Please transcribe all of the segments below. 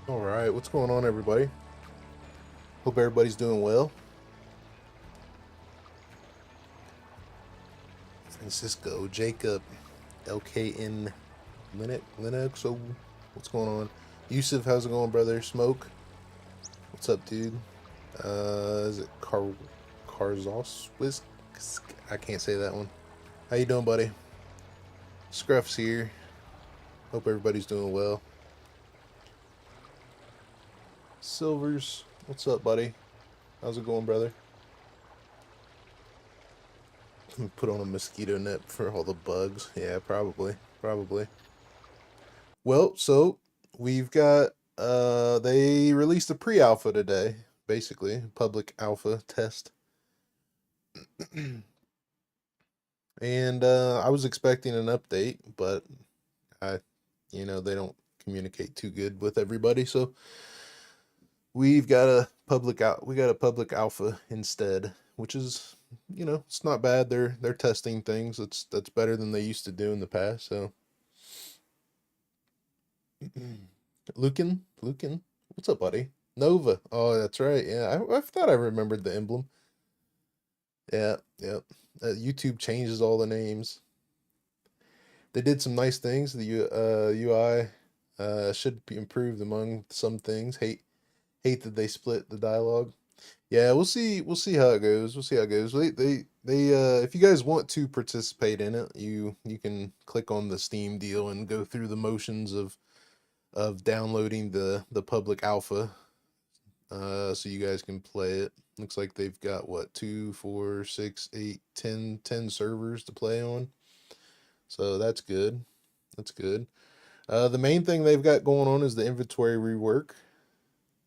All right, what's going on, everybody? Hope everybody's doing well. Francisco, Jacob, LKN, Linux. So, what's going on? Yusuf, how's it going, brother? Smoke, what's up, dude? Is it Carzos? I can't say that one. How you doing, buddy? Scruff's here. Hope everybody's doing well. Silvers, what's up, buddy? How's it going, brother? Put on a mosquito net for all the bugs. Yeah, probably. Well, so we've got they released a pre-alpha today, basically, public alpha test. And I was expecting an update, but I they don't communicate too good with everybody, so we've got a public alpha instead, which is, it's not bad. They're testing things. That's better than they used to do in the past, so Lucan, what's up, buddy? Nova. Oh, that's right. Yeah, I thought I remembered the emblem. Yeah, yeah. YouTube changes all the names. They did some nice things. The UI should be improved among some things. Hate that they split the dialogue. Yeah, we'll see. We'll see how it goes. We'll see how it goes. They if you guys want to participate in it, you can click on the Steam deal and go through the motions of downloading the public alpha, so you guys can play it. Looks like they've got what, 2, 4, 6, 8, 10 servers to play on. So that's good. That's good. The main thing they've got going on is the inventory rework.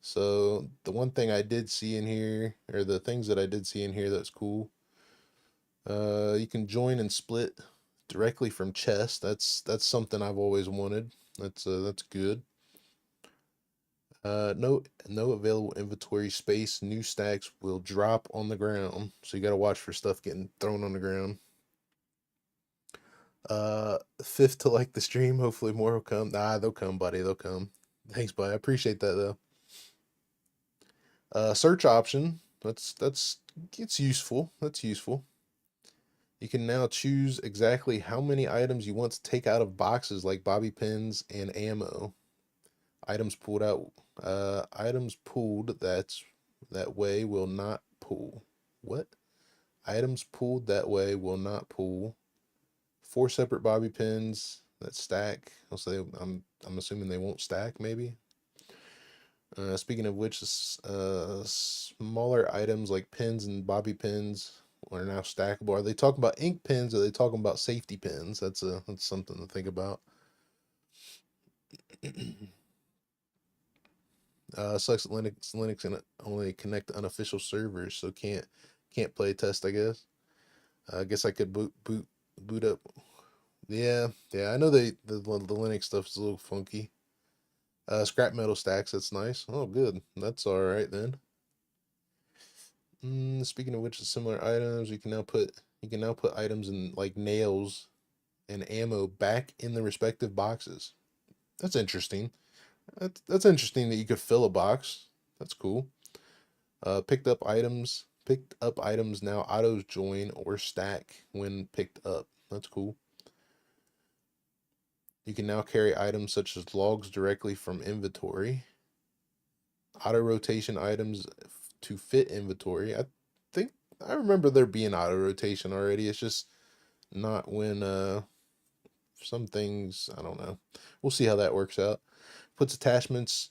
So the one thing I did see in here, or the things that I did see in here that's cool, you can join and split directly from chest. That's something I've always wanted. That's good. No available inventory space. New stacks will drop on the ground. So you gotta watch for stuff getting thrown on the ground. Fifth to like the stream. Hopefully more will come. Nah, they'll come, buddy. They'll come. Thanks, buddy. I appreciate that though. Search option. It's useful. That's useful. You can now choose exactly how many items you want to take out of boxes like bobby pins and ammo. Items pulled out. Items pulled that way will not pull. What? Items pulled that way will not pull. 4 separate bobby pins that stack. I'll say I'm assuming they won't stack, maybe. Speaking of which, smaller items like pins and bobby pins are now stackable. Are they talking about ink pins, or are they talking about safety pins? That's something to think about. Sucks that Linux can only connect to unofficial servers, so can't play test, I guess. I guess I could boot up. Yeah, I know the Linux stuff is a little funky. Scrap metal stacks, that's nice. Oh, good. That's all right then. Speaking of which, similar items, you can now put items in like nails and ammo back in the respective boxes. That's interesting. That's interesting that you could fill a box. That's cool. Picked up items now autos join or stack when picked up. That's cool. You can now carry items such as logs directly from inventory. Auto rotation items to fit inventory. I think I remember there being auto rotation already. It's just not when some things, I don't know. We'll see how that works out. Put attachments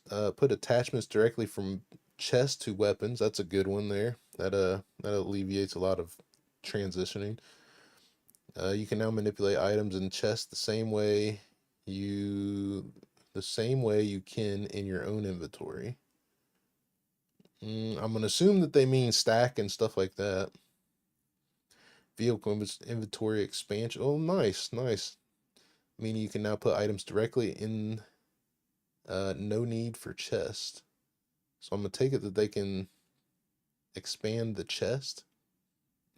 directly from chest to weapons. That's a good one there. That alleviates a lot of transitioning. You can now manipulate items in chest the same way you can in your own inventory. I'm gonna assume that they mean stack and stuff like that. Vehicle inventory expansion. Oh, nice. Meaning you can now put items directly in. No need for chest. So I'm gonna take it that they can expand the chest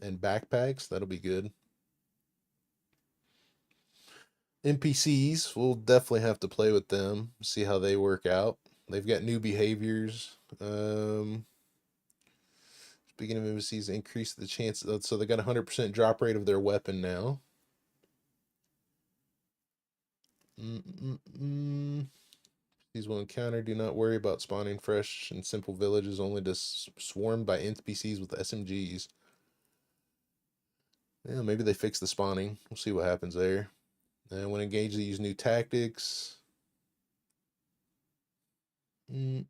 and backpacks. That'll be good. NPCs, we'll definitely have to play with them, see how they work out. They've got new behaviors. Speaking of embassies, increase the chances. So they got a 100% drop rate of their weapon now. These will encounter. Do not worry about spawning fresh and simple villages, only to swarmed by NPCs with SMGs. Yeah, maybe they fix the spawning. We'll see what happens there. And when engaged, they use new tactics. They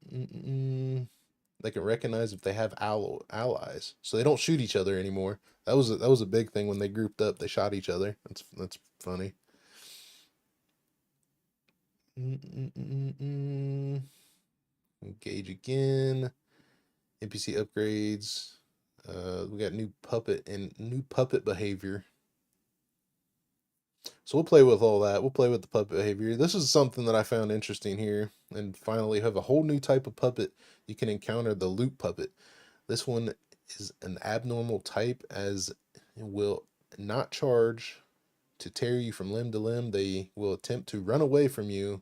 can recognize if they have allies, so they don't shoot each other anymore. That was a big thing when they grouped up. They shot each other. That's funny. Engage again. NPC upgrades. We got new puppet behavior. So we'll play with all that. We'll play with the puppet behavior. This is something that I found interesting here. And finally, have a whole new type of puppet you can encounter, the loop puppet. This one is an abnormal type, as it will not charge to tear you from limb to limb. They will attempt to run away from you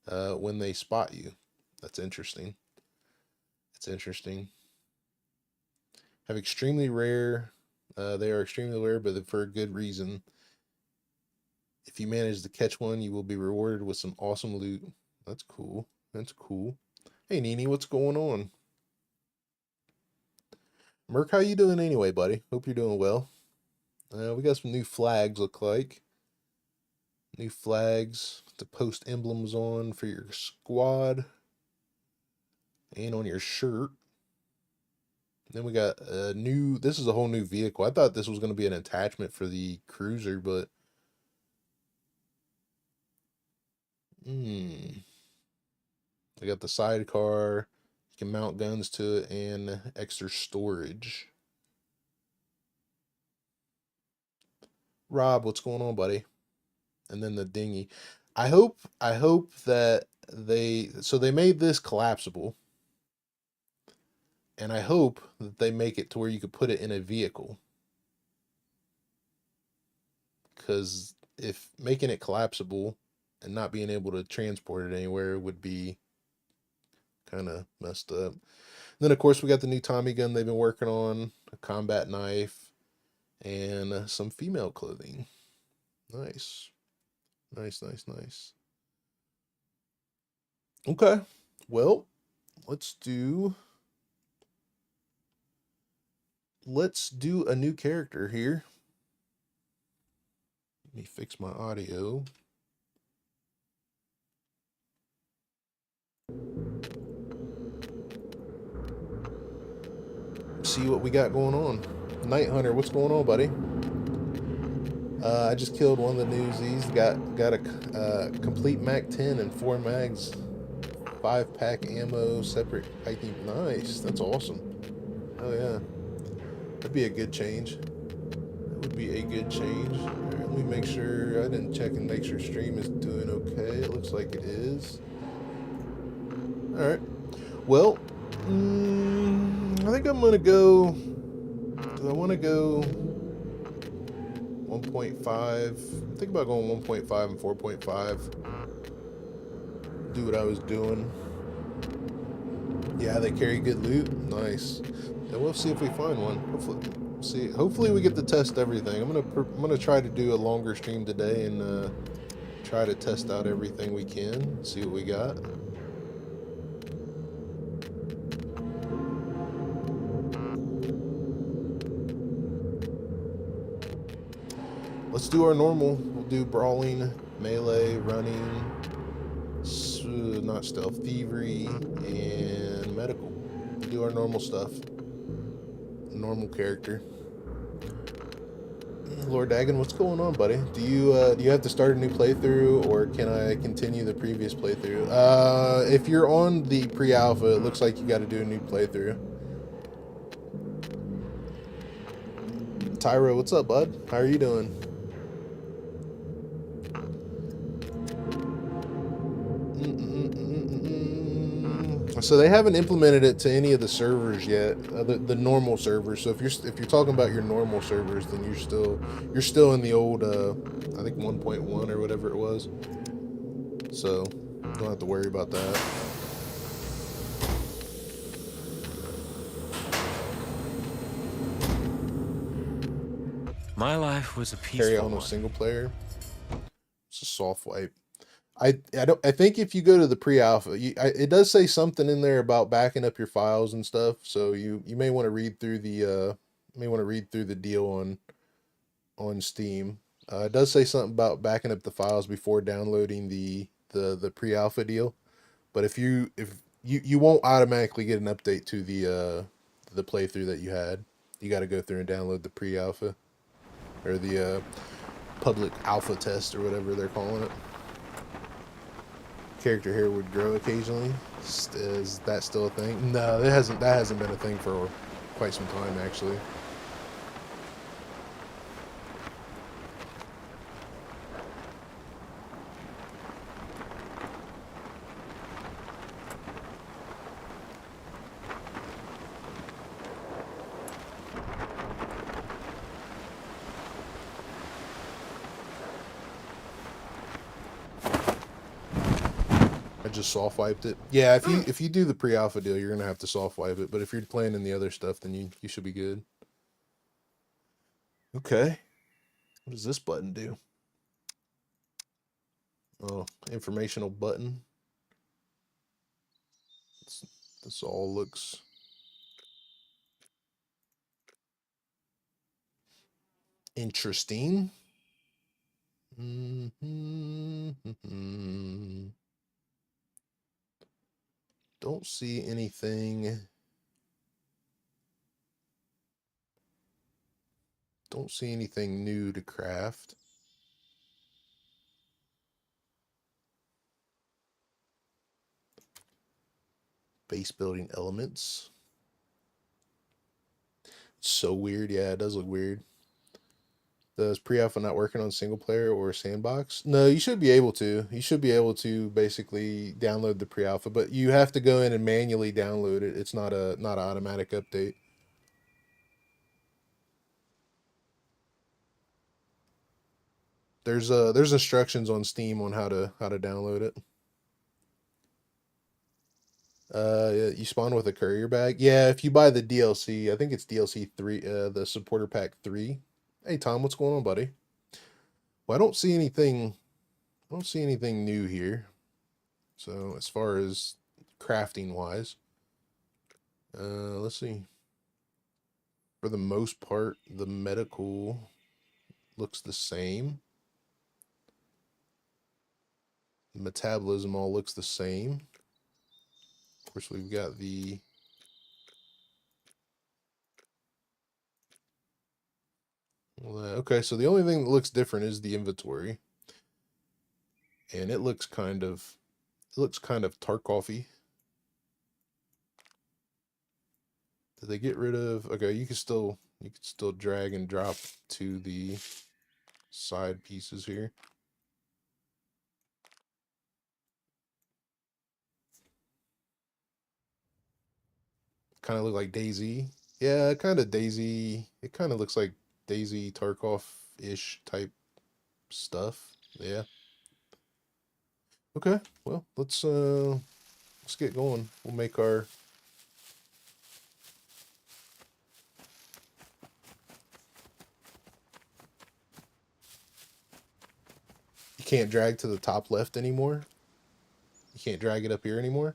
when they spot you. That's interesting. It's interesting. Have extremely rare. They are extremely rare, but for a good reason. If you manage to catch one, you will be rewarded with some awesome loot. That's cool. That's cool. Hey, Nini, what's going on? Merc, how you doing anyway, buddy? Hope you're doing well. We got some new flags, look like. New flags to post emblems on for your squad. And on your shirt. Then we got a new, this is a whole new vehicle. I thought this was going to be an attachment for the cruiser, but I got the sidecar. You can mount guns to it and extra storage. Rob, what's going on, buddy? And then the dinghy. I hope that they made this collapsible. And I hope that they make it to where you could put it in a vehicle. Because if making it collapsible and not being able to transport it anywhere would be kind of messed up. And then, of course, we got the new Tommy gun they've been working on, a combat knife, and some female clothing. Nice. Nice, nice, nice. Okay. Well, let's do a new character here. Let me fix my audio. See what we got going on. Night Hunter, what's going on, buddy? I just killed one of the newsies. Got a complete Mac 10 and 4 mags, 5-pack ammo, separate hiking. Nice, that's awesome. Oh yeah, that'd be a good change. That would be a good change. All right, let me make sure. I didn't check and make sure stream is doing okay. It looks like it is. All right. Well, I think I'm gonna go. Do I want to go 1.5? Think about going 1.5 and 4.5. Do what I was doing. Yeah, they carry good loot. Nice. And we'll see if we find one. Hopefully we get to test everything. I'm gonna try to do a longer stream today and try to test out everything we can. See what we got. Let's do our normal. We'll do brawling, melee, running, not stealth, thievery, and medical. We'll do our normal stuff. Normal character. Lord Dagon, what's going on, buddy? Do you have to start a new playthrough, or can I continue the previous playthrough? If you're on the pre-alpha, it looks like you got to do a new playthrough. Tyro, what's up, bud? How are you doing? So they haven't implemented it to any of the servers yet, the normal servers. So if you're talking about your normal servers, then you're still in the old I think 1.1 or whatever it was. So don't have to worry about that. My life was a Carry peaceful on with one. single player. It's a soft wipe. I think if you go to the pre-alpha, it does say something in there about backing up your files and stuff. So you may want to read through the deal on Steam. It does say something about backing up the files before downloading the pre-alpha deal. But if you won't automatically get an update to the playthrough that you had. You got to go through and download the pre-alpha or the public alpha test or whatever they're calling it. Character hair would grow occasionally. Is that still a thing? No, it hasn't. That hasn't been a thing for quite some time, actually. I just soft wiped it. Yeah, if you do the pre-alpha deal, you're gonna have to soft wipe it. But if you're playing in the other stuff, then you should be good. Okay. What does this button do? Oh, informational button. This all looks interesting. Don't see anything. Don't see anything new to craft. Base building elements. So weird. Yeah, it does look weird. Does pre-alpha not working on single player or sandbox? No, you should be able to. You should be able to basically download the pre-alpha, but you have to go in and manually download it. It's not an automatic update. There's instructions on Steam on how to download it. You spawn with a courier bag. Yeah, if you buy the DLC, I think it's DLC 3, the supporter pack 3. Hey Tom, what's going on, buddy? Well, I don't see anything new here. So as far as crafting wise, let's see. For the most part, the medical looks the same. The metabolism all looks the same. Of course, we've got the okay, so the only thing that looks different is the inventory. And it looks kind of Tarkov-y. Did they get rid of okay, you can still drag and drop to the side pieces here. Kind of look like Daisy. Yeah, kind of Daisy. It kind of looks like Daisy Tarkov-ish type stuff. Yeah. Okay. Well, let's get going. We'll make our You can't drag to the top left anymore. You can't drag it up here anymore.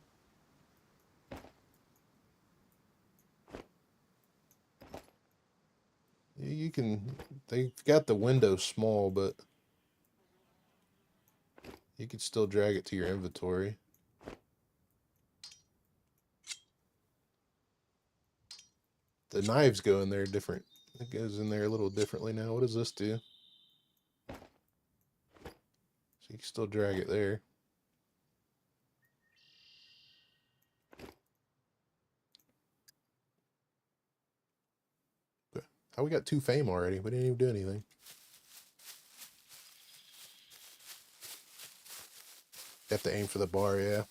You can they've got the window small, but you can still drag it to your inventory. The knives go in there different. It goes in there a little differently now. What does this do? So you can still drag it there. Okay. How we got 2 fame already? We didn't even do anything. You have to aim for the bar, yeah.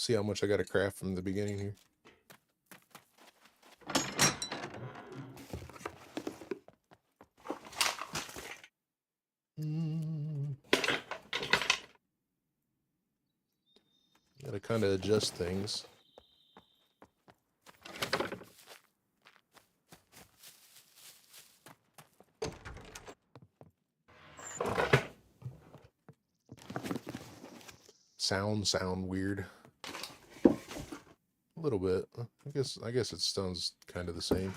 See how much I got to craft from the beginning here. Got to kind of adjust things. Sound weird. A little bit. I guess it sounds kind of the same.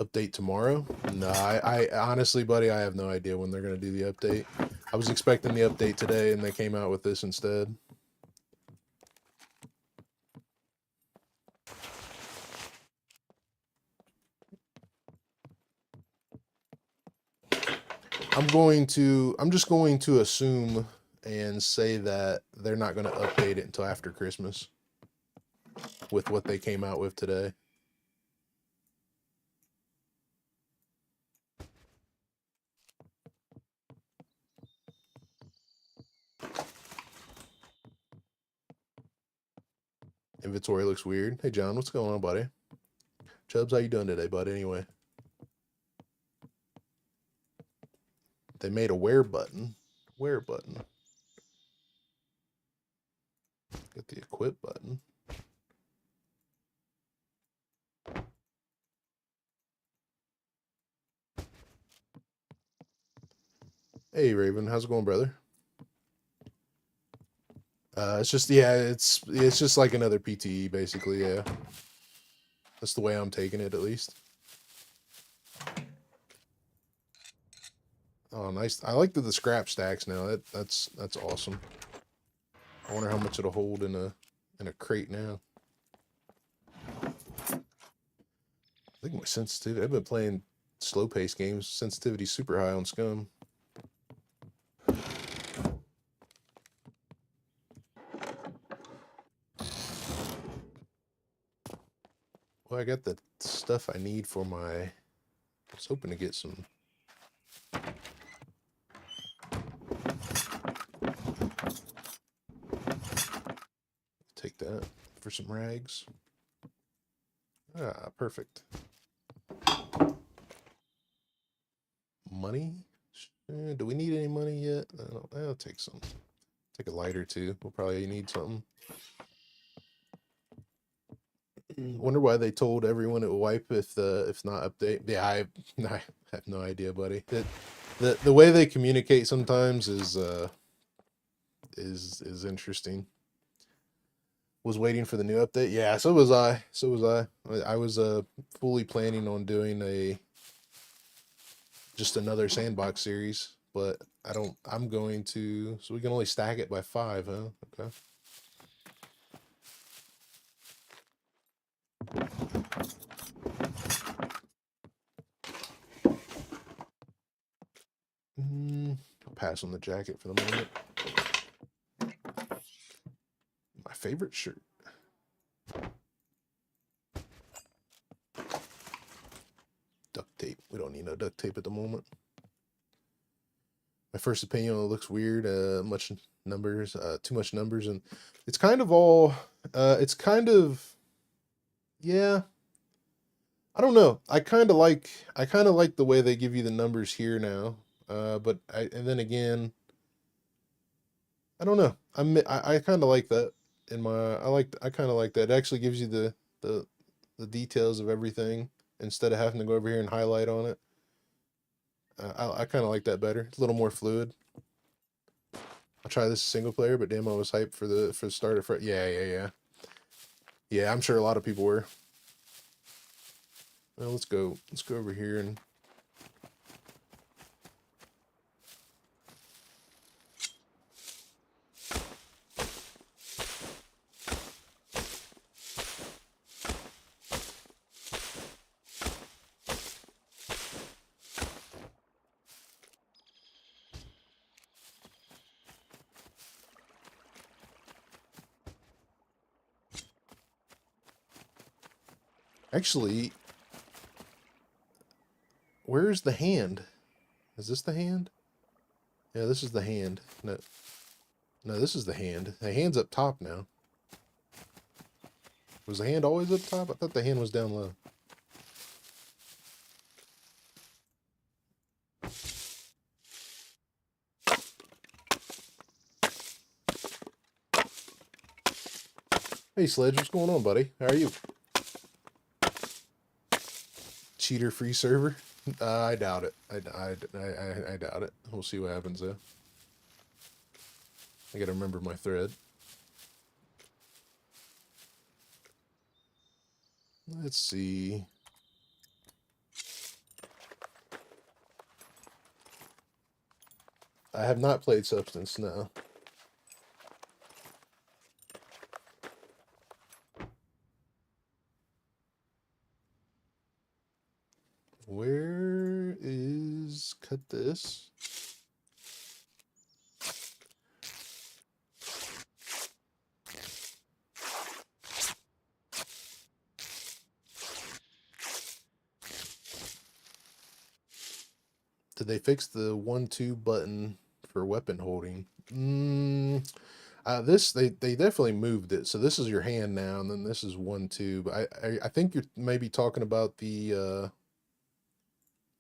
Update tomorrow? No, I honestly, buddy, I have no idea when they're gonna do the update. I was expecting the update today, and they came out with this instead. I'm just going to assume and say that they're not going to update it until after Christmas with what they came out with today. Inventory looks weird. Hey, John, what's going on, buddy? Chubbs, how you doing today, bud? Anyway. They made a wear button. Wear button. Got the equip button. Hey, Raven, how's it going, brother? It's just, yeah, it's just like another PTE, basically, yeah. That's the way I'm taking it, at least. Oh, nice. I like the scrap stacks now. That's awesome. I wonder how much it'll hold in a crate now. I think my sensitivity, I've been playing slow pace games. Sensitivity's super high on SCUM. Well, I got the stuff I need for my, I was hoping to get some. Take that for some rags. Ah, perfect. Money? Do we need any money yet? I'll take some. Take a lighter too. We'll probably need something. Wonder why they told everyone it would wipe if not update. Yeah, I have no idea, buddy. The way they communicate sometimes is interesting. Was waiting for the new update. Yeah, so was I. So was I. I was fully planning on doing just another sandbox series, but I'm going to, so we can only stack it by 5, huh? Okay. I'll pass on the jacket for the moment. My favorite shirt. Duct tape. We don't need no duct tape at the moment. My first opinion, it looks weird. Much numbers, too much numbers, and it's kind of all. It's kind of, yeah. I don't know. I kind of like the way they give you the numbers here now. But and then again, I don't know. I kind of like that in my. I kind of like that. It actually gives you the details of everything instead of having to go over here and highlight on it. I kind of like that better. It's a little more fluid. I'll try this single player, but damn, I was hyped for the start of yeah. I'm sure a lot of people were. Well, let's go over here and actually, where's the hand? Is this the hand? Yeah, this is the hand. No, this is the hand. The hand's up top now. Was the hand always up top? I thought the hand was down low. Hey Sledge, what's going on, buddy? How are you? Cheater-free server? I doubt it. I doubt it. We'll see what happens though. I gotta remember my thread. Let's see. I have not played Substance, no. Where is... Cut this. Did they fix the 1-2 button for weapon holding? This they definitely moved it. So this is your hand now, and then this is 1-2. But I think you're maybe talking about the.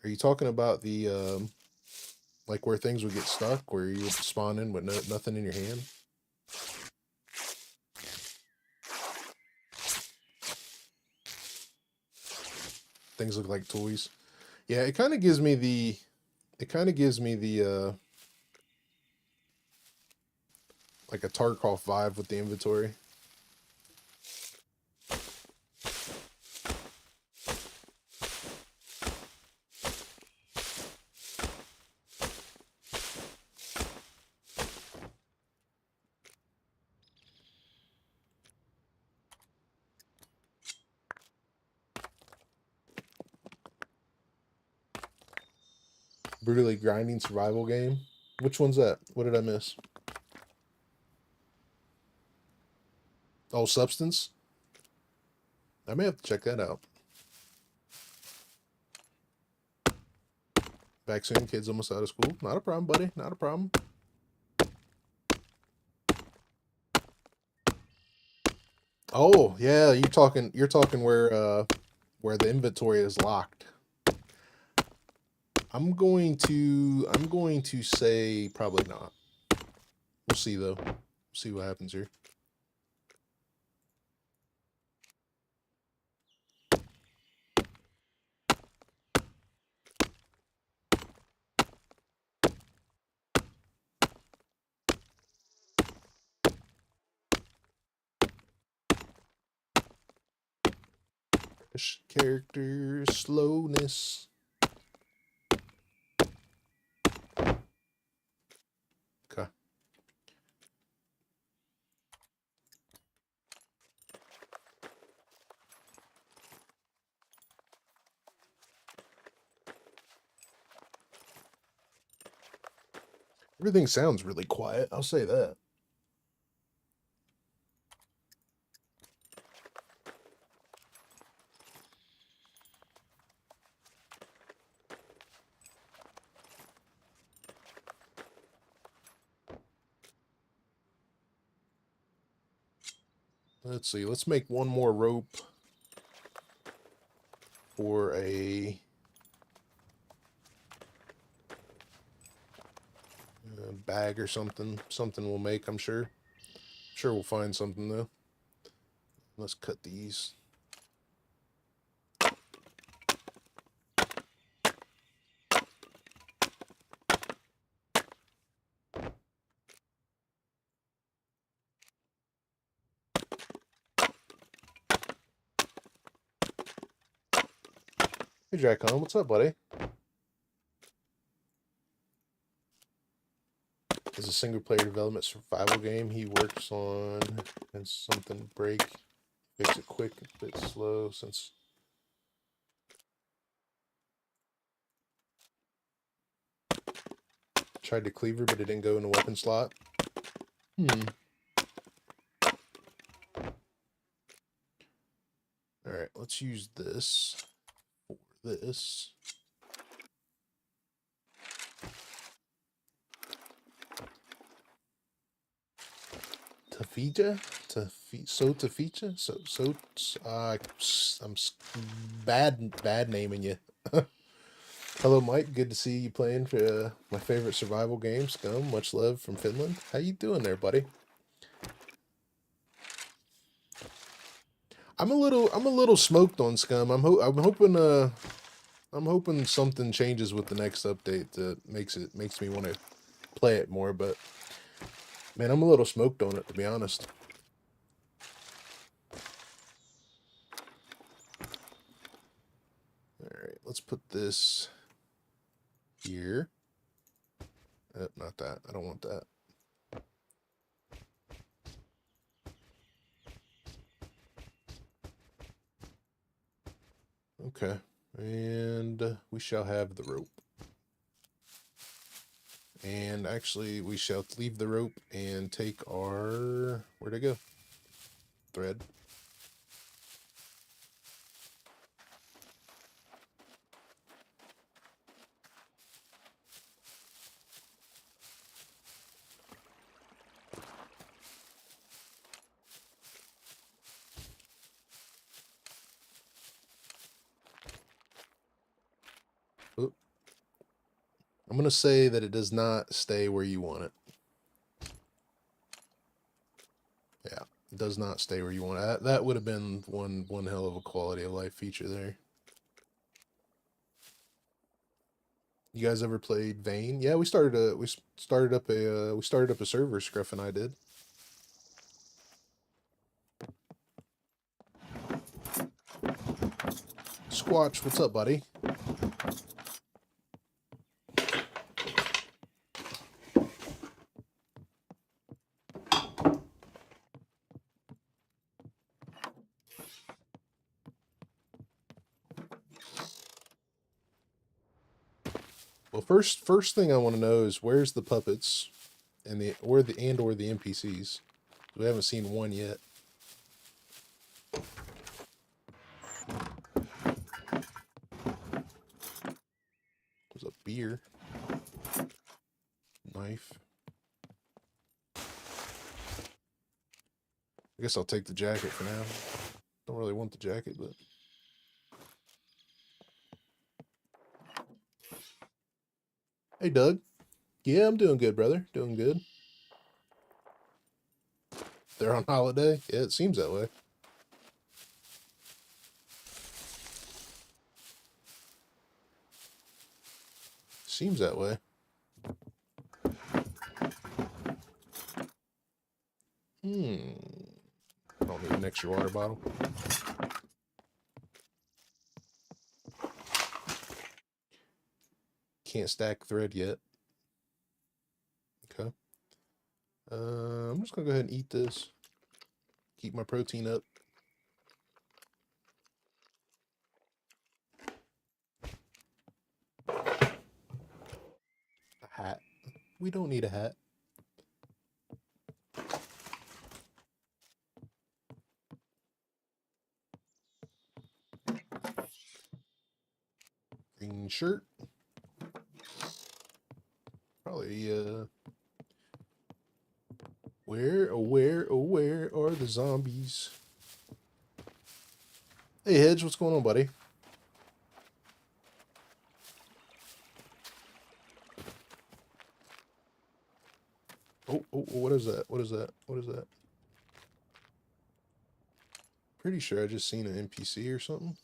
Are you talking about the like where things would get stuck, where you would spawn in with nothing in your hand? Things look like toys. Yeah, it kind of gives me the. It kind of gives me the like a Tarkov vibe with the inventory. Brutally grinding survival game. Which one's that? What did I miss? Oh, Substance? I may have to check that out. Back soon, kids almost out of school. Not a problem, buddy. Not a problem. Oh, yeah, you're talking where the inventory is locked. I'm going to say probably not. We'll see though. We'll see what happens here. Character slowness. Okay. Everything sounds really quiet. I'll say that. Let's see. Let's make one more rope for a bag or something. Something we'll make, I'm sure. Sure we'll find something though. Let's cut these. Hey Jackon, what's up, buddy? It's a single player development survival game he works on, and something break. Makes it quick, a bit slow since tried to cleaver, but it didn't go in the weapon slot. Alright, let's use this for this. Tafija? Sota feature? I'm bad naming you. Hello, Mike. Good to see you playing for my favorite survival game, Scum. Much love from Finland. How you doing there, buddy? I'm a little smoked on Scum. I'm hoping something changes with the next update that makes me want to play it more. But man, I'm a little smoked on it, to be honest. All right, let's put this here. Not that. I don't want that. Okay, and we shall have the rope. And actually, we shall leave the rope and take our... Where'd it go? Thread. Oop. I'm going to say that it does not stay where you want it. Yeah, it does not stay where you want it. That would have been one hell of a quality of life feature there. You guys ever played Vane? Yeah, we started up a server. Scruff and I did. Squatch, what's up, buddy? Well, first thing I want to know is where's the puppets and the NPCs. We haven't seen one yet. There's a beer. Knife. I guess I'll take the jacket for now. Don't really want the jacket, but... Hey, Doug. Yeah, I'm doing good, brother. Doing good. They're on holiday? Yeah, it seems that way. Seems that way. I don't need an extra water bottle. Can't stack thread yet. Okay. I'm just gonna go ahead and eat this. Keep my protein up. A hat. We don't need a hat. Green shirt. Probably, where are the zombies? Hey, Hedge, what's going on, buddy? Oh, what is that? What is that? What is that? Pretty sure I just seen an NPC or something.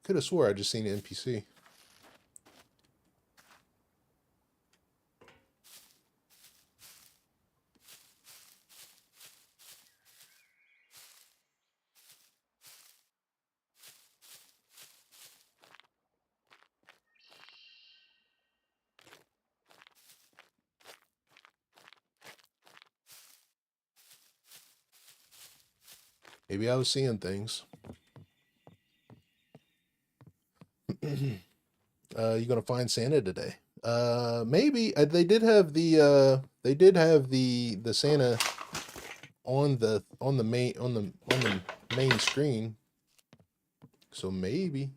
Could have swore I just seen an NPC. Maybe I was seeing things. You gonna find Santa today? Maybe they did have the Santa on the main screen. So maybe.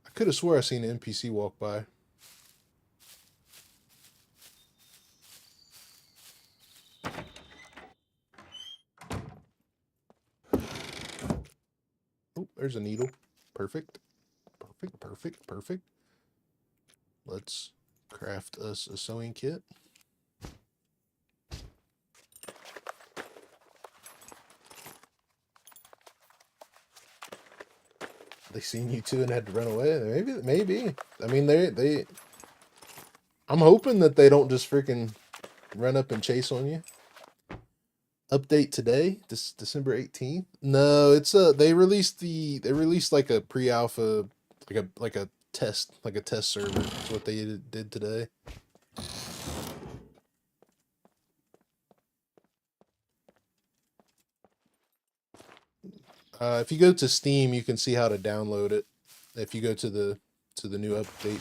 I could have swore I seen an NPC walk by. Oh, there's a needle. Perfect. Let's craft us a sewing kit. They seen you two and had to run away. Maybe. I mean, they. I'm hoping that they don't just freaking run up and chase on you. Update today, December 18th. No, it's they released like a pre-alpha, like a test server. That's what they did today. If you go to Steam, you can see how to download it. If you go to the new update.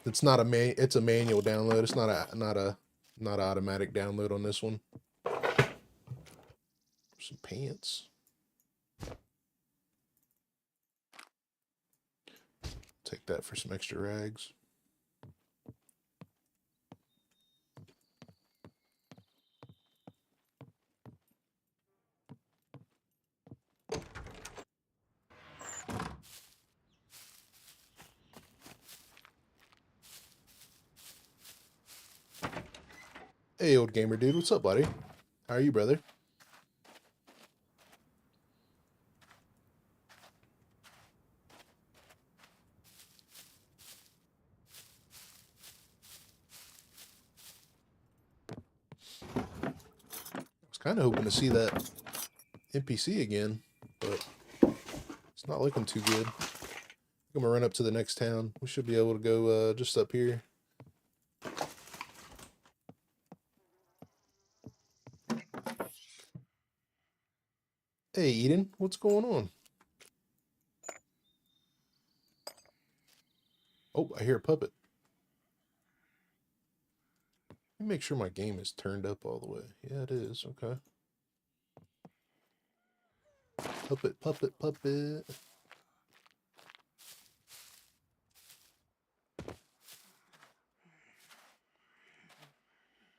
It's not it's a manual download. It's not an automatic download on this one. Some pants. Take that for some extra rags. Hey, old gamer dude, what's up, buddy? How are you, brother? I was kind of hoping to see that NPC again, but it's not looking too good. I'm gonna run up to the next town. We should be able to go just up here. Hey, Eden, what's going on? Oh, I hear a puppet. Let me make sure my game is turned up all the way. Yeah, it is. Okay. Puppet.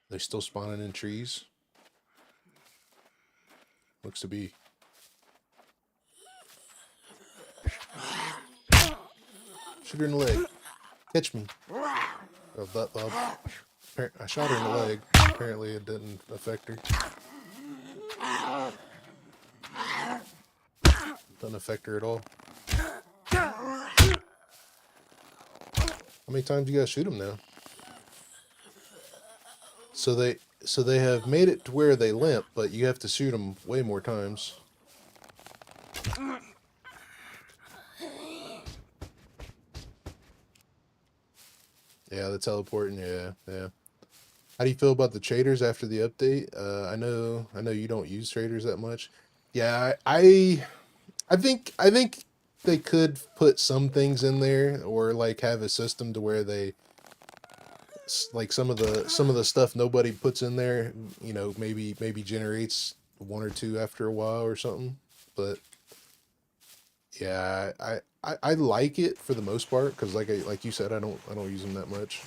They're still spawning in trees. Looks to be. Shoot her in the leg. Catch me. Oh, I shot her in the leg. Apparently it didn't affect her. Doesn't affect her at all. How many times do you guys shoot them now? So they have made it to where they limp, but you have to shoot them way more times. Yeah, the teleporting. Yeah. How do you feel about the traders after the update? I know you don't use traders that much. Yeah, I think they could put some things in there, or like have a system to where they like some of the stuff nobody puts in there, you know, maybe generates one or two after a while or something. But yeah, I like it for the most part, because like you said, I don't use them that much.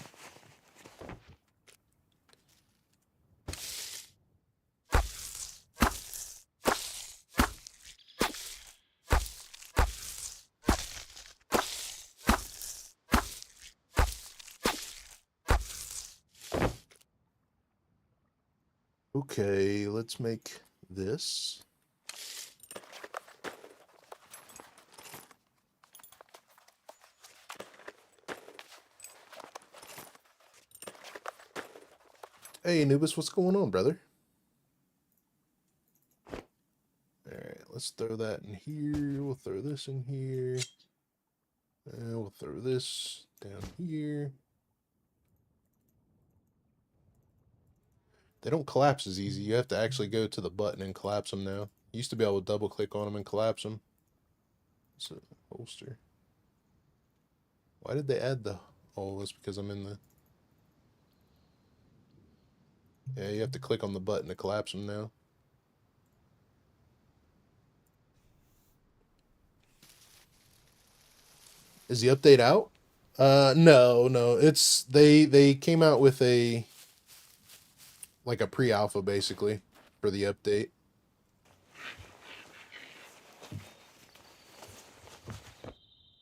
Okay, let's make this. Hey, Anubis, what's going on, brother? Alright, let's throw that in here. We'll throw this in here. And we'll throw this down here. They don't collapse as easy. You have to actually go to the button and collapse them now. You used to be able to double click on them and collapse them. It's a holster. Why did they add the... Oh, that's because I'm in the... Yeah, you have to click on the button to collapse them now. Is the update out? No. It's they came out with a like a pre-alpha basically for the update.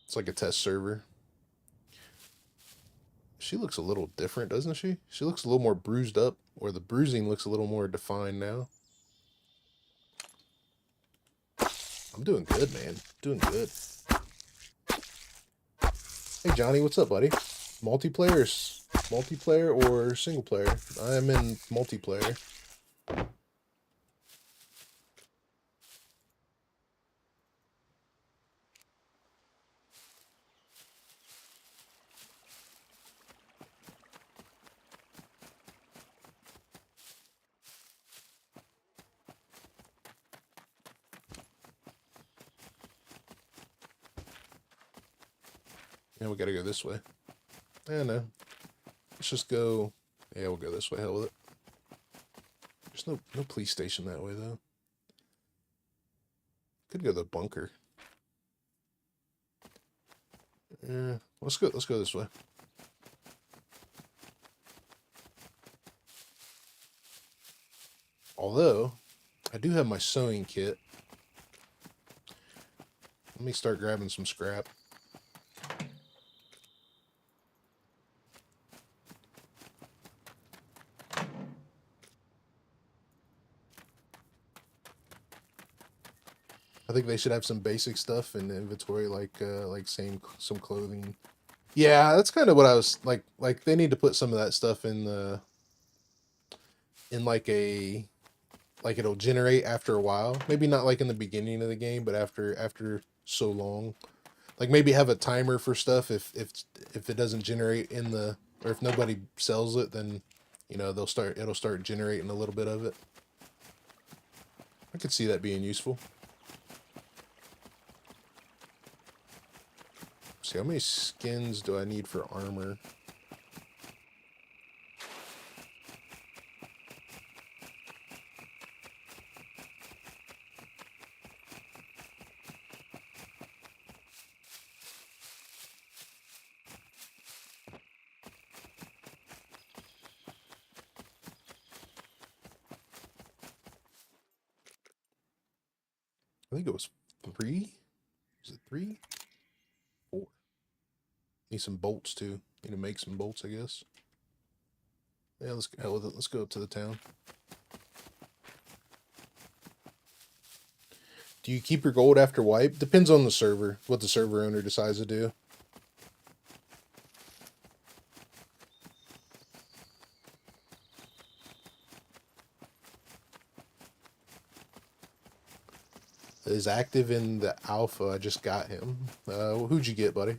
It's like a test server. She looks a little different, doesn't she? She looks a little more bruised up, or the bruising looks a little more defined now. I'm doing good, man. Doing good. Hey, Johnny, what's up, buddy? Multiplayer or single player? I am in multiplayer. Yeah, we gotta go this way. Yeah, no. Let's just go... Yeah, we'll go this way. Hell with it. There's no police station that way, though. Could go to the bunker. Yeah, let's go this way. Although, I do have my sewing kit. Let me start grabbing some scrap. I think they should have some basic stuff in the inventory, like some clothing. Yeah, that's kind of what I was like. Like they need to put some of that stuff in the like it'll generate after a while. Maybe not like in the beginning of the game, but after so long. Like maybe have a timer for stuff if it doesn't generate in the, or if nobody sells it, then you know it'll start generating a little bit of it. I could see that being useful. See, how many skins do I need for armor? I think it was 3. Is it 3? 4. Need some bolts too. Need to make some bolts, I guess. Yeah, let's hell with it. Let's go up to the town. Do you keep your gold after wipe? Depends on the server, what the server owner decides to do. Is active in the alpha. I just got him. Who'd you get, buddy?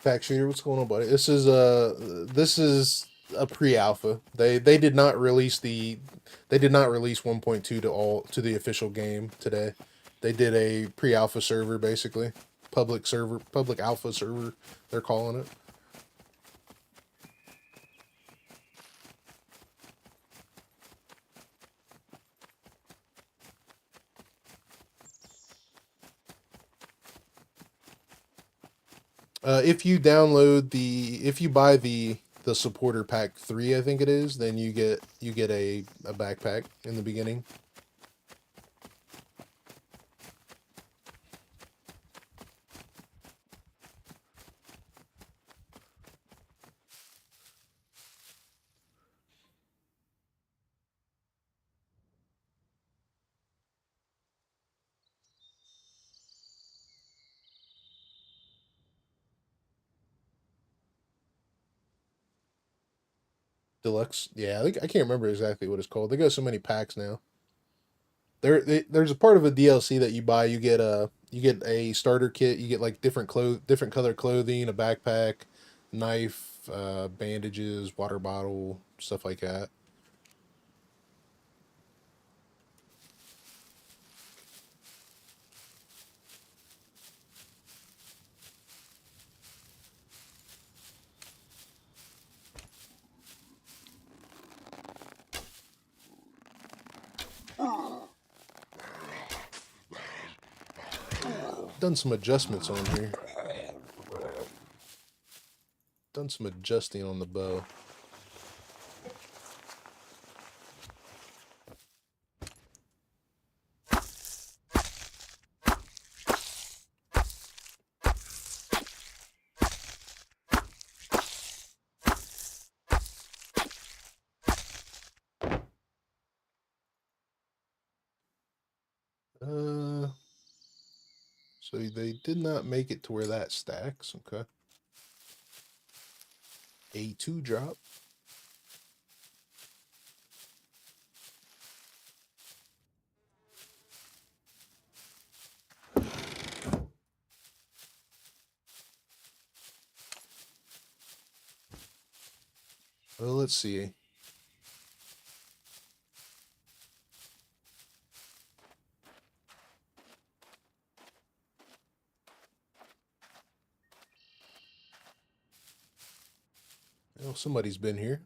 Fact Shooter, what's going on, buddy? This is a pre-alpha. They did not release 1.2 to the official game today. They did a pre-alpha server basically, public alpha server. They're calling it. If you buy the supporter pack 3, I think it is, then you get a backpack in the beginning. Deluxe. Yeah, I can't remember exactly what it's called. They got so many packs now. There's a part of a DLC that you buy. You get a starter kit. You get like different color clothing, a backpack, knife, bandages, water bottle, stuff like that. Done some adjustments on here. Done some adjusting on the bow. So they did not make it to where that stacks. Okay. A2 drop. Well, let's see. Well, somebody's been here.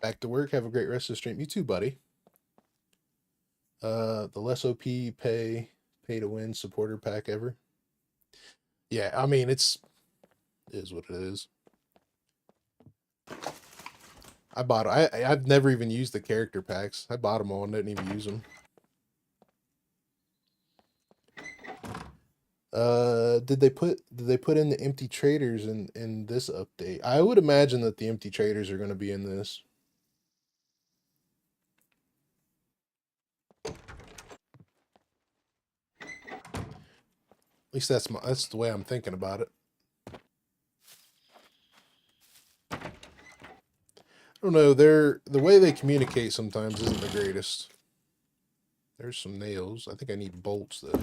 Back to work. Have a great rest of the stream. You too, buddy. The less OP pay to win supporter pack ever. Yeah, I mean it is what it is. I've never even used the character packs. I bought them all and didn't even use them. Did they put in the empty traders in this update? I would imagine that the empty traders are going to be in this. At least that's the way I'm thinking about it. I don't know, the way they communicate sometimes isn't the greatest. There's some nails. I think I need bolts though.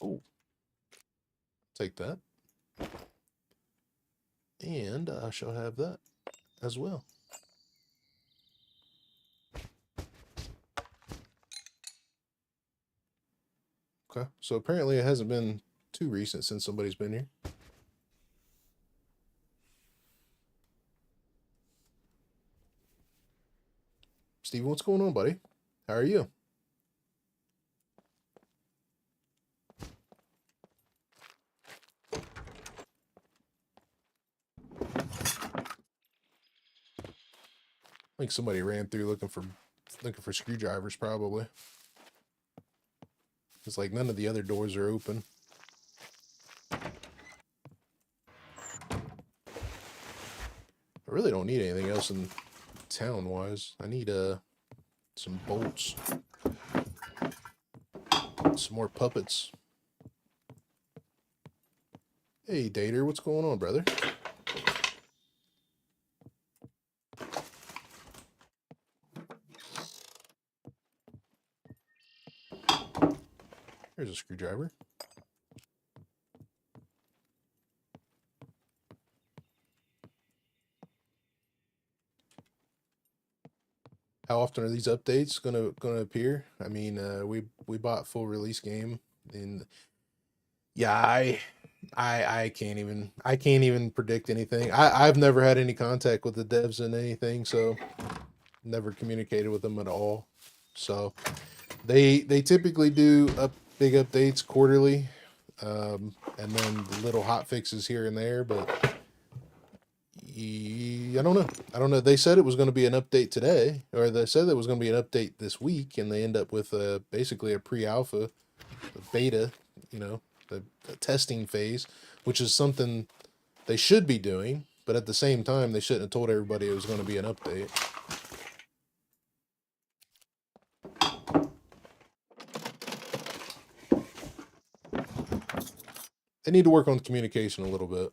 Oh, take that. And I shall have that as well. Okay, so apparently it hasn't been too recent since somebody's been here. Steven, what's going on, buddy? How are you? I think somebody ran through looking for screwdrivers, probably. It's like none of the other doors are open. I really don't need anything else in town-wise. I need some bolts, some more puppets. Hey, Dater, what's going on, brother? a screwdriver. How often are these updates gonna appear? I mean, we bought full release game, and yeah, I can't even predict anything. I've never had any contact with the devs and anything, so never communicated with them at all. So they typically do big updates quarterly, and then little hot fixes here and there, but I don't know. I don't know. They said it was going to be an update today, or they said it was going to be an update this week, and they end up with basically a pre-alpha, a beta, you know, the testing phase, which is something they should be doing, but at the same time, they shouldn't have told everybody it was going to be an update. They need to work on communication a little bit.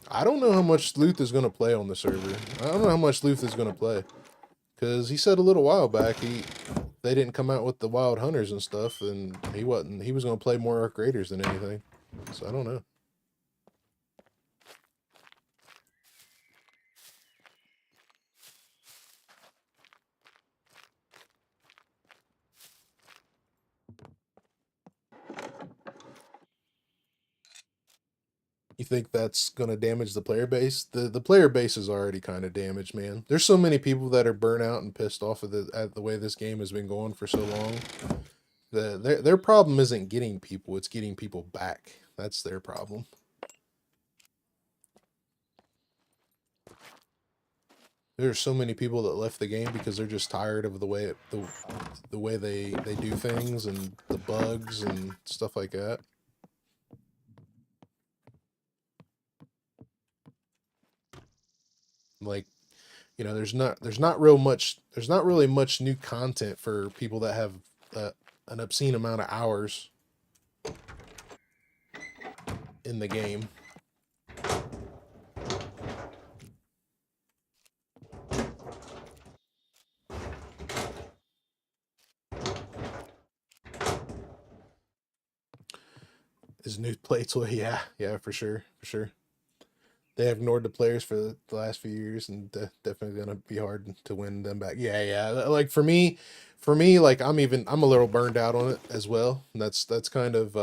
I don't know how much Sleuth is going to play on the server. I don't know how much Sleuth is going to play. Because he said a little while back they didn't come out with the Wild Hunters and stuff, and he was going to play more Arc Raiders than anything. So I don't know. You think that's going to damage the player base? The player base is already kind of damaged, man. There's so many people that are burnt out and pissed off at the way this game has been going for so long. Their problem isn't getting people, it's getting people back. That's their problem. There's so many people that left the game because they're just tired of the way the way they do things and the bugs and stuff like that. Like, you know, there's not really much new content for people that have an obscene amount of hours in the game. His new play tool, yeah, for sure. They have ignored the players for the last few years, and definitely gonna be hard to win them back. Yeah. Like for me, like I'm a little burned out on it as well. And that's kind of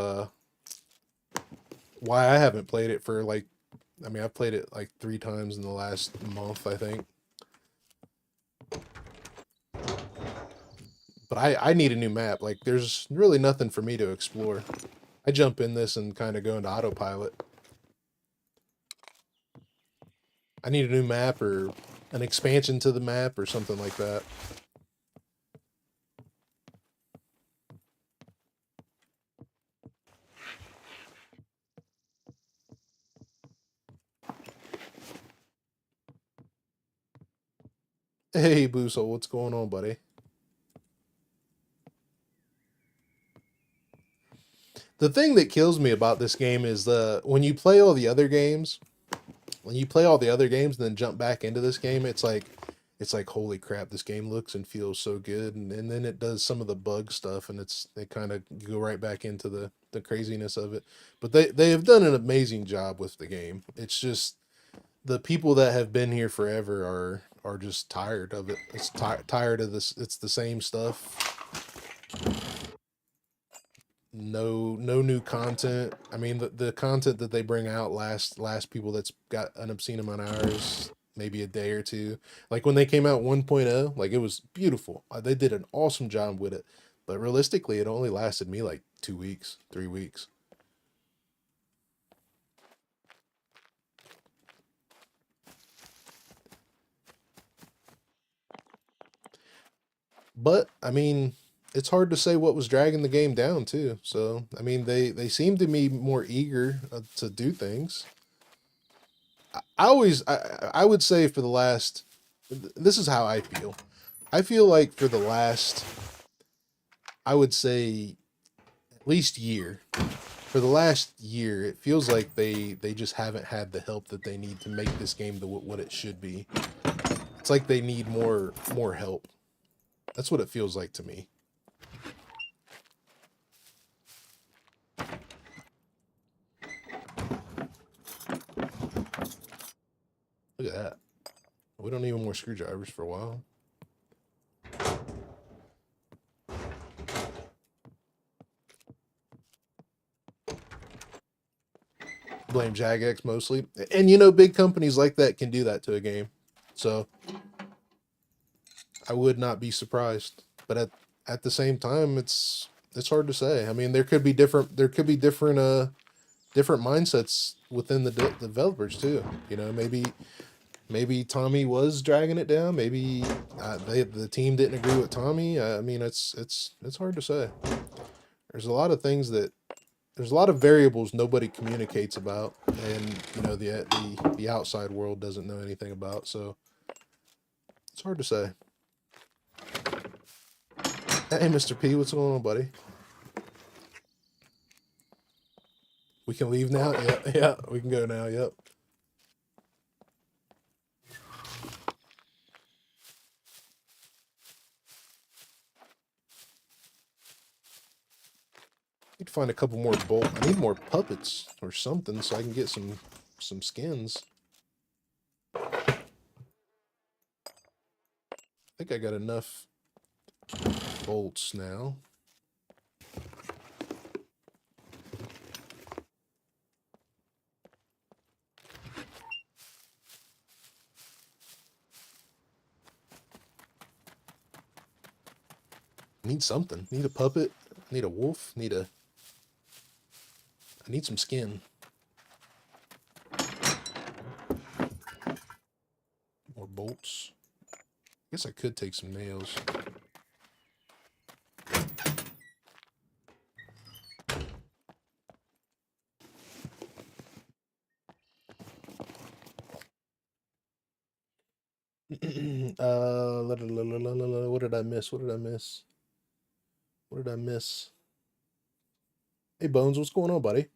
why I haven't played it for like, I mean, I've played it like 3 times in the last month, I think. But I need a new map. Like, there's really nothing for me to explore. I jump in this and kind of go into autopilot. I need a new map or an expansion to the map or something like that. Hey, Buso, what's going on, buddy? The thing that kills me about this game is when you play all the other games, and then jump back into this game, it's like holy crap, this game looks and feels so good, and then it does some of the bug stuff, and they kind of go right back into the craziness of it. But they have done an amazing job with the game. It's just the people that have been here forever are just tired of it. It's tired of this. It's the same stuff. No new content. I mean, the content that they bring out last people that's got an obscene amount of hours, maybe a day or two. Like when they came out 1.0, like it was beautiful. They did an awesome job with it. But realistically, it only lasted me like 2 weeks, 3 weeks. But I mean, it's hard to say what was dragging the game down too. So I mean, they seem to be more eager to do things. I would say for the last, this is how I feel. I feel like for the last, I would say at least year, for the last year, it feels like they just haven't had the help that they need to make this game what it should be. It's like they need more help. That's what it feels like to me. Look at that. We don't need more screwdrivers for a while. Blame Jagex mostly. And you know, big companies like that can do that to a game. So I would not be surprised. But at the same time, it's hard to say. I mean, there could be different different mindsets within the developers too. You know, maybe Tommy was dragging it down. Maybe the team didn't agree with Tommy. I mean, it's hard to say. There's a lot of things there's a lot of variables nobody communicates about, and you know the outside world doesn't know anything about. So it's hard to say. Hey, Mr. P, what's going on, buddy? We can leave now. Yeah, we can go now. Yep. Need to find a couple more bolt. I need more puppets or something so I can get some skins. I think I got enough bolts now. Need something. Need a puppet. Need a wolf. I need some skin. More bolts. I guess I could take some nails. What did I miss? What did I miss? What did I miss? Hey, Bones, what's going on, buddy?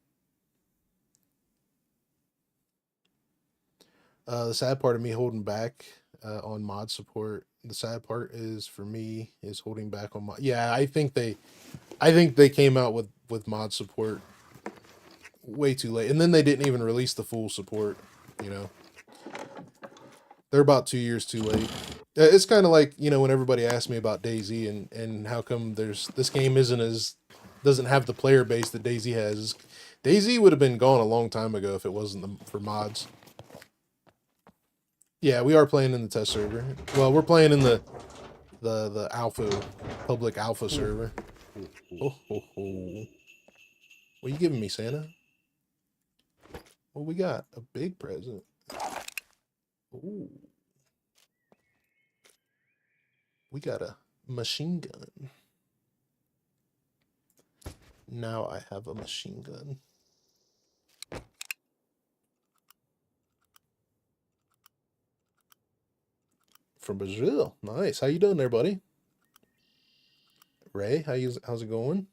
The sad part of me holding back on mod support. The sad part is for me is holding back on mod. Yeah, I think they came out with mod support way too late, and then they didn't even release the full support. You know, they're about 2 years too late. It's kind of like, you know, when everybody asks me about DayZ and how come this game doesn't have the player base that DayZ has. DayZ would have been gone a long time ago if it wasn't for mods. Yeah, we are playing in the test server. Well, we're playing in the public alpha server. Oh, ho, ho. What are you giving me, Santa? What we got? A big present. Ooh. We got a machine gun. Now I have a machine gun. From Brazil. Nice. How you doing there, buddy? Ray, how's it going?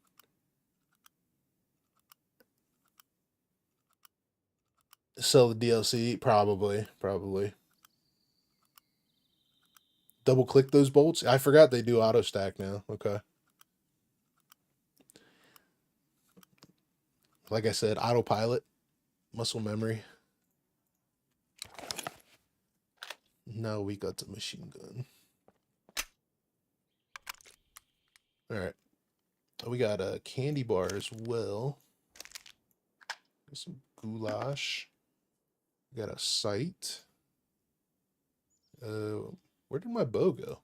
Sell the DLC? Probably. Double click those bolts? I forgot they do auto stack now. Okay. Like I said, autopilot, muscle memory. Now we got the machine gun. All right. We got a candy bar as well. Got some goulash. We got a sight. Where did my bow go?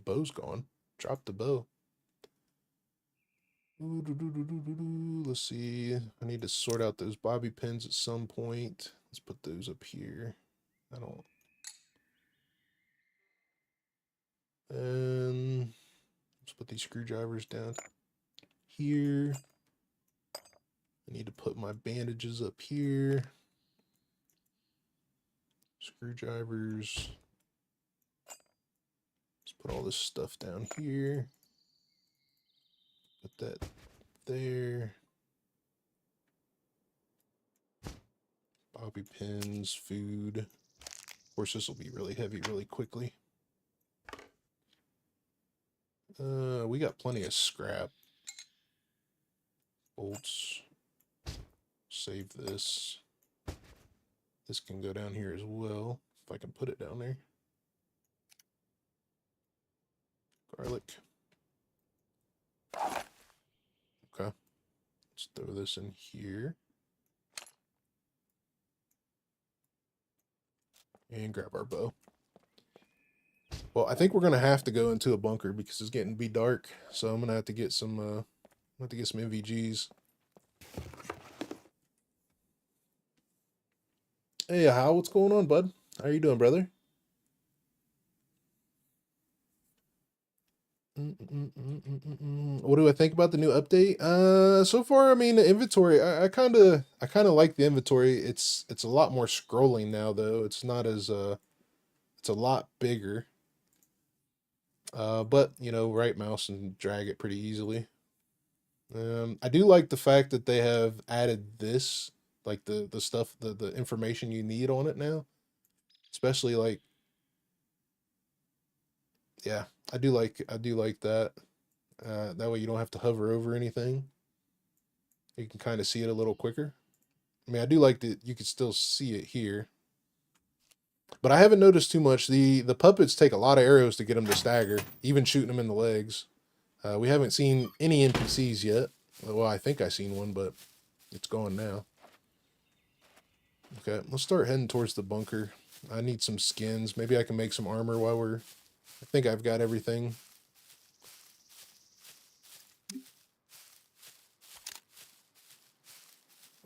Bow's gone. Drop the bow. Let's see. I need to sort out those bobby pins at some point. Let's put those up here. And let's put these screwdrivers down here. I need to put my bandages up here. Screwdrivers. Let's put all this stuff down here. Put that there. Bobby pins, food. Of course, this will be really heavy really quickly. We got plenty of scrap. Bolts. Save this. This can go down here as well, if I can put it down there. Garlic. Okay. Let's throw this in here. And grab our bow. Well, I think we're gonna have to go into a bunker because it's getting to be dark. So I'm gonna have to get some MVGs. Hey, Hal, what's going on, bud? How you doing, brother? What do I think about the new update? So far, I mean, the inventory. I kind of like the inventory. It's a lot more scrolling now, though. It's not as it's a lot bigger. But you know, right mouse and drag it pretty easily. I do like the fact that they have added this, like the stuff, the information you need on it now. Especially like, yeah, I do like that. That way you don't have to hover over anything. You can kind of see it a little quicker. I mean, I do like that you can still see it here. But I haven't noticed too much. The puppets take a lot of arrows to get them to stagger, even shooting them in the legs. We haven't seen any NPCs yet. Well, I think I seen one, but it's gone now. Okay, let's start heading towards the bunker. I need some skins. Maybe I can make some armor while we're... I think I've got everything.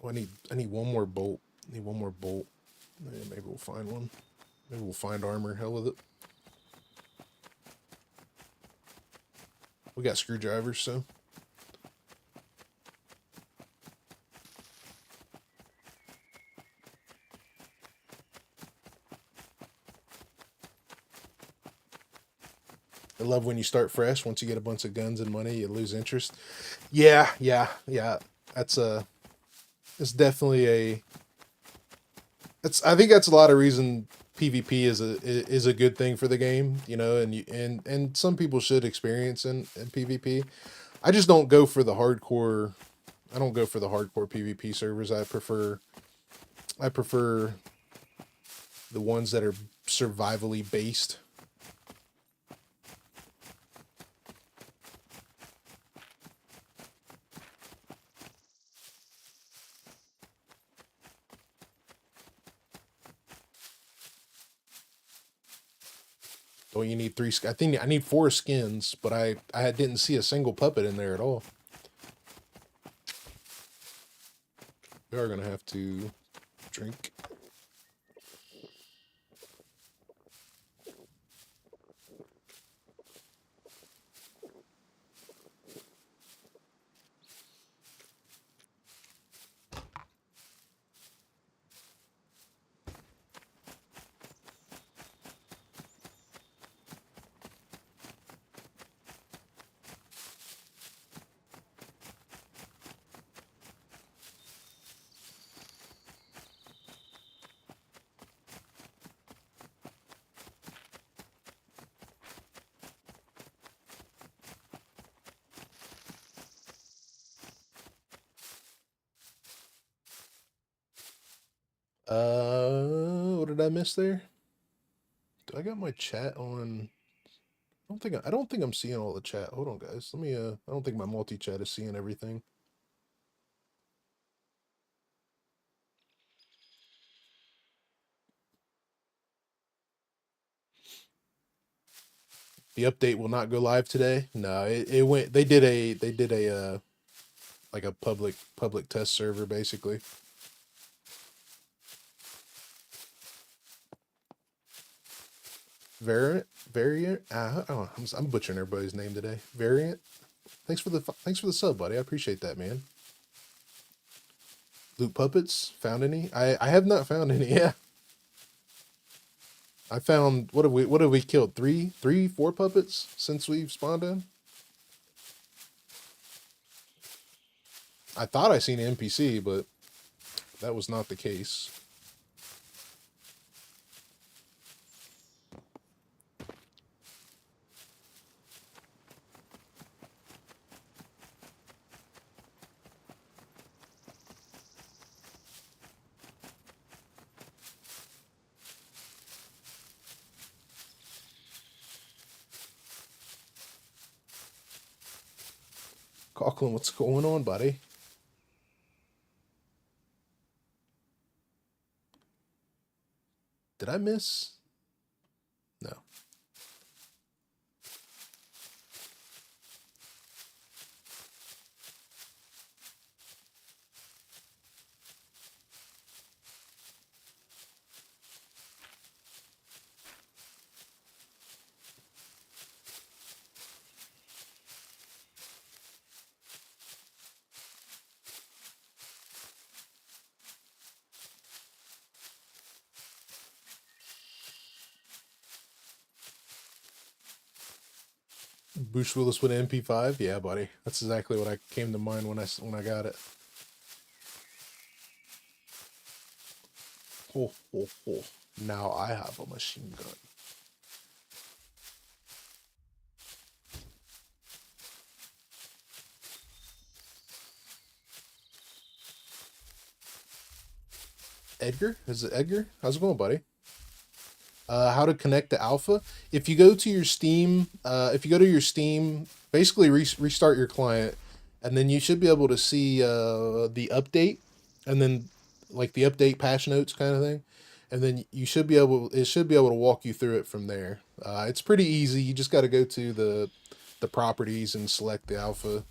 Oh, I need one more bolt. I need one more bolt. Yeah, maybe we'll find one. Maybe we'll find armor. Hell with it. We got screwdrivers, so. I love when you start fresh. Once you get a bunch of guns and money, you lose interest. Yeah. It's definitely a. I think that's a lot of reason PvP is a good thing for the game, you know, and some people should experience in PvP. I just don't go for the hardcore. I don't go for the hardcore PvP servers. I prefer the ones that are survivally based. Don't you need 3? I think I need 4 skins, but I didn't see a single puppet in there at all. We are gonna have to drink. What did I miss there? Do I got my chat on? I don't think I'm seeing all the chat. Hold on, guys. Let me. I don't think my multi-chat is seeing everything. The update will not go live today. No, it went. They did a like a public test server basically. Variant. Oh, I'm butchering everybody's name today. Variant. Thanks for the sub, buddy. I appreciate that, man. Loot puppets. Found any? I have not found any. Yeah. I found what have we killed? 4 puppets since we've spawned in. I thought I seen an NPC, but that was not the case. Coughlin, what's going on, buddy? Did I miss? No. Bruce Willis with an MP5? Yeah, buddy. That's exactly what I came to mind when I got it. Ho, ho, ho. Now I have a machine gun. Edgar? Is it Edgar? How's it going, buddy? How to connect to Alpha? If you go to your Steam, basically restart your client, and then you should be able to see the update, and then like the update patch notes kind of thing, and then it should be able to walk you through it from there. It's pretty easy. You just got to go to the properties and select the Alpha.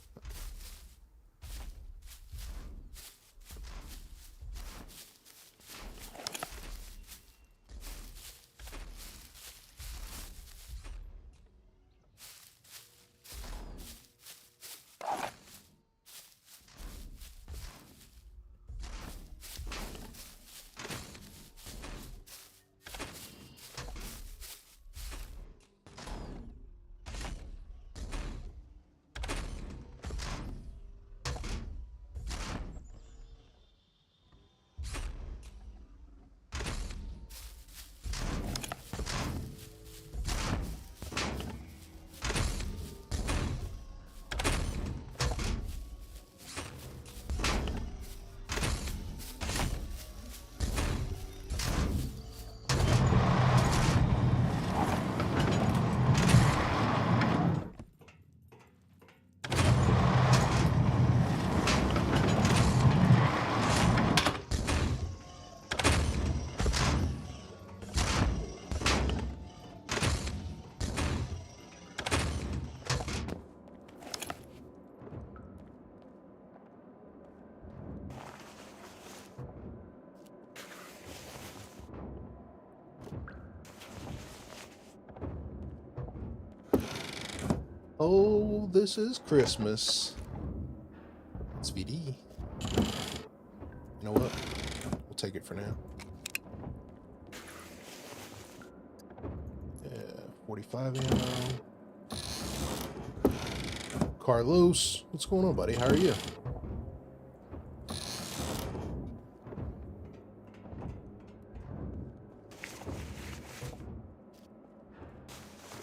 Oh, this is Christmas. It's VD. You know what? We'll take it for now. Yeah, 45 ammo. Carlos, what's going on, buddy? How are you?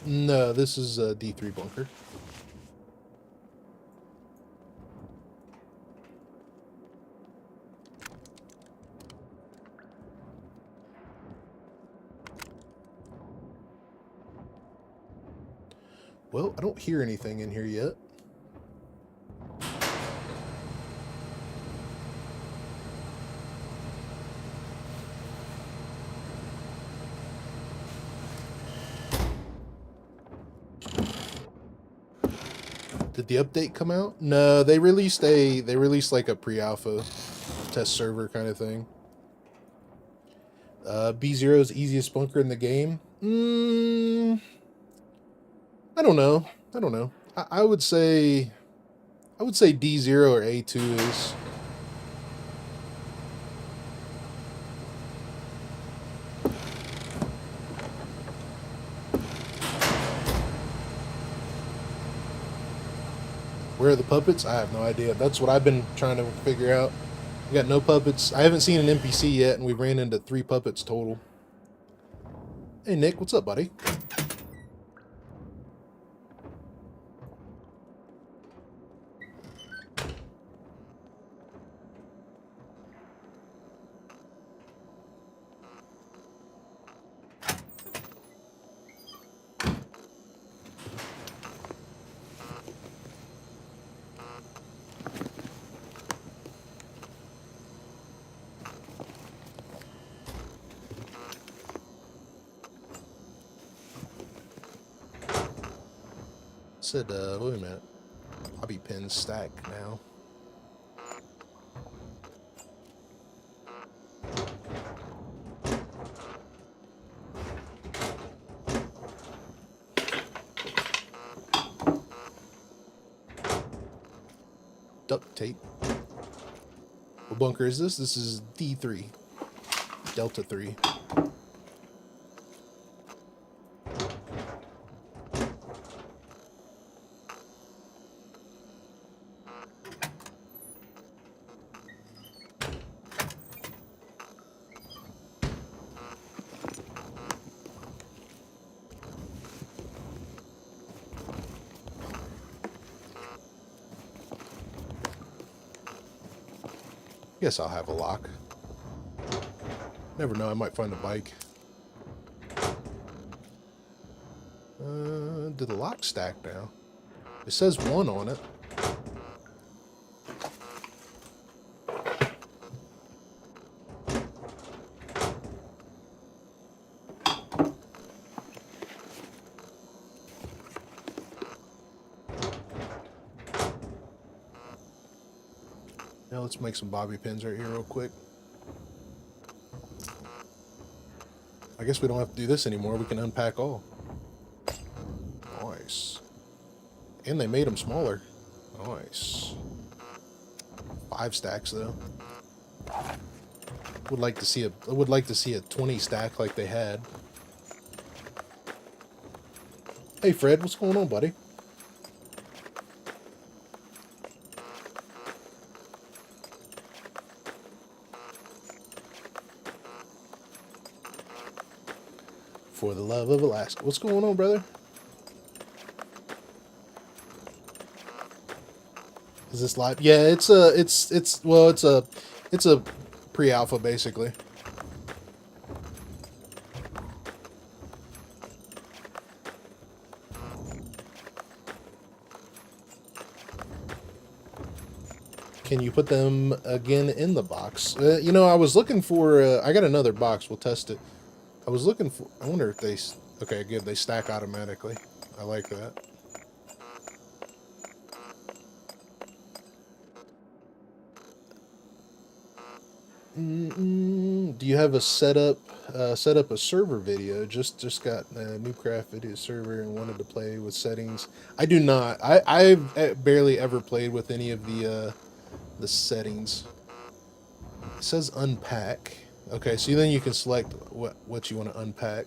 No, this is a D3 bunker. Well, I don't hear anything in here yet. Did the update come out? No, they released like a pre-alpha test server kind of thing. B0's easiest bunker in the game. I don't know. I would say D0 or A2 is. Where are the puppets? I have no idea. That's what I've been trying to figure out. We got no puppets. I haven't seen an NPC yet, and we ran into 3 puppets total. Hey, Nick, what's up, buddy? Said, wait a minute. Bobby pins stack now. Duct tape. What bunker is this? This is D3. Delta 3. Guess I'll have a lock. Never know, I might find a bike. Did the lock stack now? It says 1 on it. Now let's make some bobby pins right here real quick. I guess we don't have to do this anymore. We can unpack all. Nice. And they made them smaller. Nice. 5 stacks though. Would like to see a 20 stack like they had. Hey Fred, what's going on, buddy? For the love of Alaska. What's going on, brother? Is this live? Yeah, it's a pre-alpha basically. Can you put them again in the box? You know, I was looking for. I got another box. We'll test it. I was looking for. I wonder if they. Okay, good. They stack automatically. I like that. Do you have a setup? Set up a server video. Just got a new craft video server and wanted to play with settings. I do not. I've barely ever played with any of the settings. It says unpack. Okay, so then you can select what you want to unpack.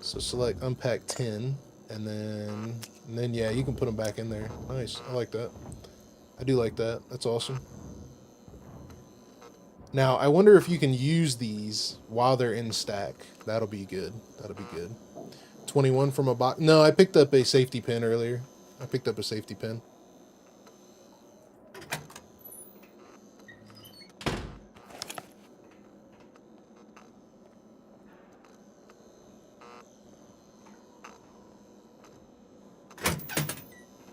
So select unpack 10, and then yeah, you can put them back in there. Nice, I like that. I do like that. That's awesome. Now I wonder if you can use these while they're in stack. That'll be good. That'll be good. 21 from a box. No, I picked up a safety pin earlier. I picked up a safety pin.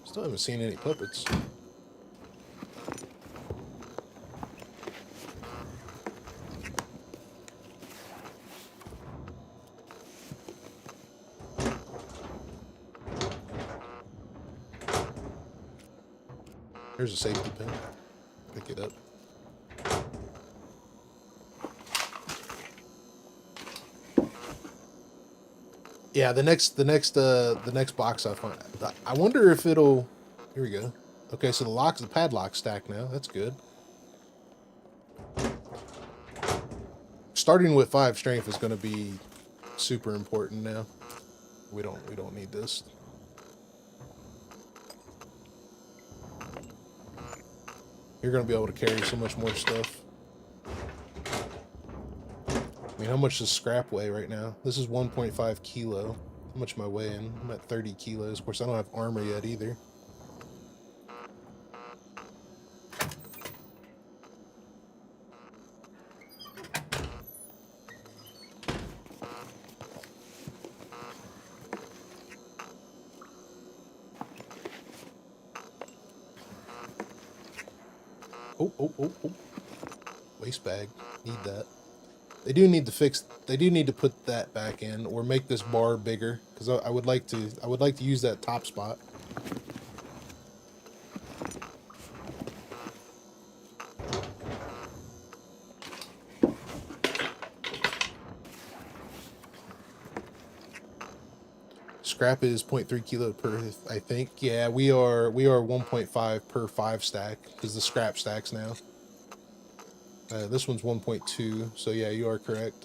Still haven't seen any puppets. Here's a safety pin. Pick it up. Yeah, the next box I find. I wonder if it'll. Here we go. Okay, so the padlock stack now. That's good. Starting with 5 strength is going to be super important now. We don't need this. You're going to be able to carry so much more stuff. I mean, how much does scrap weigh right now? This is 1.5 kilo. How much am I weighing? I'm at 30 kilos. Of course, I don't have armor yet either. Oh. Waste bag. Need that. They do need to put that back in or make this bar bigger, because I would like to use that top spot. Scrap is 0.3 kilo per, I think. Yeah, we are 1.5 per 5 stack, because the scrap stacks now. This one's 1.2, so yeah, you are correct.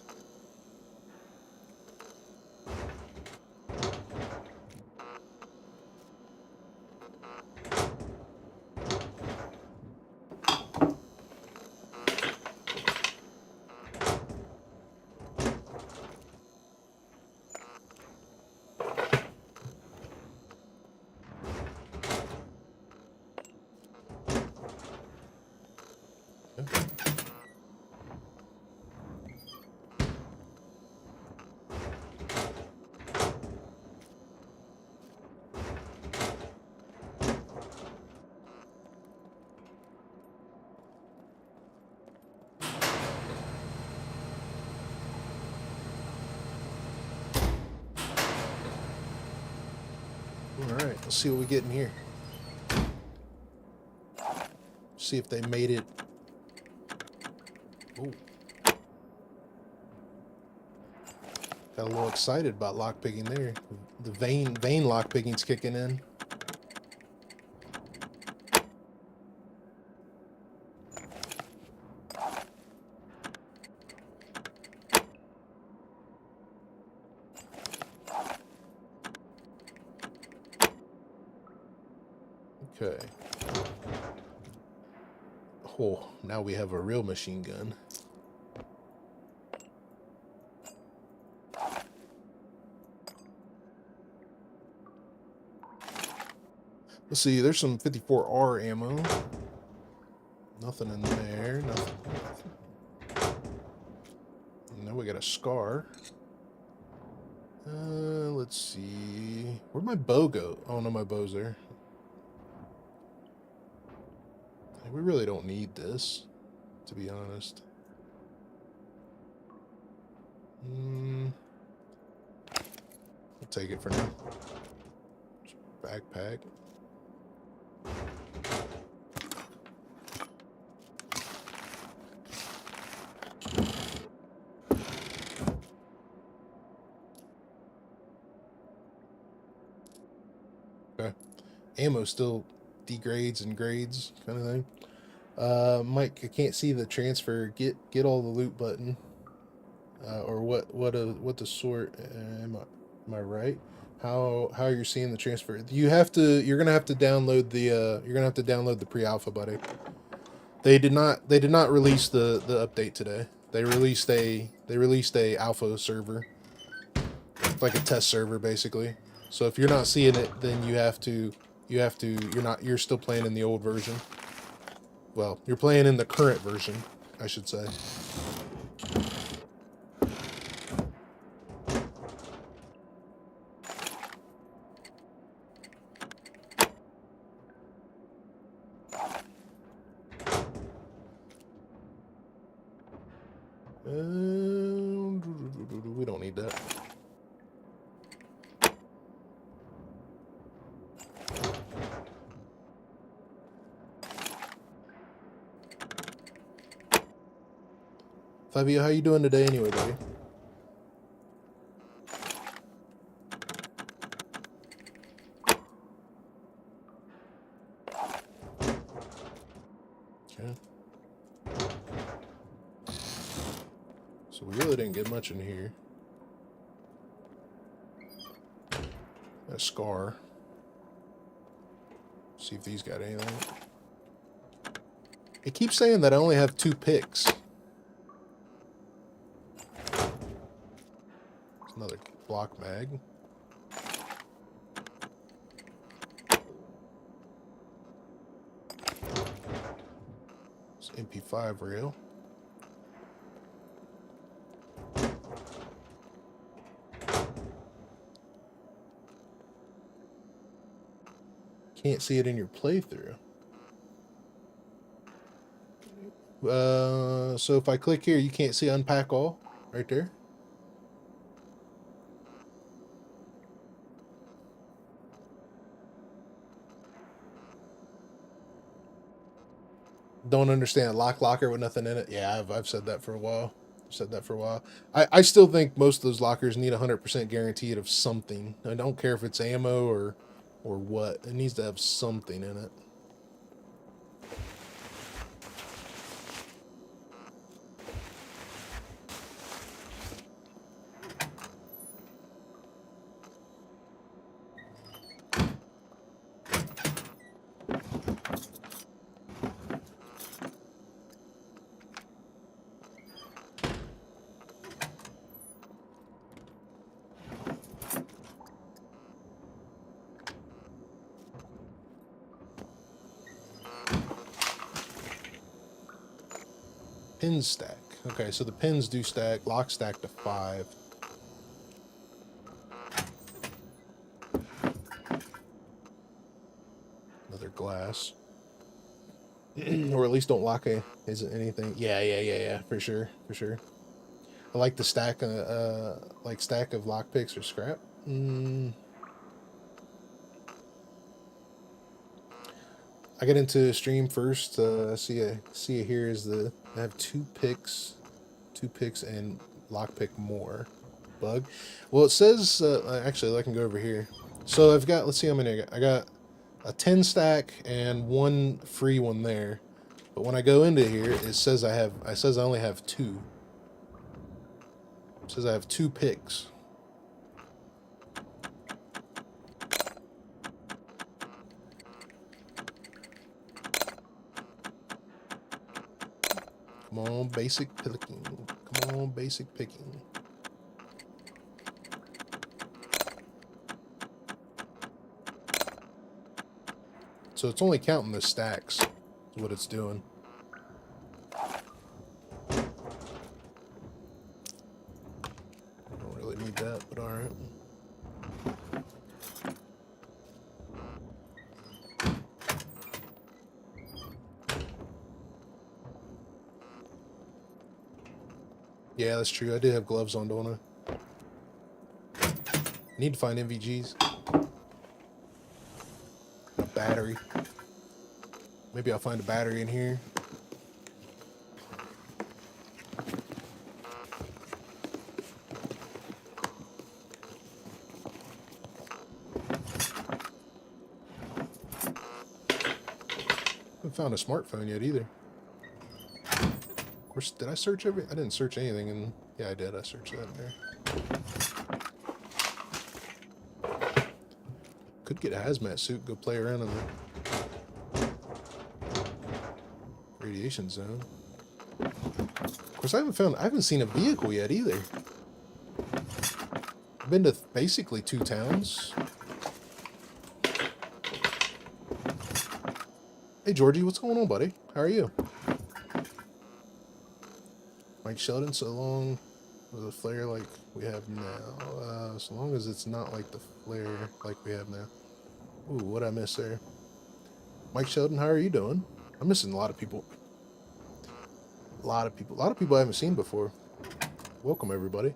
Alright, let's see what we get in here. See if they made it. Ooh. Got a little excited about lockpicking there. The vein lockpicking's kicking in. Okay. Oh, now we have a real machine gun. Let's see, there's some 54R ammo. Nothing in there, nothing. Now we got a SCAR. Let's see. Where'd my bow go? Oh no, my bow's there. We really don't need this, to be honest. I'll take it for now. Backpack. Okay. Ammo still degrades and grades, kind of thing. Mike, I can't see the transfer. Get all the loot button. Or what the sort? Am I right? How are you seeing the transfer? You're gonna have to download the pre-alpha, buddy. They did not release the update today. They released a alpha server, like a test server basically. So if you're not seeing it, then you're still playing in the old version. Well, you're playing in the current version, I should say. We don't need that. Fabio, how you doing today anyway, buddy? Okay. So we really didn't get much in here. A SCAR. See if these got anything. It keeps saying that I only have 2 picks. There's another block mag. It's MP5 rail. Can't see it in your playthrough. So if I click here, you can't see unpack all right there. Don't understand locker with nothing in it. Yeah, I've said that for a while. I still think most of those lockers need 100% guaranteed of something. I don't care if it's ammo or what. It needs to have something in it. Pins stack. Okay, so the pins do stack. Lock stack to 5. Another glass. Or at least don't lock isn't anything. Yeah, for sure. I like the stack stack of lockpicks or scrap. I get into stream first. See it here is I have 2 picks and lockpick more. Bug. Well, it says actually I can go over here. So I've got, let's see how many I got. I got a 10 stack and 1 free one there. But when I go into here, it says I only have 2. It says I have 2 picks. Come on, basic picking. Come on, basic picking. So it's only counting the stacks, is what it's doing. Don't really need that, but alright. Yeah, that's true. I did have gloves on, don't I? Need to find NVGs. A battery. Maybe I'll find a battery in here. Haven't found a smartphone yet either. Of course, did I search I didn't search anything, and yeah, I did. I searched that in there. Could get a hazmat suit, go play around in the radiation zone. Of course, I haven't seen a vehicle yet either. I've been to basically 2 towns. Hey Georgie, what's going on, buddy? How are you? Mike Sheldon, so long with a flare like we have now. So long as it's not like the flare like we have now. Ooh, what'd I miss there? Mike Sheldon, how are you doing? I'm missing a lot of people. A lot of people I haven't seen before. Welcome, everybody.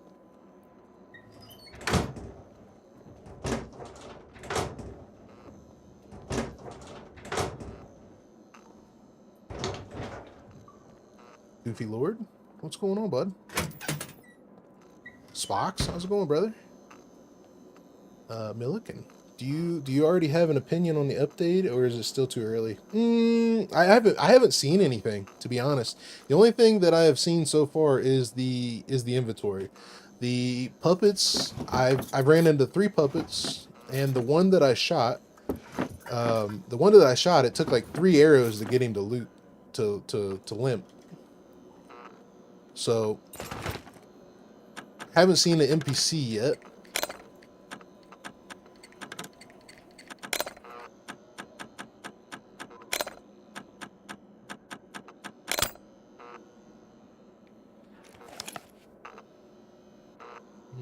Goofy Lord, what's going on, bud? Spox, how's it going, brother? Milliken, do you already have an opinion on the update, or is it still too early? I haven't seen anything, to be honest. The only thing that I have seen so far is the inventory. The puppets, I've ran into 3 puppets, and the one that I shot, it took like 3 arrows to get him to to limp. So haven't seen an NPC yet.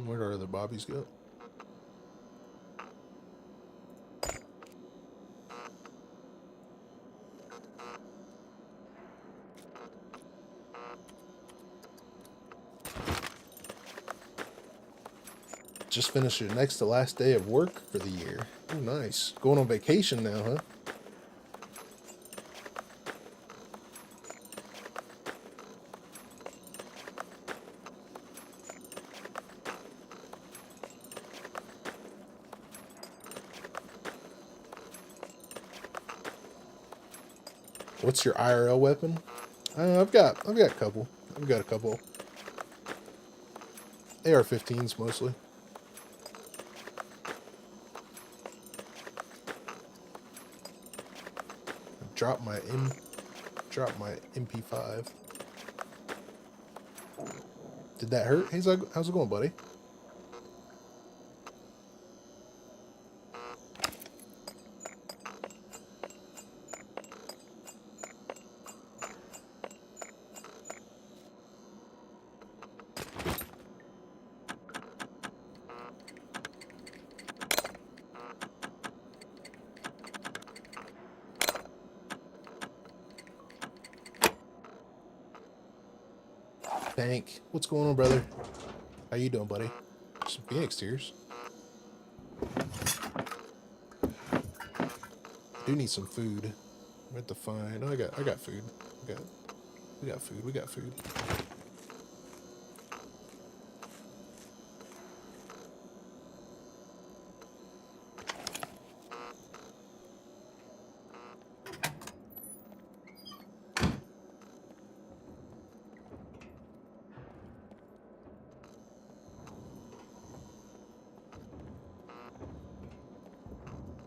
Where are the bobbies go? Just finished your next to last day of work for the year. Oh, nice. Going on vacation now, huh? What's your IRL weapon? I've got a couple. I've got a couple. AR-15s mostly. Drop my MP5. Did that hurt? How's it going, buddy? Tank, what's going on, brother? How you doing, buddy? Some Phoenix tears. I do need some food. Where to find? Oh, I got food. We got food. We got food.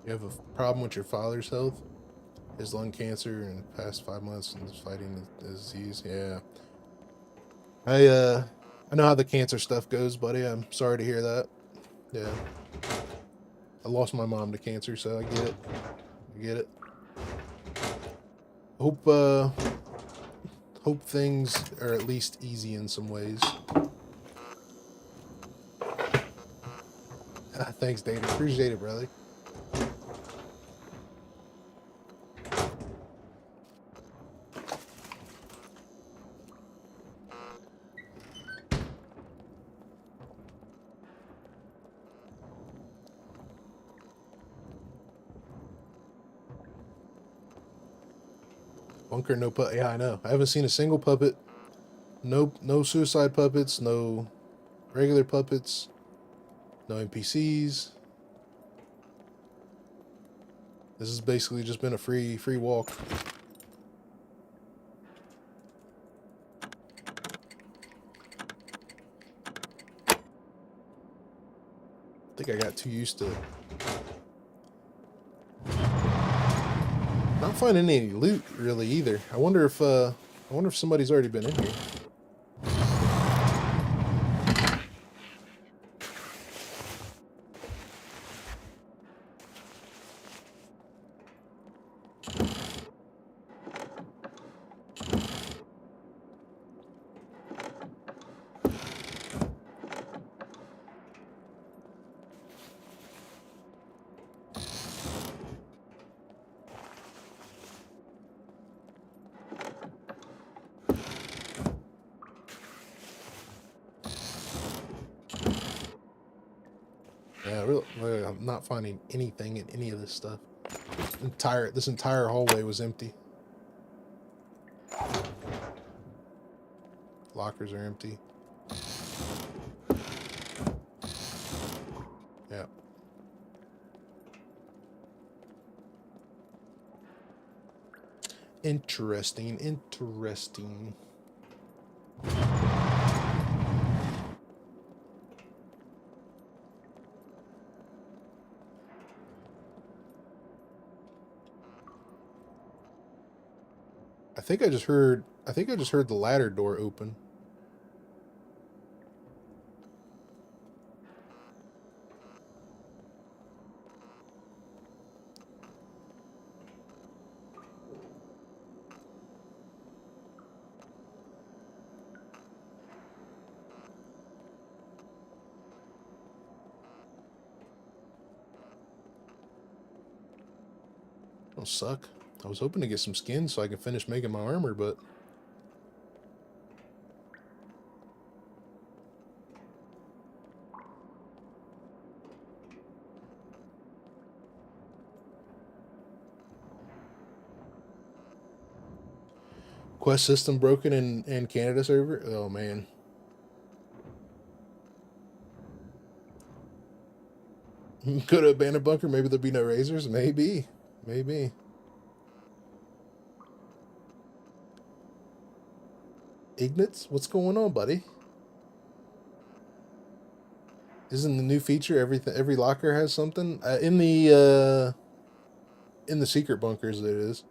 You have a problem with your father's health? His lung cancer in the past 5 months and is fighting the disease. Yeah. I know how the cancer stuff goes, buddy. I'm sorry to hear that. Yeah. I lost my mom to cancer, so I get it. I get it. Hope things are at least easy in some ways. Thanks, Dave. Appreciate it, brother. Bunker, no puppet. Yeah, I know. I haven't seen a single puppet. No suicide puppets. No regular puppets. No NPCs. This has basically just been a free walk. I think I got too used to not finding any loot really either. I wonder if somebody's already been in here. Yeah, really, I'm not finding anything in any of this stuff. This entire hallway was empty. Lockers are empty. Yeah. Interesting. I think I just heard the ladder door open. Don't suck. I was hoping to get some skin so I can finish making my armor, but quest system broken in Canada server. Oh man. Could have been a bunker. Maybe there'd be no razors. Maybe. Maybe. Ignatz, what's going on, buddy? Isn't the new feature every locker has something? In the secret bunkers it is.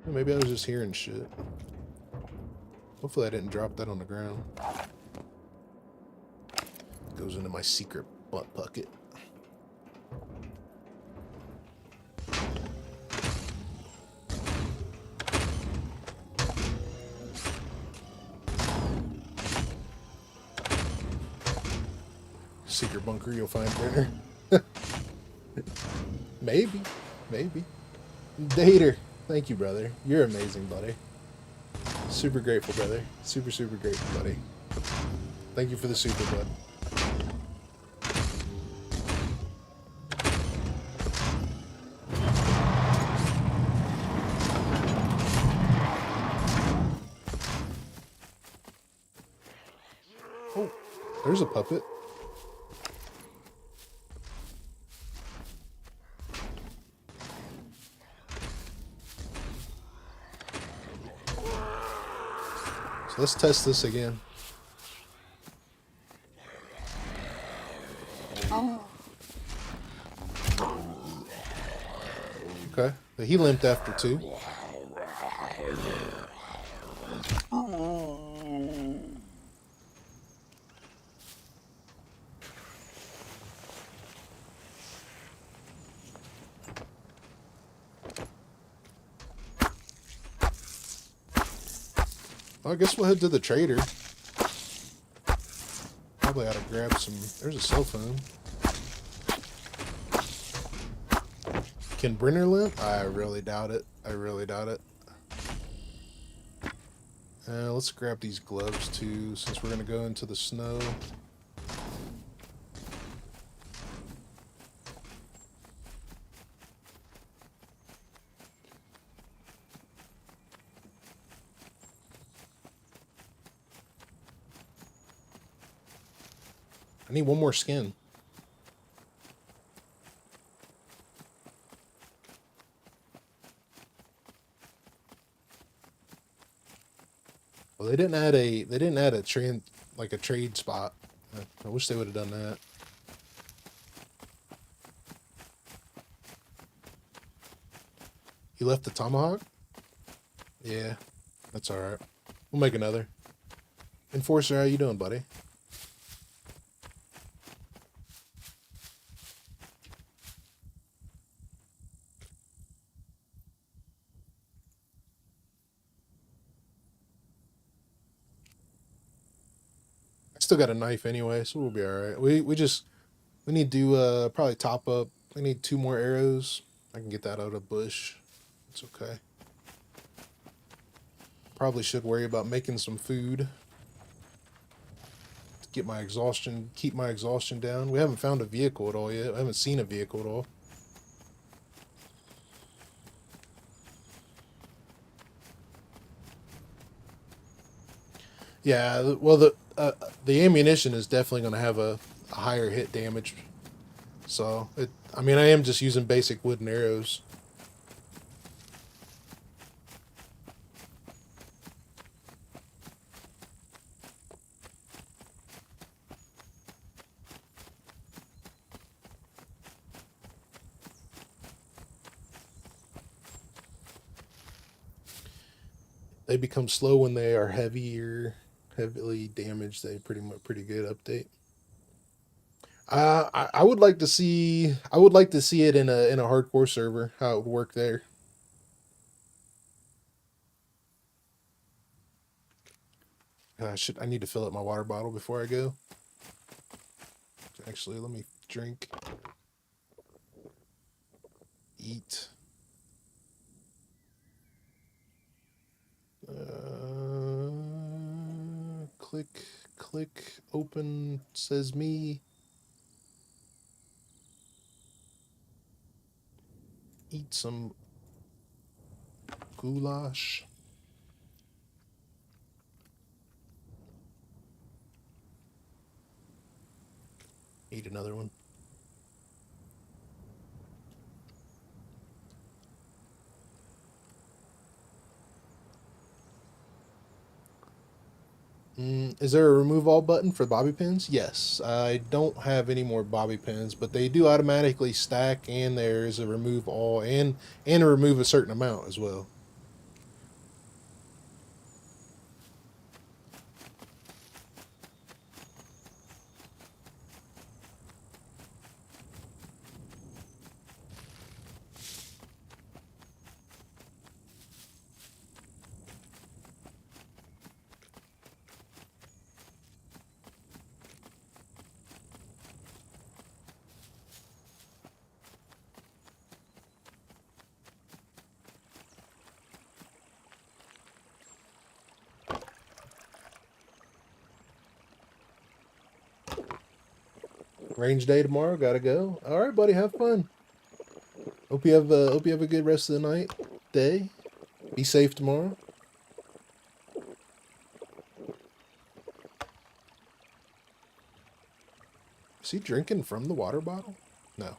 Maybe I was just hearing shit. Hopefully I didn't drop that on the ground. Goes into my secret butt bucket. Secret bunker, you'll find Brenner. Maybe. Dater. Thank you, brother. You're amazing, buddy. Super grateful, brother. Super grateful, buddy. Thank you for the super, bud. Oh, there's a puppet. Let's test this again. Okay, but he limped after 2. Well, I guess we'll head to the trader. Probably ought to grab some. There's a cell phone. Can Brenner limp? I really doubt it. Let's grab these gloves too, since we're gonna go into the snow. I need one more skin. Well, they didn't add a trade spot. I wish they would have done that. You left the tomahawk? Yeah, that's all right. We'll make another. Enforcer, how you doing, buddy? Still got a knife anyway, so we'll be all right. We just We need to probably top up. We need 2 more arrows. I can get that out of bush. It's okay. Probably should worry about making some food. Get my exhaustion, keep my exhaustion down. We haven't found a vehicle at all yet. I haven't seen a vehicle at all. Yeah, well, the ammunition is definitely going to have a higher hit damage. So, I mean, I am just using basic wooden arrows. They become slow when they are heavily damaged. They pretty good update. I would like to see it in a hardcore server, how it would work there. I need to fill up my water bottle before I go. Actually, let me drink, eat. Click, open, says me. Eat some goulash. Eat another one. Is there a remove all button for bobby pins? Yes. I don't have any more bobby pins, but they do automatically stack, and there's a remove all and a remove a certain amount as well. Range day tomorrow. Gotta go. All right, buddy. Have fun. Hope you have a good rest of the night, day. Be safe tomorrow. Is he drinking from the water bottle? No.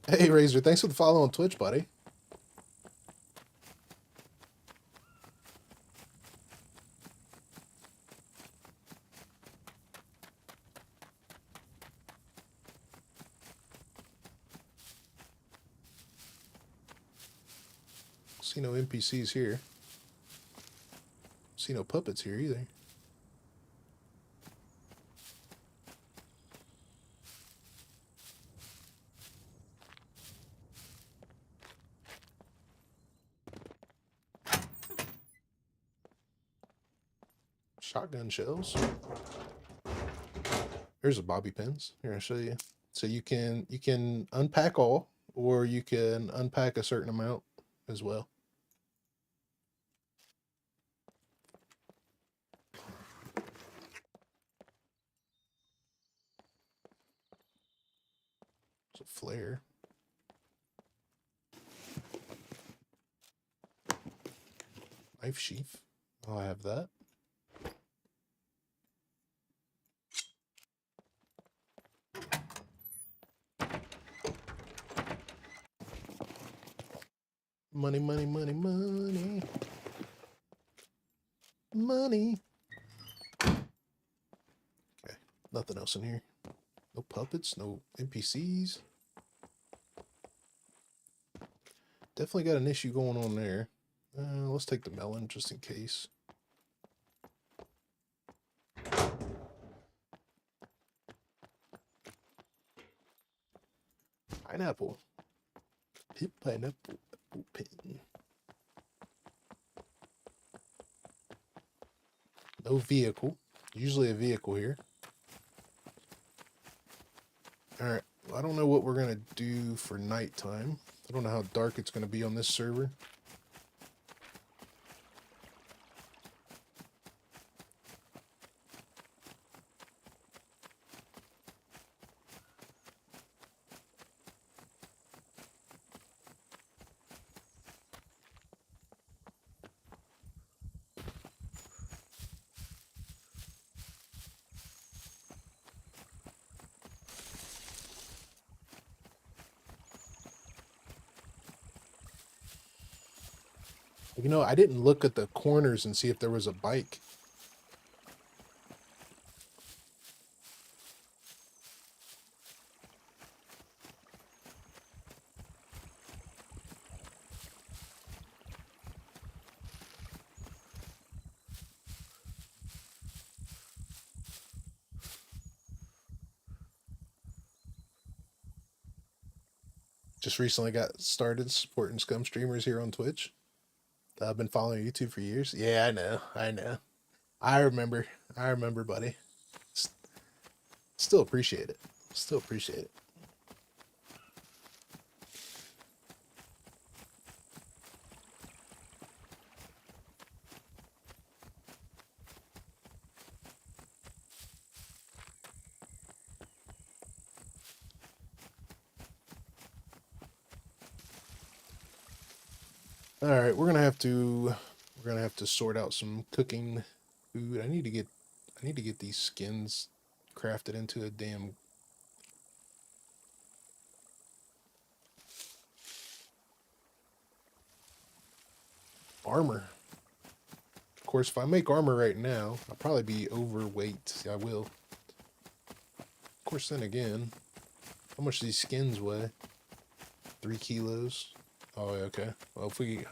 Hey, Razor. Thanks for the follow on Twitch, buddy. See no NPCs here. See no puppets here either. Shotgun shells. Here's a bobby pins. Here, I'll show you. So you can unpack all, or you can unpack a certain amount as well. It's a flare. Knife sheath. Oh, I have that. Money, money, money, money. Money. Okay, nothing else in here. No puppets, no NPCs. Definitely got an issue going on there. Let's take the melon just in case. Pineapple. Hip pineapple. Apple pin. No vehicle. Usually a vehicle here. Alright, well, I don't know what we're going to do for nighttime. I don't know how dark it's going to be on this server. You know, I didn't look at the corners and see if there was a bike. Just recently got started supporting Scum streamers here on Twitch. I've been following YouTube for years. Yeah, I know. I remember, buddy. Still appreciate it. Still appreciate it. All right, we're gonna have to sort out some cooking food. I need to get these skins crafted into a damn armor. Of course, if I make armor right now, I'll probably be overweight. I will. Of course, then again, how much do these skins weigh? 3 kilos. Oh, okay. Well, if we've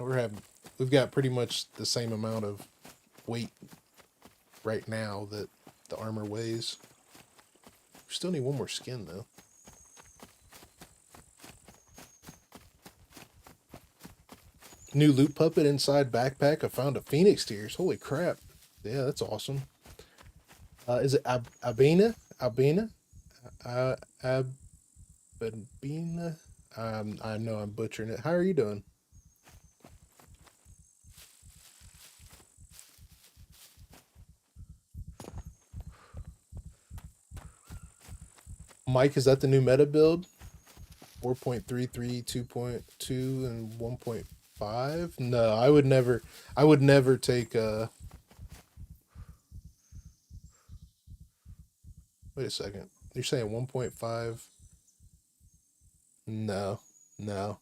got pretty much the same amount of weight right now that the armor weighs. We still need one more skin though. New loot puppet inside backpack. I found a Phoenix tears. Holy crap! Yeah, that's awesome. Is it Albina? Albina? Albina? I know I'm butchering it. How are you doing? Mike, is that the new meta build? 4.33, 2.2, and 1.5? No, I would never take wait a second. You're saying 1.5? No. No.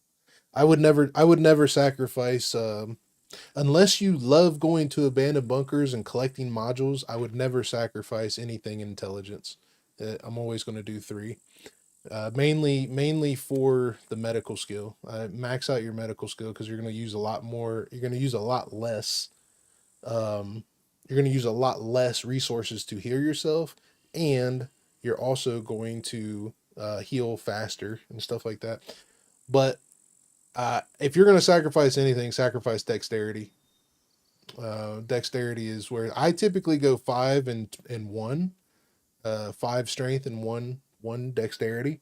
I would never sacrifice unless you love going to abandoned bunkers and collecting modules, I would never sacrifice anything intelligence. I'm always going to do 3. Mainly for the medical skill. Max out your medical skill because you're going to use a lot more. You're going to use a lot less. You're going to use a lot less resources to heal yourself, and you're also going to heal faster and stuff like that. But if you're going to sacrifice anything, sacrifice dexterity. Dexterity is where I typically go 5 and 1, 5 strength and 1 dexterity,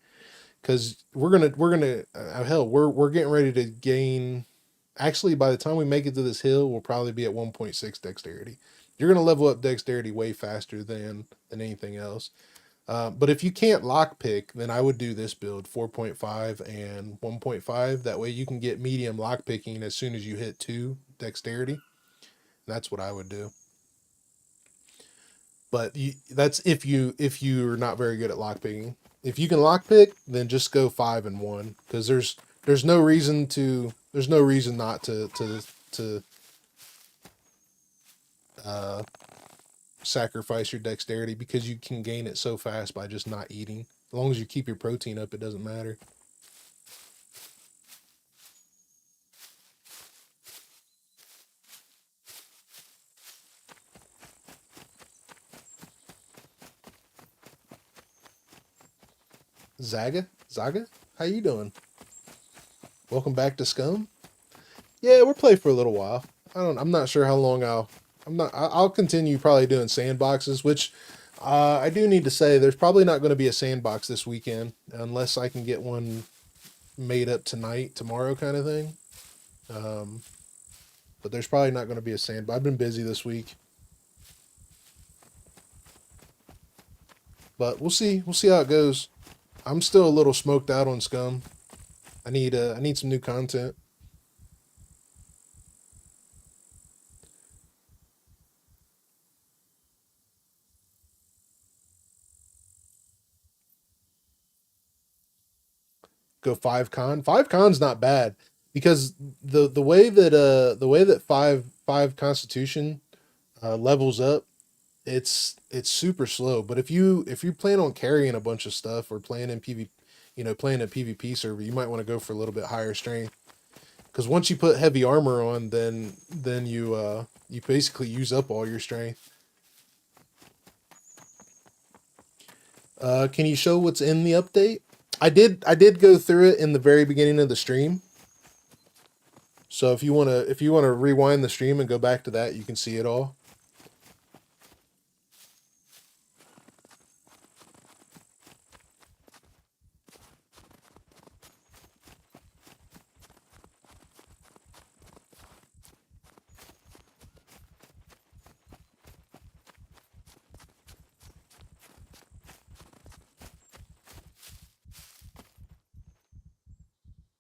because we're gonna hell, we're getting ready to gain. Actually, by the time we make it to this hill, we'll probably be at 1.6 dexterity. You're gonna level up dexterity way faster than anything else. But if you can't lockpick, then I would do this build 4.5 and 1.5. That way you can get medium lockpicking as soon as you hit 2 dexterity. That's what I would do. But that's if you're not very good at lockpicking. If you can lockpick, then just go 5 and 1, because there's no reason not to sacrifice your dexterity, because you can gain it so fast by just not eating. As long as you keep your protein up, it doesn't matter. Zaga, how you doing? Welcome back to Scum. Yeah, we'll play for a little while. I'm not sure how long I'll I'll continue probably doing sandboxes, which I do need to say there's probably not going to be a sandbox this weekend unless I can get one made up tonight, tomorrow kind of thing. But there's probably not going to be a sandbox. I've been busy this week. But we'll see. We'll see how it goes. I'm still a little smoked out on Scum. I need some new content. Go 5 con. 5 con's not bad because the way that five Constitution levels up, it's super slow. But if you plan on carrying a bunch of stuff or playing in PvP, playing a PvP server, you might want to go for a little bit higher strength. Because once you put heavy armor on, then you basically use up all your strength. Can you show what's in the update? I did go through it in the very beginning of the stream. So if you wanna rewind the stream and go back to that, you can see it all.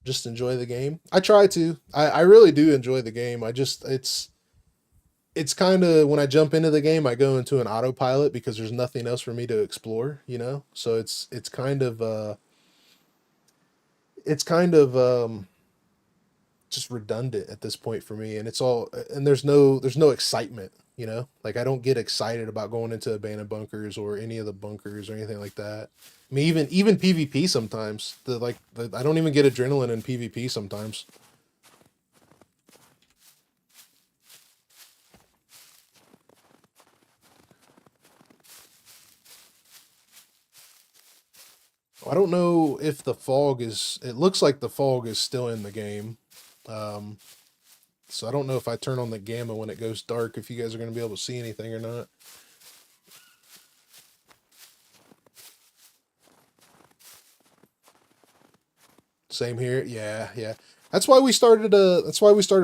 Just enjoy the game. I try to. I really do enjoy the game. It's kind of when I jump into the game, I go into an autopilot because there's nothing else for me to explore, So it's kind of just redundant at this point for me, and there's no excitement, Like I don't get excited about going into abandoned bunkers or any of the bunkers or anything like that. I mean, even PvP sometimes. I don't even get adrenaline in PvP sometimes. I don't know if the fog is. It looks like the fog is still in the game. So I don't know if I turn on the gamma when it goes dark, if you guys are going to be able to see anything or not. Same here. Yeah. That's why we started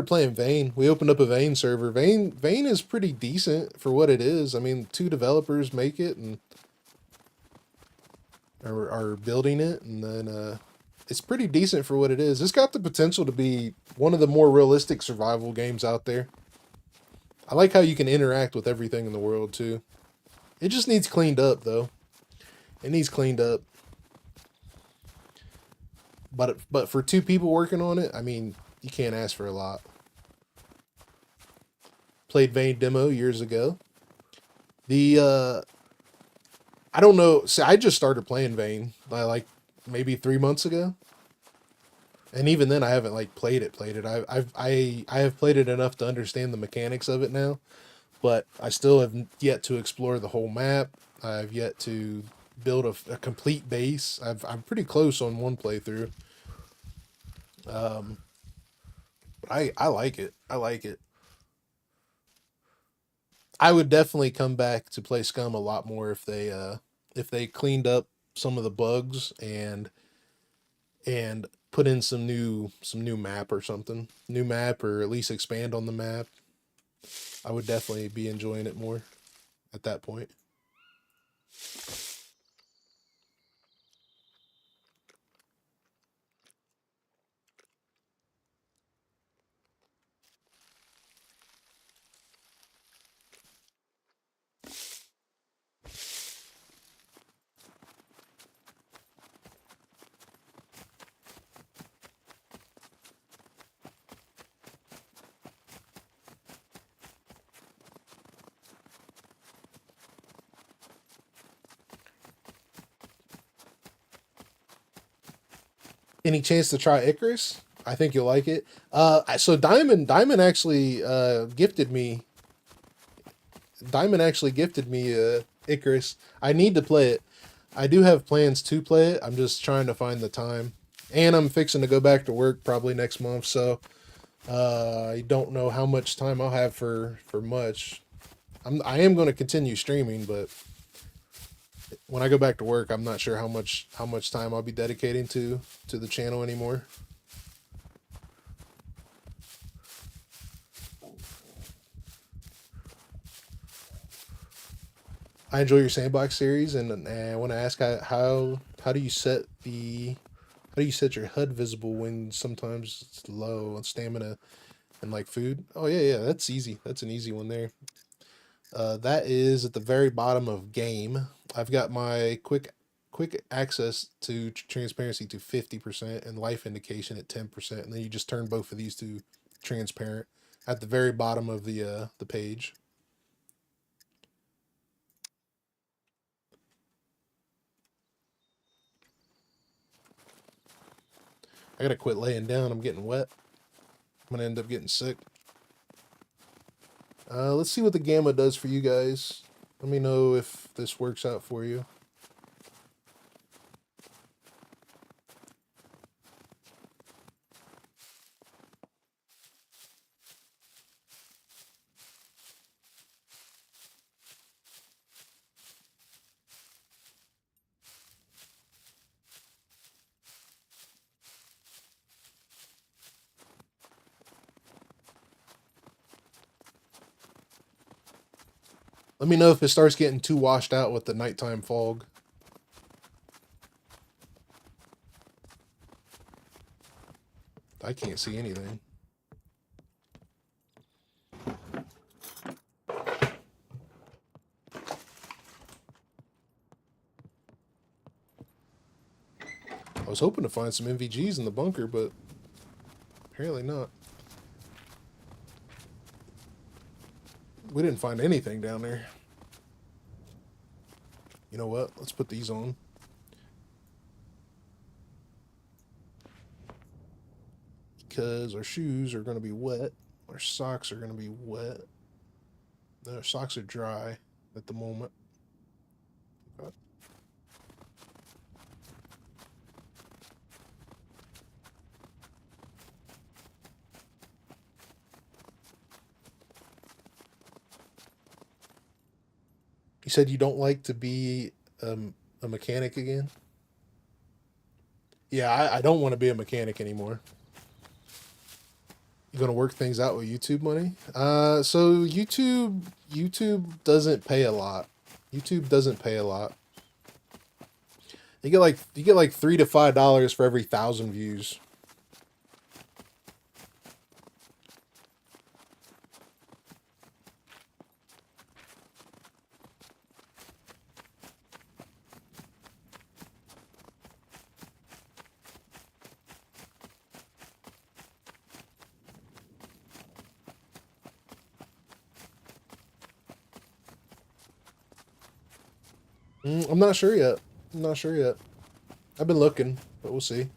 playing Vayne. We opened up a Vayne server. Vayne is pretty decent for what it is. I mean, 2 developers make it and are building it, and then it's pretty decent for what it is. It's got the potential to be one of the more realistic survival games out there. I like how you can interact with everything in the world too. It just needs cleaned up though. It needs cleaned up. But for 2 people working on it, I mean, you can't ask for a lot. Played Vayne demo years ago. I don't know. See, I just started playing Vayne like maybe 3 months ago, and even then, I haven't like played it. I have played it enough to understand the mechanics of it now, but I still have yet to explore the whole map. I've yet to build a complete base. I'm pretty close on one playthrough. But I like it. I like it. I would definitely come back to play Scum a lot more if they cleaned up some of the bugs and put in some new map or something. New map, or at least expand on the map. I would definitely be enjoying it more at that point. Any chance to try Icarus? I think you'll like it. So Diamond actually gifted me. Diamond actually gifted me Icarus. I need to play it. I do have plans to play it. I'm just trying to find the time, and I'm fixing to go back to work probably next month. So I don't know how much time I'll have for much. I am going to continue streaming, but when I go back to work, I'm not sure how much time I'll be dedicating to the channel anymore. I enjoy your sandbox series, and I want to ask how do you set your HUD visible when sometimes it's low on stamina and like food? Oh yeah, that's easy. That's an easy one there. That is at the very bottom of game. I've got my quick access to transparency to 50% and life indication at 10%, and then you just turn both of these to transparent at the very bottom of the page. I gotta quit laying down. I'm getting wet. I'm gonna end up getting sick. Let's see what the gamma does for you guys. Let me know if this works out for you. Let me know if it starts getting too washed out with the nighttime fog. I can't see anything. I was hoping to find some MVGs in the bunker, but apparently not. We didn't find anything down there. You know what? Let's put these on. Because our shoes are going to be wet. Our socks are going to be wet. Our socks are dry at the moment. You said you don't like to be a mechanic again? Yeah, I don't want to be a mechanic anymore. You gonna work things out with YouTube money? So YouTube doesn't pay a lot. YouTube doesn't pay a lot. You get like $3 to $5 for every 1,000 views. I'm not sure yet. I'm not sure yet. I've been looking, but we'll see.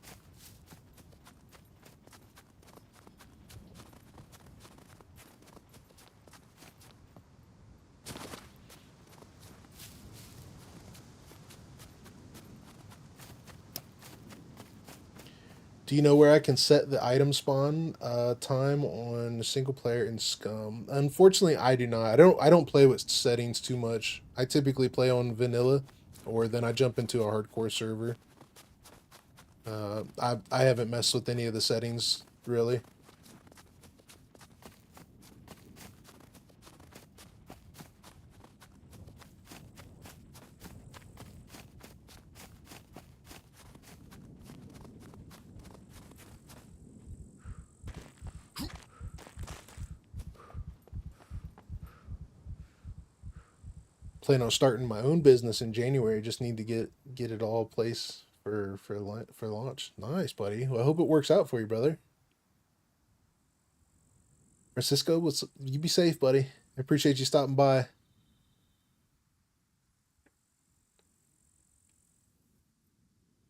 Do you know where I can set the item spawn time on single player in SCUM? Unfortunately, I do not. I don't play with settings too much. I typically play on vanilla, or then I jump into a hardcore server. I haven't messed with any of the settings really. Plan on starting my own business in January. Just need to get it all placed for launch. Nice, buddy. Well, I hope it works out for you, brother. Francisco, you be safe, buddy. I appreciate you stopping by.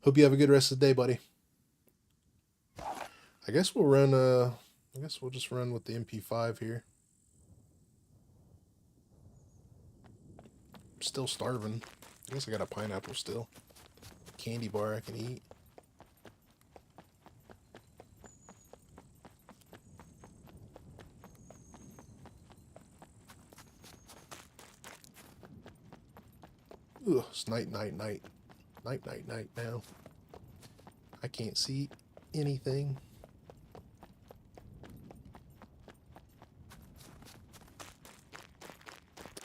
Hope you have a good rest of the day, buddy. I guess we'll run I guess we'll just run with the MP5 here. I'm still starving. I guess I got a pineapple still. Candy bar I can eat. it's night now. I can't see anything.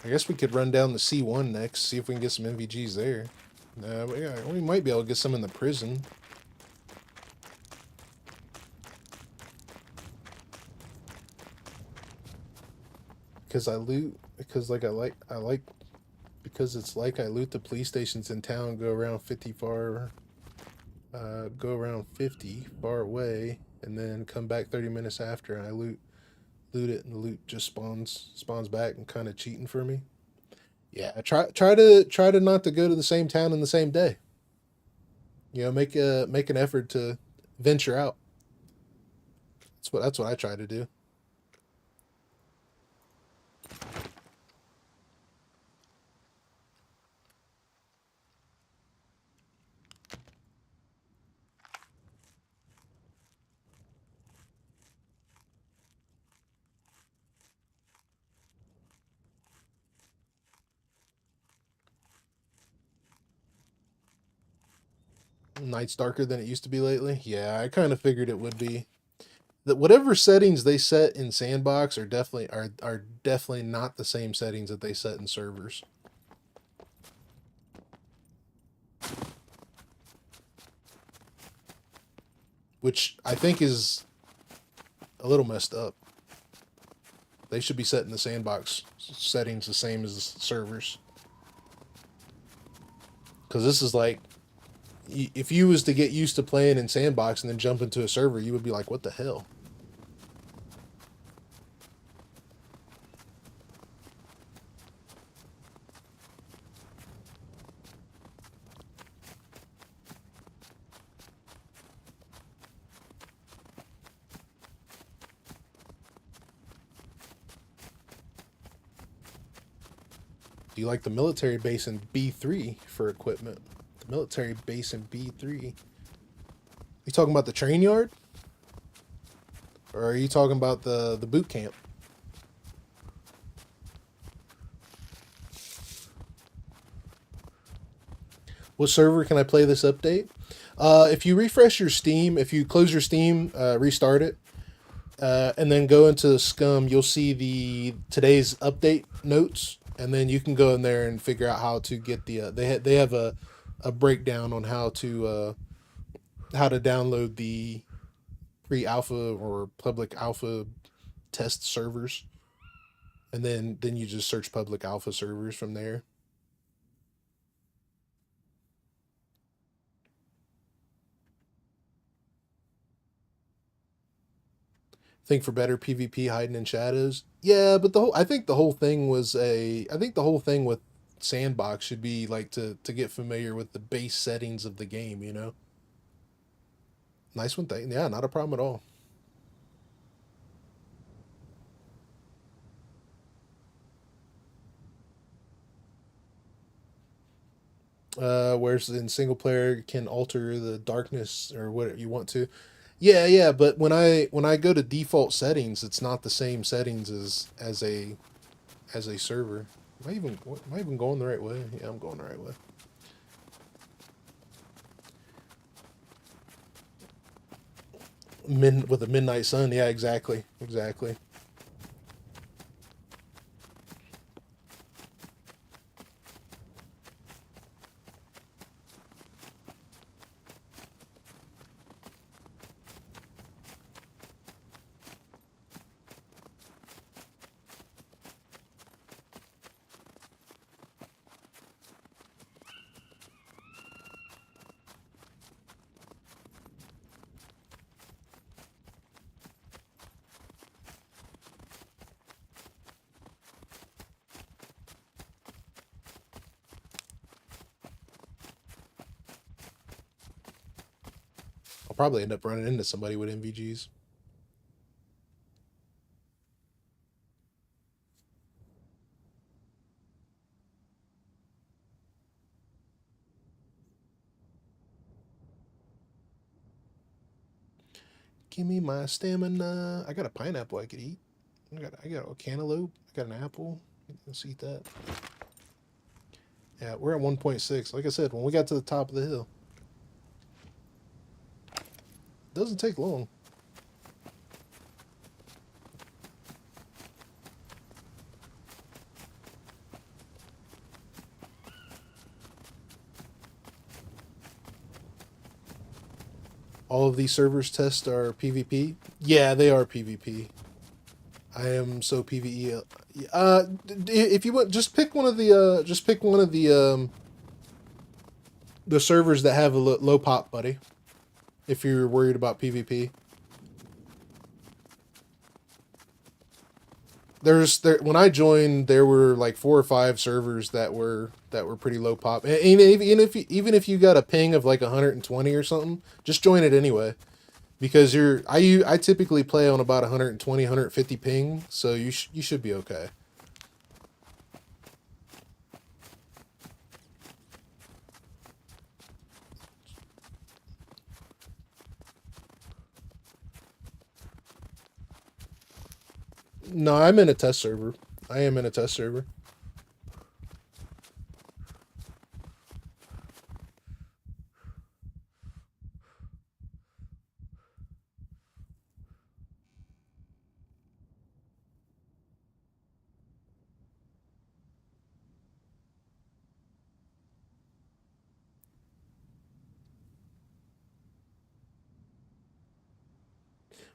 I guess we could run down the C1 next, see if we can get some MVGs there. But yeah, we might be able to get some in the prison. Because I loot, because like because it's like I loot the police stations in town, go around 50 far away, and then come back 30 minutes after, and I loot it, and the loot just spawns back, and kind of cheating for me. Yeah, try to not to go to the same town in the same day. You know, make an effort to venture out. That's what I try to do. Night's darker than it used to be lately. Yeah, I kind of figured it would be. That whatever settings they set in Sandbox are definitely not the same settings that they set in servers. Which I think is a little messed up. They should be setting the Sandbox settings the same as the servers. Because this is like, if you was to get used to playing in Sandbox and then jump into a server, you would be like, what the hell? Do you like the military base in B3 for equipment? The military base in B3. You talking about the train yard? Or are you talking about the boot camp? What server can I play this update? If you refresh your Steam, if you close your Steam, restart it, and then go into SCUM, you'll see today's update notes, and then you can go in there and figure out how to get the. They have a breakdown on how to download the pre-alpha or public alpha test servers, and then you just search public alpha servers from there. Think for better PvP hiding in shadows. Yeah, but I think the whole thing with Sandbox should be like to get familiar with the base settings of the game, you know. Nice one thing. Yeah, not a problem at all. Whereas in single player can alter the darkness or what you want to. Yeah, but when I go to default settings, it's not the same settings as a server. Am I even going the right way? Yeah, I'm going the right way. With a midnight sun, yeah, exactly. I'll probably end up running into somebody with MVGs. Give me my stamina. I got a pineapple I could eat. I got a cantaloupe. I got an apple. Let's eat that. Yeah, we're at 1.6. Like I said, when we got to the top of the hill, it doesn't take long. All of these servers test are PvP. Yeah, they are PvP. I am so PvE. If you want, just pick one of the servers that have a low pop, buddy. If you're worried about PvP, when I joined, there were like 4 or 5 servers that were pretty low pop. And even if you got a ping of like 120 or something, just join it anyway. Because I typically play on about 120, 150 ping, so you should be okay. No, I'm in a test server. I am in a test server.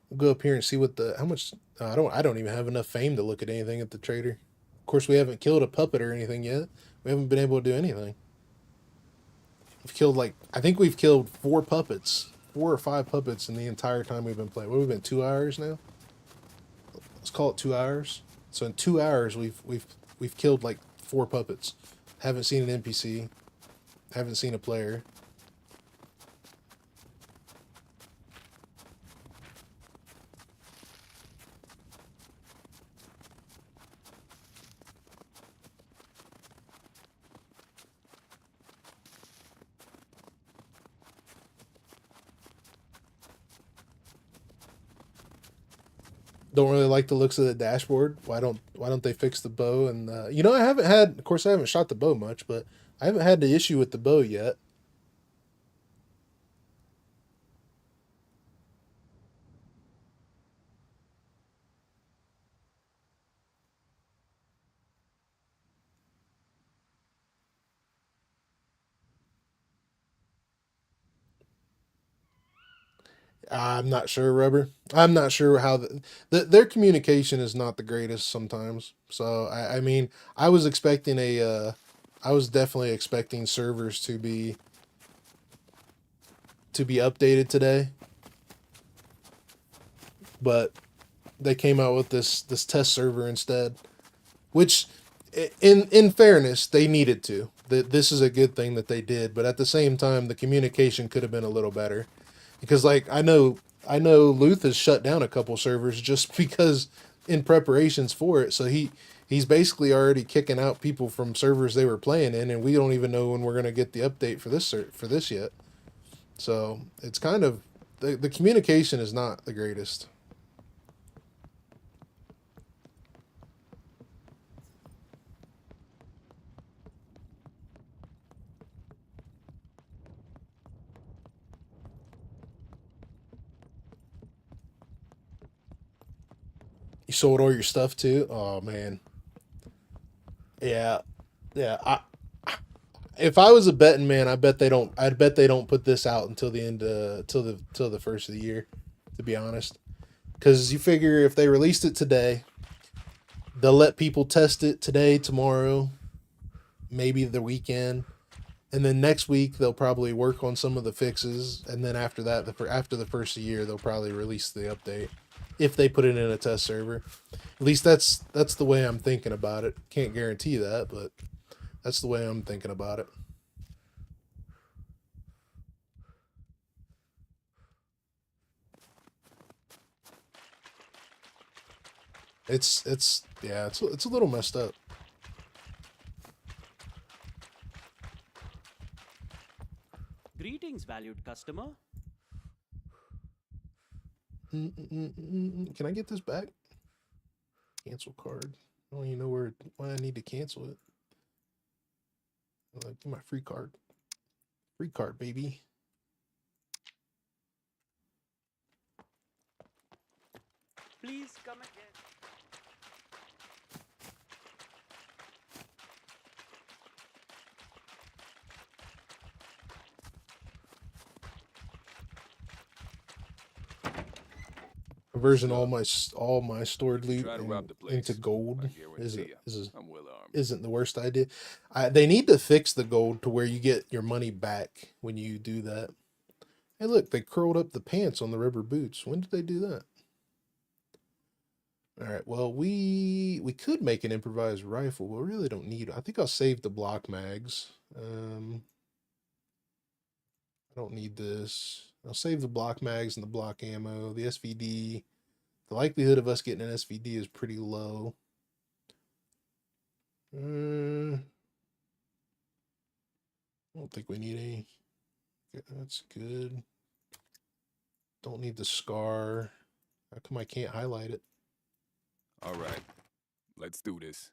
We'll go up here and see what how much. I don't even have enough fame to look at anything at the trader. Of course, we haven't killed a puppet or anything yet. We haven't been able to do anything. We've killed I think we've killed 4 puppets, 4 or 5 puppets in the entire time we've been playing. What, we've been 2 hours now. Let's call it 2 hours. So in 2 hours, we've killed like 4 puppets. Haven't seen an NPC. Haven't seen a player. Don't really like the looks of the dashboard. Why don't they fix the bow? And I haven't had. Of course, I haven't shot the bow much, but I haven't had the issue with the bow yet. I'm not sure, Rubber. I'm not sure how their communication is not the greatest sometimes. So I mean, I was expecting I was definitely expecting servers to be updated today, but they came out with this test server instead, which, in fairness, they needed to. That this is a good thing that they did, but at the same time, the communication could have been a little better. Because like I know Luth has shut down a couple servers just because in preparations for it. So he's basically already kicking out people from servers they were playing in, and we don't even know when we're gonna get the update for this yet. So it's kind of the communication is not the greatest. You sold all your stuff too. Oh man, yeah, yeah. If I was a betting man, I bet they don't. I'd bet they don't put this out until the end, till the first of the year. To be honest, because you figure if they released it today, they'll let people test it today, tomorrow, maybe the weekend, and then next week they'll probably work on some of the fixes, and then after that, after the first year, they'll probably release the update if they put it in a test server. At least that's the way I'm thinking about it. Can't guarantee that, but that's the way I'm thinking about it. It's a little messed up. Greetings, valued customer. Can I get this back? Cancel card. I don't even know why I need to cancel it. Give my free card. Free card, baby. Please come again. Conversion Look, all my stored loot try to rob the into place. gold I guarantee you, I'm well armed. isn't the worst idea. They need to fix the gold to where you get your money back when you do that. Hey, look, they curled up the pants on the rubber boots. When did they do that? All right, well, we could make an improvised rifle, but we really don't need it. I think I'll save the block mags. I don't need this. I'll save the block mags and the block ammo. The SVD, the likelihood of us getting an SVD is pretty low. I don't think we need any. That's good. Don't need the scar. How come I can't highlight it? All right, let's do this.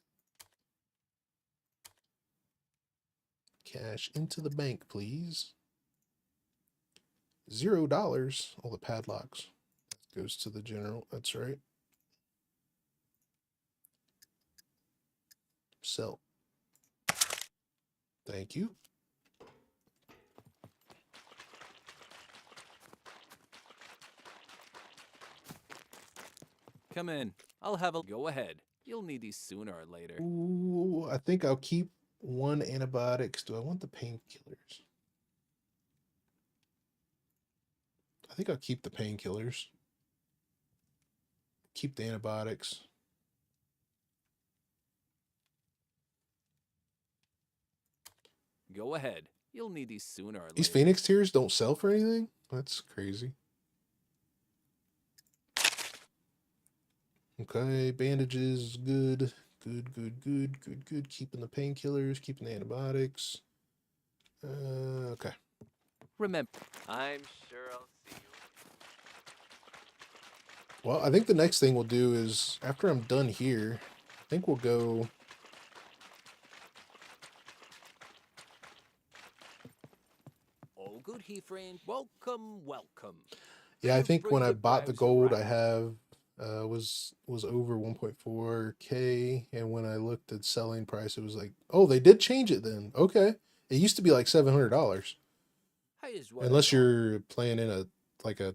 Cash into the bank, please. $0. All the padlocks. That goes to the general. That's right. Sell. Thank you. Come in. I'll have a go ahead. You'll need these sooner or later. Ooh, I think I'll keep one antibiotics. Do I want the painkillers? I think I'll keep the painkillers. Keep the antibiotics. Go ahead. You'll need these sooner or later. These Phoenix tiers don't sell for anything? That's crazy. Okay, bandages, good. Good. Keeping the painkillers, keeping the antibiotics. Okay. Remember, I'm sure I'll see you. Well, I think the next thing we'll do is, after I'm done here, I think we'll go... All good here, friend. Welcome, welcome. Yeah, I Feel think free when I to bought the browse gold, I around. have was over 1.4K, and when I looked at selling price, it was like, oh, they did change it then. Okay, it used to be like $700, Here's what I unless got. you're playing in a like a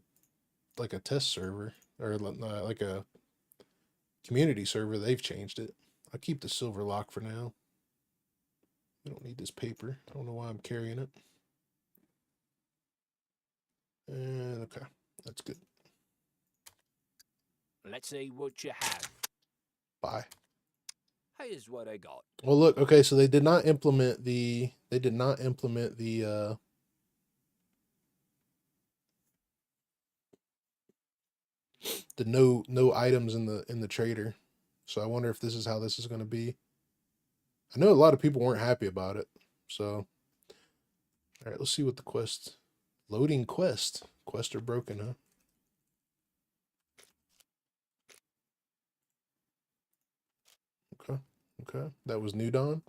test server or like a community server. They've changed it. I'll keep the silver lock for now. I don't need this paper. I don't know why I'm carrying it. And okay, that's good. Let's see what you have. Bye. Here's what I got. Well, look, okay, so they did not implement the no items in the trader. So I wonder if this is how this is going to be. I know a lot of people weren't happy about it. So all right, let's see what the quest loading quest. Quests are broken, huh? Okay. That was New Dawn.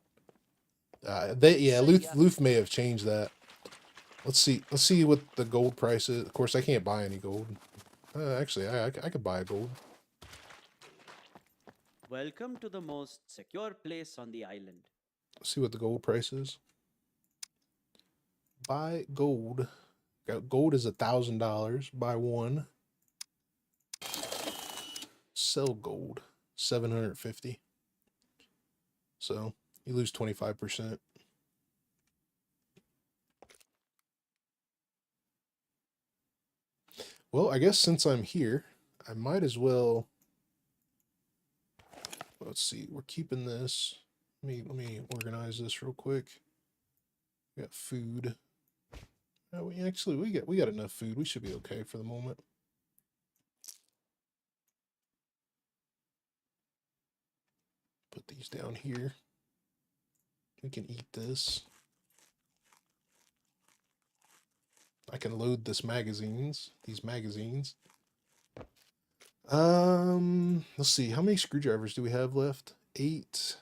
Loof may have changed that. Let's see what the gold price is. Of course, I can't buy any gold. Actually, I could buy gold. Welcome to the most secure place on the island. Let's see what the gold price is. Buy gold. Gold is $1,000. Buy one. Sell gold. 750. So you lose 25%. Well, I guess since I'm here, I might as well. Let's see. We're keeping this. Let me organize this real quick. We got food. We got enough food. We should be okay for the moment. Put these down here. We can eat this. I can load these magazines. Let's see. How many screwdrivers do we have left? 8,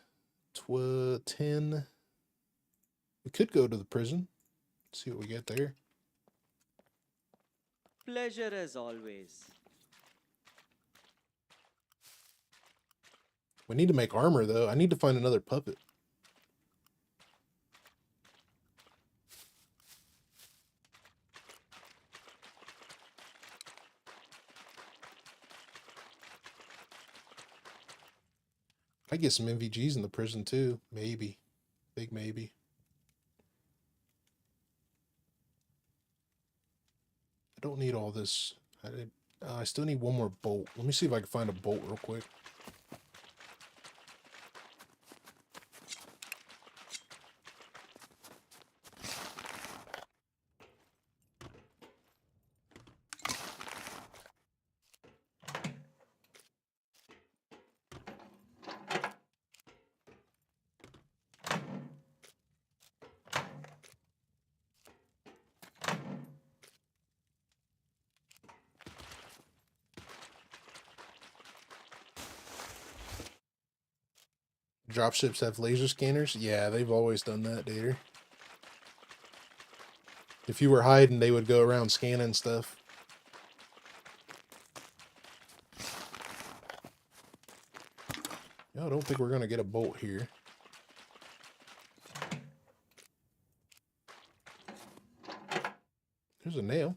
12, 10. We could go to the prison. See what we get there. Pleasure as always. We need to make armor, though. I need to find another puppet. I get some MVGs in the prison, too. Maybe. Big maybe. I don't need all this. I still need one more bolt. Let me see if I can find a bolt real quick. Dropships have laser scanners? Yeah, they've always done that, Dater. If you were hiding, they would go around scanning stuff. I don't think we're going to get a bolt here. There's a nail.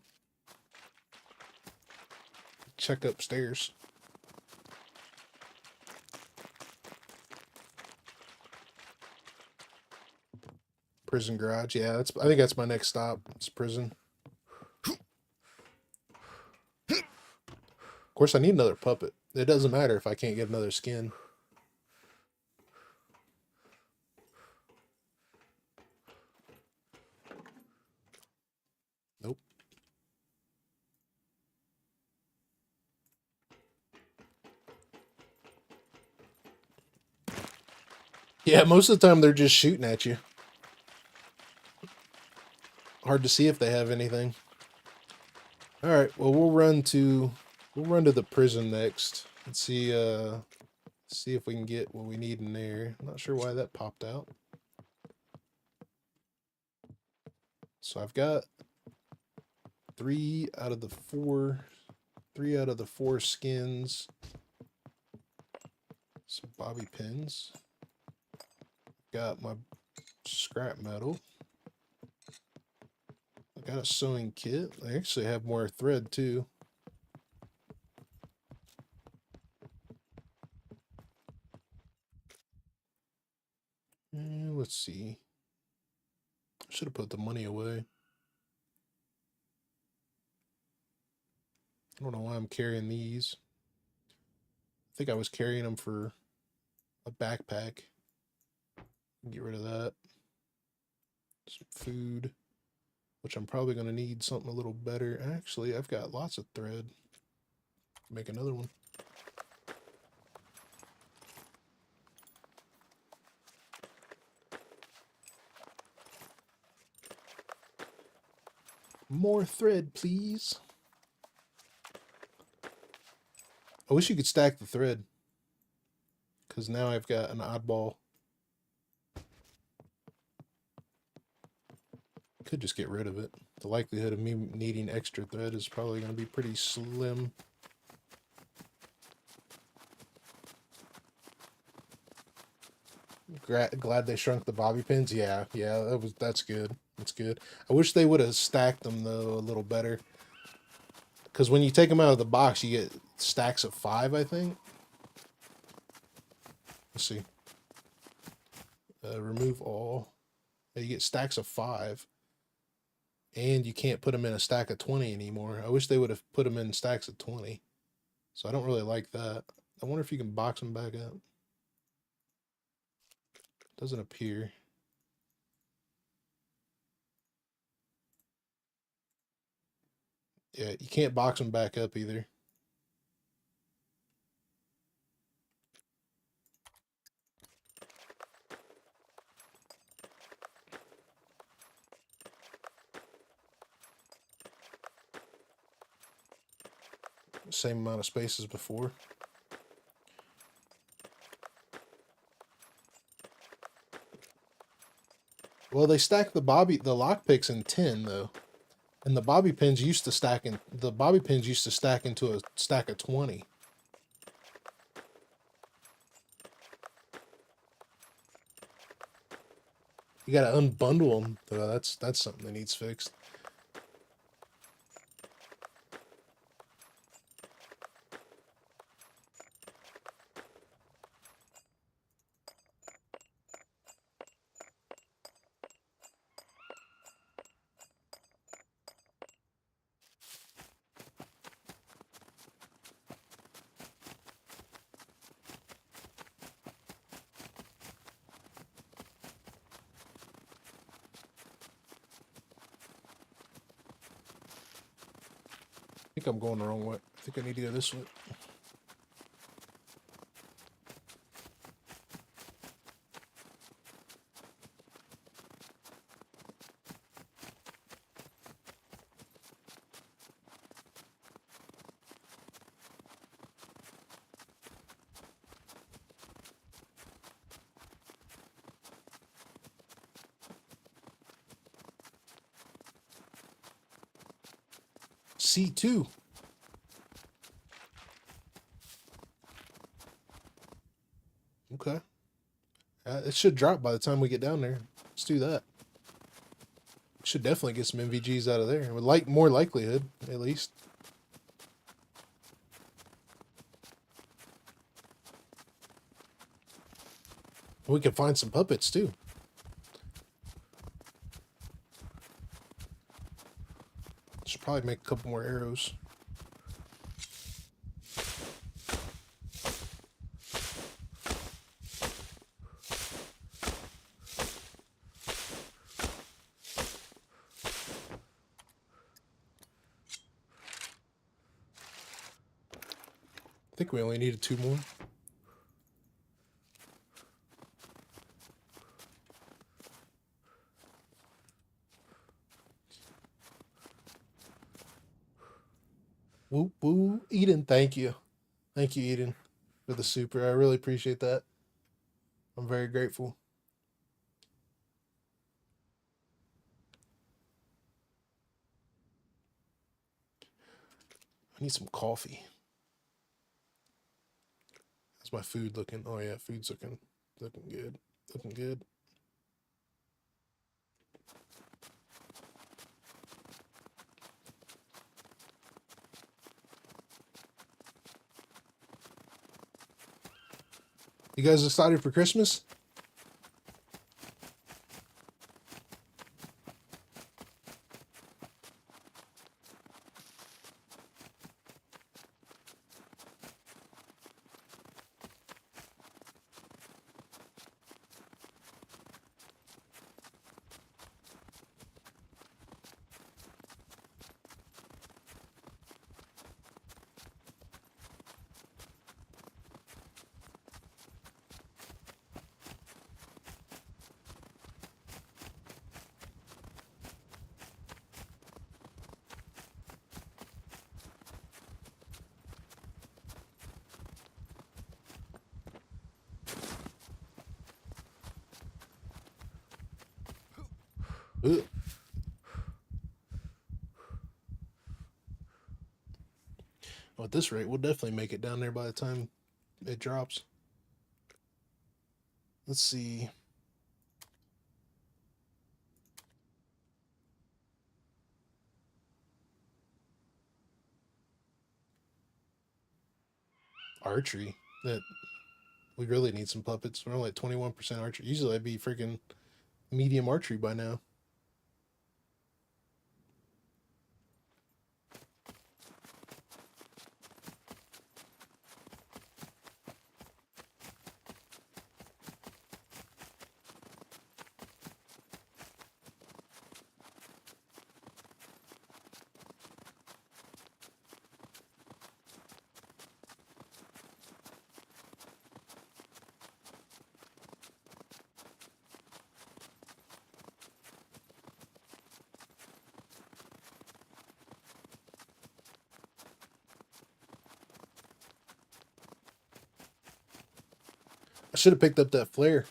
Check upstairs. Prison garage. Yeah, I think that's my next stop. It's prison. Of course, I need another puppet. It doesn't matter if I can't get another skin. Nope. Yeah, most of the time they're just shooting at you. Hard to see if they have anything. All right, well we'll run to the prison next and see if we can get what we need in there. I'm not sure why that popped out. So I've got 3 out of the 4 skins. Some bobby pins. Got my scrap metal. I got a sewing kit. I actually have more thread too. And let's see. I should have put the money away. I don't know why I'm carrying these. I think I was carrying them for a backpack. Get rid of that. Some food, which I'm probably going to need something a little better. Actually, I've got lots of thread. Make another one. More thread, please. I wish you could stack the thread, because now I've got an oddball. Could just get rid of it. The likelihood of me needing extra thread is probably going to be pretty slim. Glad they shrunk the bobby pins. Yeah, that's good. That's good. I wish they would have stacked them though a little better. Because when you take them out of the box, you get stacks of 5, I think. Let's see. Remove all. You get stacks of 5. And you can't put them in a stack of 20 anymore. I wish they would have put them in stacks of 20. So I don't really like that. I wonder if you can box them back up. Doesn't appear. Yeah, you can't box them back up either. Same amount of space as before. Well, they stack the lock picks in 10 though. And the bobby pins used to stack into a stack of 20. You gotta unbundle them. That's something that needs fixed. I think I'm going the wrong way. I think I need to go this way. C2. Okay. It should drop by the time we get down there. Let's do that. Should definitely get some MVGs out of there. With more likelihood, at least. We can find some puppets too. Should probably make a couple more arrows. I think we only needed 2 more. Woo woo, Eden, thank you. Thank you, Eden, for the super. I really appreciate that. I'm very grateful. I need some coffee. How's my food looking? Oh yeah, food's looking good. Looking good. You guys excited for Christmas? Ugh. Well, at this rate, we'll definitely make it down there by the time it drops. Let's see. Archery. That we really need some puppets. We're only at 21% archery. Usually I'd be freaking medium archery by now. I should have picked up that flare.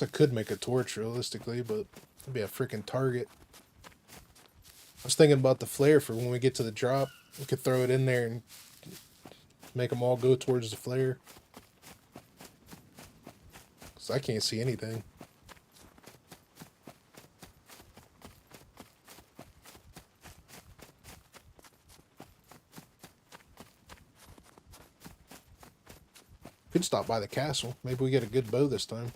guess I could make a torch realistically, but it'd be a freaking target. I was thinking about the flare for when we get to the drop. We could throw it in there and make them all go towards the flare. Because I can't see anything. Could stop by the castle. Maybe we get a good bow this time.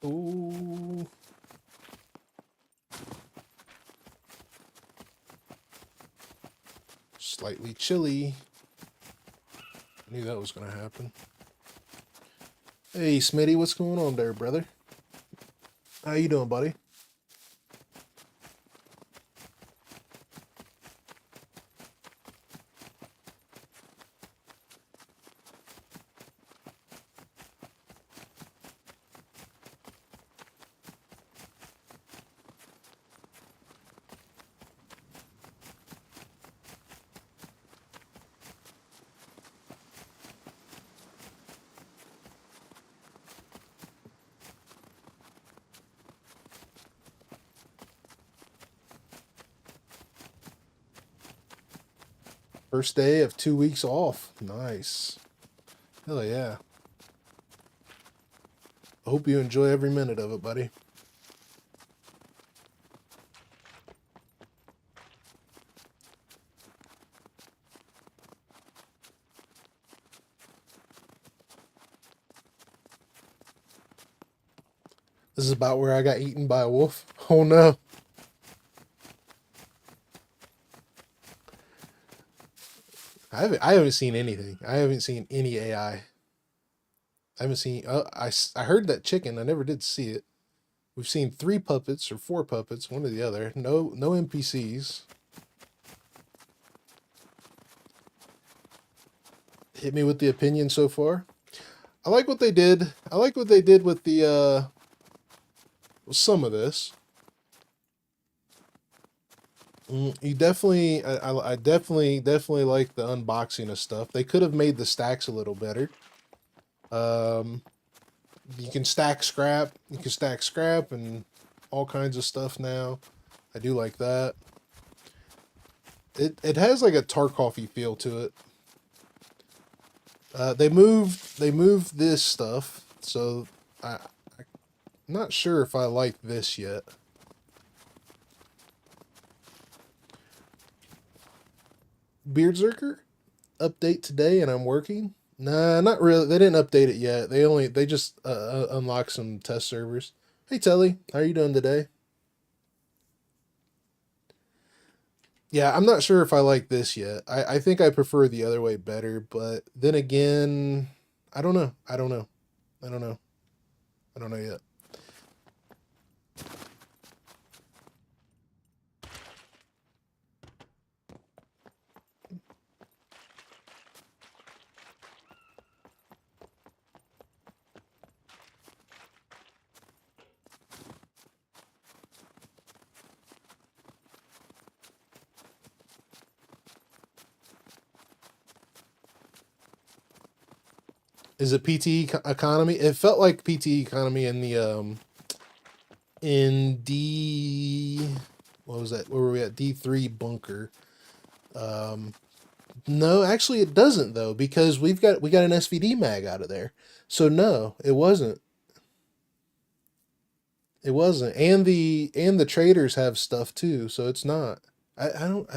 Ooh. Slightly chilly. I knew that was going to happen. Hey, Smitty, what's going on there, brother? How you doing, buddy? First day of 2 weeks off. Nice. Hell yeah. I hope you enjoy every minute of it, buddy. This is about where I got eaten by a wolf. Oh no. I haven't seen anything. I haven't seen any AI. I haven't seen. I heard that chicken. I never did see it. We've seen 3 puppets or 4 puppets, one or the other. No NPCs. Hit me with the opinion so far. I like what they did. I like what they did with the with some of this. You definitely, I definitely like the unboxing of stuff. They could have made the stacks a little better. You can stack scrap. You can stack scrap and all kinds of stuff now. I do like that. It has like a Tarkov-y feel to it. They moved this stuff, so I'm not sure if I like this yet. Beardzerker update today, and I'm working. Nah, not really. They didn't update it yet. They just unlocked some test servers. Hey Telly, how are you doing today? Yeah, I'm not sure if I like this yet. I think I prefer the other way better, but then again, I don't know. I don't know. I don't know. I don't know yet. Is it PT economy? It felt like PT economy in the in D, what was that? Where were we at? D3 bunker. No, actually it doesn't though, because we got an SVD mag out of there. So no, it wasn't. It wasn't. And the traders have stuff too, so it's not. I don't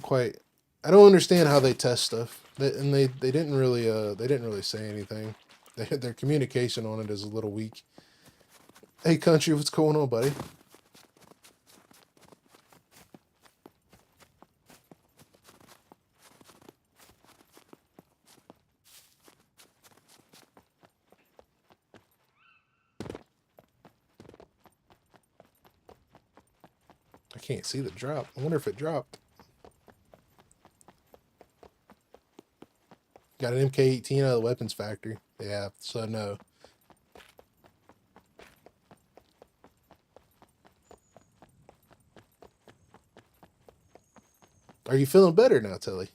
quite, I don't understand how they test stuff. And they didn't really say anything. Their communication on it is a little weak. Hey country, what's going on, buddy? can't see the drop. I wonder if it dropped. Got an MK18 out of the weapons factory. Yeah, so no. Are you feeling better now, Telly?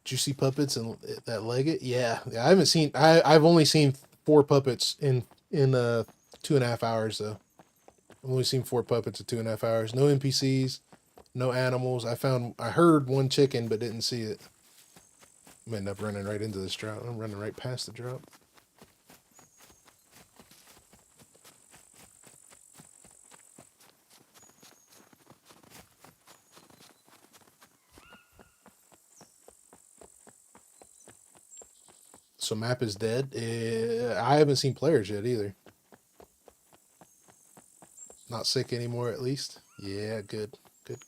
Did you see puppets and that Leggett? Yeah, I haven't seen. I've only seen 4 puppets in 2.5 hours though. I've only seen 4 puppets in 2.5 hours. No NPCs, no animals. I heard one chicken but didn't see it. I'm gonna end up running right into this drop. I'm running right past the drop. So map is dead. I haven't seen players yet either. Not sick anymore, at least. Yeah, good. Good.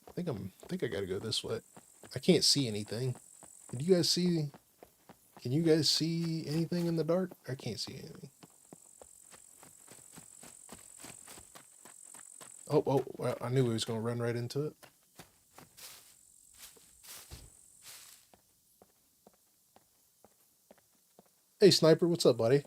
I think I gotta go this way. I can't see anything. Can you guys see? Can you guys see anything in the dark? I can't see anything. Oh, well, I knew he was gonna run right into it. Hey, Sniper, what's up, buddy?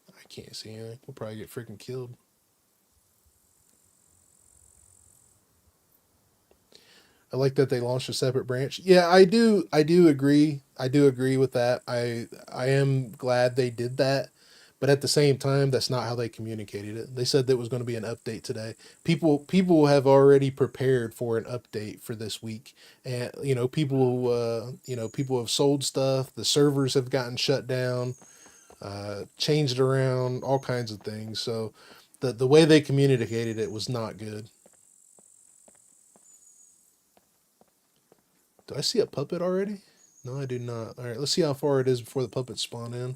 I can't see anything. We'll probably get freaking killed. I like that they launched a separate branch. Yeah, I do agree. I do agree with that. I am glad they did that. But at the same time, that's not how they communicated it. They said there was going to be an update today. People have already prepared for an update for this week, and people have sold stuff. The servers have gotten shut down, changed around, all kinds of things. So, the way they communicated it was not good. Do I see a puppet already? No, I do not. All right, let's see how far it is before the puppets spawn in.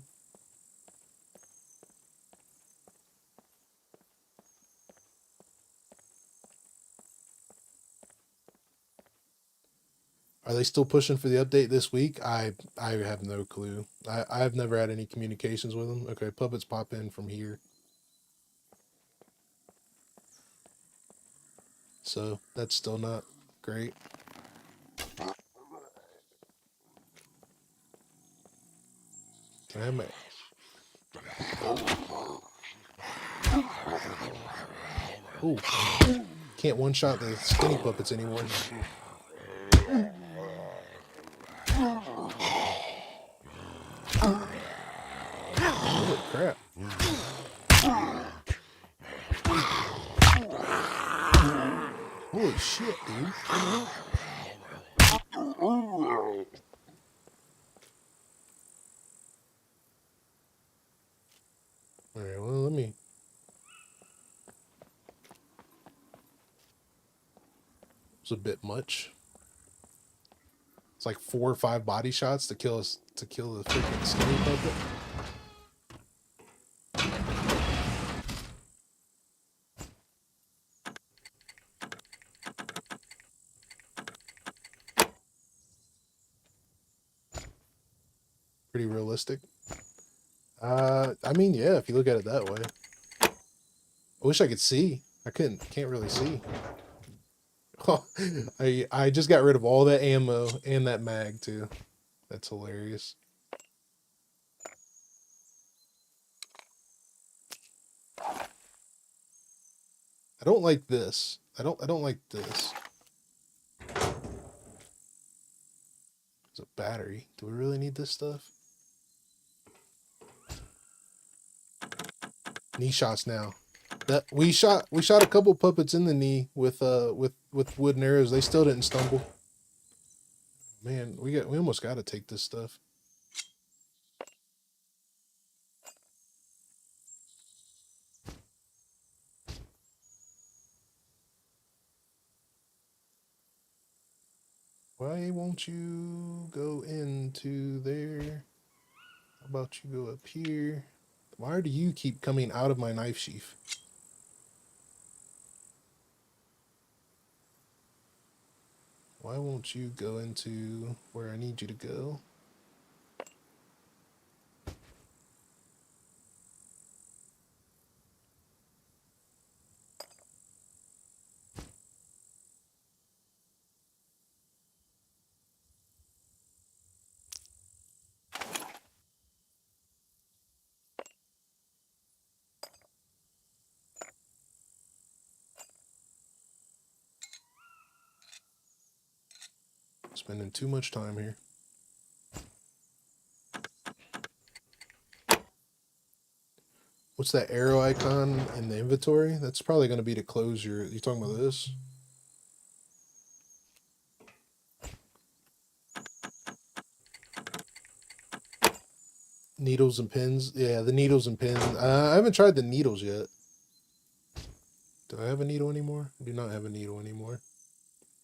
Are they still pushing for the update this week? I have no clue. I've never had any communications with them. Okay, puppets pop in from here. So that's still not great. Can I have my... Ooh. Can't one-shot the skinny puppets anymore. Holy crap. Holy shit, dude. Alright, well, let me... It's a bit much. It's like 4 or 5 body shots to kill the freaking skinny puppet. Pretty realistic. I mean, yeah, if you look at it that way. I wish I could see. Can't really see. I just got rid of all that ammo and that mag too. That's hilarious. I don't like this. I don't like this. It's a battery. Do we really need this stuff? Knee shots now. That we shot a couple puppets in the knee with wooden arrows. They still didn't stumble. Man, we almost got to take this stuff. Why won't you go into there? How about you go up here? Why do you keep coming out of my knife sheath? Why won't you go into where I need you to go? Spending too much time here. What's that arrow icon in the inventory? That's probably going to be to close your... You talking about this? Needles and pins? Yeah, the needles and pins. I haven't tried the needles yet. Do I have a needle anymore? I do not have a needle anymore.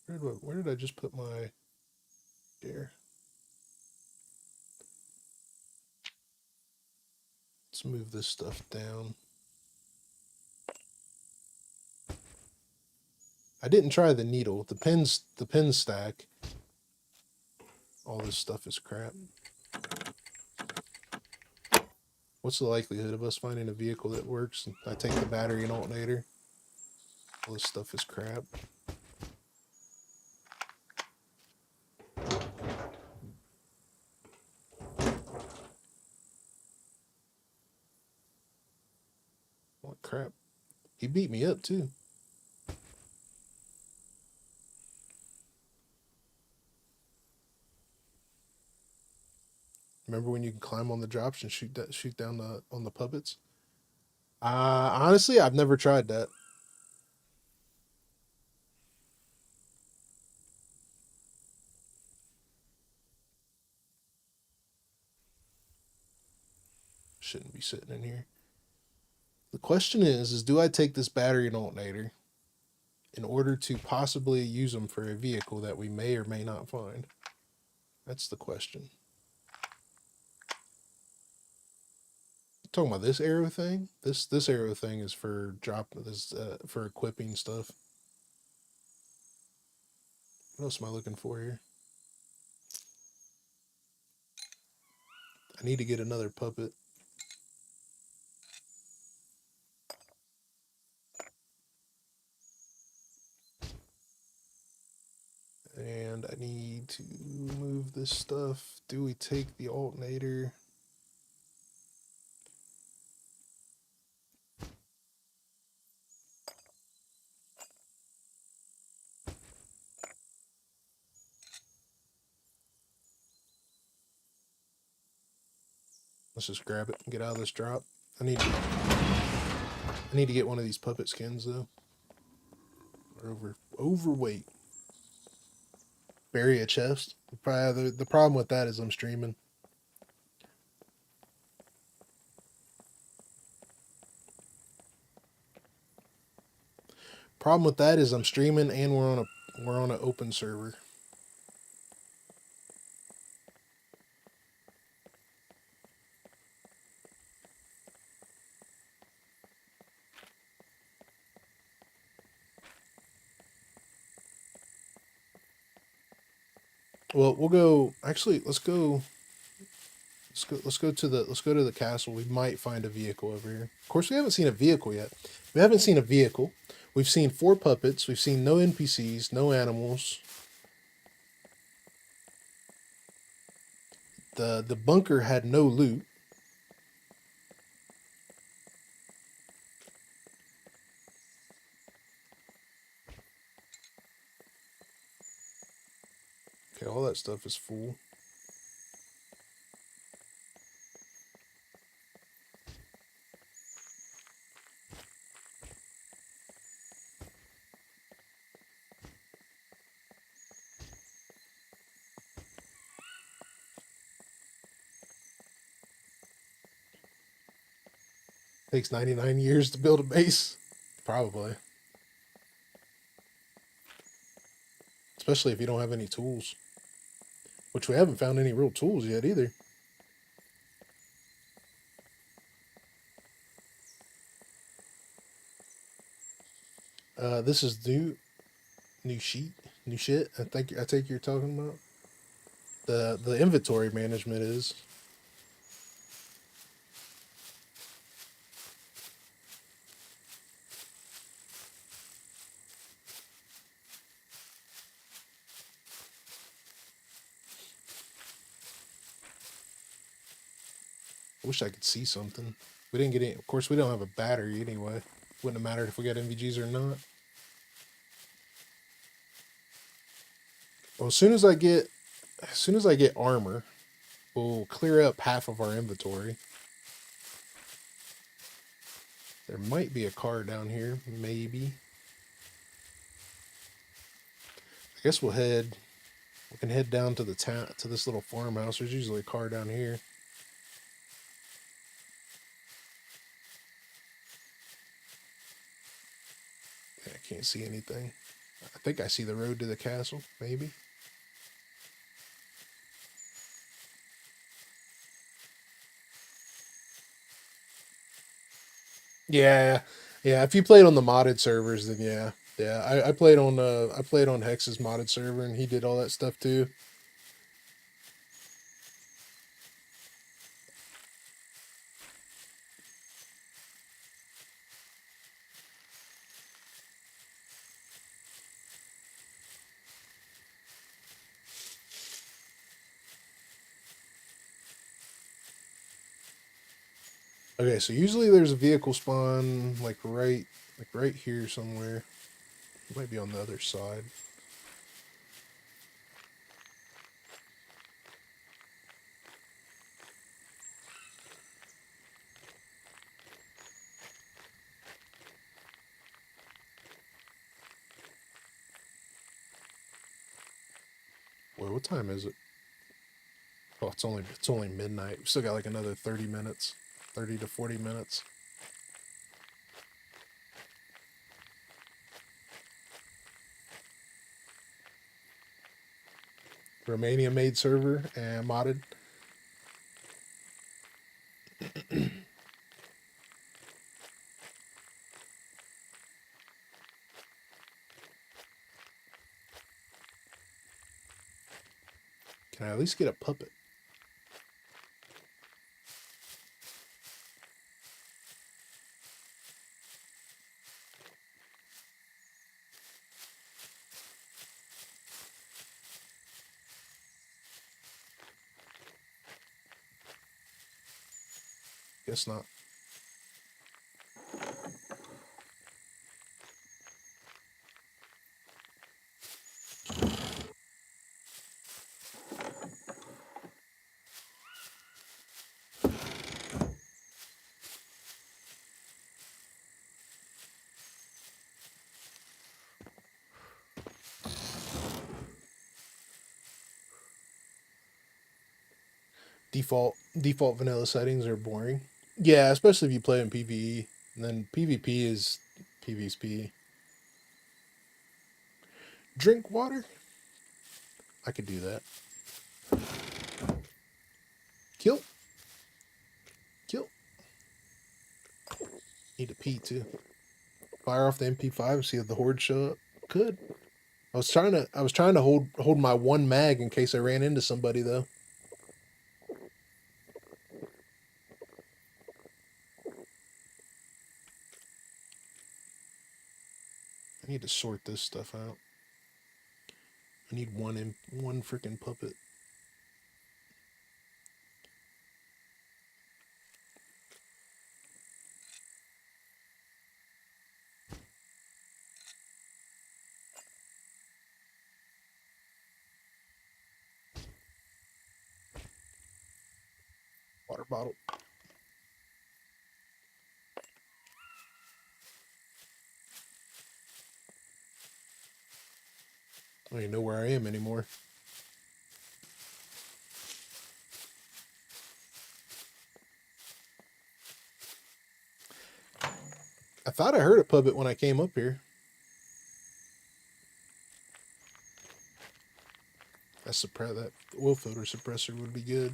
Where did I just put my... There. Let's move this stuff down. I didn't try the needle. The pin stack. All this stuff is crap. What's the likelihood of us finding a vehicle that works? I take the battery and alternator. All this stuff is crap. What crap? He beat me up too. Remember when you can climb on the drops and shoot down on the puppets? Honestly, I've never tried that. Shouldn't be sitting in here. The question is do I take this battery and alternator in order to possibly use them for a vehicle that we may or may not find? That's the question. Talking about this arrow thing. This arrow thing is for for equipping stuff. What else am I looking for here? I need to get another puppet. And I need to move this stuff. Do we take the alternator? Let's just grab it and get out of this drop. I need to get one of these puppet skins though. We're overweight. Bury a chest. Probably the problem with that is I'm streaming. Problem with that is I'm streaming and we're on an open server. Well, we'll go. Actually, let's go to the castle. We might find a vehicle over here. Of course, we haven't seen a vehicle yet. We haven't seen a vehicle. We've seen 4 puppets. We've seen no NPCs, no animals. The bunker had no loot. Okay, all that stuff is full. Takes 99 years to build a base. Probably. Especially if you don't have any tools. Which we haven't found any real tools yet either. This is new sheet. New shit? I take you're talking about? The inventory management is. I wish I could see something. We didn't get any. Of course, we don't have a battery anyway. Wouldn't have mattered if we got NVGs or not. Well, as soon as I get armor, we'll clear up half of our inventory. There might be a car down here, maybe. I guess we can head down to the town, to this little farmhouse. There's usually a car down here. Yeah, I can't see anything. I think I see the road to the castle, maybe. Yeah, yeah. If you played on the modded servers, then yeah, yeah. I played on Hex's modded server, and he did all that stuff too. Okay, so usually there's a vehicle spawn like right here somewhere. It might be on the other side. Wait, what time is it? Oh, it's only midnight. We still got like another 30 minutes. 30 to 40 minutes. Romania made server and modded. Can I at least get a puppet? Guess not. Default vanilla settings are boring. Yeah, especially if you play in PvE. And then PvP is PvP. Drink water? I could do that. Kill. Kill. Need to pee too. Fire off the MP5, see if the horde show up. Could. I was trying to hold my one mag in case I ran into somebody though. I need to sort this stuff out. I need one freaking puppet. Water bottle. I don't even know where I am anymore. I thought I heard a puppet when I came up here. That oil filter suppressor would be good.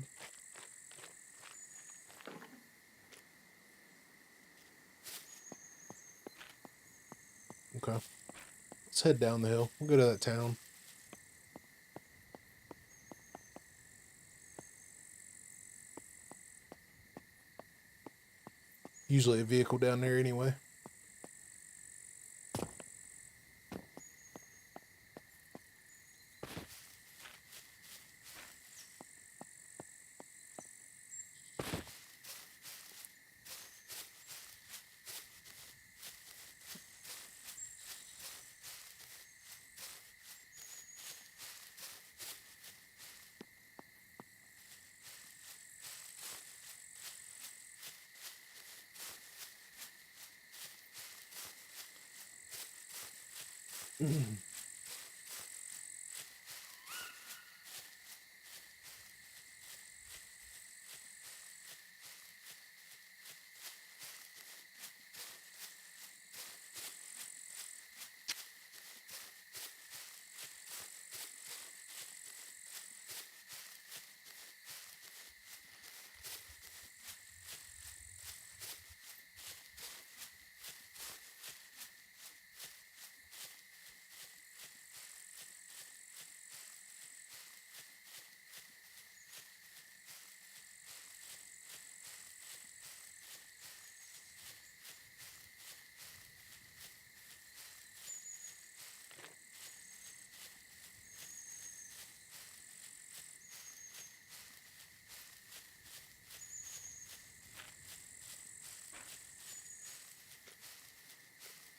Okay. Let's head down the hill. We'll go to that town. Usually a vehicle down there anyway.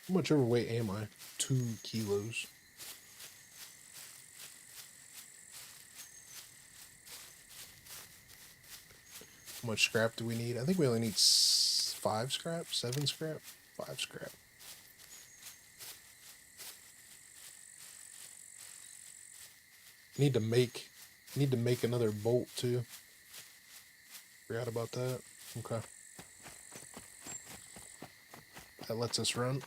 How much overweight am I? 2 kilos. How much scrap do we need? I think we only need 5 scrap, 7 scrap, 5 scrap. Need to make another bolt too. Forgot about that. Okay. That lets us run.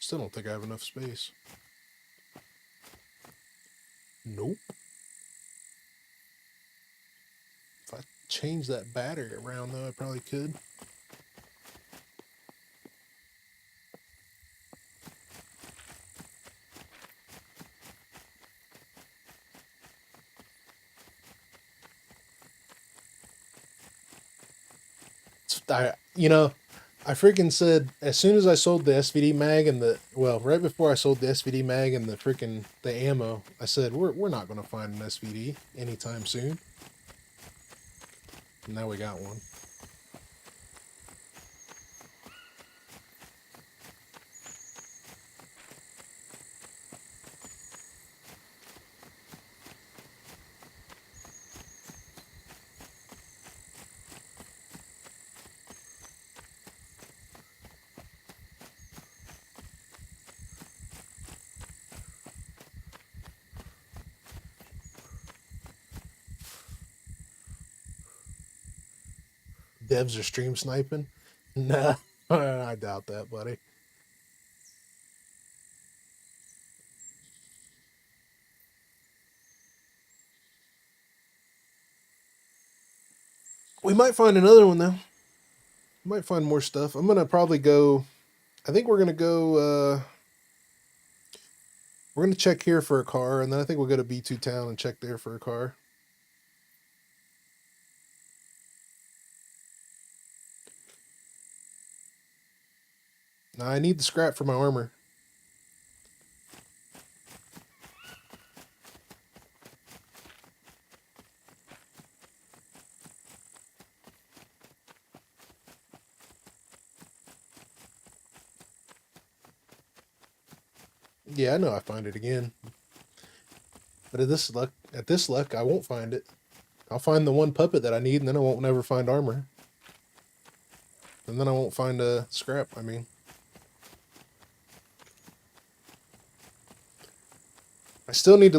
Still don't think I have enough space. Nope. If I change that battery around though, I probably could. I freaking said as soon as I sold the SVD mag and right before I sold the SVD mag and the ammo, I said we're not gonna find an SVD anytime soon. And now we got one. Devs are stream sniping? Nah, I doubt that, buddy. We might find another one though. We might find more stuff. I'm gonna probably go. I think we're gonna go. We're gonna check here for a car, and then I think we'll go to B2 Town and check there for a car. Now I need the scrap for my armor. Yeah, I know I find it again. But at this luck, I won't find it. I'll find the one puppet that I need, and then I won't never find armor. And then I won't find a scrap, I mean. I need to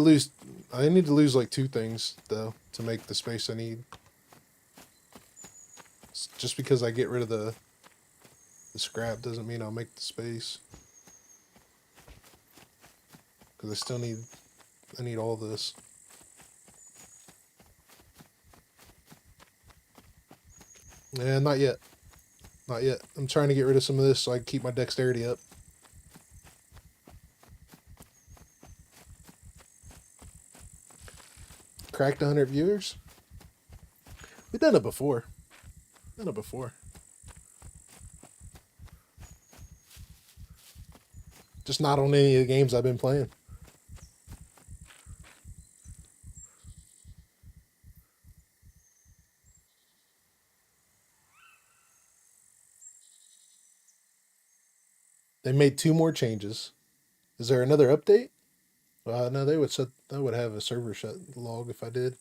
lose like 2 things, though, to make the space I need. Just because I get rid of The scrap doesn't mean I'll make the space. Because I still need, I need all this. Yeah, not yet. Not yet. I'm trying to get rid of some of this so I can keep my dexterity up. Cracked 100 viewers? We've done it before. Done it before. Just not on any of the games I've been playing. They made 2 more changes. Is there another update? No, they would set. That would have a server shut log if I did.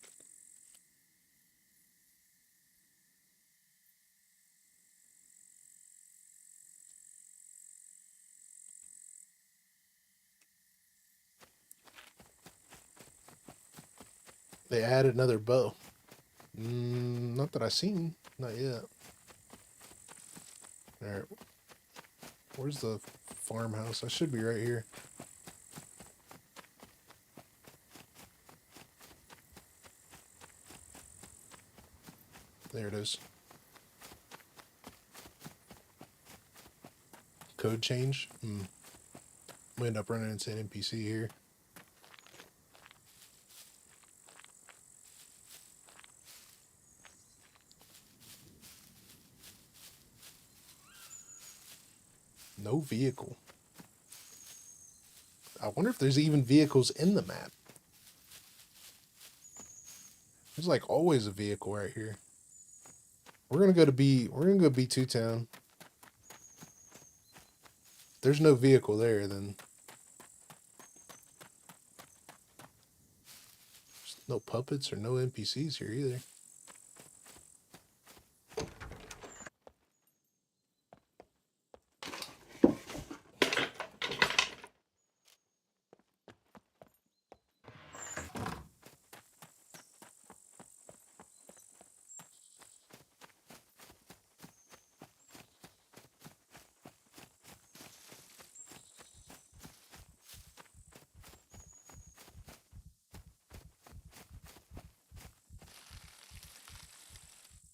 They added another bow. Not that I seen. Not yet. All right. Where's the farmhouse? I should be right here. There it is. Code change. We end up running into an NPC here. No vehicle. I wonder if there's even vehicles in the map. There's like always a vehicle right here. We're gonna go to B2 town. If there's no vehicle there, then there's no puppets or no NPCs here either.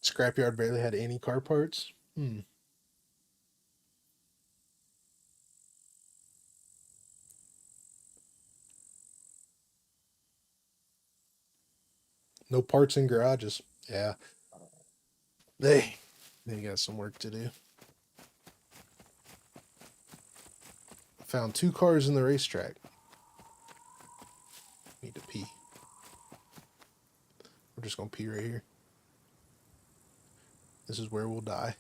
Scrapyard barely had any car parts. No parts in garages. Yeah. They got some work to do. Found 2 cars in the racetrack. Need to pee. We're just gonna pee right here. This is where we'll die.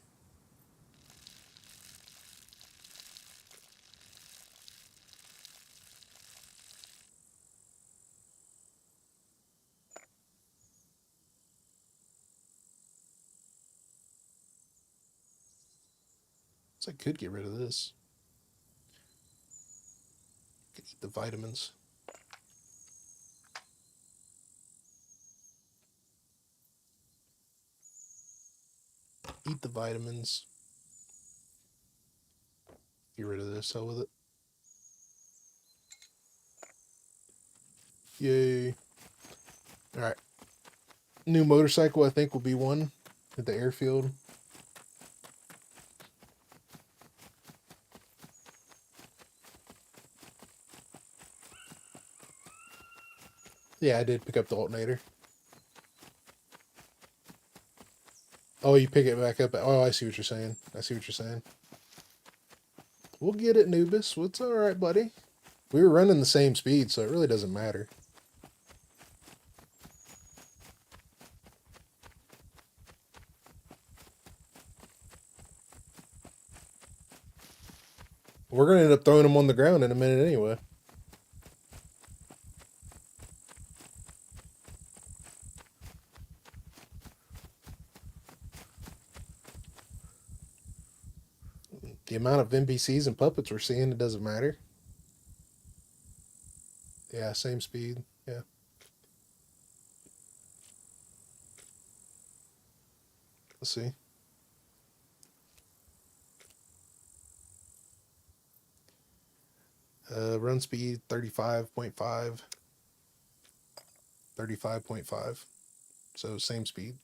So I could get rid of this. Could eat the vitamins. Eat the vitamins. Get rid of this. Hell with it. Yay. Alright. New motorcycle, I think, will be one at the airfield. Yeah, I did pick up the alternator. Oh, you pick it back up. Oh, I see what you're saying. I see what you're saying. We'll get it, Nubis. It's alright, buddy. We were running the same speed, so it really doesn't matter. We're going to end up throwing them on the ground in a minute anyway. The amount of NPCs and puppets we're seeing, it doesn't matter. Yeah, same speed. Yeah. Let's see. Run speed 35.5. 35.5. So same speed.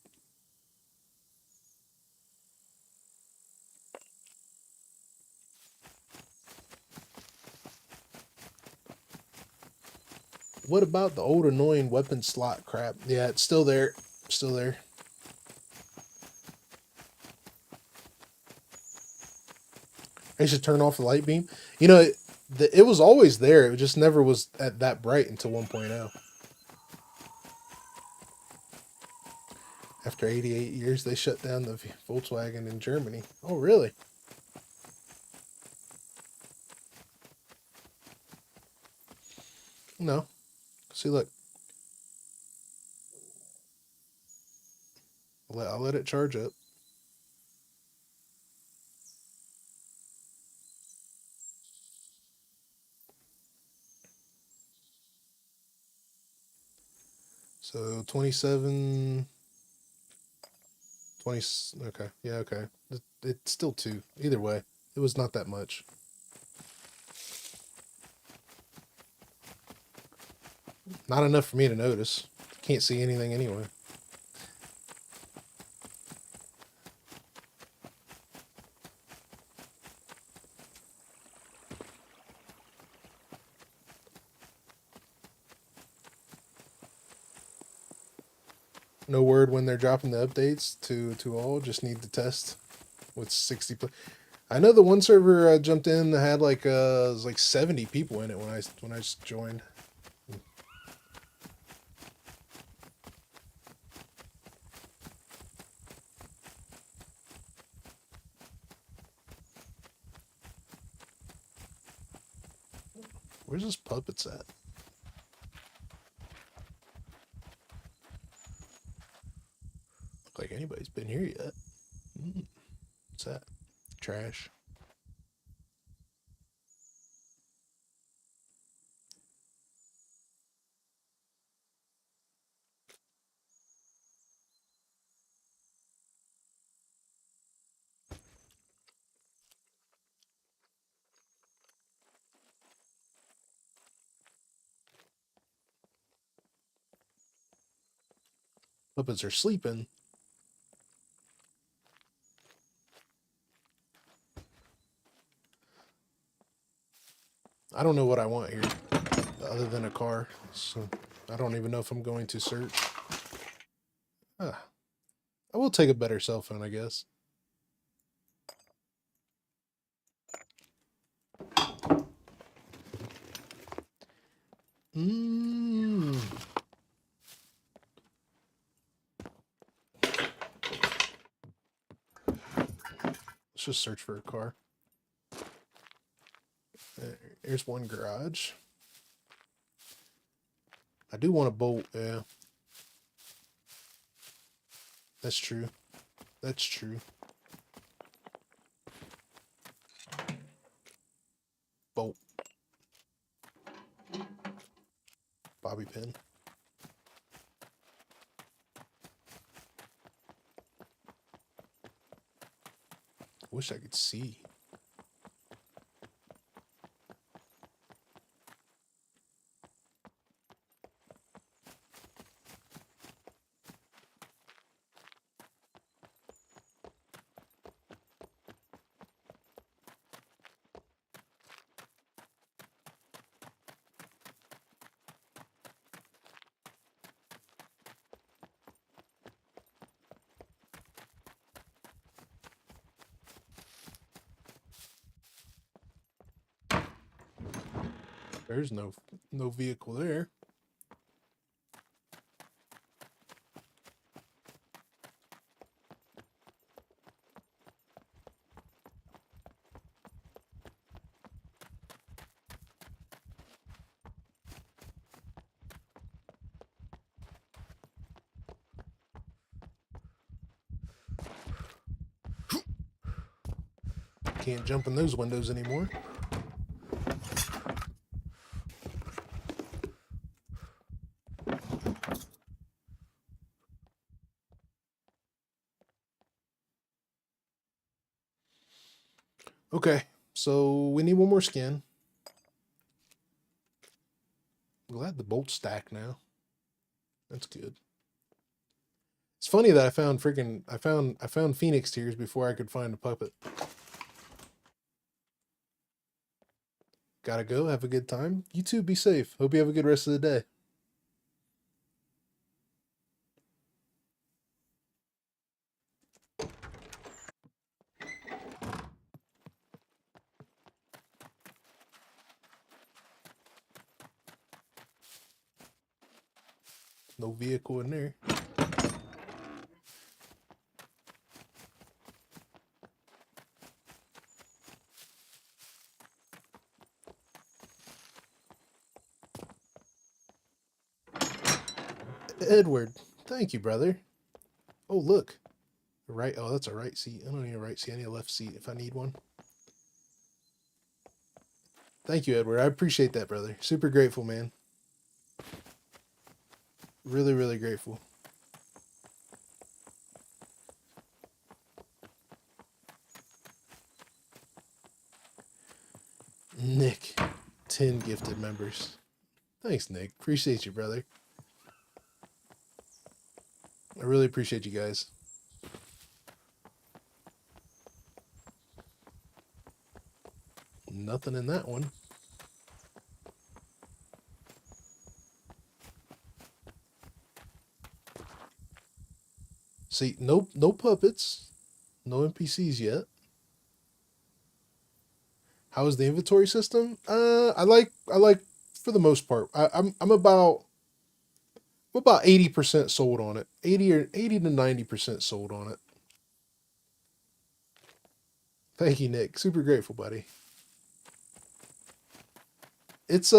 What about the old annoying weapon slot crap? Yeah, it's still there. Still there. I should turn off the light beam. You know, it was always there. It just never was at that bright until 1.0. After 88 years, they shut down the Volkswagen in Germany. Oh, really? No. See, look. I'll let it charge up. So 27, 20. Okay. Yeah, okay. It's still 2. Either way, it was not that much. Not enough for me to notice. Can't see anything anyway. No word when they're dropping the updates to all. Just need to test with 60. I know the one server jumped in that had like it was like 70 people in it when I joined. Where's this puppets at? Look like anybody's been here yet. What's that? Trash. Puppets are sleeping. I don't know what I want here other than a car. So I don't even know if I'm going to search. I will take a better cell phone, I guess. Let's just search for a car. Here's one garage. I do want a bolt, yeah. That's true. That's true. Bolt. Bobby pin. Wish I could see. There's no vehicle there. Can't jump in those windows anymore. Okay, so we need one more skin. I'm glad the bolts stack now. That's good. It's funny that I found Phoenix tears before I could find a puppet. Gotta go. Have a good time. You too. Be safe. Hope you have a good rest of the day. No vehicle in there. Edward, thank you, brother. Oh, look. Right. Oh, that's a right seat. I don't need a right seat. I need a left seat if I need one. Thank you, Edward. I appreciate that, brother. Super grateful, man. Really, really grateful. Nick, 10 gifted members. Thanks, Nick. Appreciate you, brother. I really appreciate you guys. Nothing in that one. See, no puppets, no NPCs yet. How is the inventory system? I like for the most part. I'm about 80% sold on it. 80 to 90% sold on it. Thank you, Nick. Super grateful, buddy. It's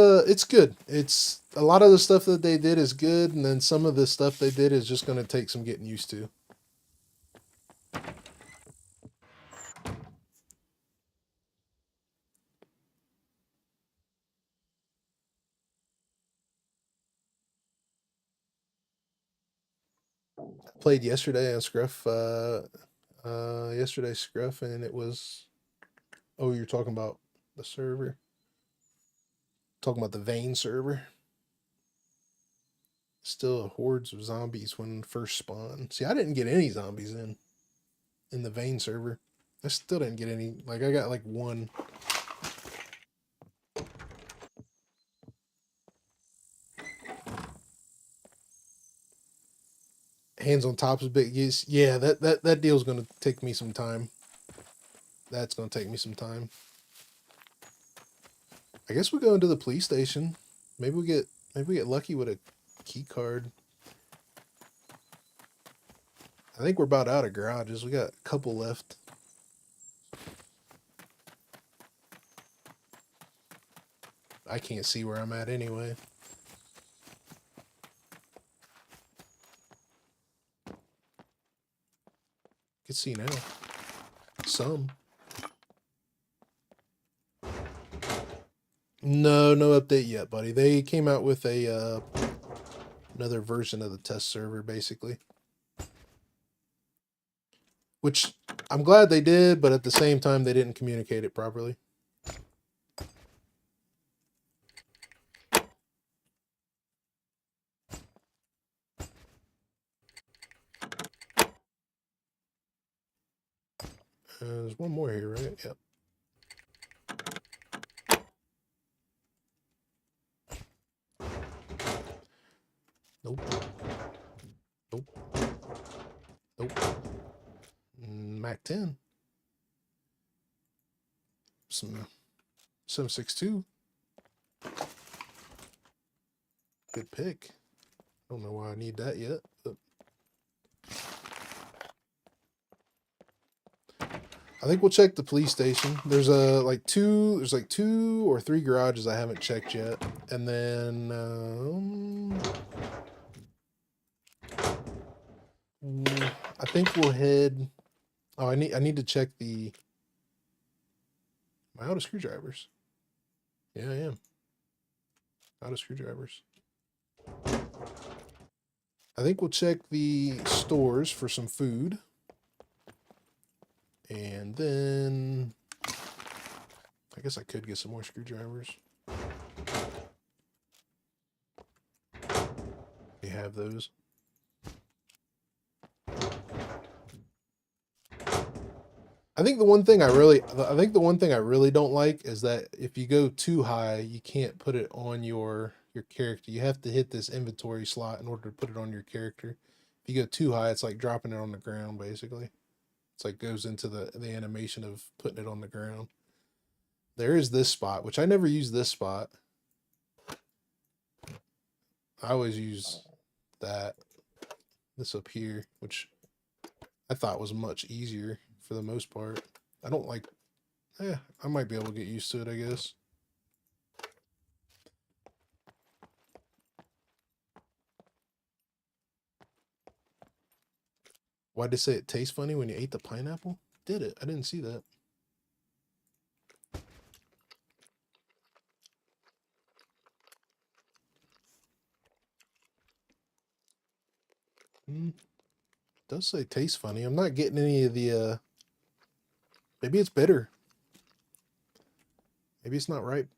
good. It's a lot of the stuff that they did is good, and then some of the stuff they did is just going to take some getting used to. Played yesterday on Scruff. Yesterday Scruff, and it was. Oh, you're talking about the server. Talking about the Vane server. Still hordes of zombies when first spawn. See, I didn't get any zombies in the Vane server. I still didn't get any. Like, I got like one. Hands on top is big. Yes, yeah, that deal's gonna take me some time. That's gonna take me some time. I guess we go into the police station. Maybe we get lucky with a key card. I think we're about out of garages. We got a couple left. I can't see where I'm at anyway. Can see now. Some. No update yet, buddy. They came out with a another version of the test server, basically. Which I'm glad they did, but at the same time, they didn't communicate it properly. There's one more here, right? Yep. Nope. Nope. Nope. Mac 10. Some 762. Good pick. Don't know why I need that yet, but I think we'll check the police station. There's like two or three garages I haven't checked yet, and then I think we'll head. Oh, I need to check the. Am I out of screwdrivers? Yeah, I am. Out of screwdrivers. I think we'll check the stores for some food. And then I guess I could get some more screwdrivers. have those. I think the one thing I really don't like is that if you go too high, you can't put it on your character. You have to hit this inventory slot in order to put it on your character. If you go too high, it's like dropping it on the ground, basically. It's like goes into the animation of putting it on the ground. There is this spot, which I never use this spot. I always use this up here, which I thought was much easier for the most part. I don't like, I might be able to get used to it, I guess. Why'd they say it tastes funny when you ate the pineapple? Did it? I didn't see that. Does say tastes funny. I'm not getting any of the, maybe it's bitter. Maybe it's not ripe.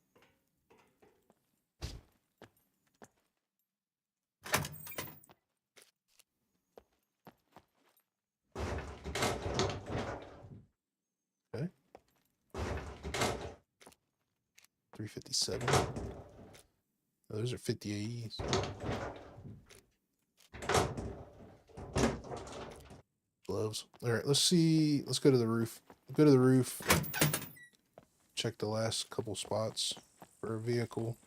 Okay. 357. Oh, those are 50 AEs. Gloves. All right, let's see. Let's go to the roof. Go to the roof. Check the last couple spots for a vehicle.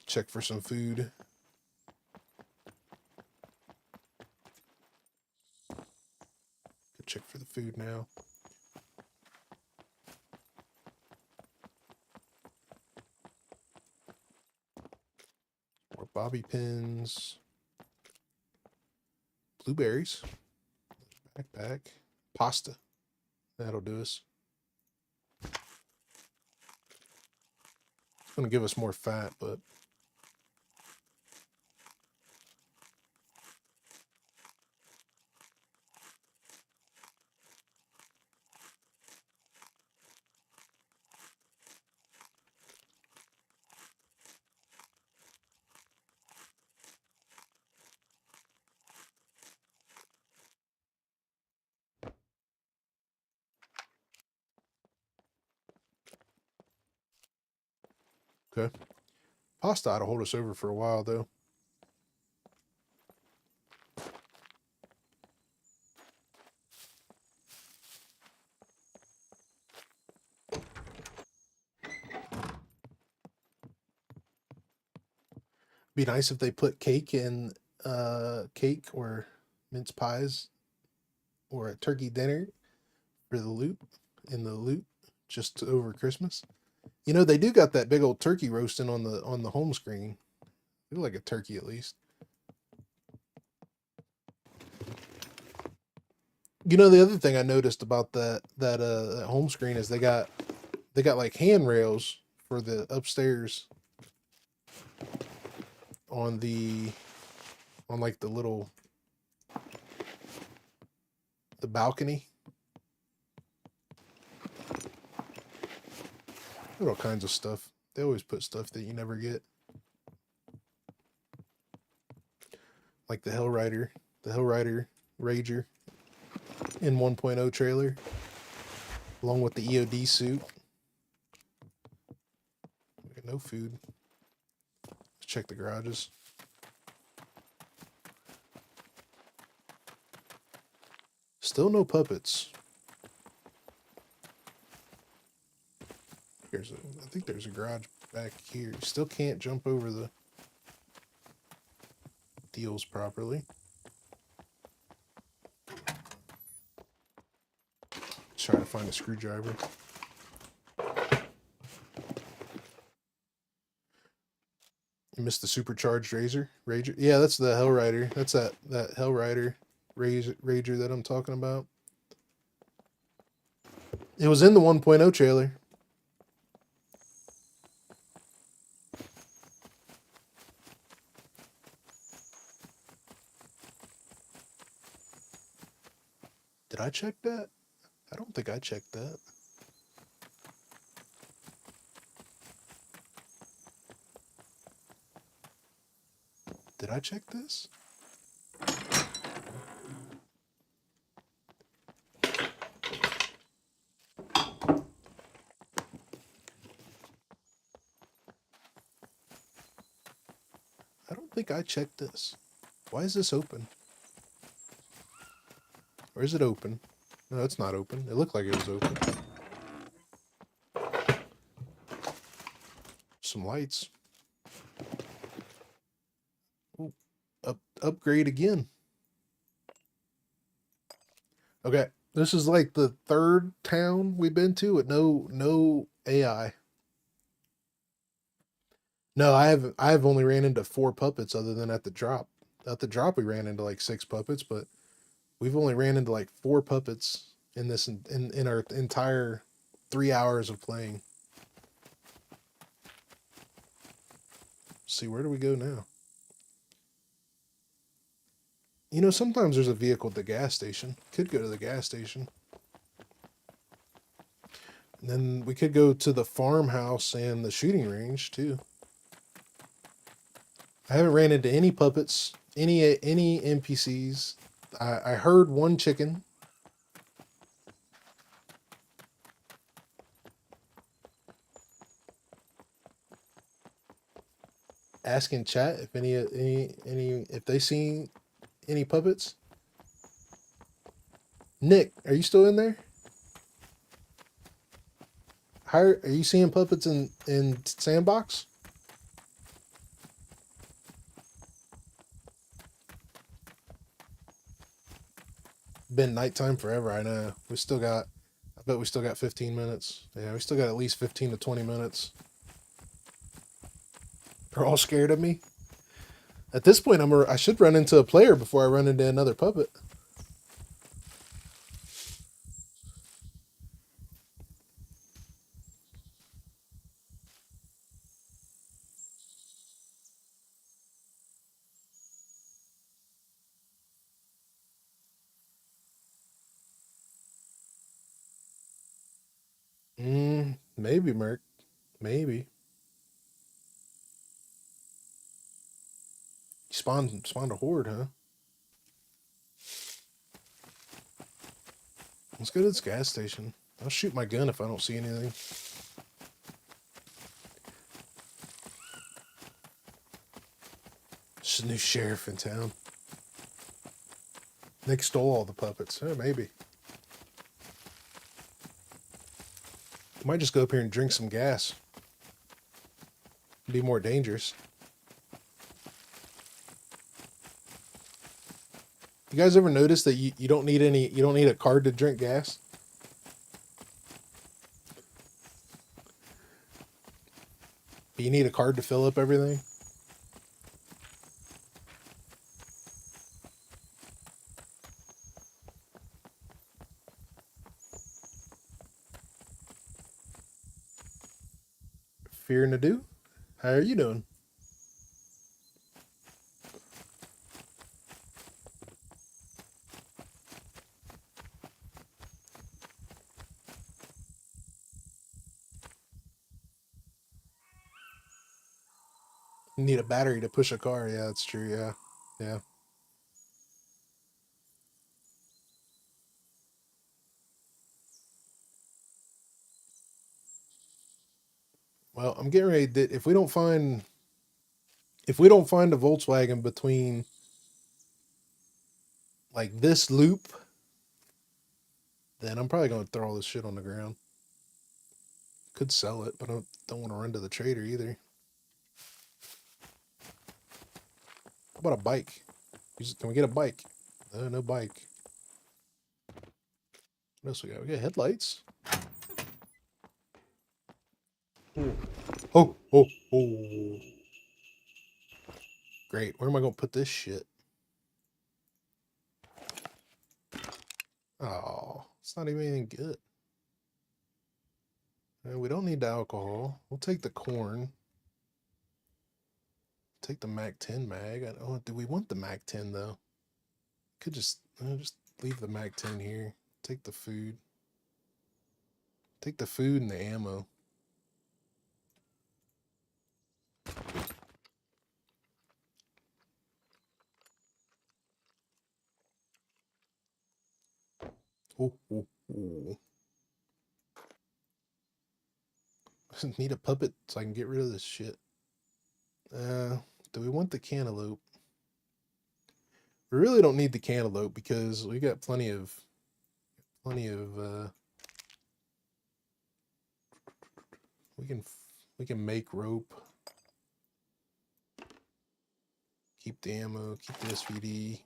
Check for some food. Check for the food now. More bobby pins. Blueberries. Backpack. Pasta. That'll do us. It's going to give us more fat, but okay. Pasta ought to hold us over for a while, though. Be nice if they put cake in cake or mince pies or a turkey dinner for the loot just over Christmas. You know, they do got that big old turkey roasting on the home screen. They look like a turkey at least. You know, the other thing I noticed about that home screen is they got like handrails for the upstairs on like the balcony. All kinds of stuff. They always put stuff that you never get. Like the Hellrider Rager in 1.0 trailer, along with the EOD suit. No food. Let's check the garages. Still no puppets. I think there's a garage back here. You still can't jump over the deals properly. Try to find a screwdriver. You missed the supercharged Rager. Yeah, that's the Hellrider. That's that Hellrider Rager that I'm talking about. It was in the 1.0 trailer. Did I check that? I don't think I checked that. Did I check this? I don't think I checked this. Why is this open? Or is it open? No, it's not open. It looked like it was open. Some lights. Ooh, upgrade again. Okay, this is like the third town we've been to with no AI. No, I've only ran into 4 puppets other than at the drop. At the drop we ran into like 6 puppets, but we've only ran into like 4 puppets in this in our entire 3 hours of playing. Let's see, where do we go now? You know, sometimes there's a vehicle at the gas station. Could go to the gas station. And then we could go to the farmhouse and the shooting range too. I haven't ran into any puppets, any NPCs. I heard 1 chicken. Asking chat if any if they seen any puppets. Nick, are you still in there? Are you seeing puppets in Sandbox? Been nighttime forever, I know. I bet we still got 15 minutes. Yeah, we still got at least 15 to 20 minutes. They're all scared of me. At this point, I should run into a player before I run into another puppet. Maybe, Merc. Maybe. Spawned a horde, huh? Let's go to this gas station. I'll shoot my gun if I don't see anything. There's a new sheriff in town. Nick stole all the puppets. Maybe. Might just go up here and drink some gas. Be more dangerous. You guys ever notice that you don't need a card to drink gas? But you need a card to fill up everything? Fear Nadu? How are you doing? You need a battery to push a car. Yeah, that's true. Yeah. Yeah. Well, I'm getting ready to, if we don't find a Volkswagen between like this loop, then I'm probably going to throw all this shit on the ground. Could sell it, but I don't want to run to the trader either. How about a bike? Can we get a bike? No bike. What else we got? We got headlights. Oh. Great. Where am I going to put this shit? Oh, it's not even anything good. We don't need the alcohol. We'll take the corn. Take the Mac 10 mag. Do we want the Mac 10 though? Could just leave the Mac 10 here. Take the food. Take the food and the ammo. Ooh, ooh, ooh. Need a puppet so I can get rid of this shit. Do we want the cantaloupe? We really don't need the cantaloupe because we got plenty of we can make rope. Keep the ammo, keep the SVD.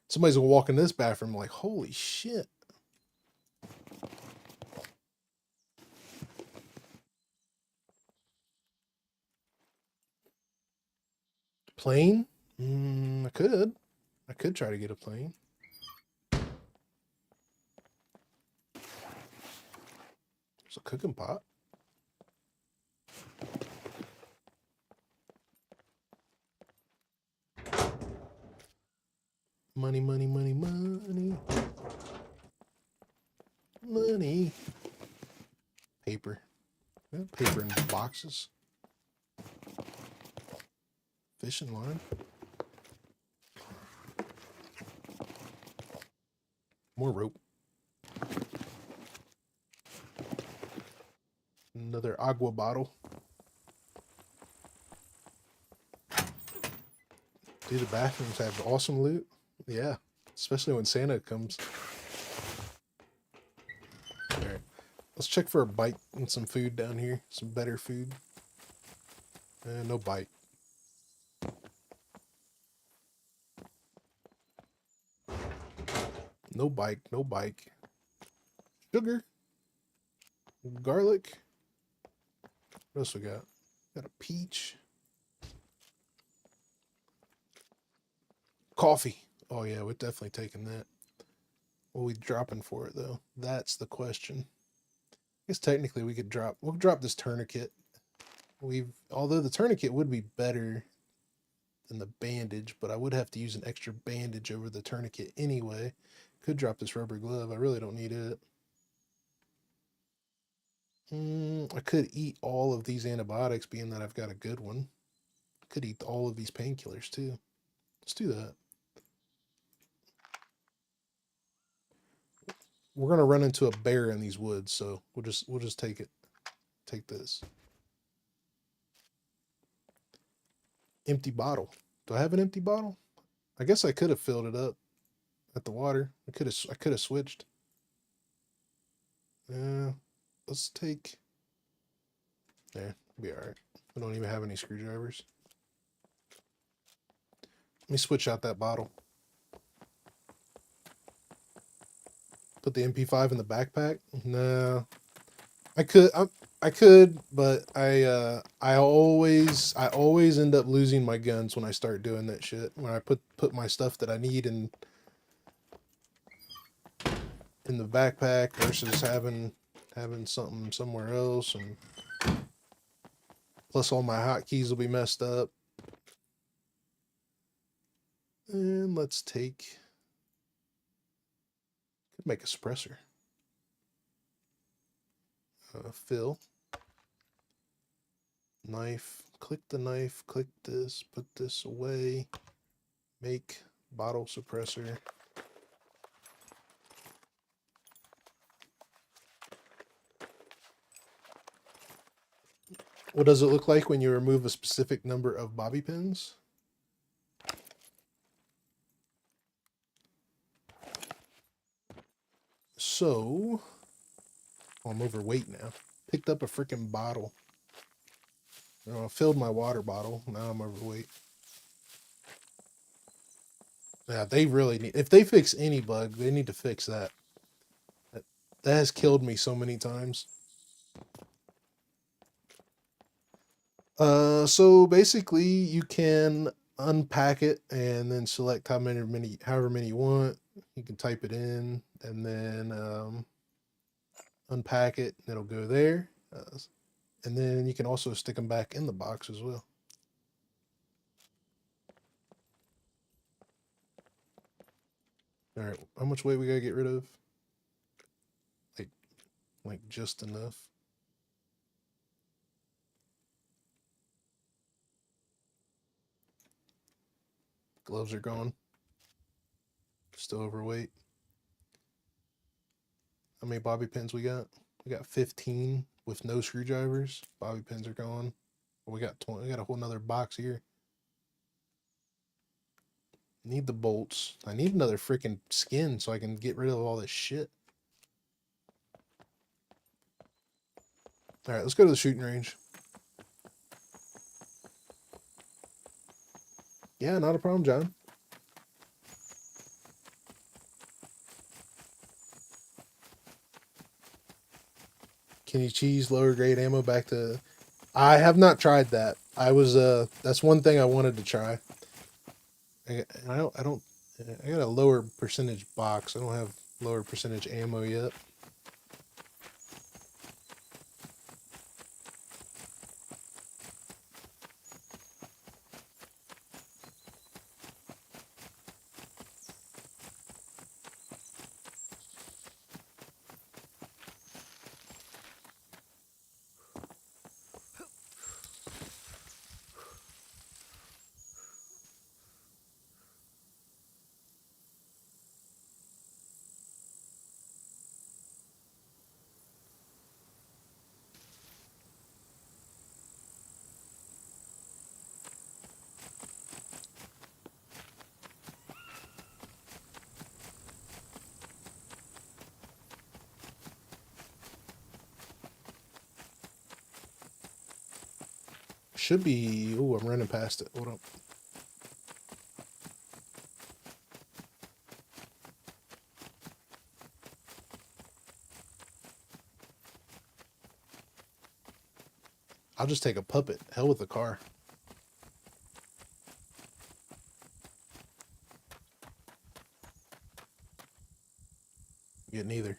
Somebody's gonna walk in this bathroom like, holy shit. Plane? I could. I could try to get a plane. There's a cooking pot. Money, money, money, money. Money. Paper. Yeah, paper in boxes. Fishing line. More rope. Another agua bottle. Dude, the bathrooms have awesome loot. Yeah, especially when Santa comes. Alright, let's check for a bite and some food down here. Some better food. No bite. No bike, no bike. Sugar. Garlic. What else we got? Got a peach. Coffee. Oh yeah, we're definitely taking that. What are we dropping for it though? That's the question. I guess technically we'll drop this tourniquet. Although the tourniquet would be better than the bandage, but I would have to use an extra bandage over the tourniquet anyway. Could drop this rubber glove. I really don't need it. I could eat all of these antibiotics, being that I've got a good one. I could eat all of these painkillers too. Let's do that. We're gonna run into a bear in these woods, so we'll just take it. Take this. Empty bottle. Do I have an empty bottle? I guess I could have filled it up at the water. I could have switched. Let's take. Yeah, be all right. We don't even have any screwdrivers. Let me switch out that bottle. Put the MP5 in the backpack. No, I could, but I always end up losing my guns when I start doing that shit. When I put my stuff that I need in the backpack versus having something somewhere else, and plus all my hotkeys will be messed up. And let's take. Could make a suppressor. Fill. Knife. Click the knife. Click this. Put this away. Make bottle suppressor. What does it look like when you remove a specific number of bobby pins? So, I'm overweight now. Picked up a freaking bottle. I filled my water bottle. Now I'm overweight. Yeah, they really need. If they fix any bug, they need to fix that. That has killed me so many times. So basically, you can unpack it and then select however many you want. You can type it in and then unpack it, and it'll go there. And then you can also stick them back in the box as well. All right, how much weight we gotta get rid of? Like just enough. Gloves are gone. Still overweight. How many bobby pins we got? We got 15 with no screwdrivers. Bobby pins are gone. We got 20. We got a whole nother box here. Need the bolts. I need another freaking skin so I can get rid of all this shit. All right, let's go to the shooting range. Yeah, not a problem, John. Can you cheese lower grade ammo back to... I have not tried that. I was that's one thing I wanted to try. I got a lower percentage box. I don't have lower percentage ammo yet. Should be... Oh, I'm running past it. Hold on. I'll just take a puppet. Hell with the car. Get neither.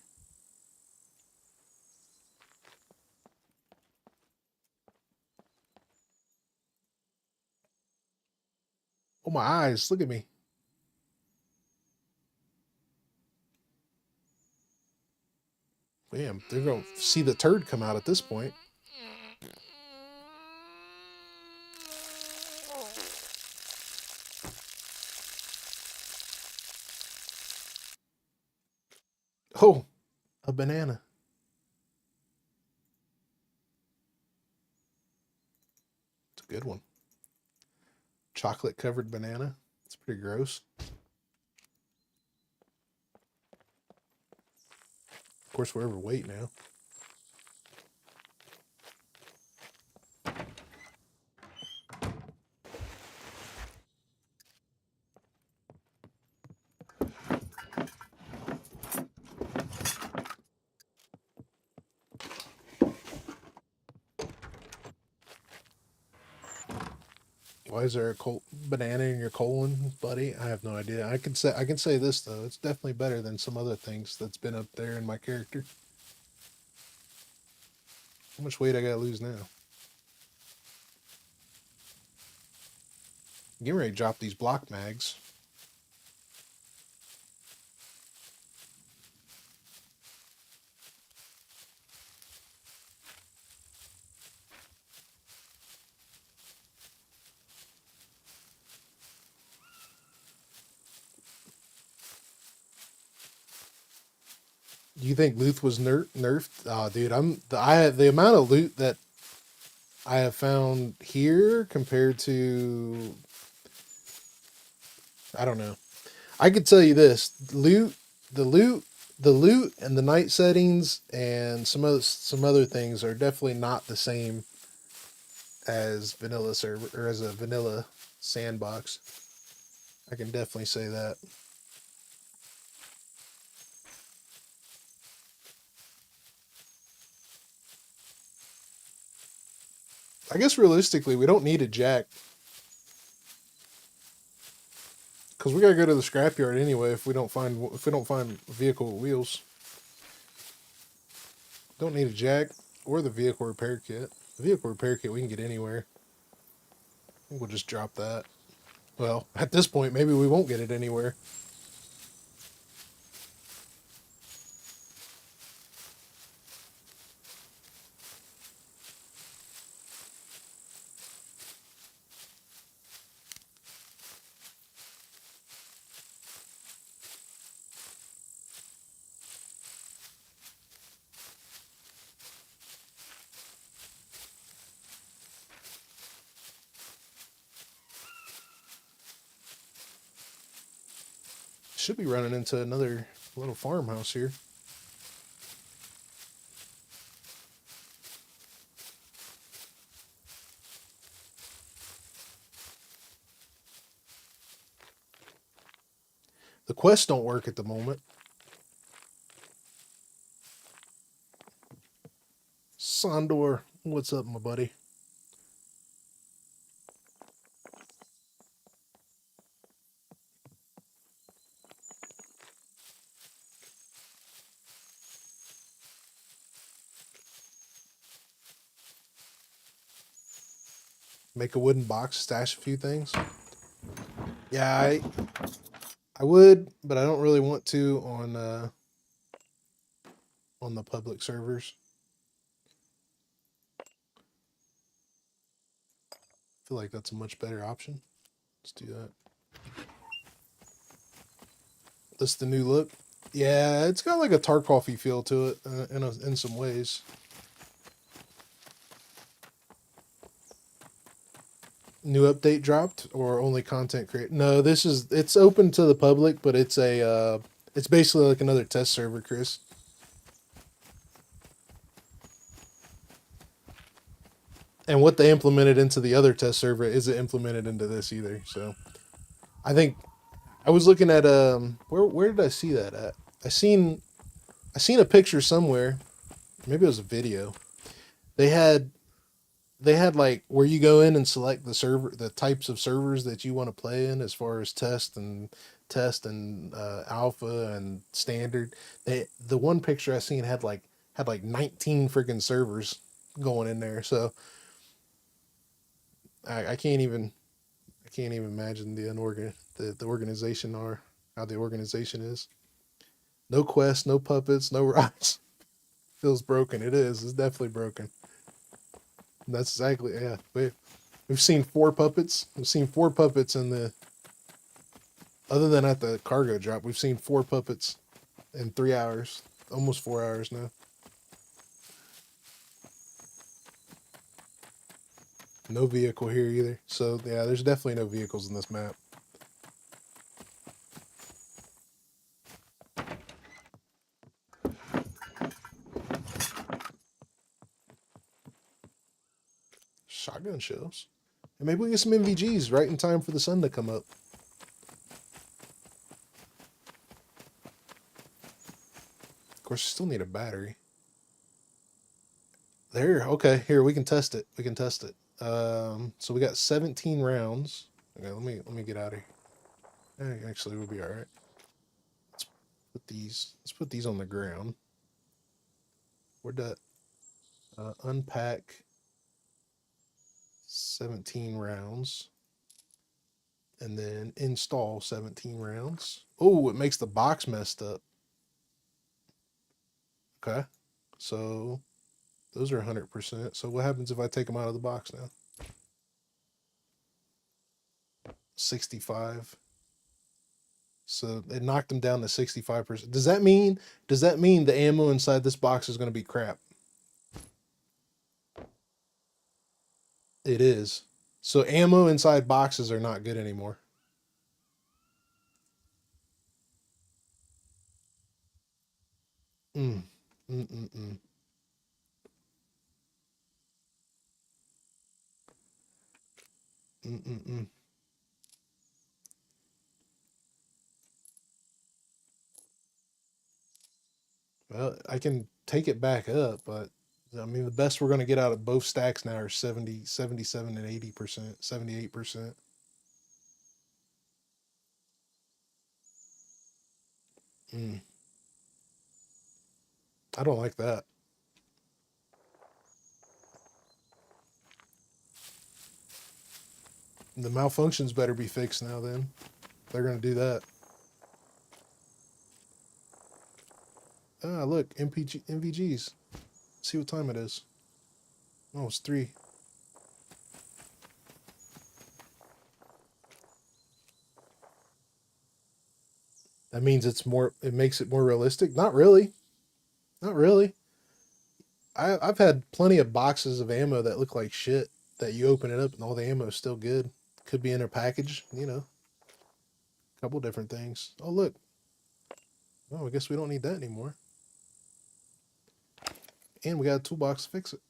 Oh, my eyes. Look at me. Damn, they're going to see the turd come out at this point. Oh, a banana. It's a good one. Chocolate covered banana. It's pretty gross. Of course, we're overweight now. Why is there a banana in your colon, buddy? I have no idea. I can say this though. It's definitely better than some other things that's been up there in my character. How much weight I gotta lose now? I'm getting ready to drop these block mags. Do you think loot was nerfed? Oh, dude, the amount of loot that I have found here compared to, I don't know. I could tell you this: the loot, and the night settings and some other things are definitely not the same as vanilla server or as a vanilla sandbox. I can definitely say that. I guess realistically, we don't need a jack because we gotta go to the scrapyard anyway if we don't find vehicle wheels. Don't need a jack or the vehicle repair kit. The vehicle repair kit we can get anywhere. I think we'll just drop that. Well, at this point, maybe we won't get it anywhere. Should be running into another little farmhouse here. The quests don't work at the moment. Sondor, what's up, my buddy? Make a wooden box, stash a few things. Yeah, I would, but I don't really want to on the public servers. I feel like that's a much better option. Let's do that. This the new look. Yeah, it's got like a Tarkov-y feel to it in some ways. New update dropped or only content create? No, it's open to the public, but it's it's basically like another test server, Chris. And what they implemented into the other test server isn't implemented into this either. So I think I was looking at where did I see that at? I seen a picture somewhere. Maybe it was a video. They had like where you go in and select the types of servers that you want to play in as far as test and alpha and standard. The one picture I seen had like 19 freaking servers going in there. So I can't even imagine the organization or how the organization is. No quests, no puppets, no rods. Feels broken. It is. It's definitely broken. That's exactly, yeah. We've seen 4 puppets. We've seen 4 puppets in the, other than at the cargo drop, we've seen 4 puppets in 3 hours. Almost 4 hours now. No vehicle here either. So yeah, there's definitely no vehicles in this map. Shotgun shells. And maybe we get some MVGs right in time for the sun to come up. Of course, you still need a battery. There, okay, here, we can test it. We can test it. So we got 17 rounds. Okay, let me get out of here. Actually, we'll be all right. Let's put these on the ground. Where'd that unpack 17 rounds and then install 17 rounds. Oh, it makes the box messed up. Okay, so those are 100%. So what happens if I take them out of the box now? 65. So it knocked them down to 65%. Does that mean the ammo inside this box is going to be crap? It is. So ammo inside boxes are not good anymore. Mm. Mm-mm-mm. Mm-mm-mm. Well, I can take it back up, but I mean, the best we're going to get out of both stacks now are 70, 77 and 80%, 78%. Mm. I don't like that. The malfunctions better be fixed now then. They're going to do that. Ah, look, MVGs. See what time it is. Oh, it's 3. That means it makes it more realistic? Not really. Not really. I've had plenty of boxes of ammo that look like shit that you open it up and all the ammo is still good. Could be in a package, you know. A couple different things. Oh, look. Oh, I guess we don't need that anymore. And we got a toolbox to fix it.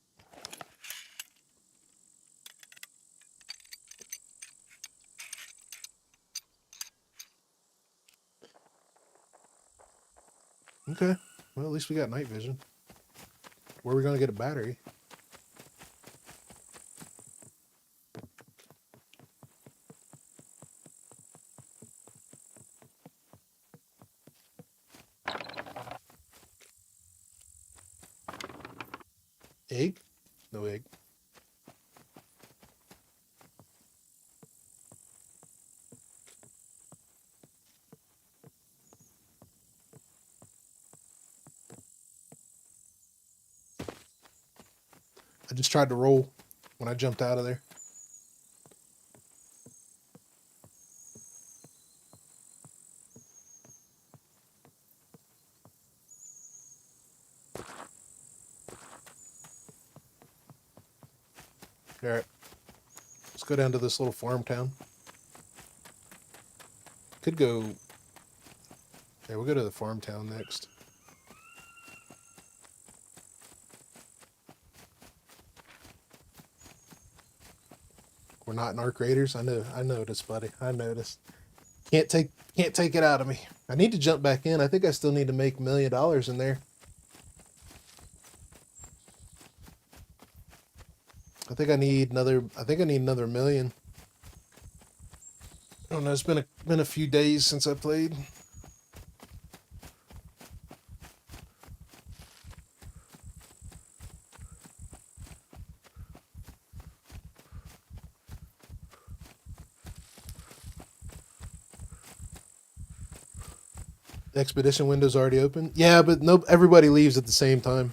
Okay. Well, at least we got night vision. Where are we going to get a battery? Egg? No egg. I just tried to roll when I jumped out of there. All right. Let's go down to this little farm town. Could go... Yeah, we'll go to the farm town next. We're not in Arc Raiders. I noticed, buddy. I noticed. Can't take it out of me. I need to jump back in. I think I still need to make $1 million in there. I think I need another million. I don't know, it's been a few days since I played. The expedition window's already open. Yeah, but no, everybody leaves at the same time.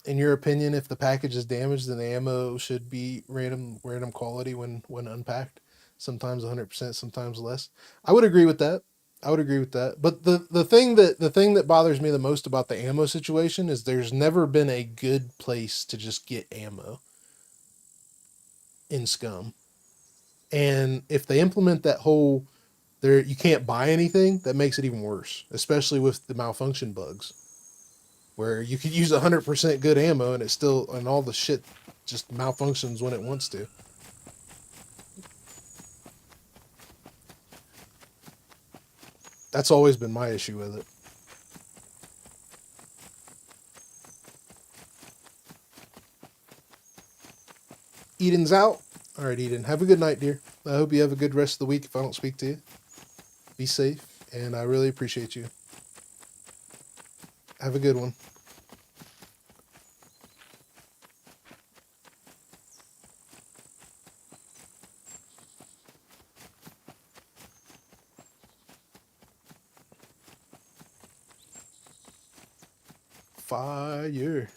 In your opinion, if the package is damaged, then the ammo should be random quality when unpacked. Sometimes 100%, sometimes less. I would agree with that. But the thing that bothers me the most about the ammo situation is there's never been a good place to just get ammo in Scum. And if they implement that whole you can't buy anything, that makes it even worse, especially with the malfunction bugs, where you could use 100% good ammo and all the shit just malfunctions when it wants to. That's always been my issue with it. Eden's out. All right, Eden. Have a good night, dear. I hope you have a good rest of the week if I don't speak to you. Be safe, and I really appreciate you. Have a good one. Fire.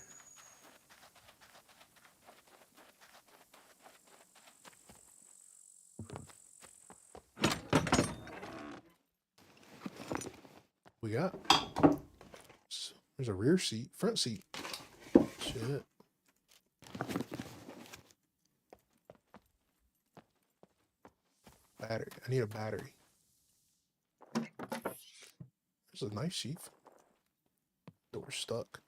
We got. There's a rear seat, front seat. Shit. Battery. I need a battery. There's a knife sheath. Door stuck.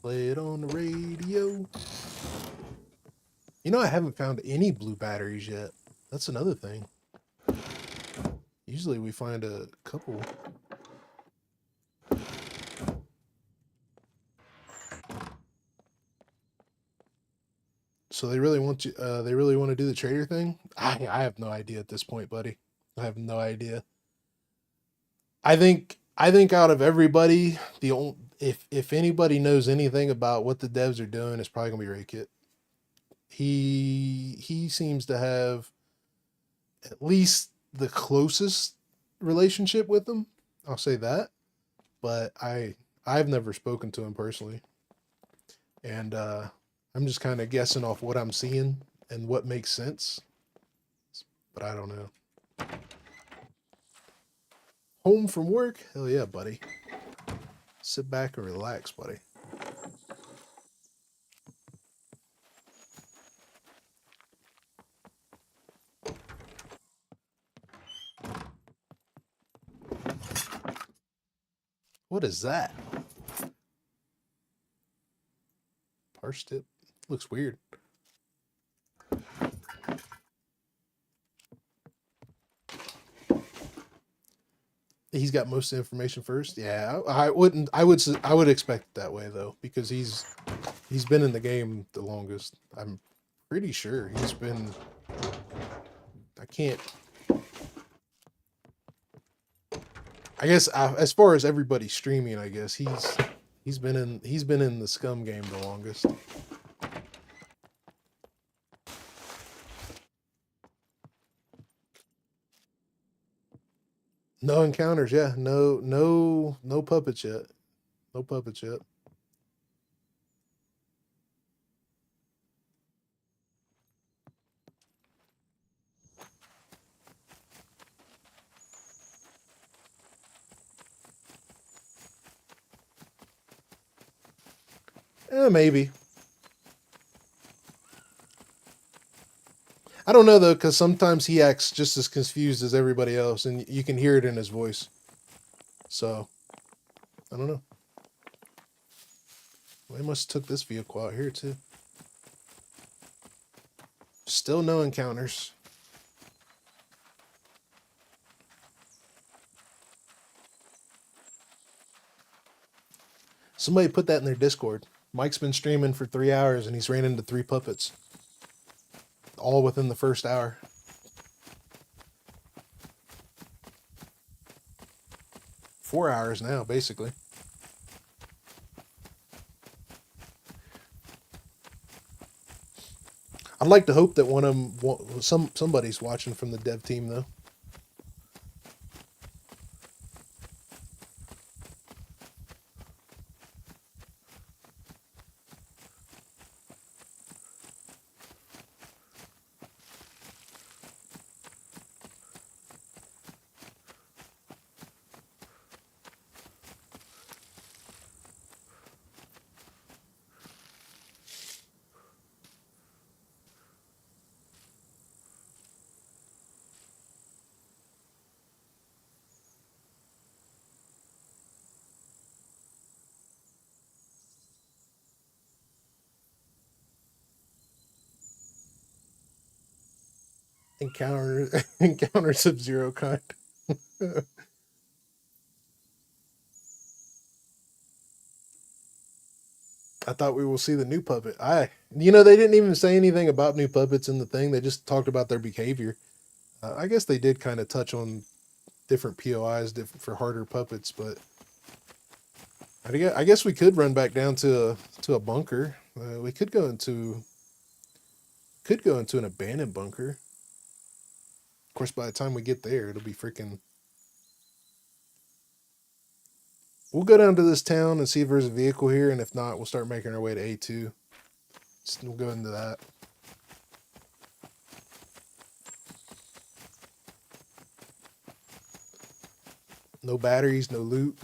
Play it on the radio. You know, I haven't found any blue batteries yet. That's another thing. Usually we find a couple. So they really want you. They really want to do the trader thing. I have no idea at this point, buddy. I have no idea. I think out of everybody, if anybody knows anything about what the devs are doing, it's probably gonna be Raykit. He seems to have at least the closest relationship with them. I'll say that. But I I've never spoken to him personally, and I'm just kind of guessing off what I'm seeing and what makes sense, but I don't know. Home from work? Hell yeah, buddy. Sit back and relax, buddy. What is that? Parse tip? Looks weird. He's got most of the information first. Yeah, I would expect it that way though, because he's been in the game the longest. I'm pretty sure he's been. I can't. I guess as far as everybody streaming, I guess he's been in the Scum game the longest. No encounters, yeah. No puppets yet. No puppets yet. Maybe. I don't know though, because sometimes he acts just as confused as everybody else, and you can hear it in his voice. So, I don't know. Well, they must have took this vehicle out here too. Still no encounters. Somebody put that in their Discord. Mike's been streaming for 3 hours and he's ran into 3 puppets. All within the first hour. Four hours now, basically. I'd like to hope that one of them, somebody's watching from the dev team though. Encounter Sub-Zero kind. I thought we will see the new puppet. You know, they didn't even say anything about new puppets in the thing. They just talked about their behavior. I guess they did kind of touch on different POIs, different for harder puppets, but I guess we could run back down to a bunker. We could go into an abandoned bunker. Of course, by the time we get there, it'll be freaking. We'll go down to this town and see if there's a vehicle here, and if not, we'll start making our way to A2. We'll go into that. No batteries, no loot.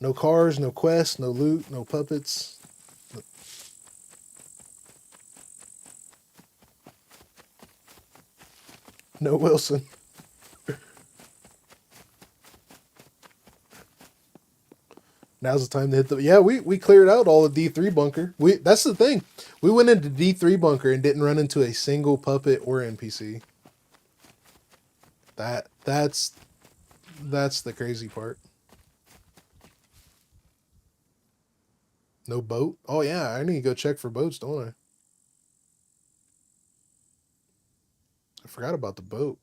No cars, no quests, no loot, no puppets. No Wilson. Now's the time to hit the. Yeah, we cleared out all the D3 bunker. That's the thing. We went into D3 bunker and didn't run into a single puppet or NPC. That's the crazy part. No boat? Oh yeah, I need to go check for boats, don't I? I forgot about the boat.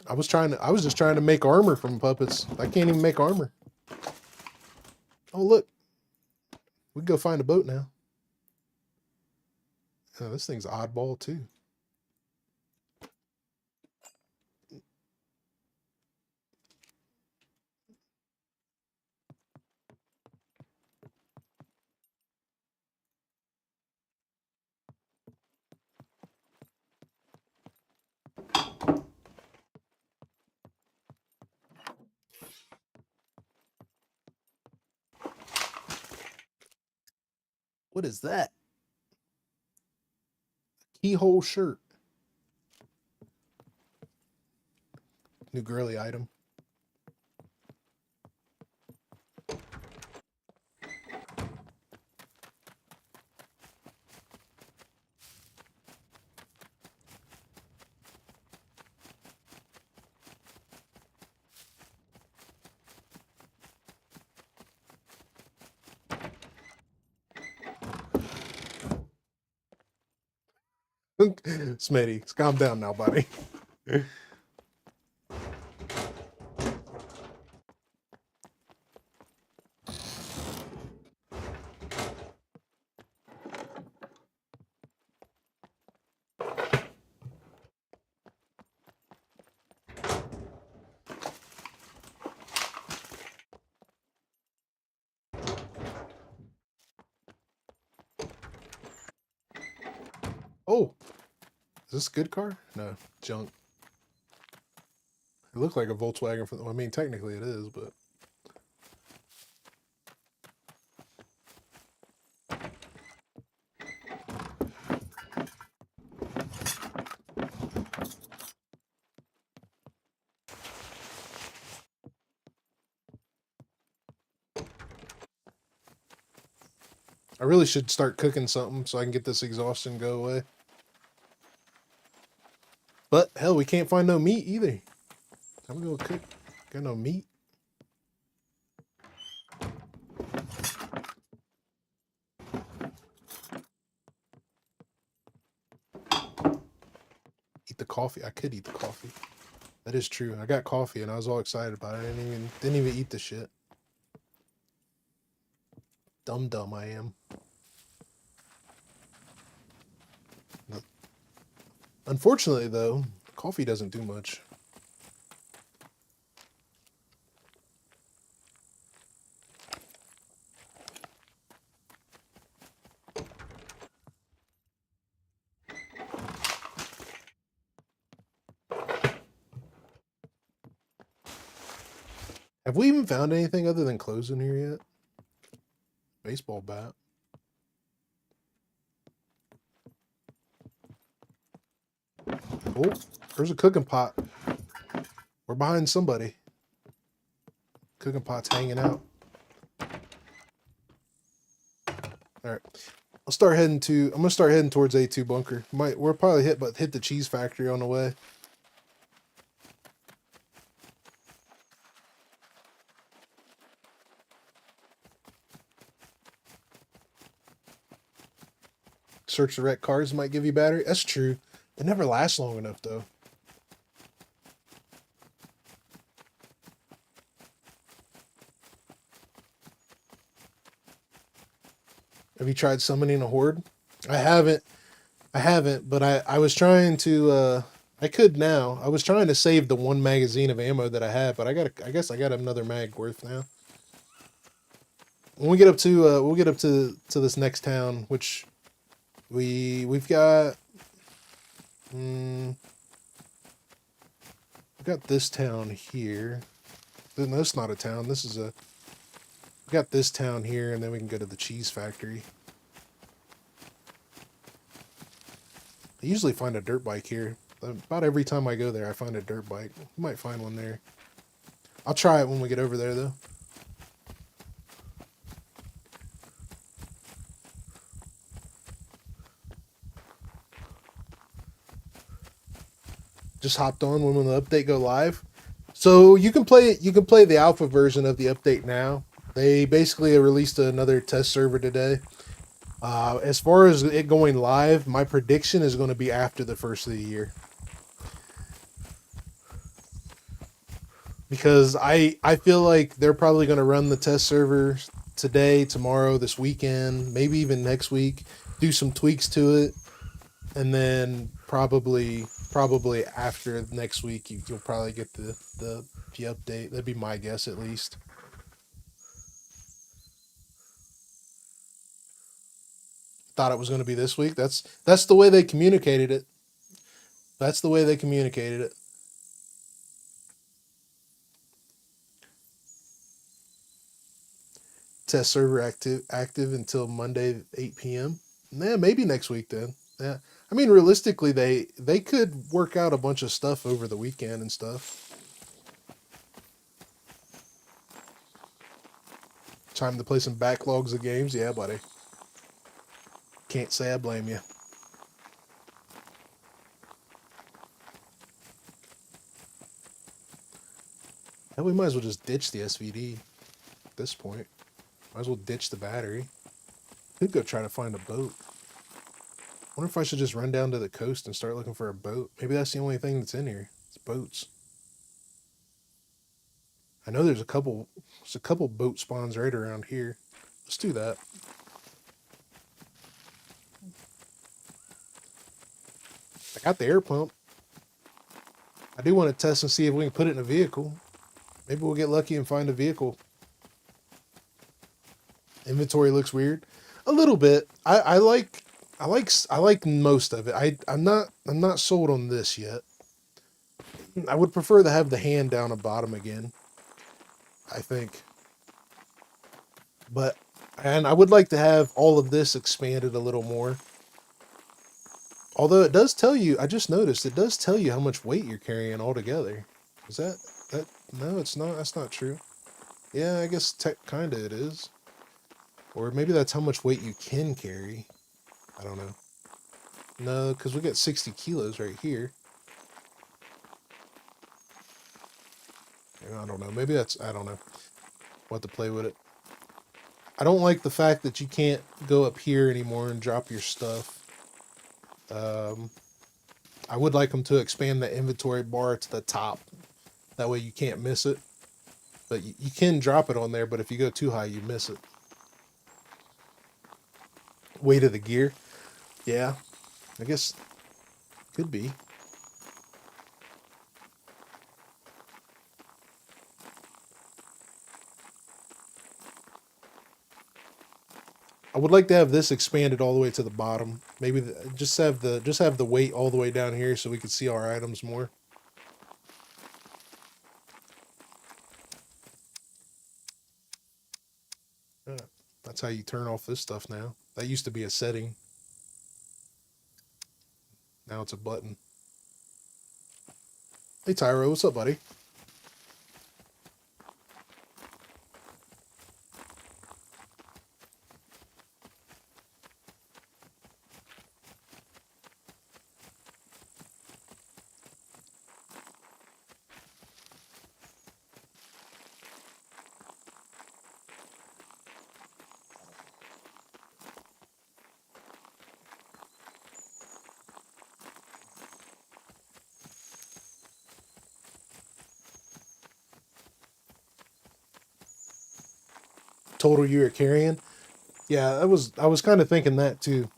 I was just trying to make armor from puppets. I can't even make armor. Oh, look. We can go find a boat now. Oh, this thing's oddball too. What is that? Keyhole shirt. New girly item. Smitty, calm down now, buddy. Oh, is this a good car? No, junk. It looked like a Volkswagen. I mean, technically it is, but. I really should start cooking something so I can get this exhaustion go away. But hell, we can't find no meat either. I'm gonna go cook. Got no meat. Eat the coffee. I could eat the coffee. That is true. I got coffee and I was all excited about it. I didn't even eat the shit. Dumb I am. Unfortunately, though, coffee doesn't do much. Have we even found anything other than clothes in here yet? Baseball bat. Oh, there's a cooking pot. We're behind somebody. Cooking pot's hanging out. Alright. I'm gonna start heading towards A2 bunker. We'll probably hit the cheese factory on the way. Search the wrecked cars might give you battery. That's true. They never last long enough though. Have you tried summoning a horde? I haven't, but I was trying to I could now. I was trying to save the one magazine of ammo that I had, but I guess I got another mag worth now. When we get up to we'll get up to this next town, which we've got we've got this town here. No, it's not a town. This is a we got this town here, and then we can go to the cheese factory. I usually find a dirt bike here. About every time I go there, I find a dirt bike. Might find one there. I'll try it when we get over there, though. Just hopped on when the update go live. So you can play the alpha version of the update now. They basically released another test server today. As far as it going live, my prediction is going to be after the first of the year. because I feel like they're probably going to run the test server today, tomorrow, this weekend, maybe even next week, do some tweaks to it, and then probably after next week you'll probably get the update. That'd be my guess, at least. Thought it was going to be this week. That's the way they communicated it. That's the way they communicated it. Test server active until Monday 8 p.m. Yeah, maybe next week then. Yeah. I mean, realistically, they could work out a bunch of stuff over the weekend and stuff. Time to play some backlogs of games. Yeah, buddy. Can't say I blame you. Hell, we might as well just ditch the SVD at this point. Might as well ditch the battery. Could go try to find a boat. Wonder if I should just run down to the coast and start looking for a boat. Maybe that's the only thing that's in here. It's boats. I know there's a couple boat spawns right around here. Let's do that. I got the air pump. I do want to test and see if we can put it in a vehicle. Maybe we'll get lucky and find a vehicle. Inventory looks weird. A little bit. I like most of it. I'm not sold on this yet. I would prefer to have the hand down the bottom again, I think. And I would like to have all of this expanded a little more. Although it does tell you, I just noticed, it does tell you how much weight you're carrying altogether. Is that no, it's not. That's not true. Yeah, I guess kind of it is. Or maybe that's how much weight you can carry. I don't know. No, because we got 60 kilos right here. I don't know. Maybe that's, I don't know. We'll have to play with it. I don't like the fact that you can't go up here anymore and drop your stuff. I would like them to expand the inventory bar to the top. That way you can't miss it. But you can drop it on there, but if you go too high, you miss it. Weight of the gear. Yeah, I guess could be. I would like to have this expanded all the way to the bottom. Maybe just have the weight all the way down here so we can see our items more. Yeah, that's how you turn off this stuff now. That used to be a setting. Now it's a button. Hey Tyro, what's up, buddy? Total you are carrying? Yeah, I was kind of thinking that too.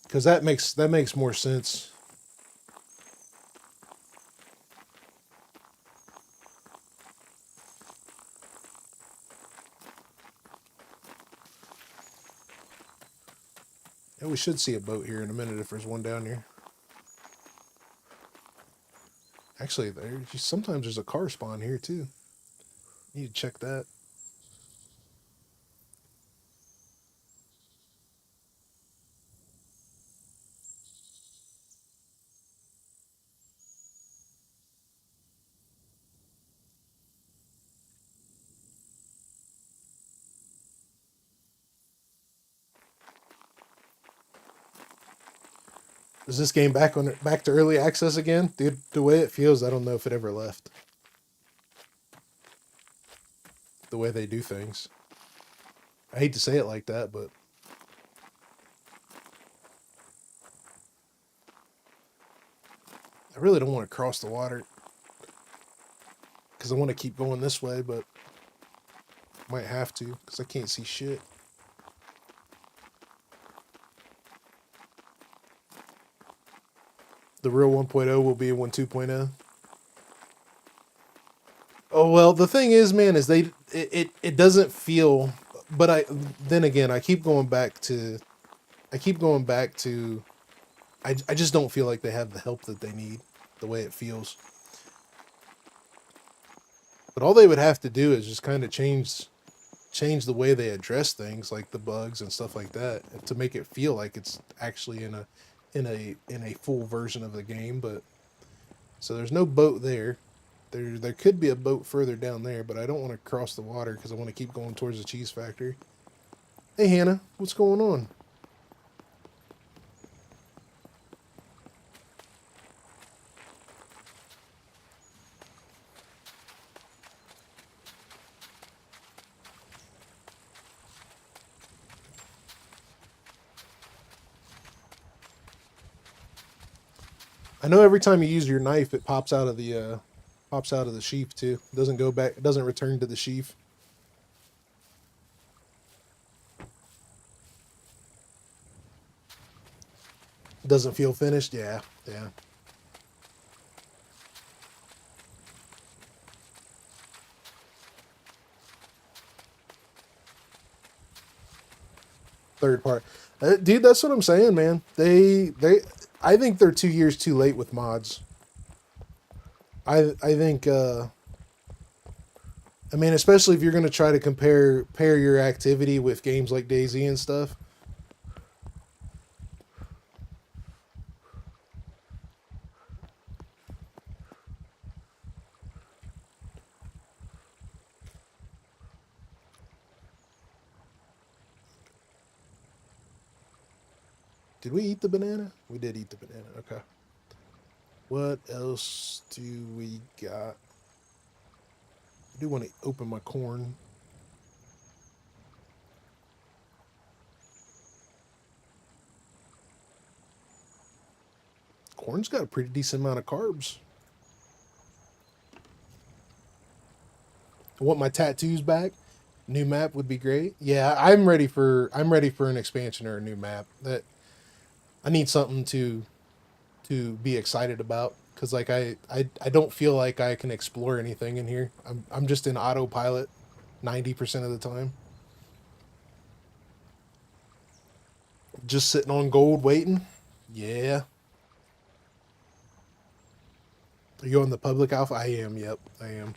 Because that makes more sense. Yeah, we should see a boat here in a minute if there's one down here. Actually, sometimes there's a car spawn here too. You need to check that. Is this game back to early access again? Dude, the way it feels, I don't know if it ever left. The way they do things. I hate to say it like that, but I really don't want to cross the water because I want to keep going this way, but might have to because I can't see shit. The real 1.0 will be when 2.0. Oh well, the thing is, man, is it doesn't feel. But then again, I keep going back to. I just don't feel like they have the help that they need, the way it feels. But all they would have to do is just kind of change the way they address things, like the bugs and stuff like that, to make it feel like it's actually in a full version of the game. But so there's no boat there. There could be a boat further down there, but I don't want to cross the water because I want to keep going towards the cheese factory. Hey Hannah, what's going on? I know every time you use your knife, it pops out of the sheath too. It doesn't go back. It doesn't return to the sheath. It doesn't feel finished. Yeah, yeah. Third part, dude. That's what I'm saying, man. I think they're 2 years too late with mods. I think. I mean, especially if you're going to try to pair your activity with games like DayZ and stuff. Did we eat the banana? We did eat the banana. Okay. What else do we got? I do want to open my corn. Corn's got a pretty decent amount of carbs. I want my tattoos back. New map would be great. Yeah, I'm ready for an expansion or a new map. That I need something to be excited about, because like I don't feel like I can explore anything in here. I'm just in autopilot 90% of the time. Just sitting on gold waiting. Yeah. Are you on the public alpha? I am. Yep, I am.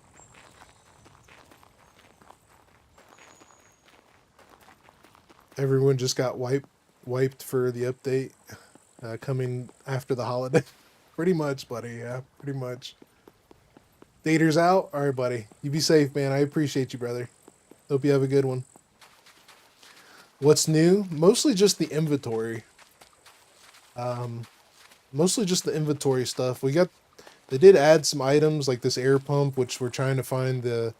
Everyone just got wiped for the update coming after the holiday. Pretty much, buddy. Yeah, pretty much. Dater's out. All right, buddy. You be safe, man. I appreciate you, brother. Hope you have a good one. What's new? Mostly just the inventory. Mostly just the inventory stuff. They did add some items like this air pump, which we're trying to find the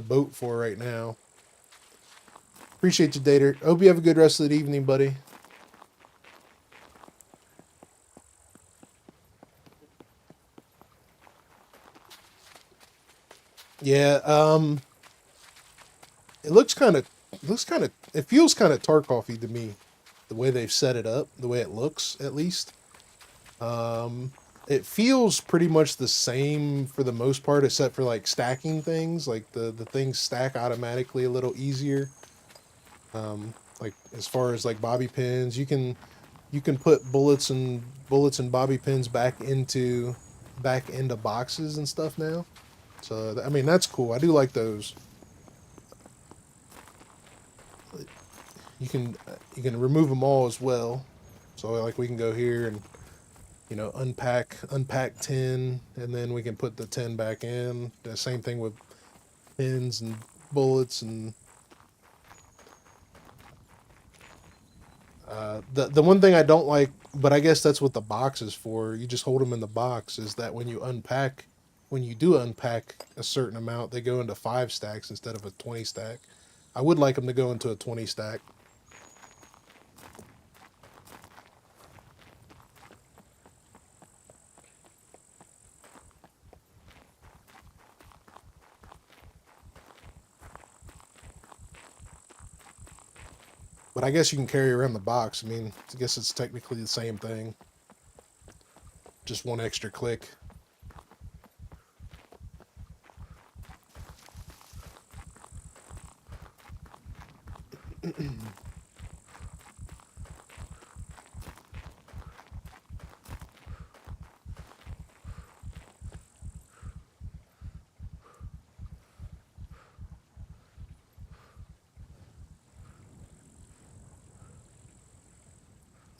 boat for right now. Appreciate you, Dater. Hope you have a good rest of the evening, buddy. Yeah, it feels kind of Tarkov-y to me, the way they've set it up, the way it looks, at least. It feels pretty much the same for the most part, except for like stacking things, like the things stack automatically a little easier. Like as far as like bobby pins, you can put bullets and bobby pins back into boxes and stuff now. So I mean, that's cool. I do like those. You can remove them all as well. So like we can go here and unpack 10, and then we can put the 10 back in. The same thing with pins and bullets and the one thing I don't like, but I guess that's what the box is for. You just hold them in the box. Is that when you do unpack a certain amount, they go into 5 stacks instead of a 20 stack. I would like them to go into a 20 stack. But I guess you can carry around the box. I mean, I guess it's technically the same thing. Just one extra click.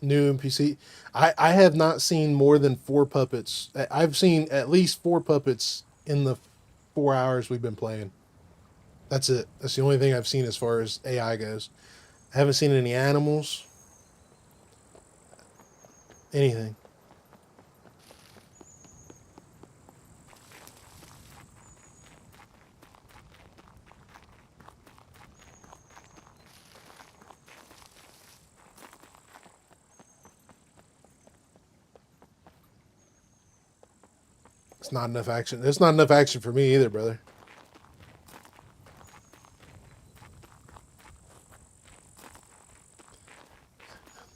New NPC. I have not seen more than 4 puppets. I've seen at least 4 puppets in the 4 hours we've been playing. That's it. That's the only thing I've seen as far as AI goes. I haven't seen any animals. Anything. It's not enough action. There's not enough action for me either, brother.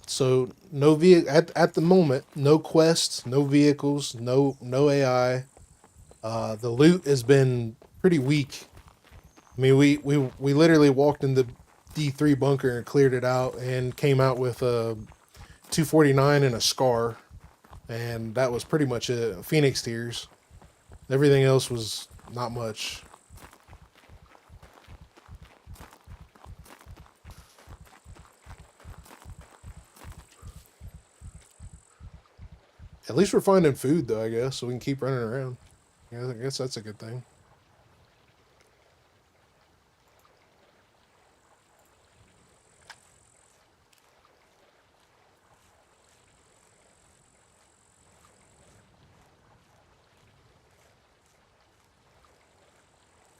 So no at the moment, no quests, no vehicles, no AI. The loot has been pretty weak. I mean, we literally walked in the D3 bunker and cleared it out and came out with a 249 and a scar, and that was pretty much it. Phoenix tears. Everything else was not much. At least we're finding food, though, I guess, so we can keep running around. Yeah, I guess that's a good thing.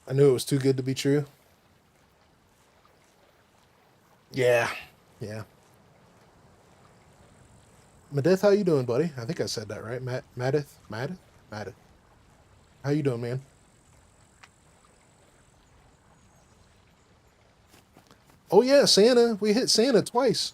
I knew it was too good to be true. Yeah, yeah. Madith, how you doing, buddy? I think I said that right. Madith. How you doing, man? Oh yeah, Santa. We hit Santa twice.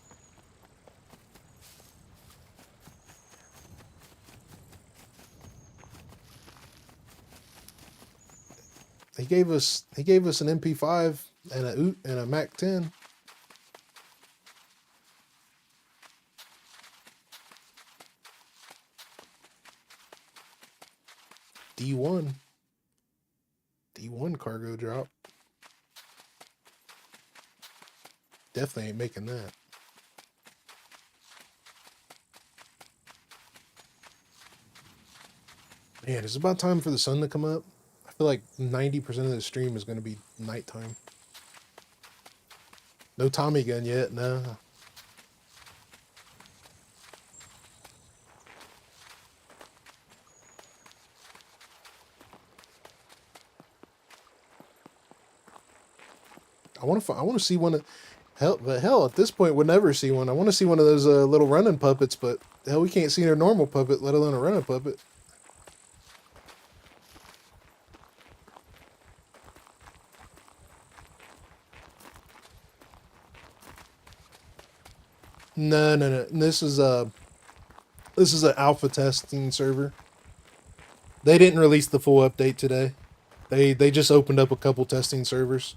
He gave us an MP5 and a Mac 10. D1 cargo drop. Definitely ain't making that. Man, it's about time for the sun to come up. I feel like 90% of the stream is going to be nighttime. No Tommy gun yet, no. I want to see one of hell at this point we'll never see one. I want to see one of those little running puppets, but hell we can't see their normal puppet, let alone a running puppet. No. This is an alpha testing server. They didn't release the full update today. They just opened up a couple testing servers.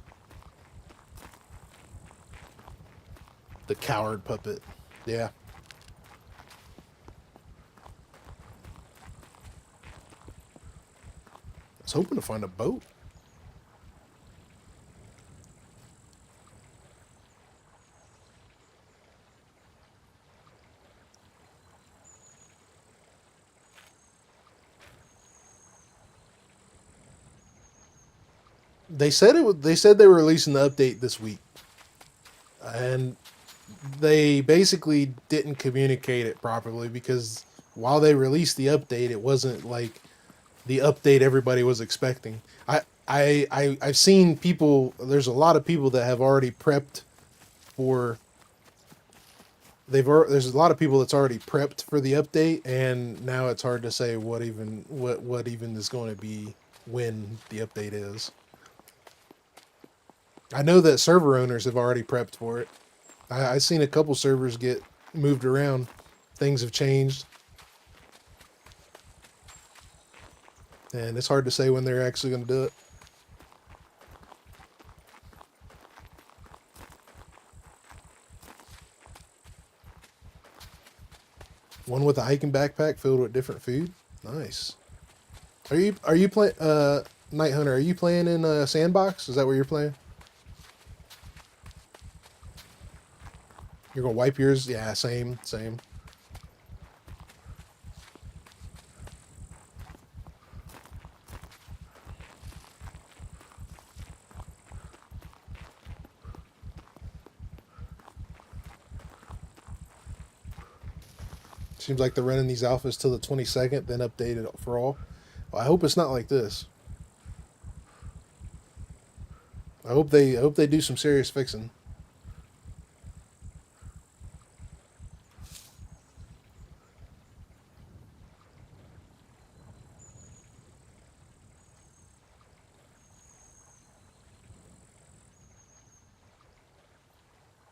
The coward puppet. Yeah. I was hoping to find a boat. They said they were releasing the update this week. And they basically didn't communicate it properly because while they released the update, it wasn't like the update everybody was expecting. I've seen people. There's a lot of people that have already prepped for. There's a lot of people that's already prepped for the update, and now it's hard to say what even is going to be when the update is. I know that server owners have already prepped for it. I've seen a couple servers get moved around. Things have changed. And it's hard to say when they're actually going to do it. One with a hiking backpack filled with different food. Nice. Are you playing Night Hunter? Are you playing in Sandbox? Is that where you're playing? You're gonna wipe yours? Yeah, same. Seems like they're running these alphas till the 22nd, then updated for all. Well, I hope it's not like this. I hope they do some serious fixing.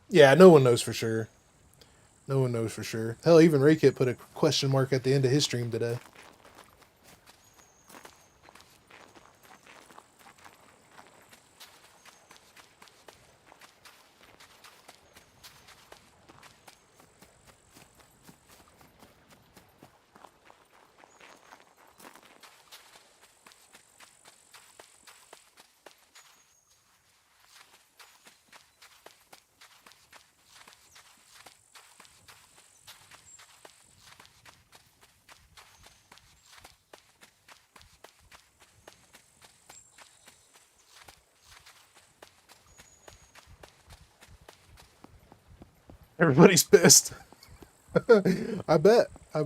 Yeah, no one knows for sure. No one knows for sure. Hell, even Raykit put a question mark at the end of his stream today. Everybody's pissed. I bet. I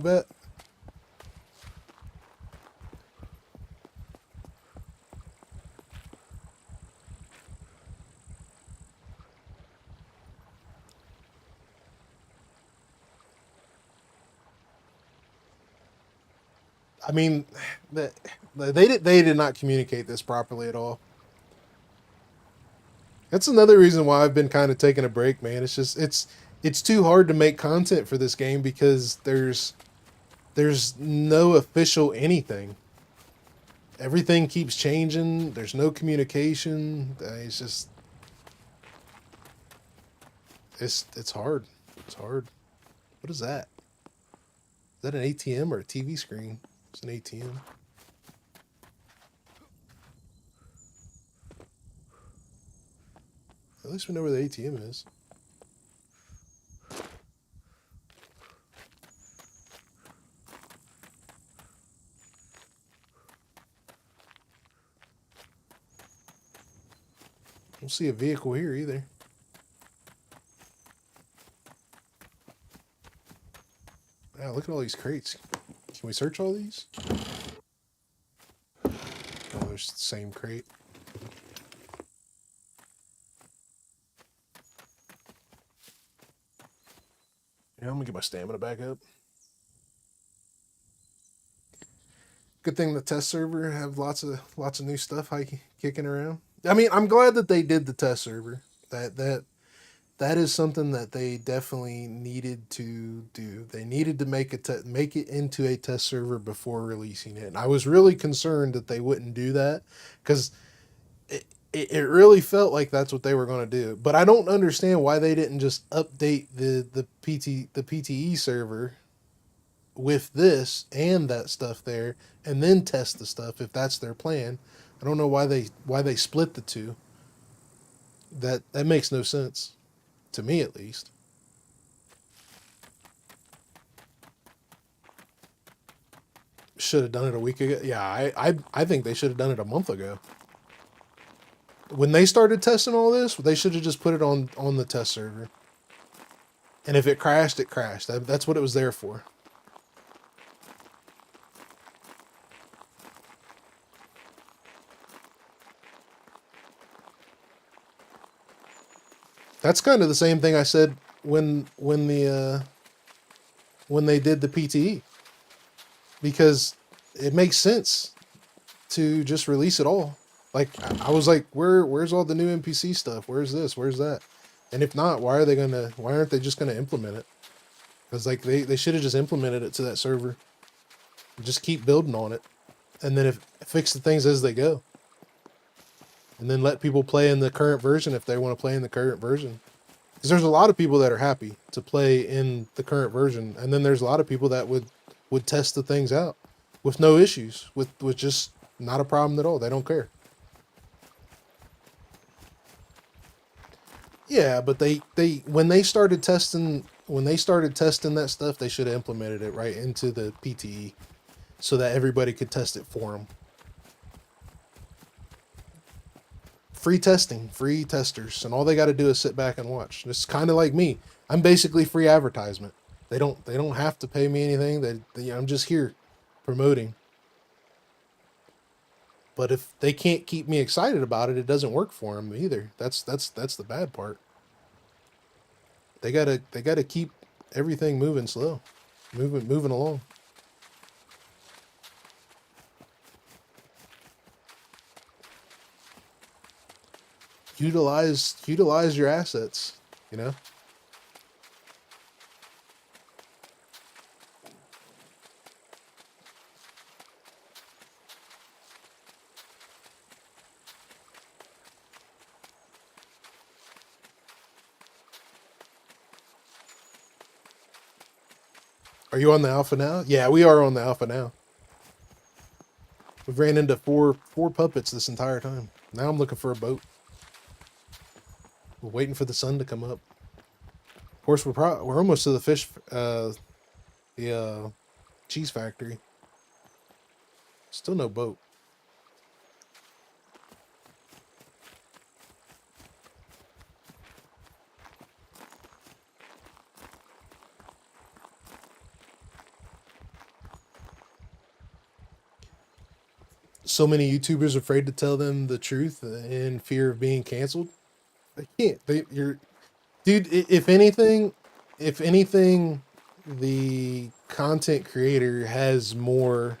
mean, they did not communicate this properly at all. That's another reason why I've been kind of taking a break, man. It's just it's too hard to make content for this game because there's no official anything. Everything keeps changing. There's no communication. It's just it's hard. It's hard. What is that? Is that an ATM or a TV screen? It's an ATM. At least we know where the ATM is. I don't see a vehicle here either. Wow, look at all these crates. Can we search all these? Oh, there's the same crate. Yeah, I'm gonna get my stamina back up. Good thing the test server have lots of new stuff kicking around. I mean, I'm glad that they did the test server. That is something that they definitely needed to do. They needed to make it into a test server before releasing it. And I was really concerned that they wouldn't do that because it really felt like that's what they were going to do. But I don't understand why they didn't just update the PTE server with this and that stuff there and then test the stuff if that's their plan. I don't know why they split the two. That makes no sense. To me, at least. Should have done it a week ago. Yeah, I think they should have done it a month ago. When they started testing all this, they should have just put it on the test server. And if it crashed, it crashed. That's what it was there for. That's kind of the same thing I said when they did the PTE, because it makes sense to just release it all. Like I was like, where's all the new NPC stuff? Where's this? Where's that? And if not, why aren't they just gonna implement it? Because like they should have just implemented it to that server. Just keep building on it. And then fix the things as they go. And then let people play in the current version if they want to play in the current version. Because there's a lot of people that are happy to play in the current version. And then there's a lot of people that would test the things out with no issues, with just not a problem at all. They don't care. Yeah, but they when they started testing that stuff, they should have implemented it right into the PTE so that everybody could test it for them. Free testing, free testers, and all they got to do is sit back and watch. It's kind of like me. I'm basically free advertisement. They don't have to pay me anything. I'm just here promoting. But if they can't keep me excited about it, it doesn't work for them either. That's the bad part. They gotta keep everything moving slow, moving along. Utilize your assets, you know. Are you on the alpha now? Yeah, we are on the alpha now. We've ran into four puppets this entire time. Now I'm looking for a boat. We're waiting for the sun to come up. Of course, we're almost to the cheese factory. Still no boat. So many YouTubers afraid to tell them the truth in fear of being canceled. They can't. Dude. If anything, the content creator has more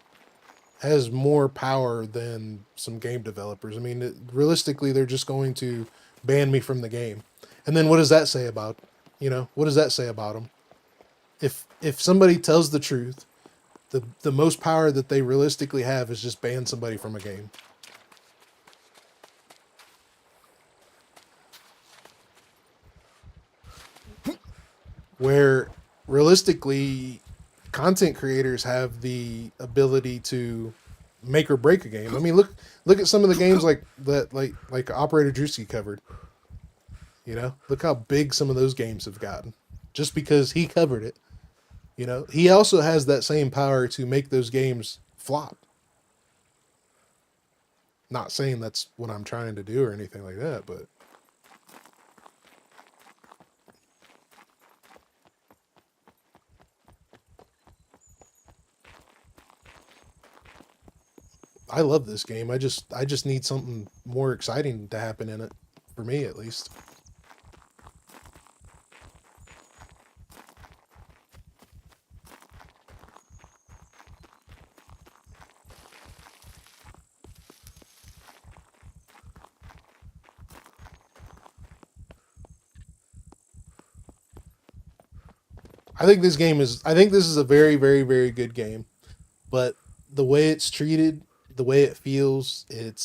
power than some game developers. I mean, realistically, they're just going to ban me from the game. And then what does that say about, what does that say about them? If somebody tells the truth, the most power that they realistically have is just ban somebody from a game. Where realistically, content creators have the ability to make or break a game. I mean, look at some of the games like Operator Drewski covered. Look how big some of those games have gotten just because he covered it. He also has that same power to make those games flop. Not saying that's what I'm trying to do or anything like that, but I love this game. I just need something more exciting to happen in it, for me at least. I think this is a very, very, very good game, but the way it's treated, the way it feels, it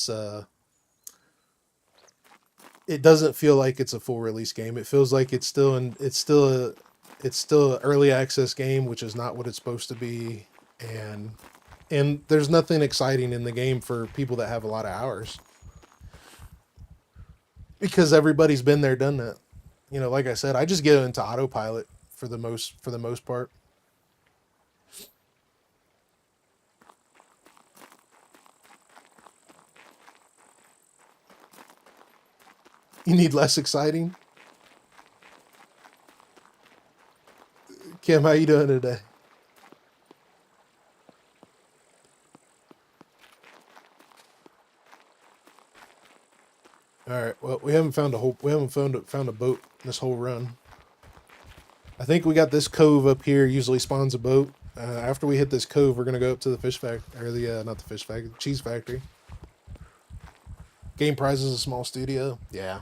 doesn't feel like it's a full release game. It feels like it's still an early access game, which is not what it's supposed to be. And there's nothing exciting in the game for people that have a lot of hours, because everybody's been there, done that. Like I said, I just get into autopilot for the most part. You need less exciting? Kim, how you doing today? All right. Well, we haven't found a boat this whole run. I think we got this cove up here. Usually spawns a boat. After we hit this cove, we're gonna go up to the fish factory, or not the fish factory, the cheese factory. Game Prize is a small studio. Yeah.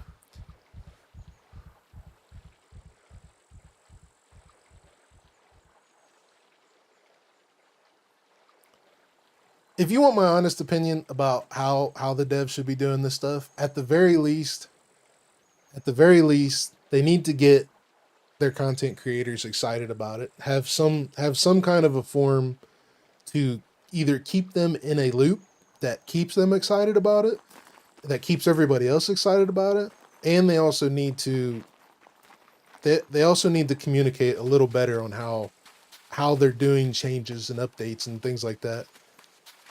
if you want my honest opinion about how the devs should be doing this stuff, at the very least, they need to get their content creators excited about it. Have some kind of a form to either keep them in a loop that keeps them excited about it, that keeps everybody else excited about it, and they also need to communicate a little better on how they're doing changes and updates and things like that.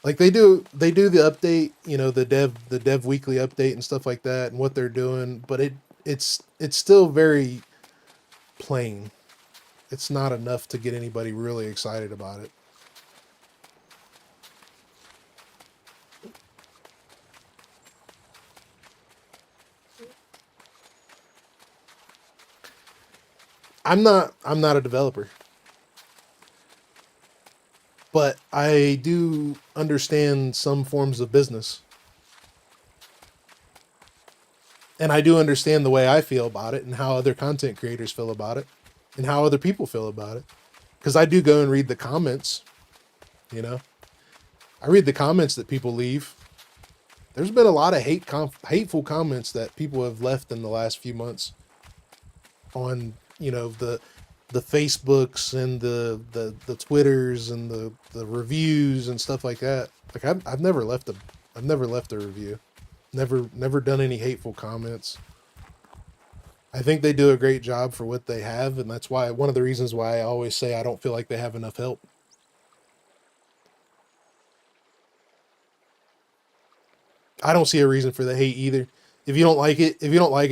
Like they do the update, you know, the dev weekly update and stuff like that and what they're doing, but it's still very plain. It's not enough to get anybody really excited about it. I'm not a developer, but I do understand some forms of business. And I do understand the way I feel about it and how other content creators feel about it and how other people feel about it. Because I do go and read the comments, you know. I read the comments that people leave. There's been a lot of hateful comments that people have left in the last few months on, you know, the Facebooks and the Twitters and the reviews and stuff like that. Like I've never left a review. Never done any hateful comments. I think they do a great job for what they have, and that's why one of the reasons why I always say I don't feel like they have enough help. I don't see a reason for the hate either. If you don't like it,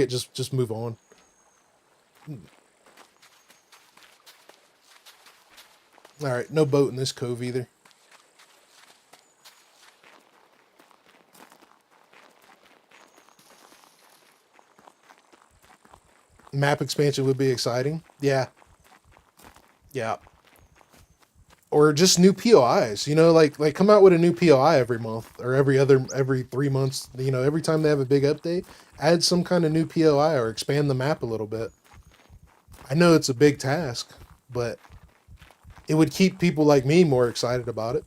just move on. All right, no boat in this cove either. Map expansion would be exciting. Yeah. Yeah. Or just new POIs, you know, like come out with a new POI every month or every 3 months, you know, every time they have a big update, add some kind of new POI or expand the map a little bit. I know it's a big task, but it would keep people like me more excited about it.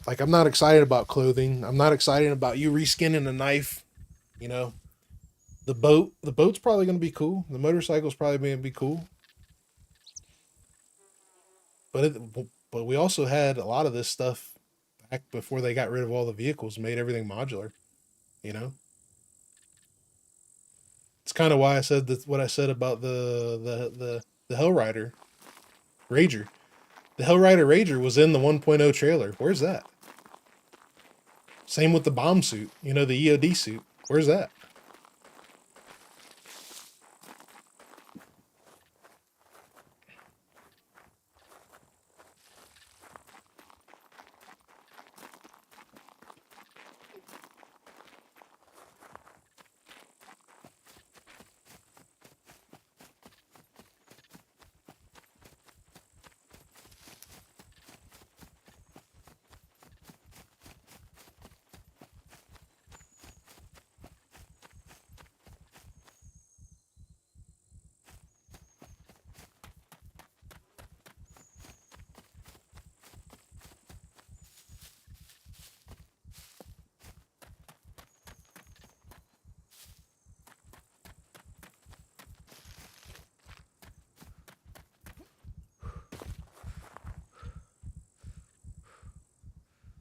Like, I'm not excited about clothing. I'm not excited about you reskinning a knife, you know. The boat's probably going to be cool. The motorcycle's probably going to be cool. But we also had a lot of this stuff back before they got rid of all the vehicles, made everything modular, you know. It's kind of why I said what I said about the Hellrider Rager. The Hellrider Rager was in the 1.0 trailer. Where's that? Same with the bomb suit, you know, the EOD suit. Where's that?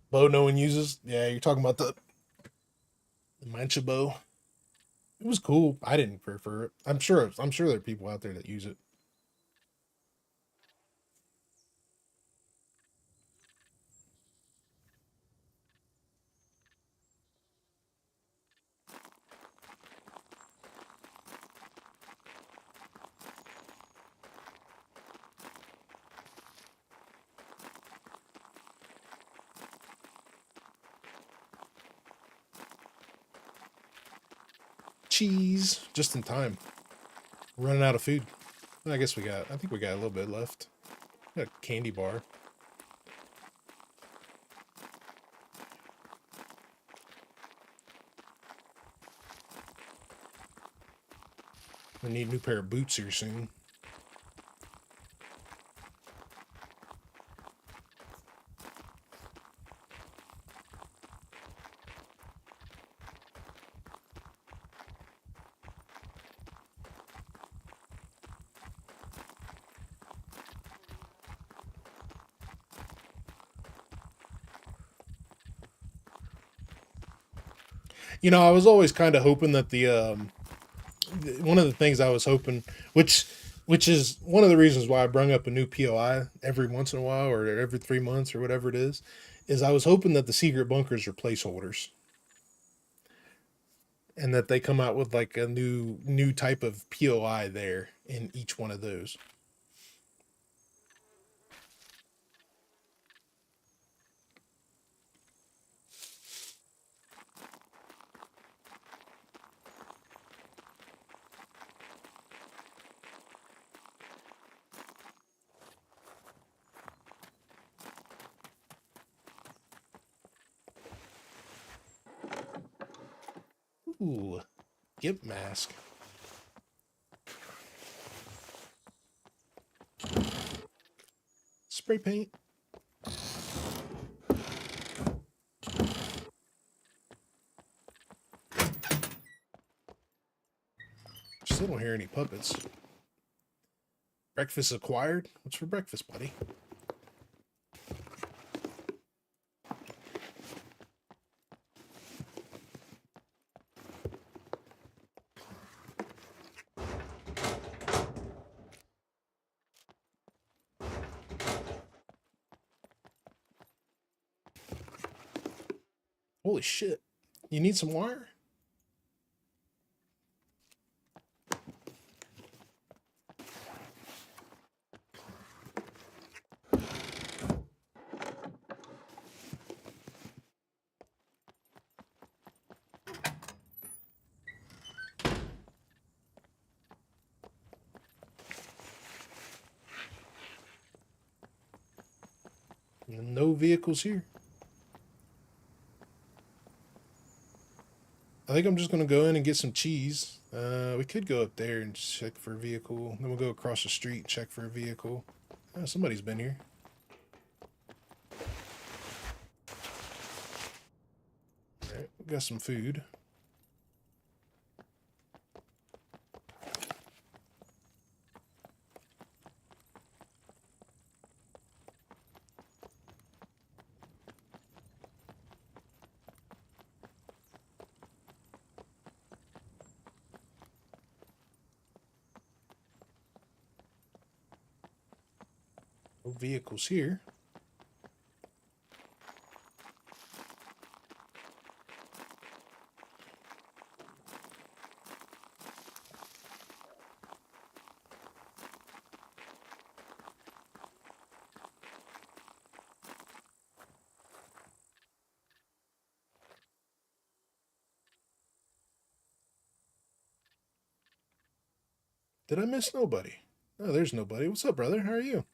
Bow no one uses? Yeah, you're talking about the Mancha bow. It was cool. I didn't prefer it. I'm sure there are people out there that use it. Cheese, just in time. We're running out of food. I think we got a little bit left. Got a candy bar. I need a new pair of boots here soon. You know, I was always kind of hoping that one of the things I was hoping, which is one of the reasons why I brung up a new POI every once in a while or every 3 months or whatever it is I was hoping that the secret bunkers are placeholders and that they come out with like a new type of POI there in each one of those. Ooh, GIMP mask. Spray paint. Still don't hear any puppets. Breakfast acquired? What's for breakfast, buddy? Holy shit. You need some wire? No vehicles here. I think I'm just going to go in and get some cheese. We could go up there and check for a vehicle. Then we'll go across the street and check for a vehicle. Oh, somebody's been here. Alright, we got some food. No vehicles here. Did I miss nobody? Oh, there's nobody. What's up, brother? How are you?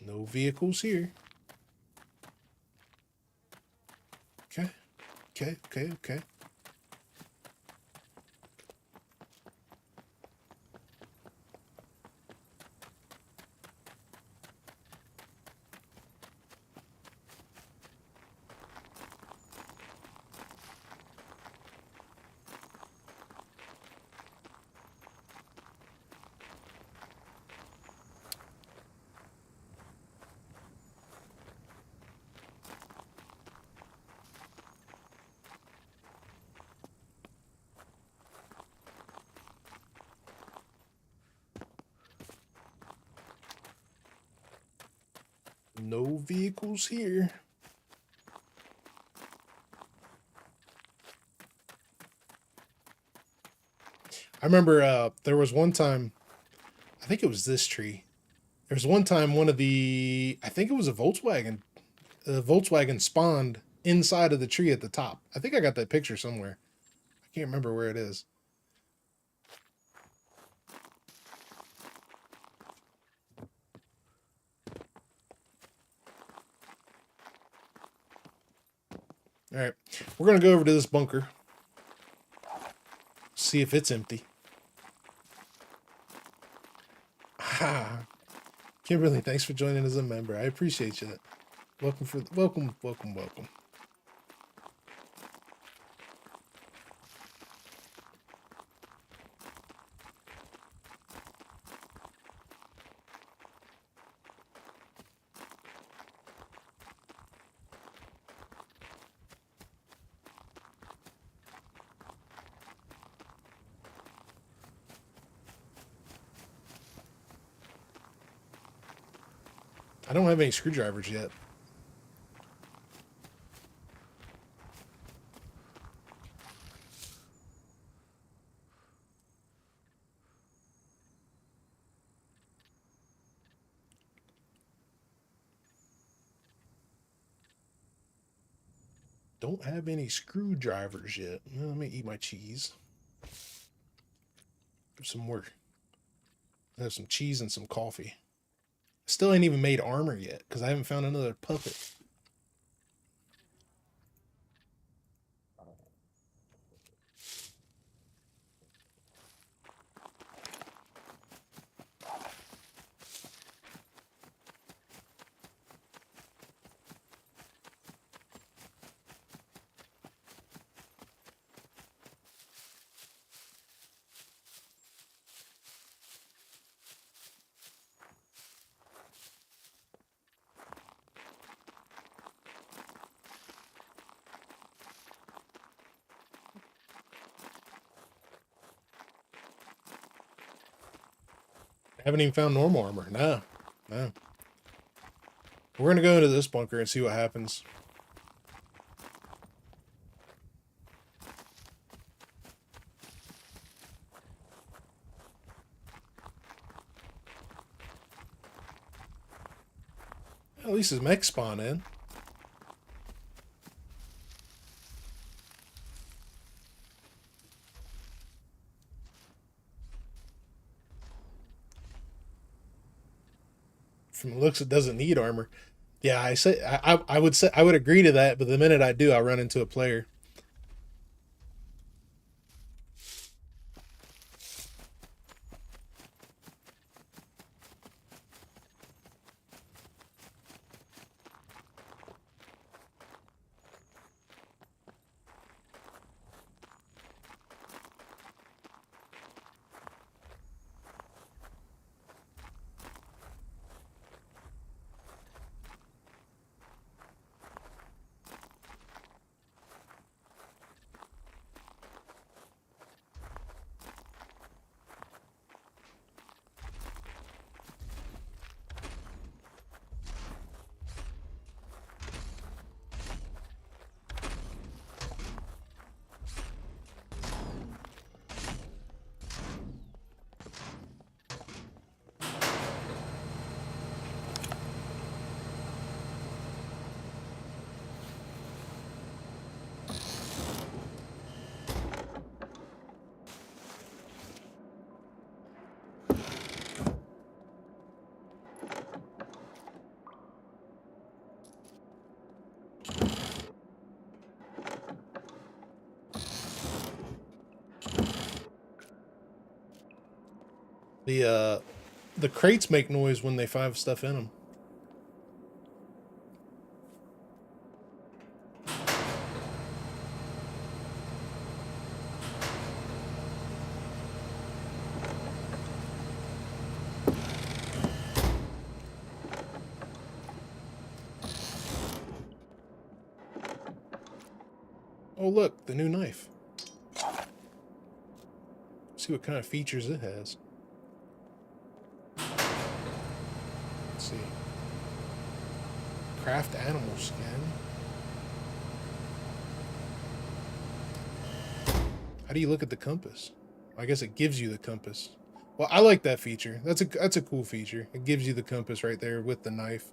No vehicles here. Okay. Okay. No vehicles here. I remember there was one time, I think it was this tree. There was one time I think it was a Volkswagen. The Volkswagen spawned inside of the tree at the top. I think I got that picture somewhere. I can't remember where it is. All right, we're going to go over to this bunker. See if it's empty. Ah, Kimberly, thanks for joining as a member. I appreciate you. Welcome. I don't have any screwdrivers yet. Don't have any screwdrivers yet. Well, let me eat my cheese. Have some more. Have some cheese and some coffee. Still ain't even made armor yet because I haven't found another puppet. I haven't even found normal armor. No. No. We're going to go into this bunker and see what happens. At least his mech spawn in. From the looks, it doesn't need armor. Yeah, I would say I would agree to that, but the minute I do, I'll run into a player. The crates make noise when they find stuff in them. Oh look, the new knife. See what kind of features it has. Let's see. Craft animal skin. How do you look at the compass? I guess it gives you the compass. Well, I like that feature. That's a cool feature. It gives you the compass right there with the knife.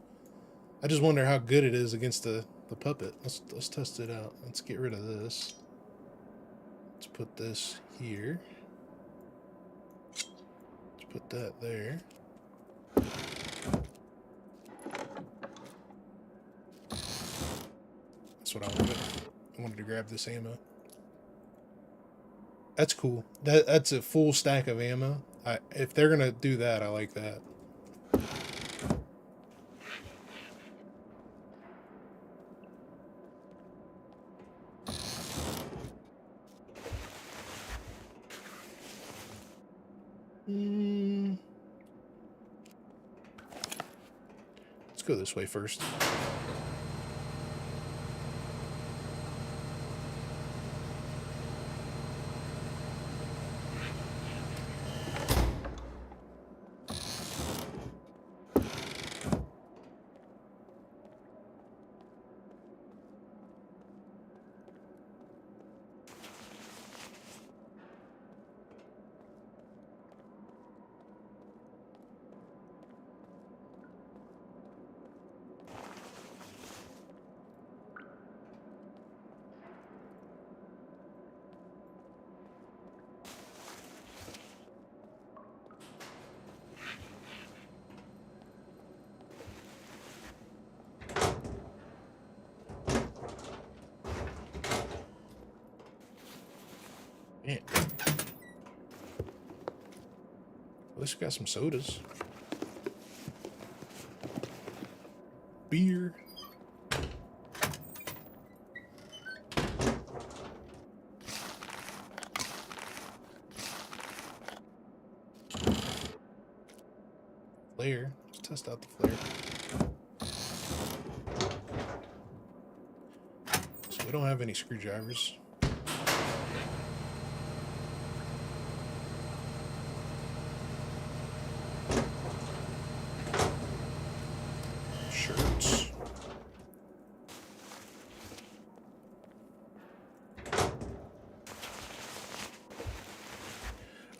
I just wonder how good it is against the puppet. Let's test it out. Let's get rid of this. Let's put this here. Let's put that there. That's what I wanted. I wanted to grab this ammo. That's cool. That's a full stack of ammo. If they're gonna do that, I like that. Let's go this way first. At least we got some sodas. Beer. Flare. Let's test out the flare. So we don't have any screwdrivers. Shirts.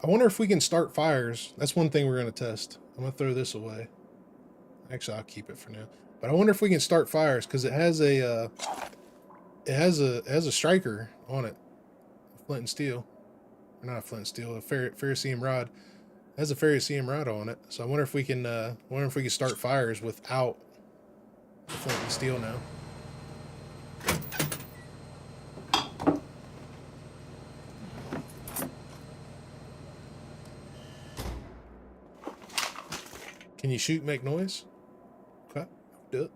I wonder if we can start fires. That's one thing we're going to test. I'm going to throw this away. Actually, I'll keep it for now. But I wonder if we can start fires because it has a striker on it, flint and steel, or not flint and steel, a ferrocerium rod. It has a ferrocerium rod on it. So I wonder if we can start fires without the flint and steel now. Can you shoot and make noise? Okay, do it.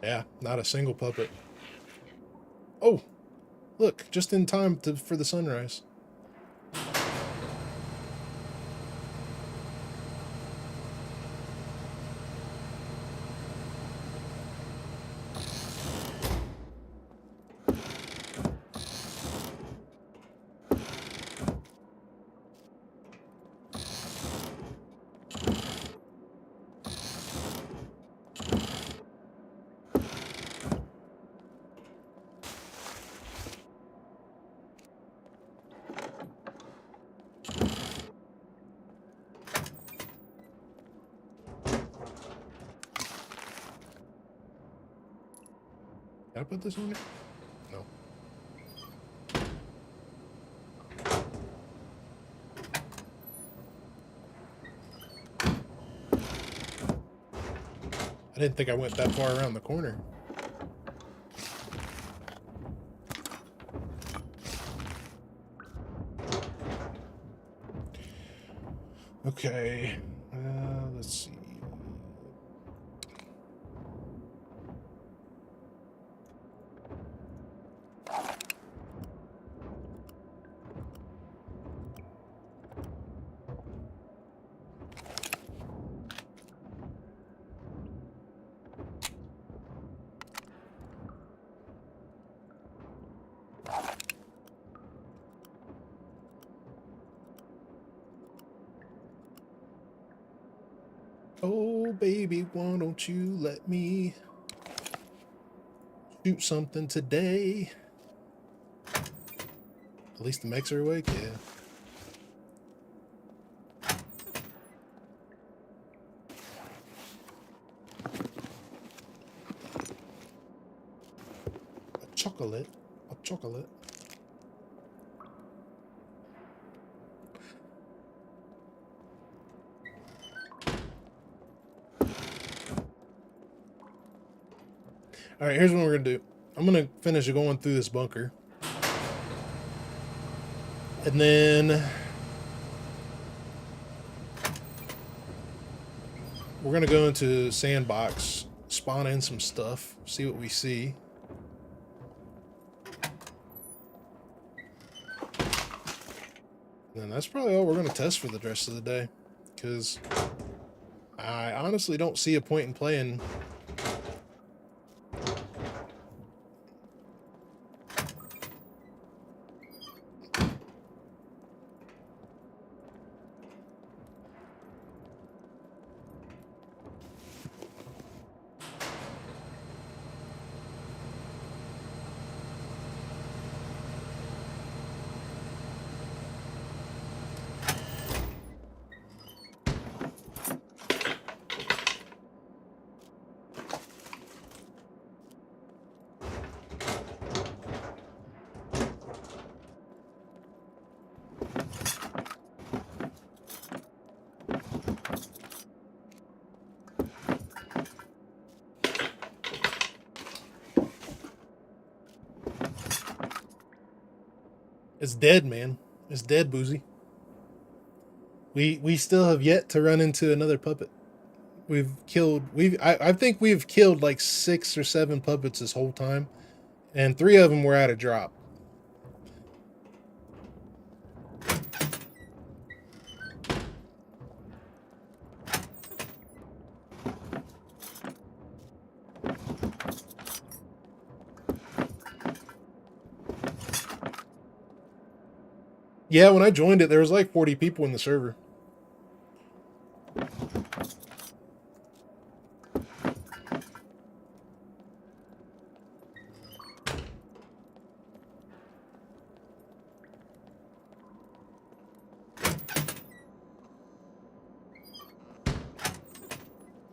Yeah, not a single puppet. Oh, look, just in time for the sunrise. Can I put this on it? No. I didn't think I went that far around the corner. Okay. Let's see. Oh, baby, why don't you let me shoot something today? At least the mechs are awake, yeah. A chocolate. All right, here's what we're gonna do. I'm gonna finish going through this bunker, and then we're gonna go into sandbox, spawn in some stuff, see what we see. And that's probably all we're gonna test for the rest of the day, because I honestly don't see a point in playing. It's dead, man. It's dead, Boozy. We still have yet to run into another puppet. I think we've killed like 6 or 7 puppets this whole time, and 3 of them were at a drop. Yeah, when I joined it, there was like 40 people in the server.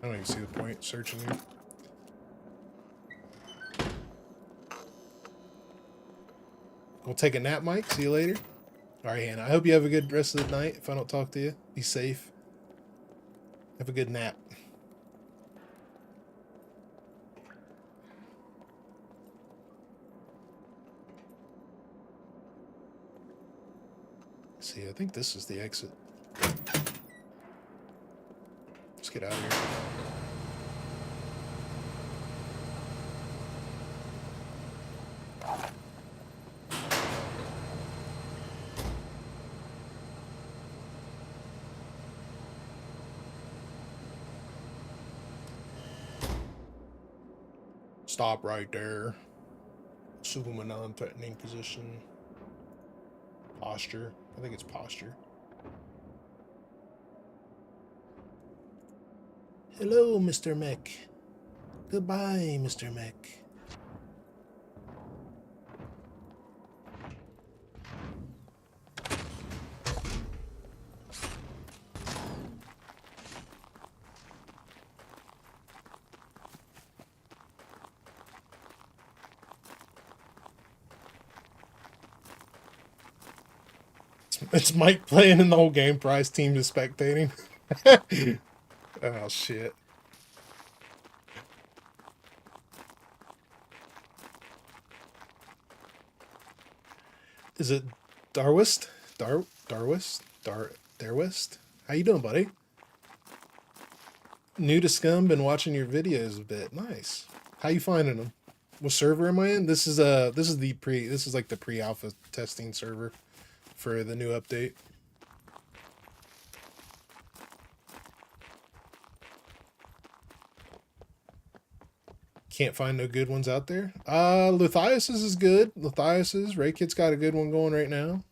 I don't even see the point searching you. We'll take a nap, Mike. See you later. All right, Hannah. I hope you have a good rest of the night. If I don't talk to you, be safe. Have a good nap. See, I think this is the exit. Let's get out of here. Stop right there. Assume a non-threatening position. Posture. I think it's posture. Hello, Mr. Mech. Goodbye, Mr. Mech. It's Mike playing in the whole game. Prize team is spectating. Oh, shit. Is it Darwist? Darwist? How you doing, buddy? New to Scum, been watching your videos a bit. Nice. How you finding them? What server am I in? This is like the pre-alpha testing server for the new update. Can't find no good ones out there. Lithias's is good. Lithias's. Raykit's got a good one going right now.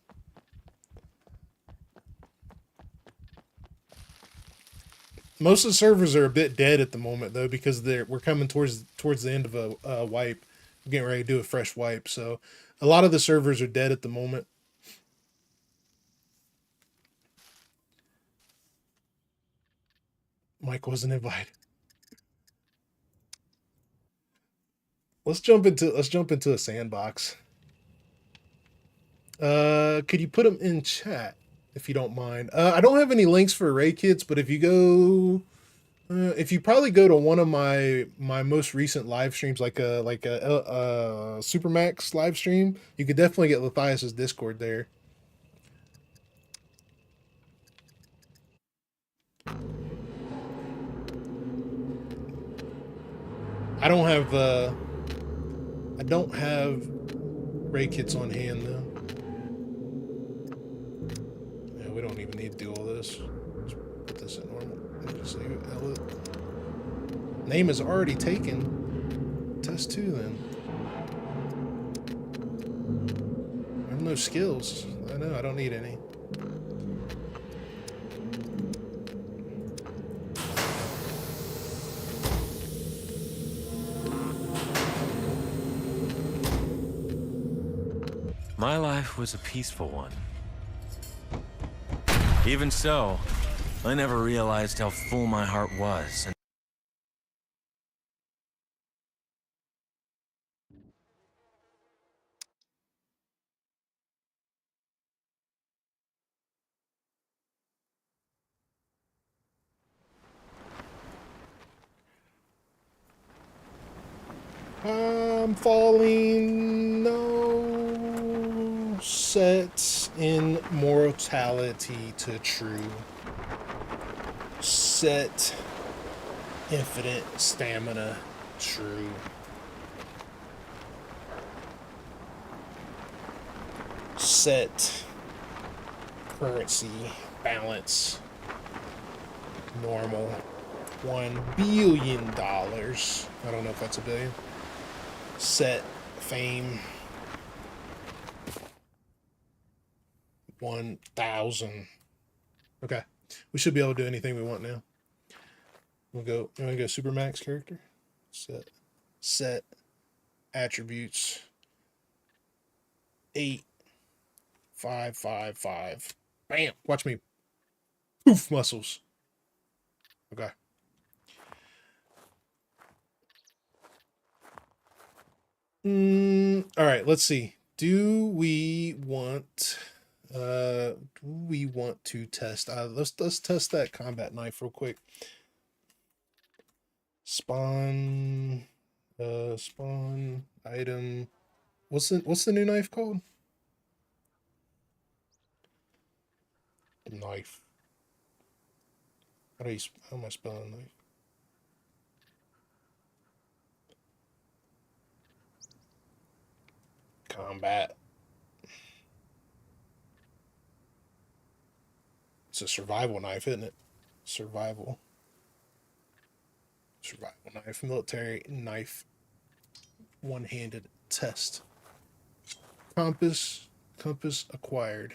Most of the servers are a bit dead at the moment though, because we're coming towards the end of a wipe. We're getting ready to do a fresh wipe, so a lot of the servers are dead at the moment. Mike wasn't invited. Let's jump into a sandbox. Could you put them in chat if you don't mind? I don't have any links for Ray Kits, but if you probably go to one of my most recent live streams, like a Supermax live stream, you could definitely get Lithias's Discord there. I don't have Ray Kits on hand though. Yeah, we don't even need to do all this. Let's put this in normal. Just leave it. Name is already taken. Test 2 then. I have no skills. I know, I don't need any. My life was a peaceful one. Even so, I never realized how full my heart was. I'm falling. No. Set immortality to true. Set infinite stamina true. Set currency balance normal. $1 billion. I don't know if that's a billion. Set fame 1,000. Okay, we should be able to do anything we want now. We'll go. I'm gonna go Supermax character. Set attributes 8,555. Bam! Watch me. Poof muscles. Okay. All right. Let's see. Do we want to test? Let's test that combat knife real quick. Spawn item. What's the new knife called? Knife. How am I spelling knife? Combat. It's a survival knife, isn't it? Survival knife, military knife, one-handed test. Compass acquired.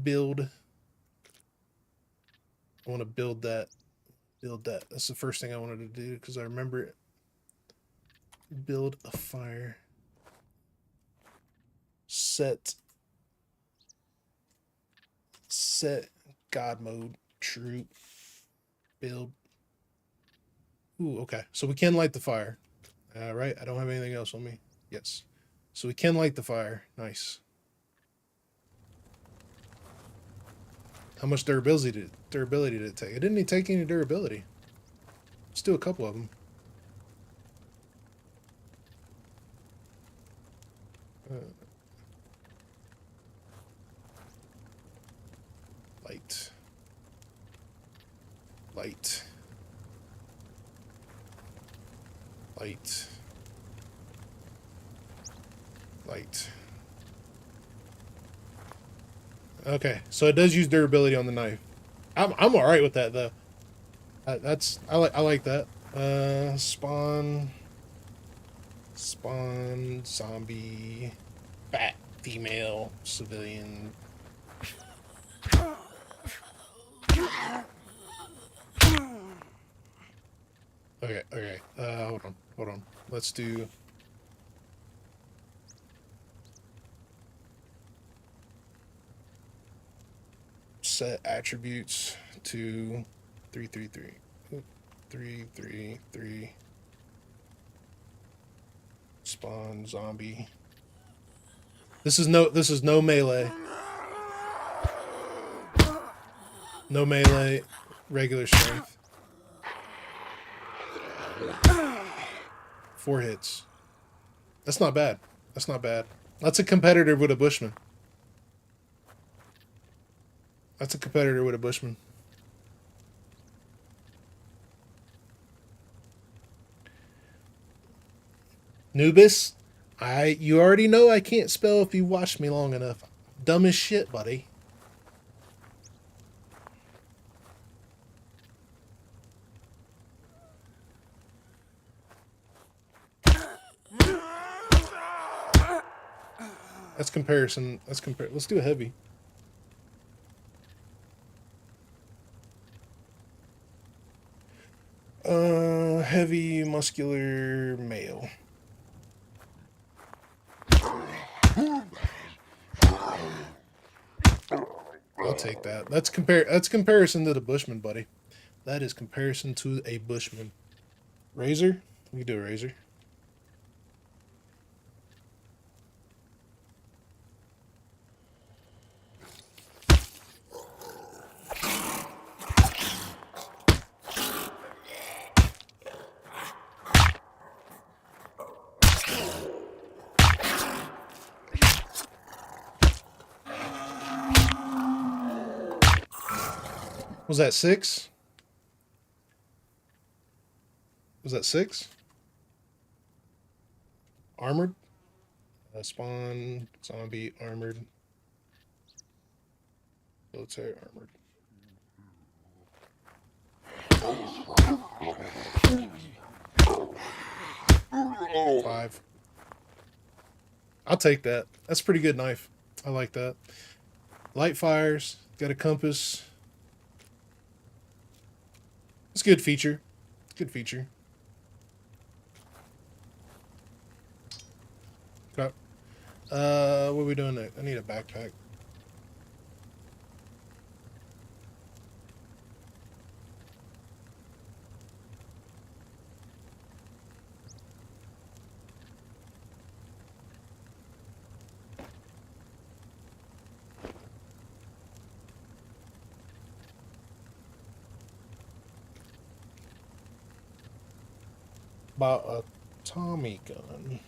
Build. I want to build that. That's the first thing I wanted to do because I remember it. Build a fire. Set God mode true. Build. Ooh, okay. So we can light the fire. Right? I don't have anything else on me. Yes. So we can light the fire. Nice. How much durability did it take? It didn't even take any durability. Let's do a couple of them. Light. Okay, so it does use durability on the knife. I'm all right with that though. I like that. Spawn zombie fat female civilian. Okay. Hold on. Let's do. Set attributes to 333. Spawn zombie. This is no melee. No melee, regular strength. 4 hits. That's not bad. That's a competitor with a Bushman. Nubis, you already know I can't spell if you watch me long enough. Dumb as shit, buddy. That's comparison. Let's do a heavy. Heavy muscular male. I'll take that. That's comparison to the Bushman, buddy. That is comparison to a Bushman. Razor? We can do a razor. Was that 6? Was that 6? Armored? Spawn, zombie, armored. Military armored. 5. I'll take that. That's a pretty good knife. I like that. Light fires. Got a compass. It's a good feature. Good feature. Okay. What are we doing there? I need a backpack. About a Tommy gun.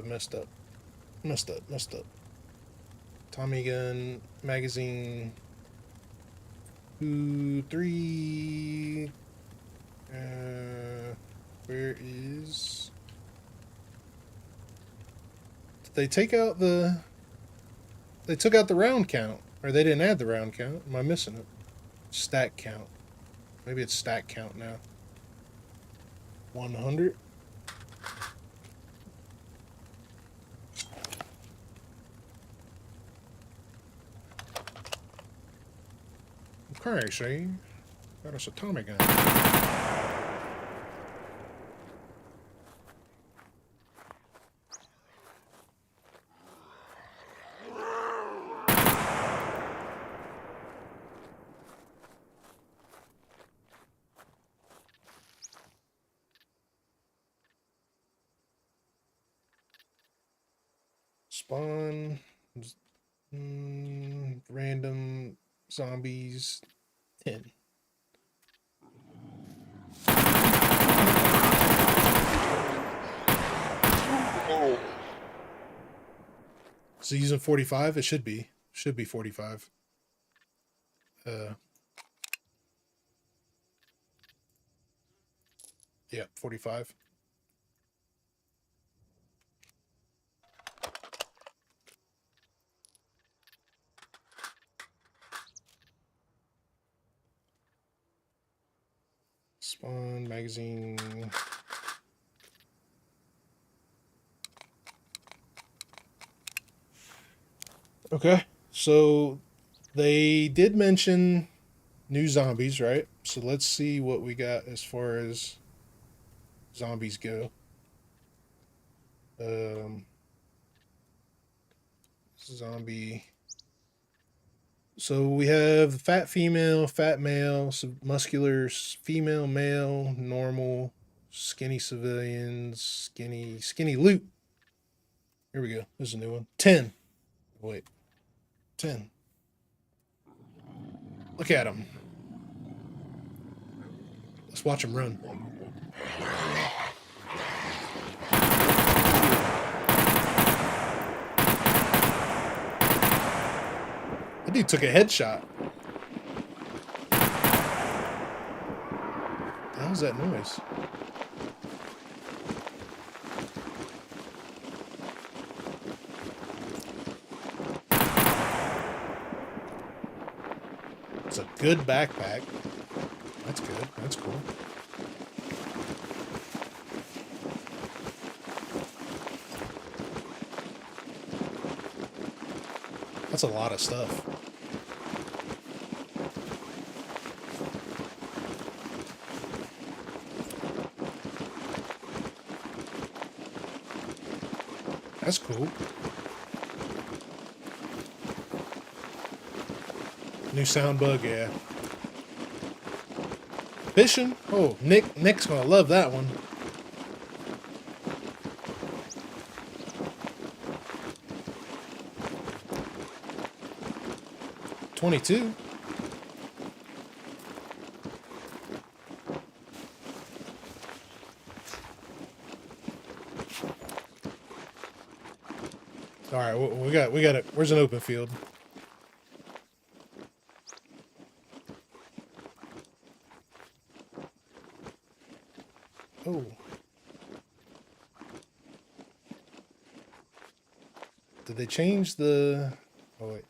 Messed up. Messed up. Messed up. Tommy gun, magazine. 2, 3. Where is... Did they take out the... They took out the round count. Or they didn't add the round count. Am I missing it? Stack count. Maybe it's stack count now. 100. Okay, see? Got us a Tommy gun. Spawn. Random zombies. 10. Oh. So using 45? It should be. Should be 45. Yeah, 45. Spawn, magazine. Okay, so they did mention new zombies, right? So let's see what we got as far as zombies go. Zombie. So we have fat female, fat male, muscular female, male, normal, skinny civilians, skinny loot. Here we go. This is a new one. 10. Wait. 10. Look at him. Let's watch him run. That dude took a headshot. What the hell's that noise? It's a good backpack. That's good. That's cool. That's a lot of stuff. That's cool. New sound bug, yeah. Fishing? Oh, Nick's gonna love that one. $22. All right, we got it. Where's an open field? Oh. Did they change the... Oh, wait.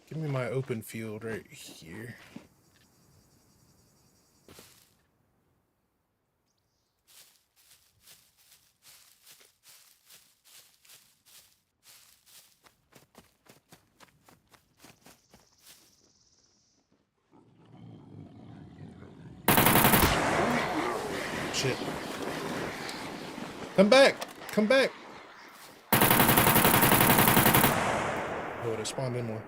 Give me my open field right here. Shit. Come back! Come back! Oh, they spawned in one.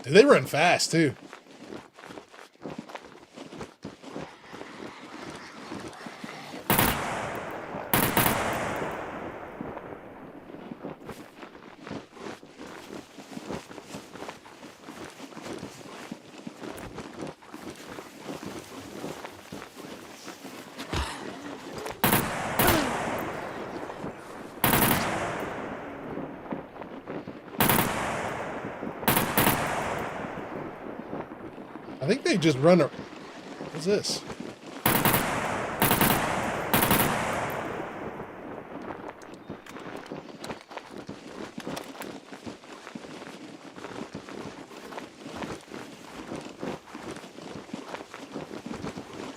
Dude, they run fast, too. I think they just run a... What's this?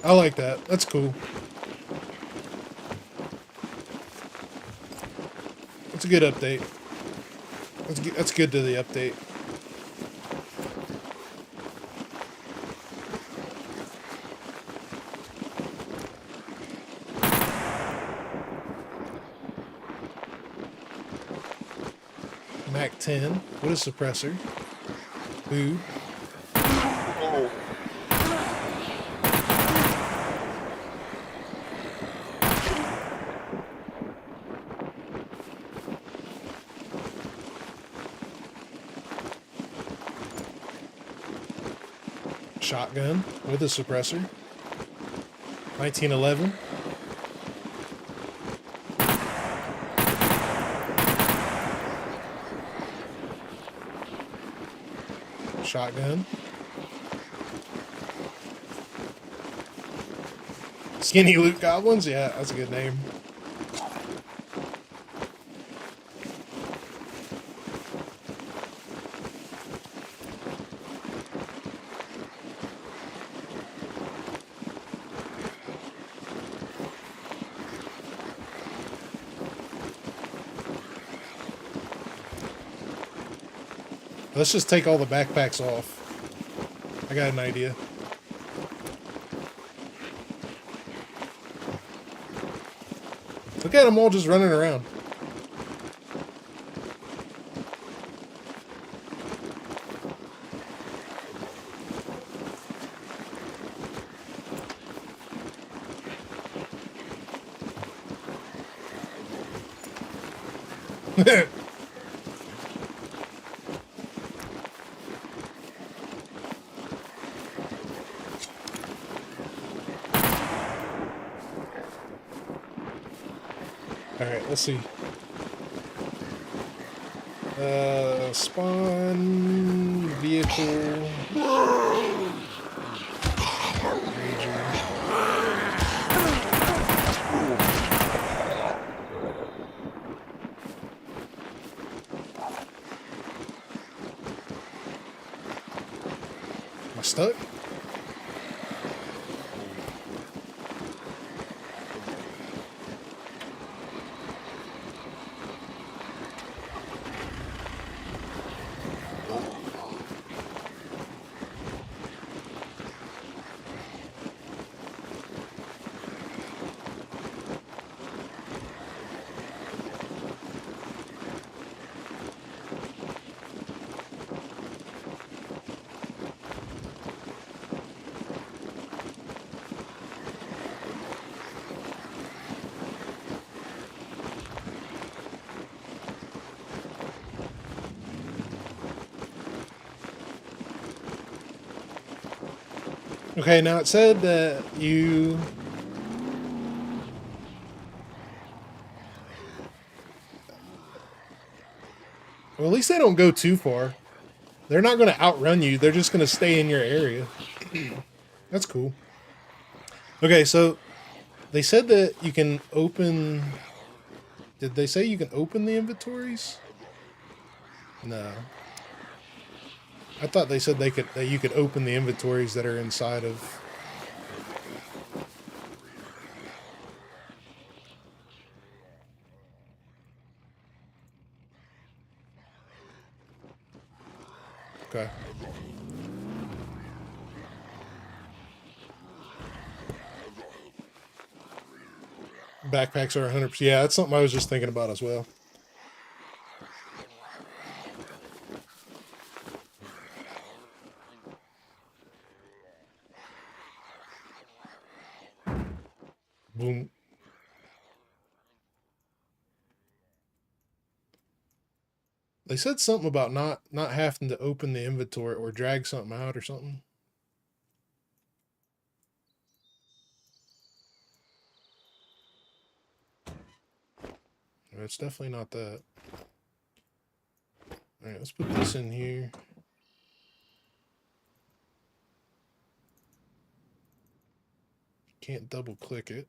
I like that. That's cool. That's a good update. That's good to the update. Mac 10 with a suppressor. Food. Oh. Shotgun with a suppressor. 1911. Shotgun. Skinny Loot Goblins? Yeah, that's a good name. Let's just take all the backpacks off. I got an idea. Look at them all just running around. Alright, let's see. Spawn, vehicle. Am I stuck? Okay, now it said that you... Well, at least they don't go too far. They're not going to outrun you. They're just going to stay in your area. That's cool. Okay, so they said that you can open... Did they say you can open the inventories? No. I thought they said that you could open the inventories that are inside of... Okay. Backpacks are 100%. Yeah, that's something I was just thinking about as well. Boom. They said something about not having to open the inventory or drag something out or something. It's definitely not that. All right, let's put this in here. Can't double click it.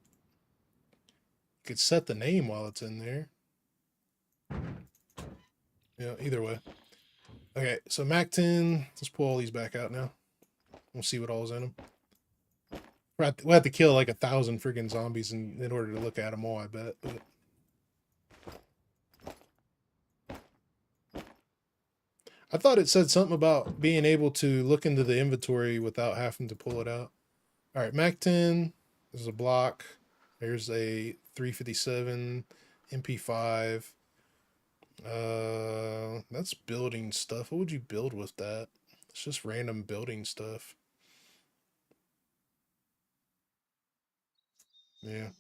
You could set the name while it's in there. Yeah, either way. Okay, so Mac 10. Let's pull all these back out now. We'll see what all's in them. We'll have to kill like 1,000 freaking zombies in order to look at them all, I bet. But... I thought it said something about being able to look into the inventory without having to pull it out. All right, Mac 10. This is a block. There's a 357 MP5. That's building stuff. What would you build with that? It's just random building stuff. Yeah.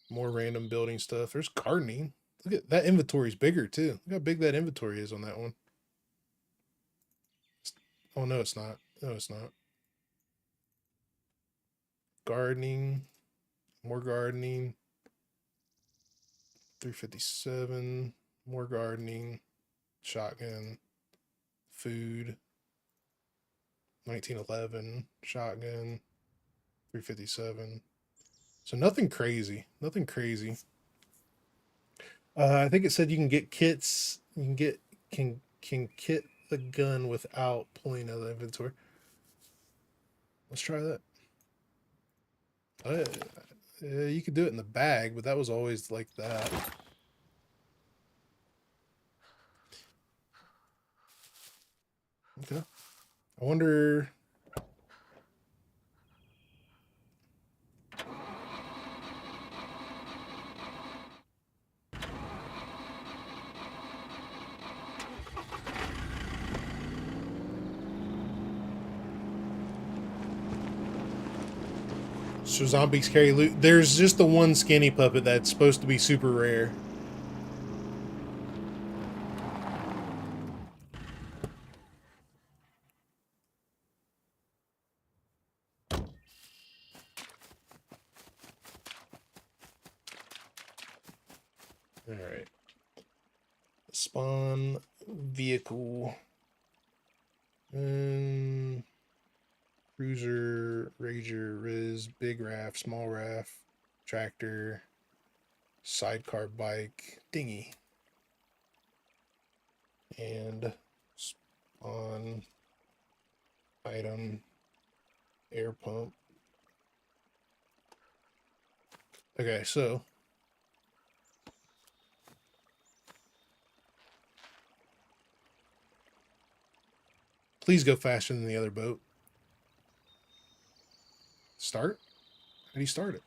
More random building stuff. There's gardening. Look at that, inventory's bigger too. Look how big that inventory is on that one. Oh no, it's not. No, it's not. Gardening. More gardening. 357. More gardening. Shotgun. Food. 1911. Shotgun. 357. So nothing crazy. Nothing crazy. I think it said you can get kits. You can kit the gun without pulling out of the inventory. Let's try that. You could do it in the bag, but that was always like that. Okay. I wonder... So zombies carry loot. There's just the one skinny puppet that's supposed to be super rare. Alright. Spawn vehicle. Cruiser, Rager, Riz, Big Raft, Small Raft, Tractor, Sidecar Bike, Dinghy. And spawn item, air pump. Okay, so please go faster than the other boat. Start? How do you start it?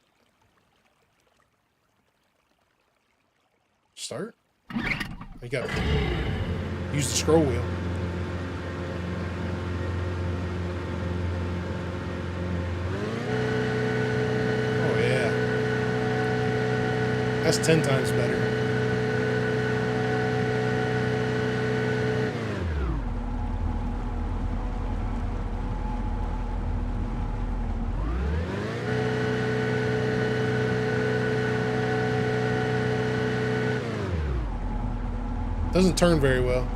Start? You gotta use the scroll wheel. Oh yeah. That's 10 times better. Doesn't turn very well.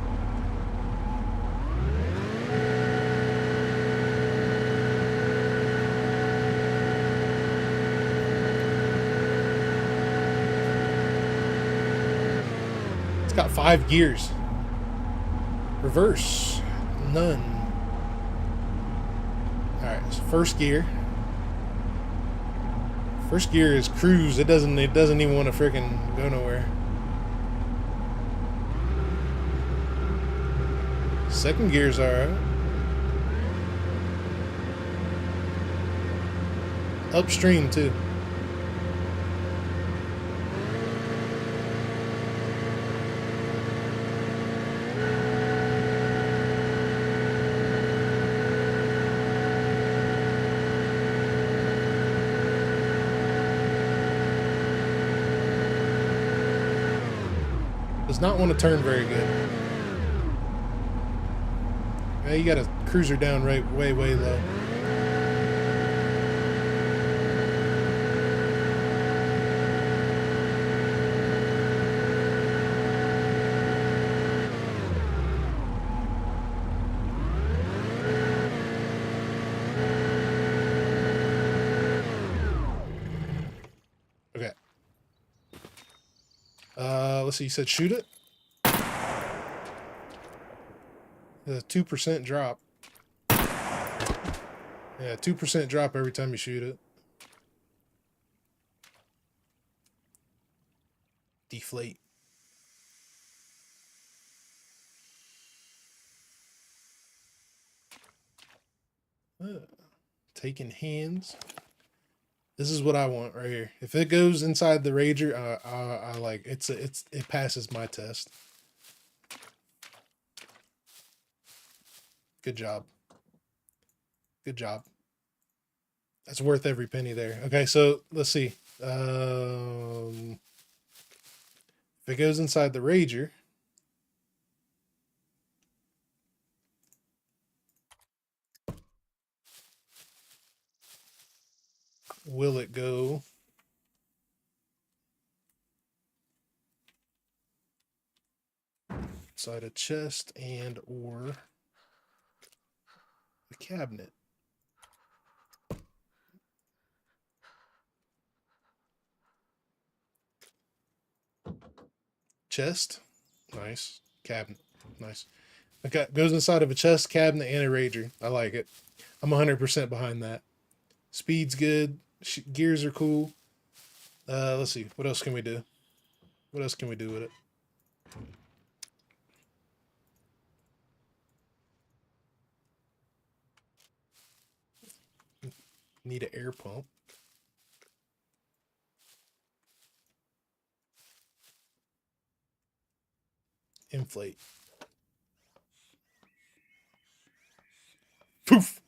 It's got 5 gears. Reverse, none. All right, so first gear. First gear is cruise. It doesn't even want to freaking go nowhere. Second gear's all right. Upstream too. Does not want to turn very good. Yeah, you got a cruiser down right way low. Okay. Let's see, you said shoot it? A 2% drop. Yeah, 2% drop every time you shoot it. Deflate. Taking hands. This is what I want right here. If it goes inside the Rager, I like it passes my test. Good job. Good job. That's worth every penny there. Okay, so let's see. If it goes inside the Rager, will it go inside a chest and or the cabinet? Chest, nice. Cabinet, nice. Okay, goes inside of a chest, cabinet, and a Rager. I like it. I'm 100% behind that. Speed's good. Gears are cool. Let's see. What else can we do? What else can we do with it? Need an air pump. Inflate. Poof.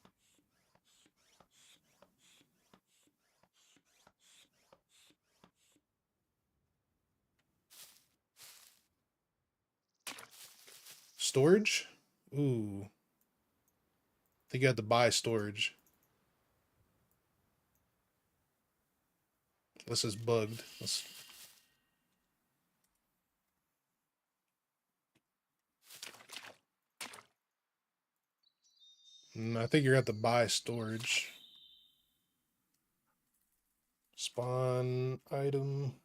Storage? Ooh. I think you have to buy storage. This is bugged. I think you're going to have to buy storage. Spawn item.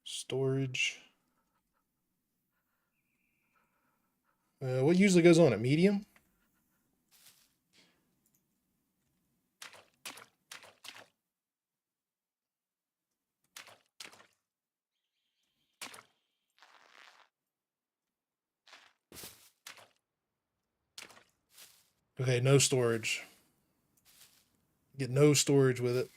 Storage. What usually goes on at medium? Okay, no storage. Get no storage with it.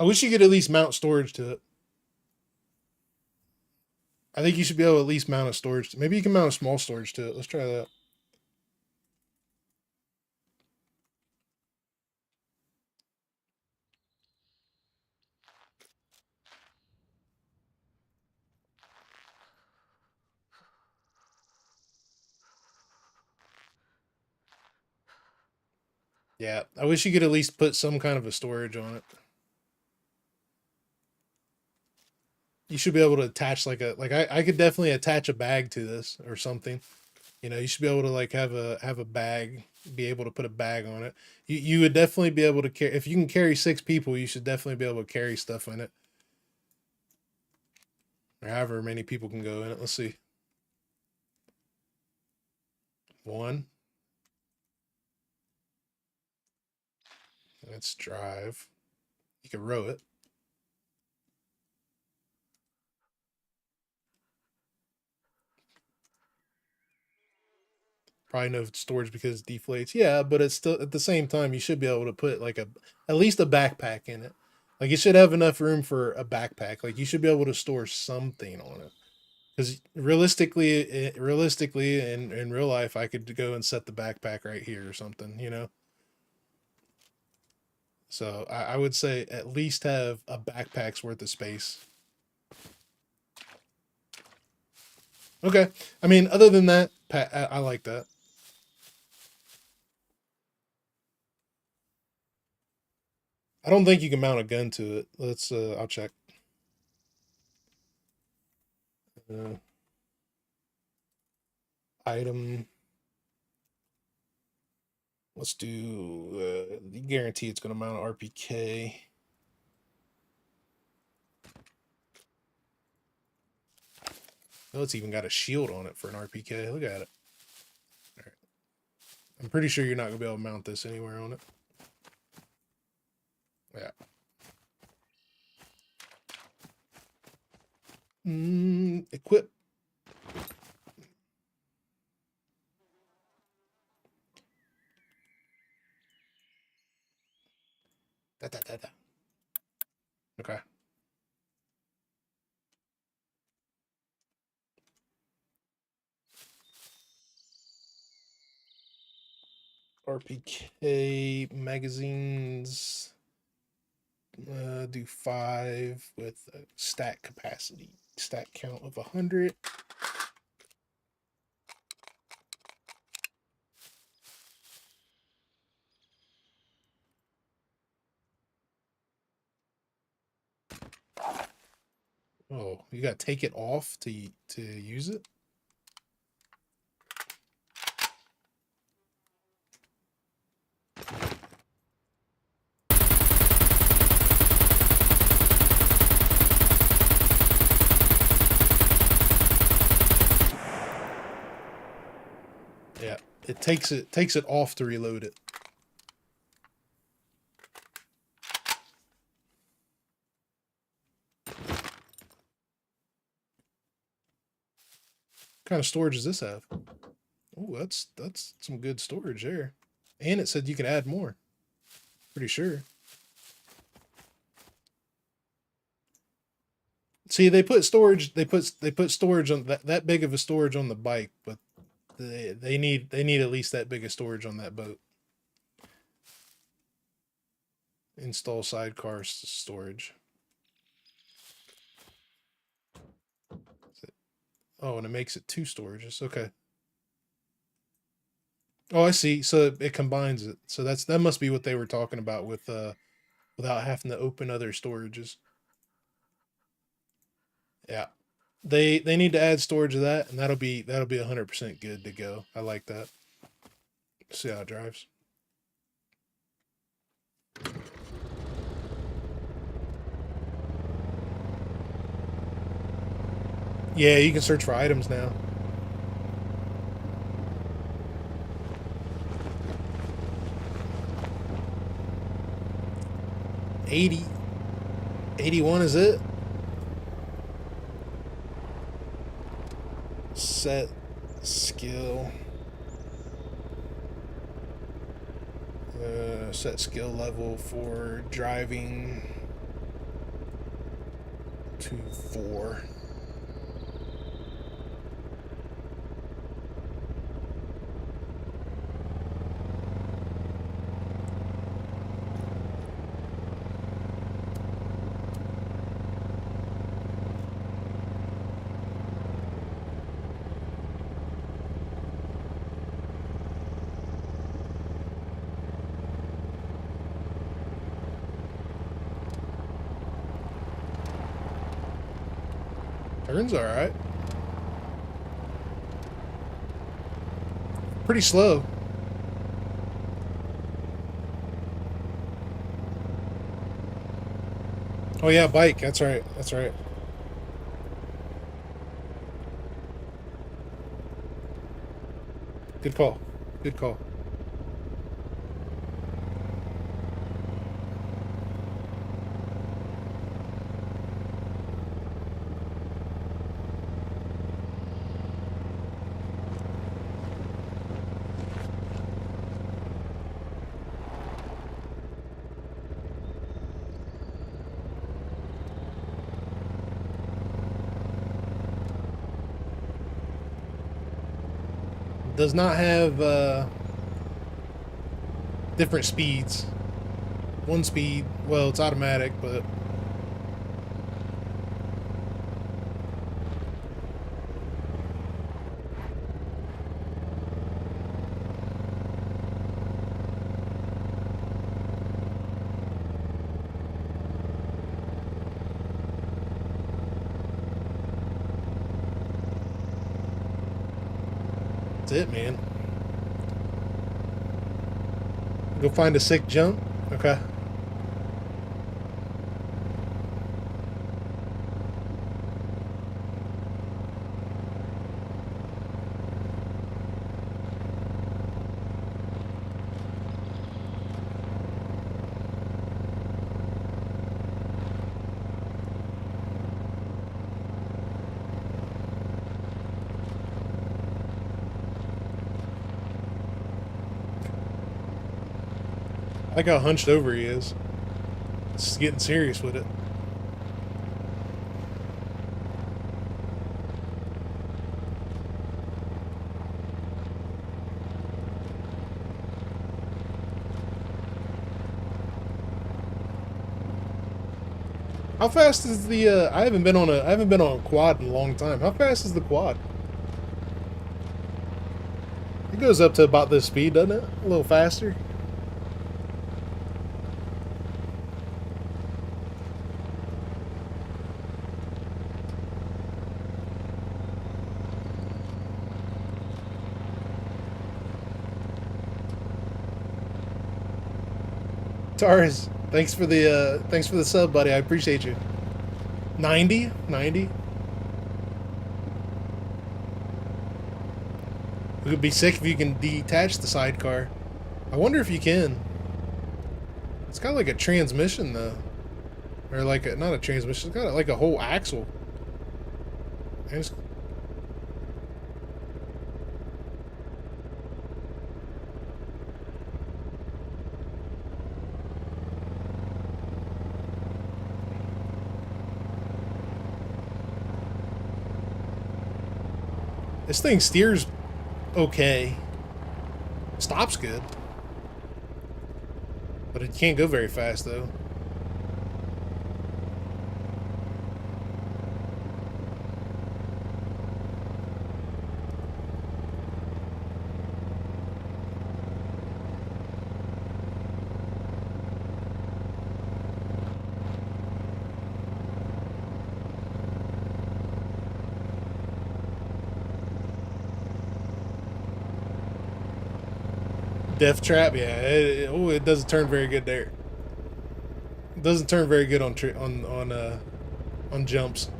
I wish you could at least mount storage to it. I think you should be able to at least mount a storage. Maybe you can mount a small storage to it. Let's try that. Yeah, I wish you could at least put some kind of a storage on it. You should be able to attach like I could definitely attach a bag to this or something. You know, you should be able to like have a bag, be able to put a bag on it. You would definitely be able to carry, if you can carry 6 people, you should definitely be able to carry stuff in it. Or however many people can go in it. Let's see. 1. Let's drive. You can row it. Probably no storage because it deflates. Yeah, but it's still at the same time you should be able to put like at least a backpack in it. Like it should have enough room for a backpack. Like you should be able to store something on it. Because realistically, in real life, I could go and set the backpack right here or something, you know. So I would say at least have a backpack's worth of space. Okay, I mean, other than that, I like that. I don't think you can mount a gun to it. Let's, I'll check. Item. Let's do, guarantee it's going to mount an RPK. Oh, it's even got a shield on it for an RPK. Look at it. All right. I'm pretty sure you're not going to be able to mount this anywhere on it. Yeah. Equip. Okay. RPK magazines. Do 5 with a stack capacity, stack count of 100. Oh, you gotta take it off to use it. Yeah, it takes it off to reload it. What kind of storage does this have? Oh, that's some good storage there. And it said you can add more. Pretty sure. See, they put storage. They put storage on that big of a storage on the bike, but they need at least that big of storage on that boat. Install sidecar storage. Oh, and it makes it 2 storages. Okay. Oh, I see. So it combines it. So that must be what they were talking about with without having to open other storages. Yeah. They need to add storage of that, and that'll be 100% good to go. I like that. See how it drives. Yeah, you can search for items now. $80. 81 is it? Set skill. Set skill level for driving to 4. Turns all right. Pretty slow. Oh yeah, bike. That's right. That's right. Good call. Good call. Does not have different speeds. One speed, well, it's automatic, but that's it, man. Go find a sick jump. Okay. I like how hunched over he is. It's getting serious with it. How fast is the I haven't been on a quad in a long time. How fast is the quad? It goes up to about this speed, doesn't it? A little faster. Taurus, thanks for the sub, buddy. I appreciate you. 90? 90? It would be sick if you can detach the sidecar. I wonder if you can. It's kind of like a transmission, though. Or like a, not a transmission, it's got like a whole axle. And it's, this thing steers okay. Stops good. But it can't go very fast, though. Death trap, yeah. It doesn't turn very good there. It doesn't turn very good on jumps.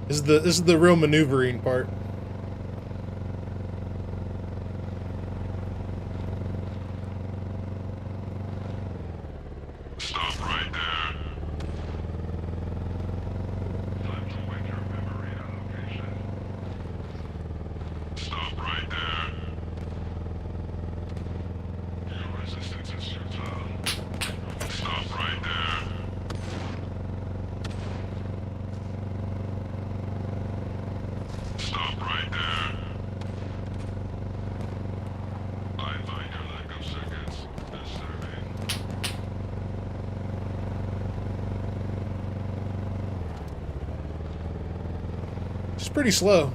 This is the real maneuvering part. Stop right there. Time to wake your memory allocation. Stop right there. Your resistance is futile. Stop right there. Stop She's pretty slow.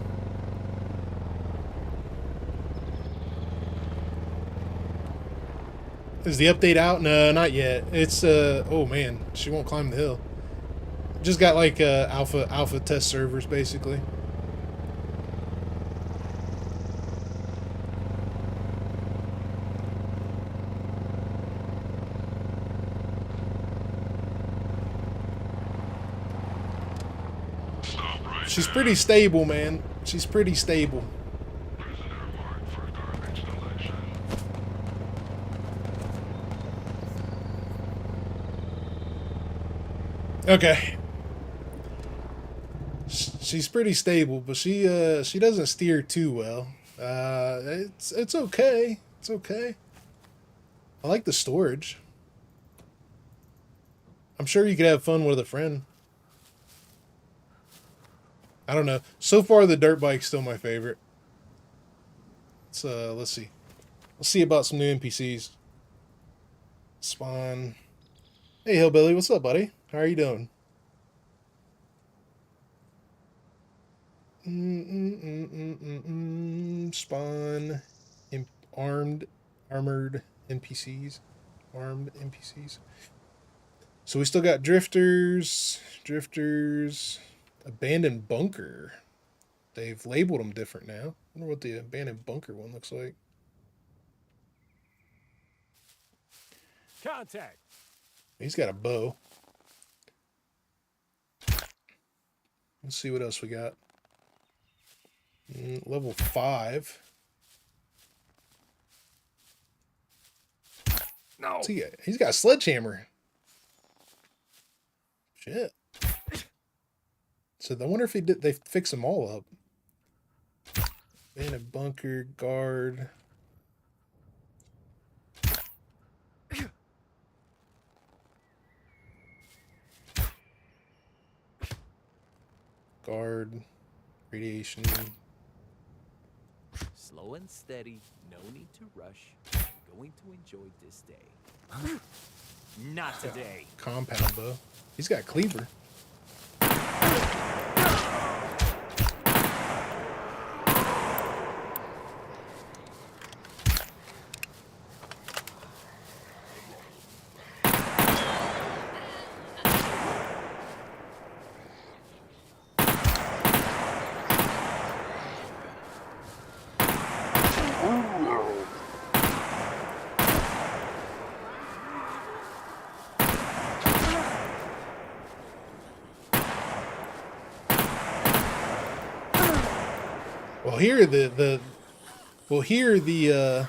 Is the update out? No, not yet. It's oh man, she won't climb the hill. Just got like alpha test servers basically. Stop right She's there. pretty stable, man. She's pretty stable. Prisoner marked for garbage collection. Okay. She's pretty stable, but she doesn't steer too well. It's okay. It's okay. I like the storage. I'm sure you could have fun with a friend. I don't know. So far, the dirt bike's still my favorite. Let's see. Let's see about some new NPCs. Spawn. Hey, Hillbilly. What's up, buddy? How are you doing? Spawn. Armored NPCs. Armed NPCs. So we still got drifters. Abandoned bunker. They've labeled them different now. I wonder what the abandoned bunker one looks like. Contact. He's got a bow. Let's see what else we got. Level 5. No. What's he got? He's got a sledgehammer. Shit. So I wonder if they fix them all up. Abandoned bunker, guard. Guard, radiation. Slow and steady. No need to rush. Going to enjoy this day. Not today. Compound bow. He's got cleaver. Well, here the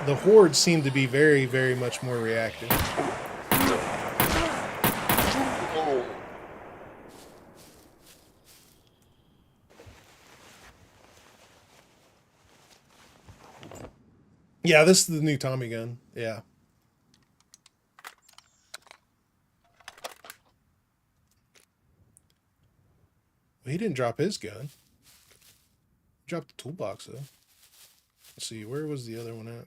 hordes seem to be very, very much more reactive. Yeah, this is the new Tommy gun. Yeah. Well, he didn't drop his gun. He dropped the toolbox, though. Let's see, where was the other one at?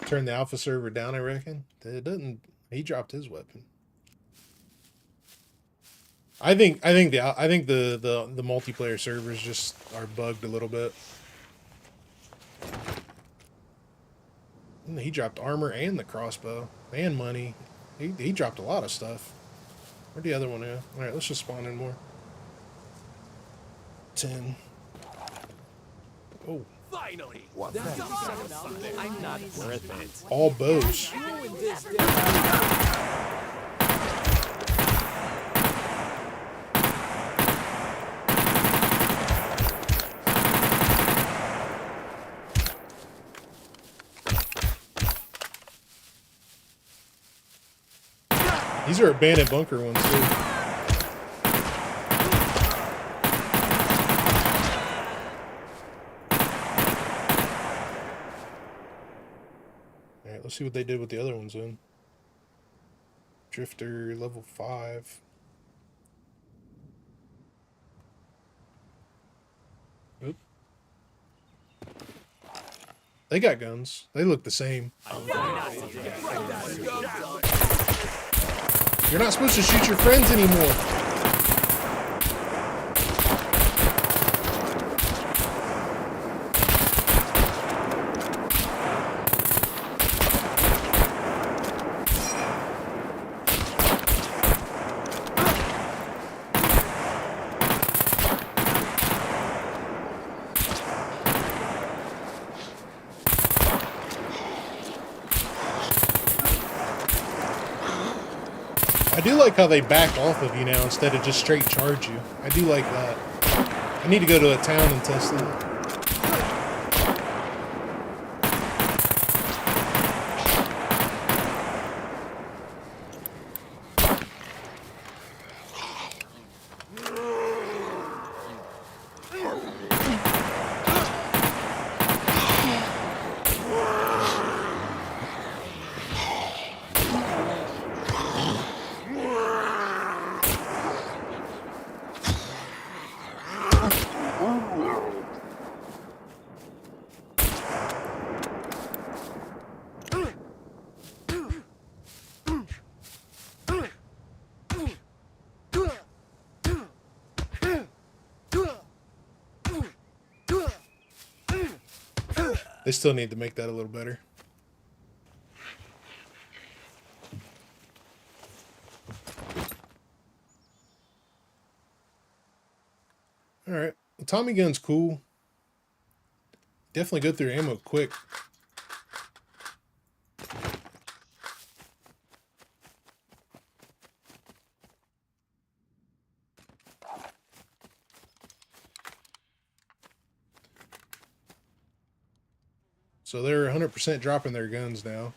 Turn the alpha server down, I reckon. It doesn't. He dropped his weapon. I think the multiplayer servers just are bugged a little bit. And he dropped armor and the crossbow and money. He dropped a lot of stuff. Where'd the other one at? All right, let's just spawn in more. 10. Oh, Finally. That's something. I'm not worth it. all bows. Ruin this day. These are abandoned bunker ones too. Alright, let's see what they did with the other ones then. Drifter, level 5. Oop. They got guns. They look the same. You're not supposed to shoot your friends anymore. I do like how they back off of you now instead of just straight charge you. I do like that. I need to go to a town and test it. They still need to make that a little better. Alright. The Tommy gun's cool. Definitely go through ammo quick. So they're 100% dropping their guns now.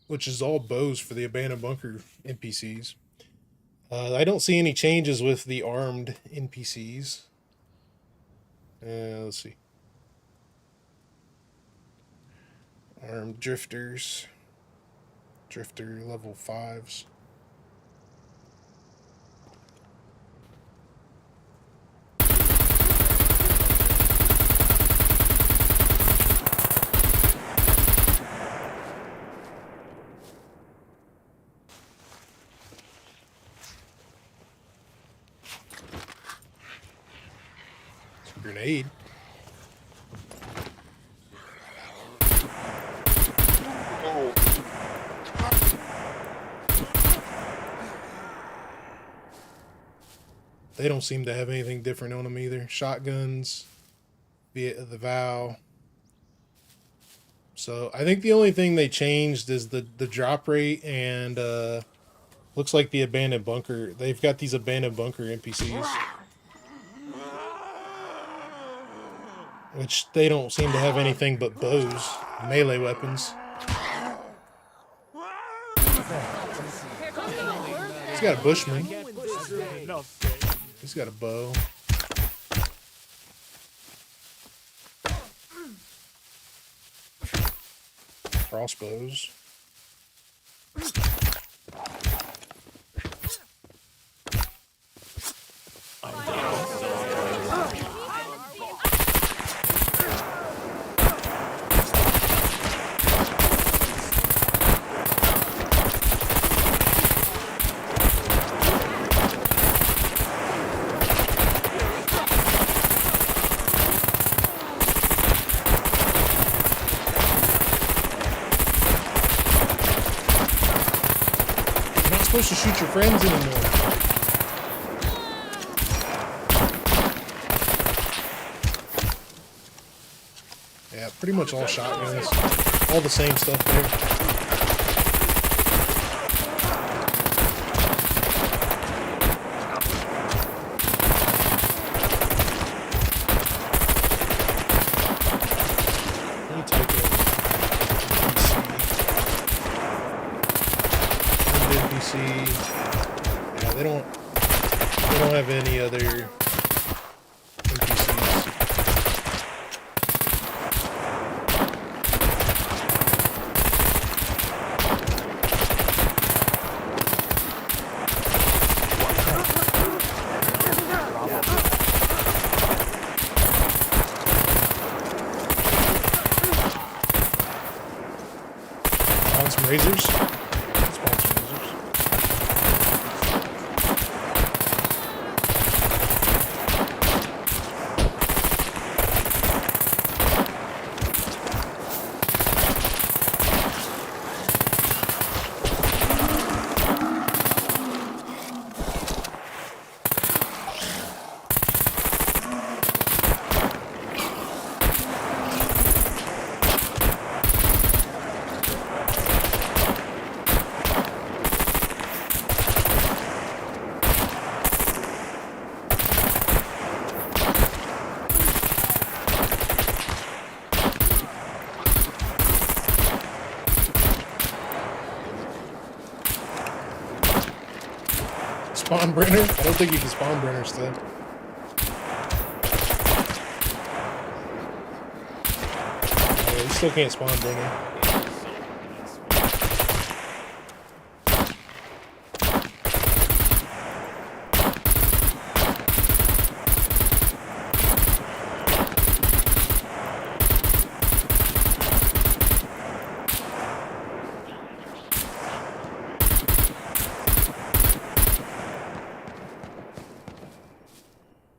Which is all bows for the abandoned bunker NPCs. I don't see any changes with the armed NPCs. Let's see. Armed drifters. Drifter level 5s. Grenade. They don't seem to have anything different on them either. Shotguns, the VOW. So I think the only thing they changed is the drop rate and looks like the abandoned bunker. They've got these abandoned bunker NPCs. Which they don't seem to have anything but bows, melee weapons. He's got a bushman. He's got a bow. Crossbows. Supposed to shoot your friends anymore. Yeah, pretty much all shotguns. All the same stuff there. Yeah, they don't have any other NPCs. razors. Spawn some razors. Spawn Brenner? I don't think you can spawn Brenner still. Yeah, you still can't spawn Brenner.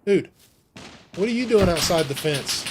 Dude, what are you doing outside the fence?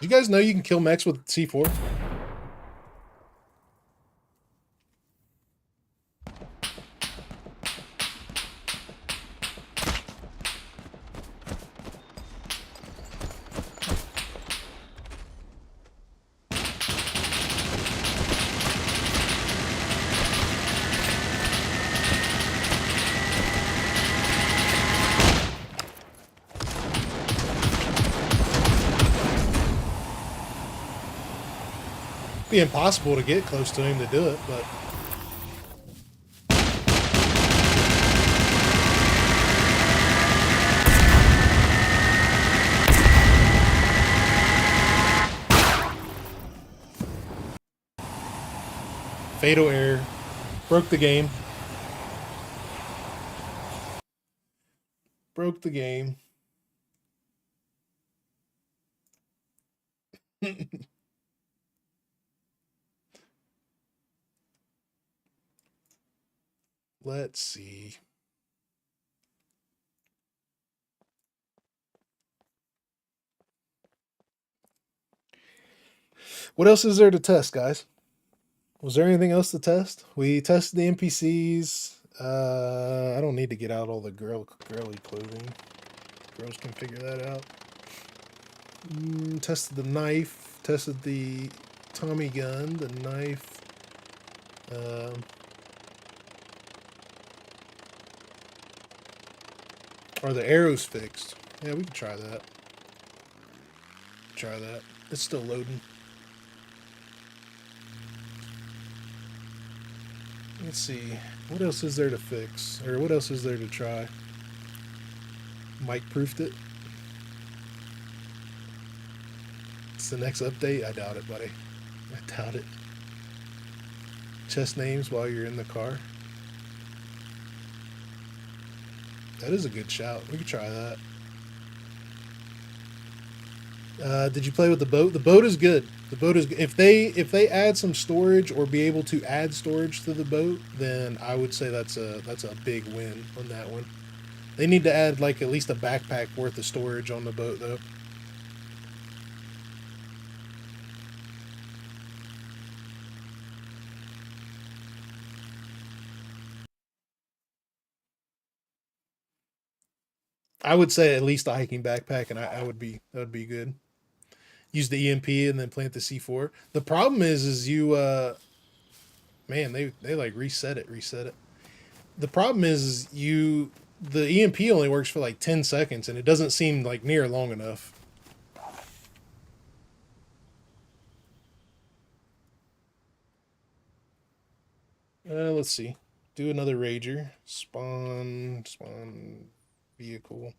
You guys know you can kill mechs with C4? Be impossible to get close to him to do it, but fatal error. Broke the game. Broke the game. Let's see. What else is there to test, guys? Was there anything else to test? We tested the NPCs. I don't need to get out all the girly clothing. Girls can figure that out. Tested the knife. Tested the Tommy gun. The knife. Are the arrows fixed? Yeah, we can try that. Try that. It's still loading. Let's see. What else is there to fix? Or what else is there to try? Mike proofed it. It's the next update? I doubt it, buddy. I doubt it. Chest names while you're in the car. That is a good shout. We could try that. Did you play with the boat? The boat is good. The boat is if they add some storage or be able to add storage to the boat, then I would say that's a big win on that one. They need to add like at least a backpack worth of storage on the boat though. I would say at least a hiking backpack, and that would be good. Use the EMP and then plant the C4. The problem is you, man, they like reset it. The problem is the EMP only works for like 10 seconds, and it doesn't seem like near long enough. Let's see. Do another Rager. Spawn vehicle.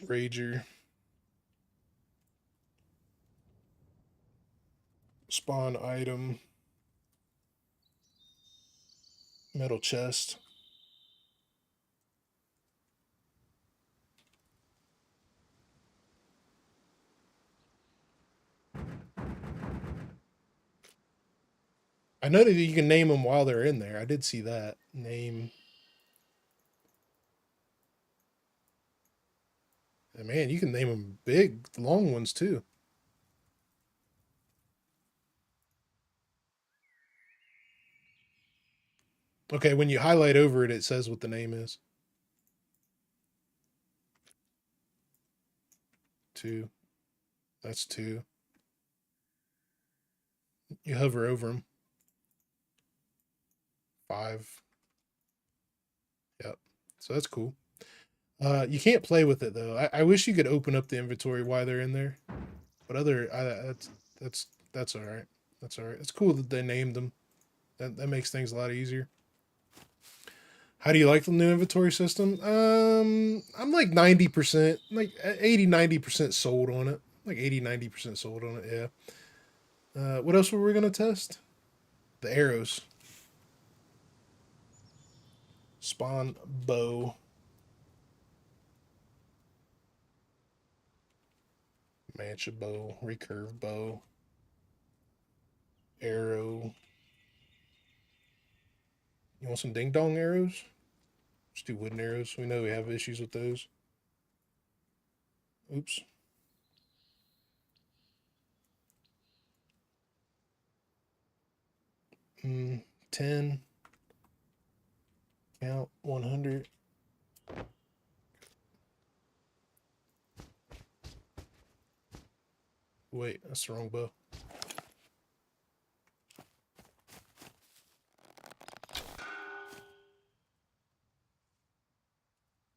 Rager. Spawn item. Metal chest. I know that you can name them while they're in there. I did see that. Name. And man, you can name them big, long ones too. Okay, when you highlight over it, it says what the name is. 2. That's 2. You hover over them. 5. Yep. So that's cool. You can't play with it though. I wish you could open up the inventory while they're in there. But that's all right. That's all right. It's cool that they named them. That makes things a lot easier. How do you like the new inventory system? I'm like 90%, like 80-90% sold on it. Like 80-90% sold on it, yeah. What else were we gonna test? The arrows. Spawn bow. Mancha bow, recurve bow. Arrow. You want some ding dong arrows? Let's do wooden arrows. We know we have issues with those. Oops. Mm, 10. Count 100. Wait, that's the wrong bow.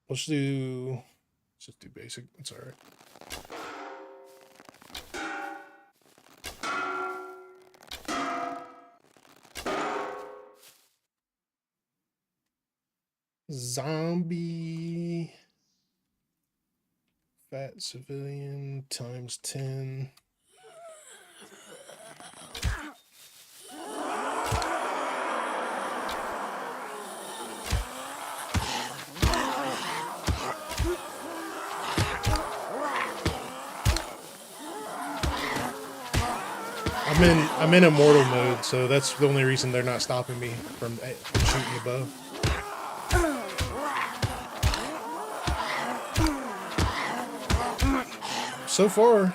Let's just do basic. It's all right. Zombie. Fat civilian times 10. I'm in immortal mode, so that's the only reason they're not stopping me from shooting the bow. So far,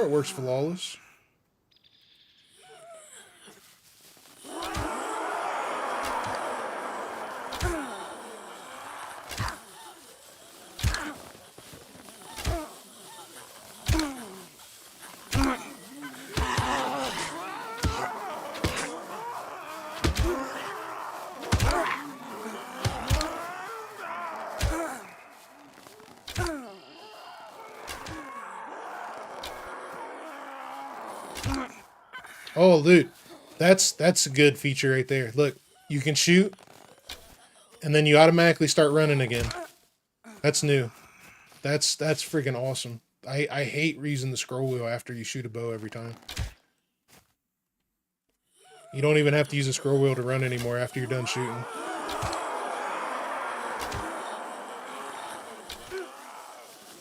it works flawless. Oh, dude, that's a good feature right there. Look, you can shoot, and then you automatically start running again. That's new. That's freaking awesome. I hate using the scroll wheel after you shoot a bow every time. You don't even have to use a scroll wheel to run anymore after you're done shooting.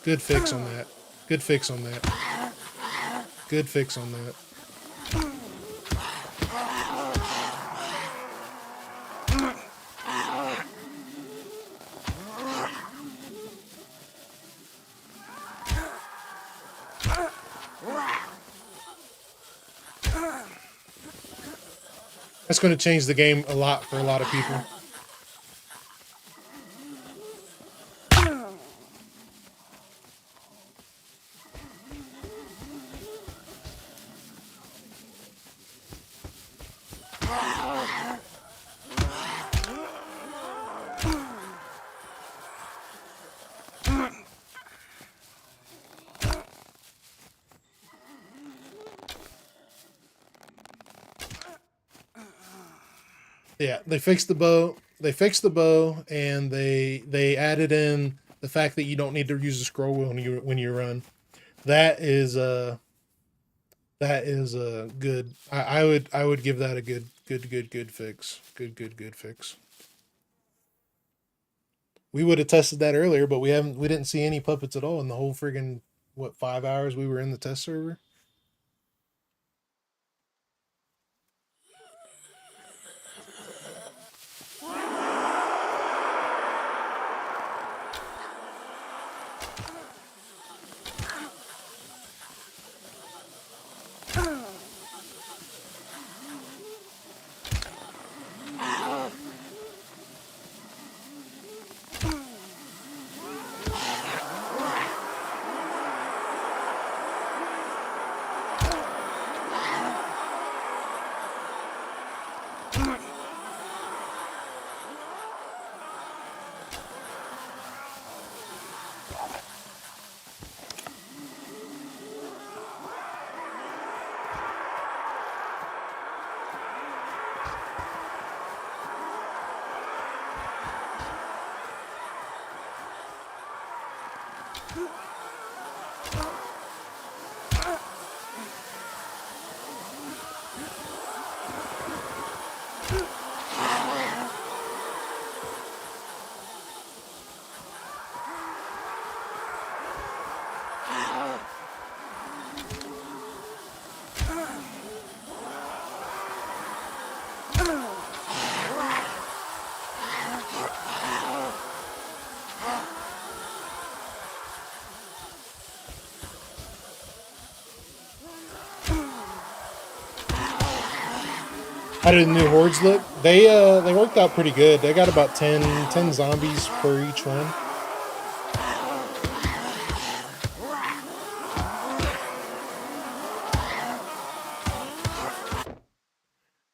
Good fix on that. Good fix on that. Good fix on that. That's going to change the game a lot for a lot of people. Yeah, they fixed the bow. They fixed the bow, and they added in the fact that you don't need to use the scroll wheel when you run. That is good. I would give that a good fix. Good fix. We would have tested that earlier, but we didn't see any puppets at all in the whole friggin' 5 hours we were in the test server. How did the new hordes look? They worked out pretty good. They got about 10 zombies per each one.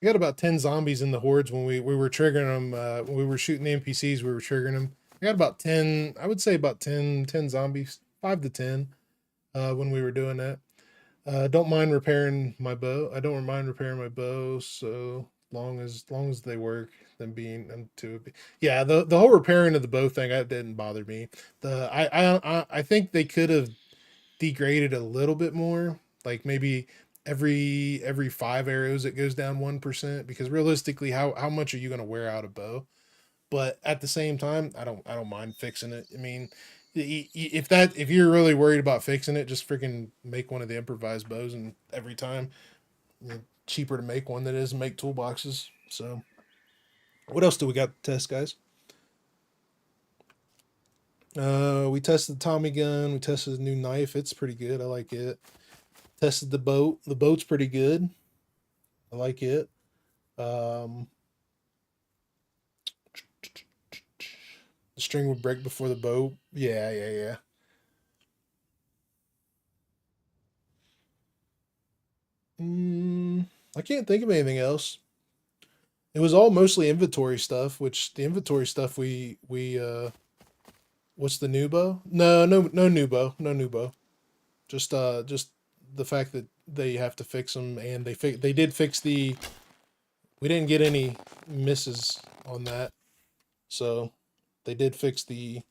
We got about 10 zombies in the hordes when we were triggering them. When we were shooting the NPCs, we were triggering them. We got about 10, I would say about 10 zombies, 5 to 10 when we were doing that. Don't mind repairing my bow. I don't mind repairing my bow, so long as they work, them being into it. Yeah, the whole repairing of the bow thing, that didn't bother me. I think they could have degraded a little bit more, like maybe every 5 arrows it goes down 1%, because realistically, how much are you going to wear out a bow? But at the same time, I don't mind fixing it. I mean, if you're really worried about fixing it, just freaking make one of the improvised bows, and every time, cheaper to make one than it is to make toolboxes. So, what else do we got to test, guys? We tested the Tommy gun. We tested the new knife. It's pretty good. I like it. Tested the boat. The boat's pretty good. I like it. The string would break before the boat. Yeah. I can't think of anything else. It was all mostly inventory stuff, which the inventory stuff we what's the new bow? No new bow. No new bow. Just the fact that they have to fix them, and they did fix the, we didn't get any misses on that. So they did fix the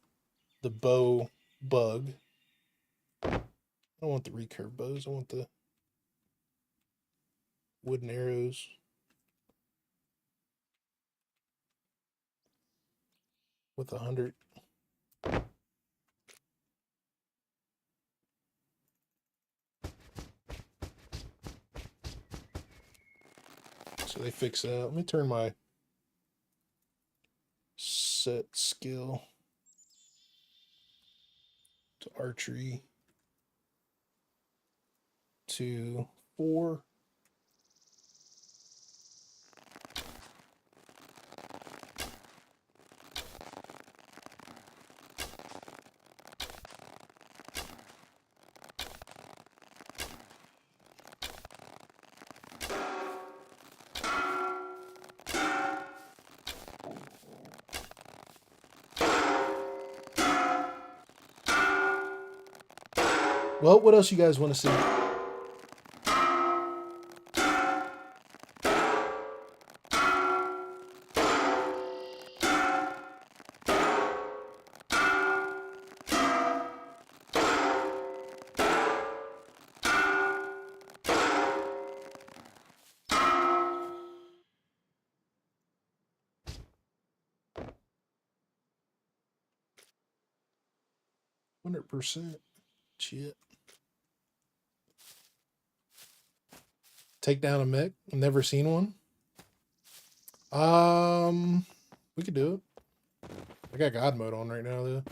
bow bug. I don't want the recurve bows. I want the wooden arrows. With 100. So they fix that. Let me turn my set skill to archery to 4. Well, what else you guys want to see? 100%. Shit. Take down a mech. I've never seen one. We could do it. I got God mode on right now, though.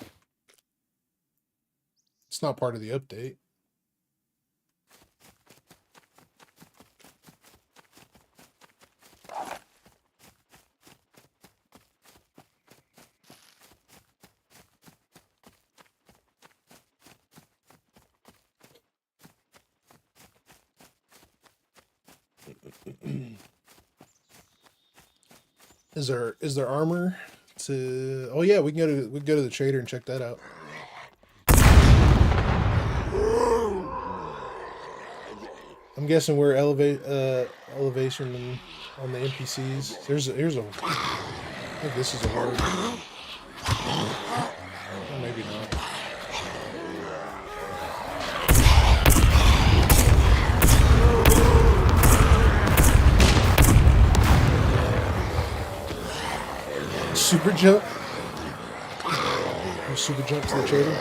It's not part of the update. Is there armor to? Oh yeah, we can go to the trader and check that out. I'm guessing we're elevation on the NPCs. Here's a. I think this is a word. Oh, maybe not. Super jump. Super jump to the trader.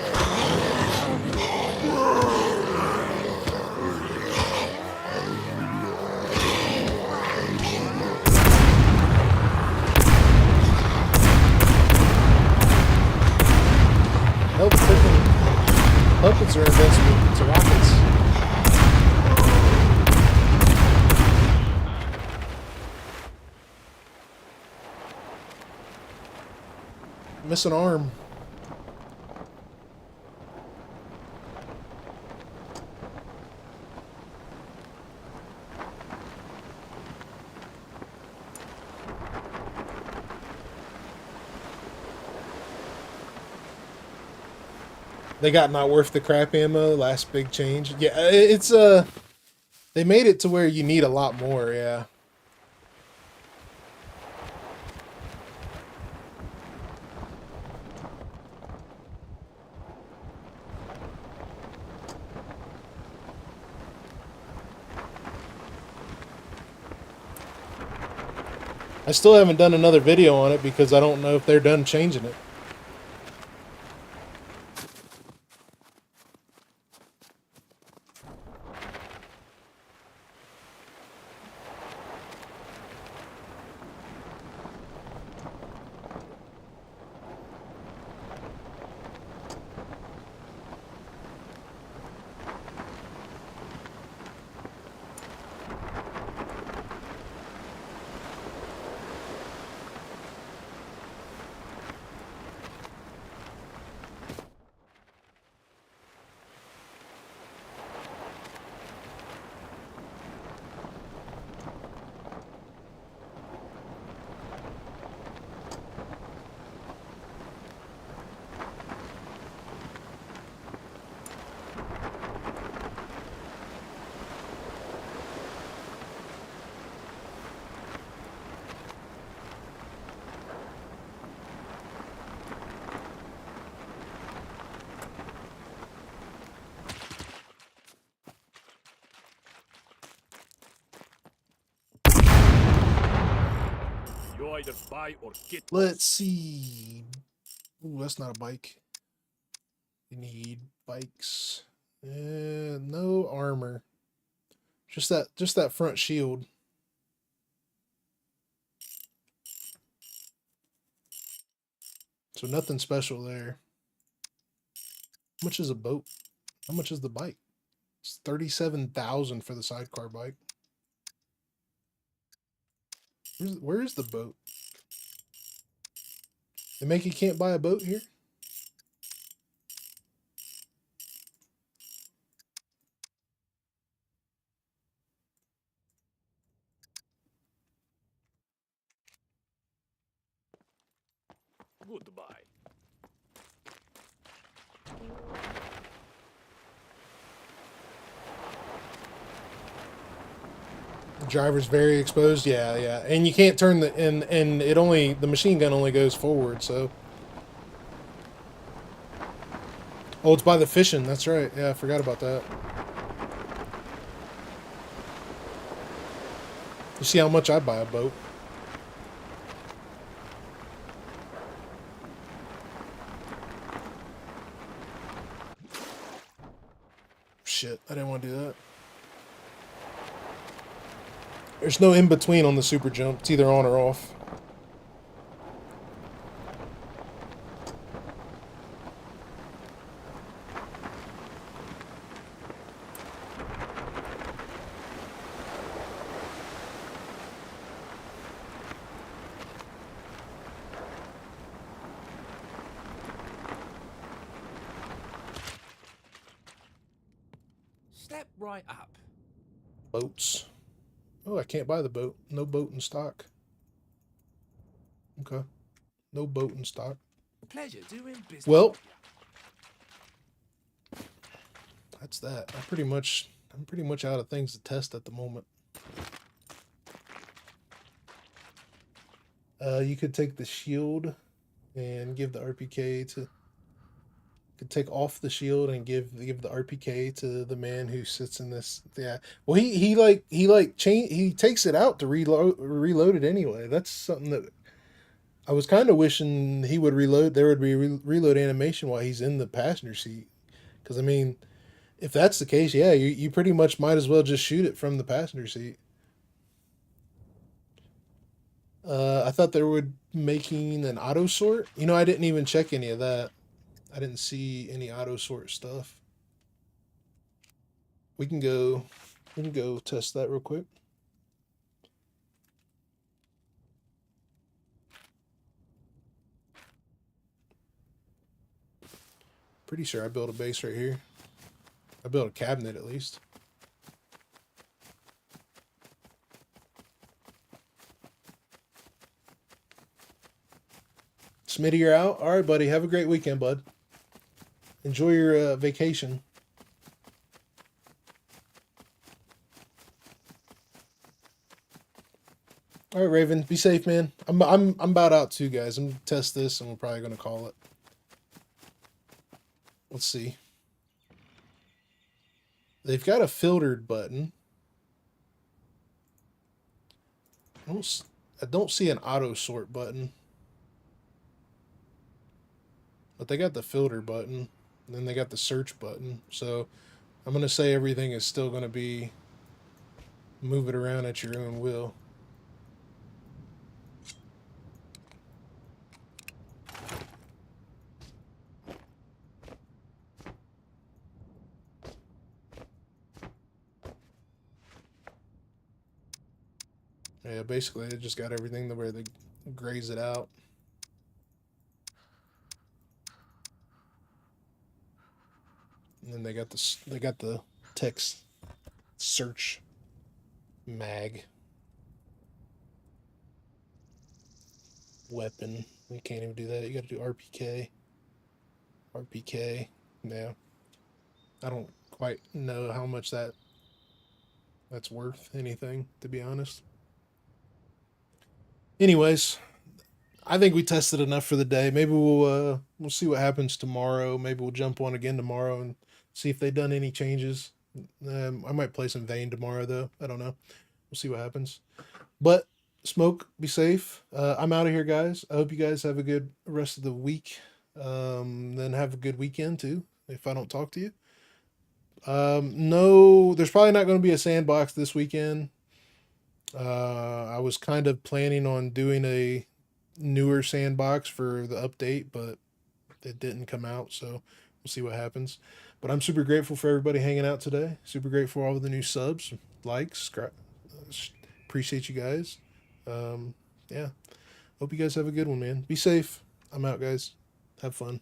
Puppets are invincible to rockets. Miss an arm. They got not worth the crap ammo, last big change. Yeah, it's they made it to where you need a lot more, yeah. I still haven't done another video on it because I don't know if they're done changing it. You either buy or get. Let's see. Ooh, that's not a bike. You need bikes. No armor. Just that front shield. So nothing special there. How much is a boat? How much is the bike? It's 37,000 for the sidecar bike. Where is the boat? They make you can't buy a boat here? Goodbye. The driver's very exposed. Yeah, yeah. And you can't turn the and it only the machine gun only goes forward, so. Oh, it's by the fishing. That's right. Yeah, I forgot about that. You see how much I'd buy a boat? shit. I didn't want to do that. There's no in between on the super jump. It's either on or off. Step right up. Boats. Oh, I can't buy the boat. No boat in stock. Okay. No boat in stock. Pleasure doing business. Well, that's that. I'm pretty much out of things to test at the moment. You could take the shield and give the RPK to. Could take off the shield and give the RPK to the man who sits in this. Yeah. Well, he takes it out to reload it anyway. That's something that I was kind of wishing he would reload. There would be reload animation while he's in the passenger seat. Because I mean, if that's the case, yeah, you pretty much might as well just shoot it from the passenger seat. I thought they were making an auto sort. You know, I didn't even check any of that. I didn't see any auto sort stuff. We can go test that real quick. Pretty sure I built a base right here. I built a cabinet at least. Smitty, you're out. All right, buddy. Have a great weekend, bud. Enjoy your vacation. All right, Raven. Be safe, man. I'm about out too, guys. I'm gonna test this, and we're probably gonna call it. Let's see. They've got a filtered button. I don't see an auto sort button. But they got the filter button. And then they got the search button. So I'm going to say everything is still going to be move it around at your own will. Yeah, basically they just got everything the way they graze it out. And then they got the text search mag weapon. You can't even do that. You got to do RPK. RPK. Yeah. I don't quite know how much that's worth anything, to be honest. Anyways, I think we tested enough for the day. Maybe we'll see what happens tomorrow. Maybe we'll jump on again tomorrow and see if they've done any changes. I might play some Vayne tomorrow, though. I don't know. We'll see what happens. But Smoke, be safe. I'm out of here, guys. I hope you guys have a good rest of the week. Then have a good weekend, too, if I don't talk to you. No, there's probably not going to be a sandbox this weekend. I was kind of planning on doing a newer sandbox for the update, but it didn't come out, so we'll see what happens. But I'm super grateful for everybody hanging out today. Super grateful for all of the new subs, likes, appreciate you guys. Yeah, hope you guys have a good one, man. Be safe. I'm out, guys. Have fun.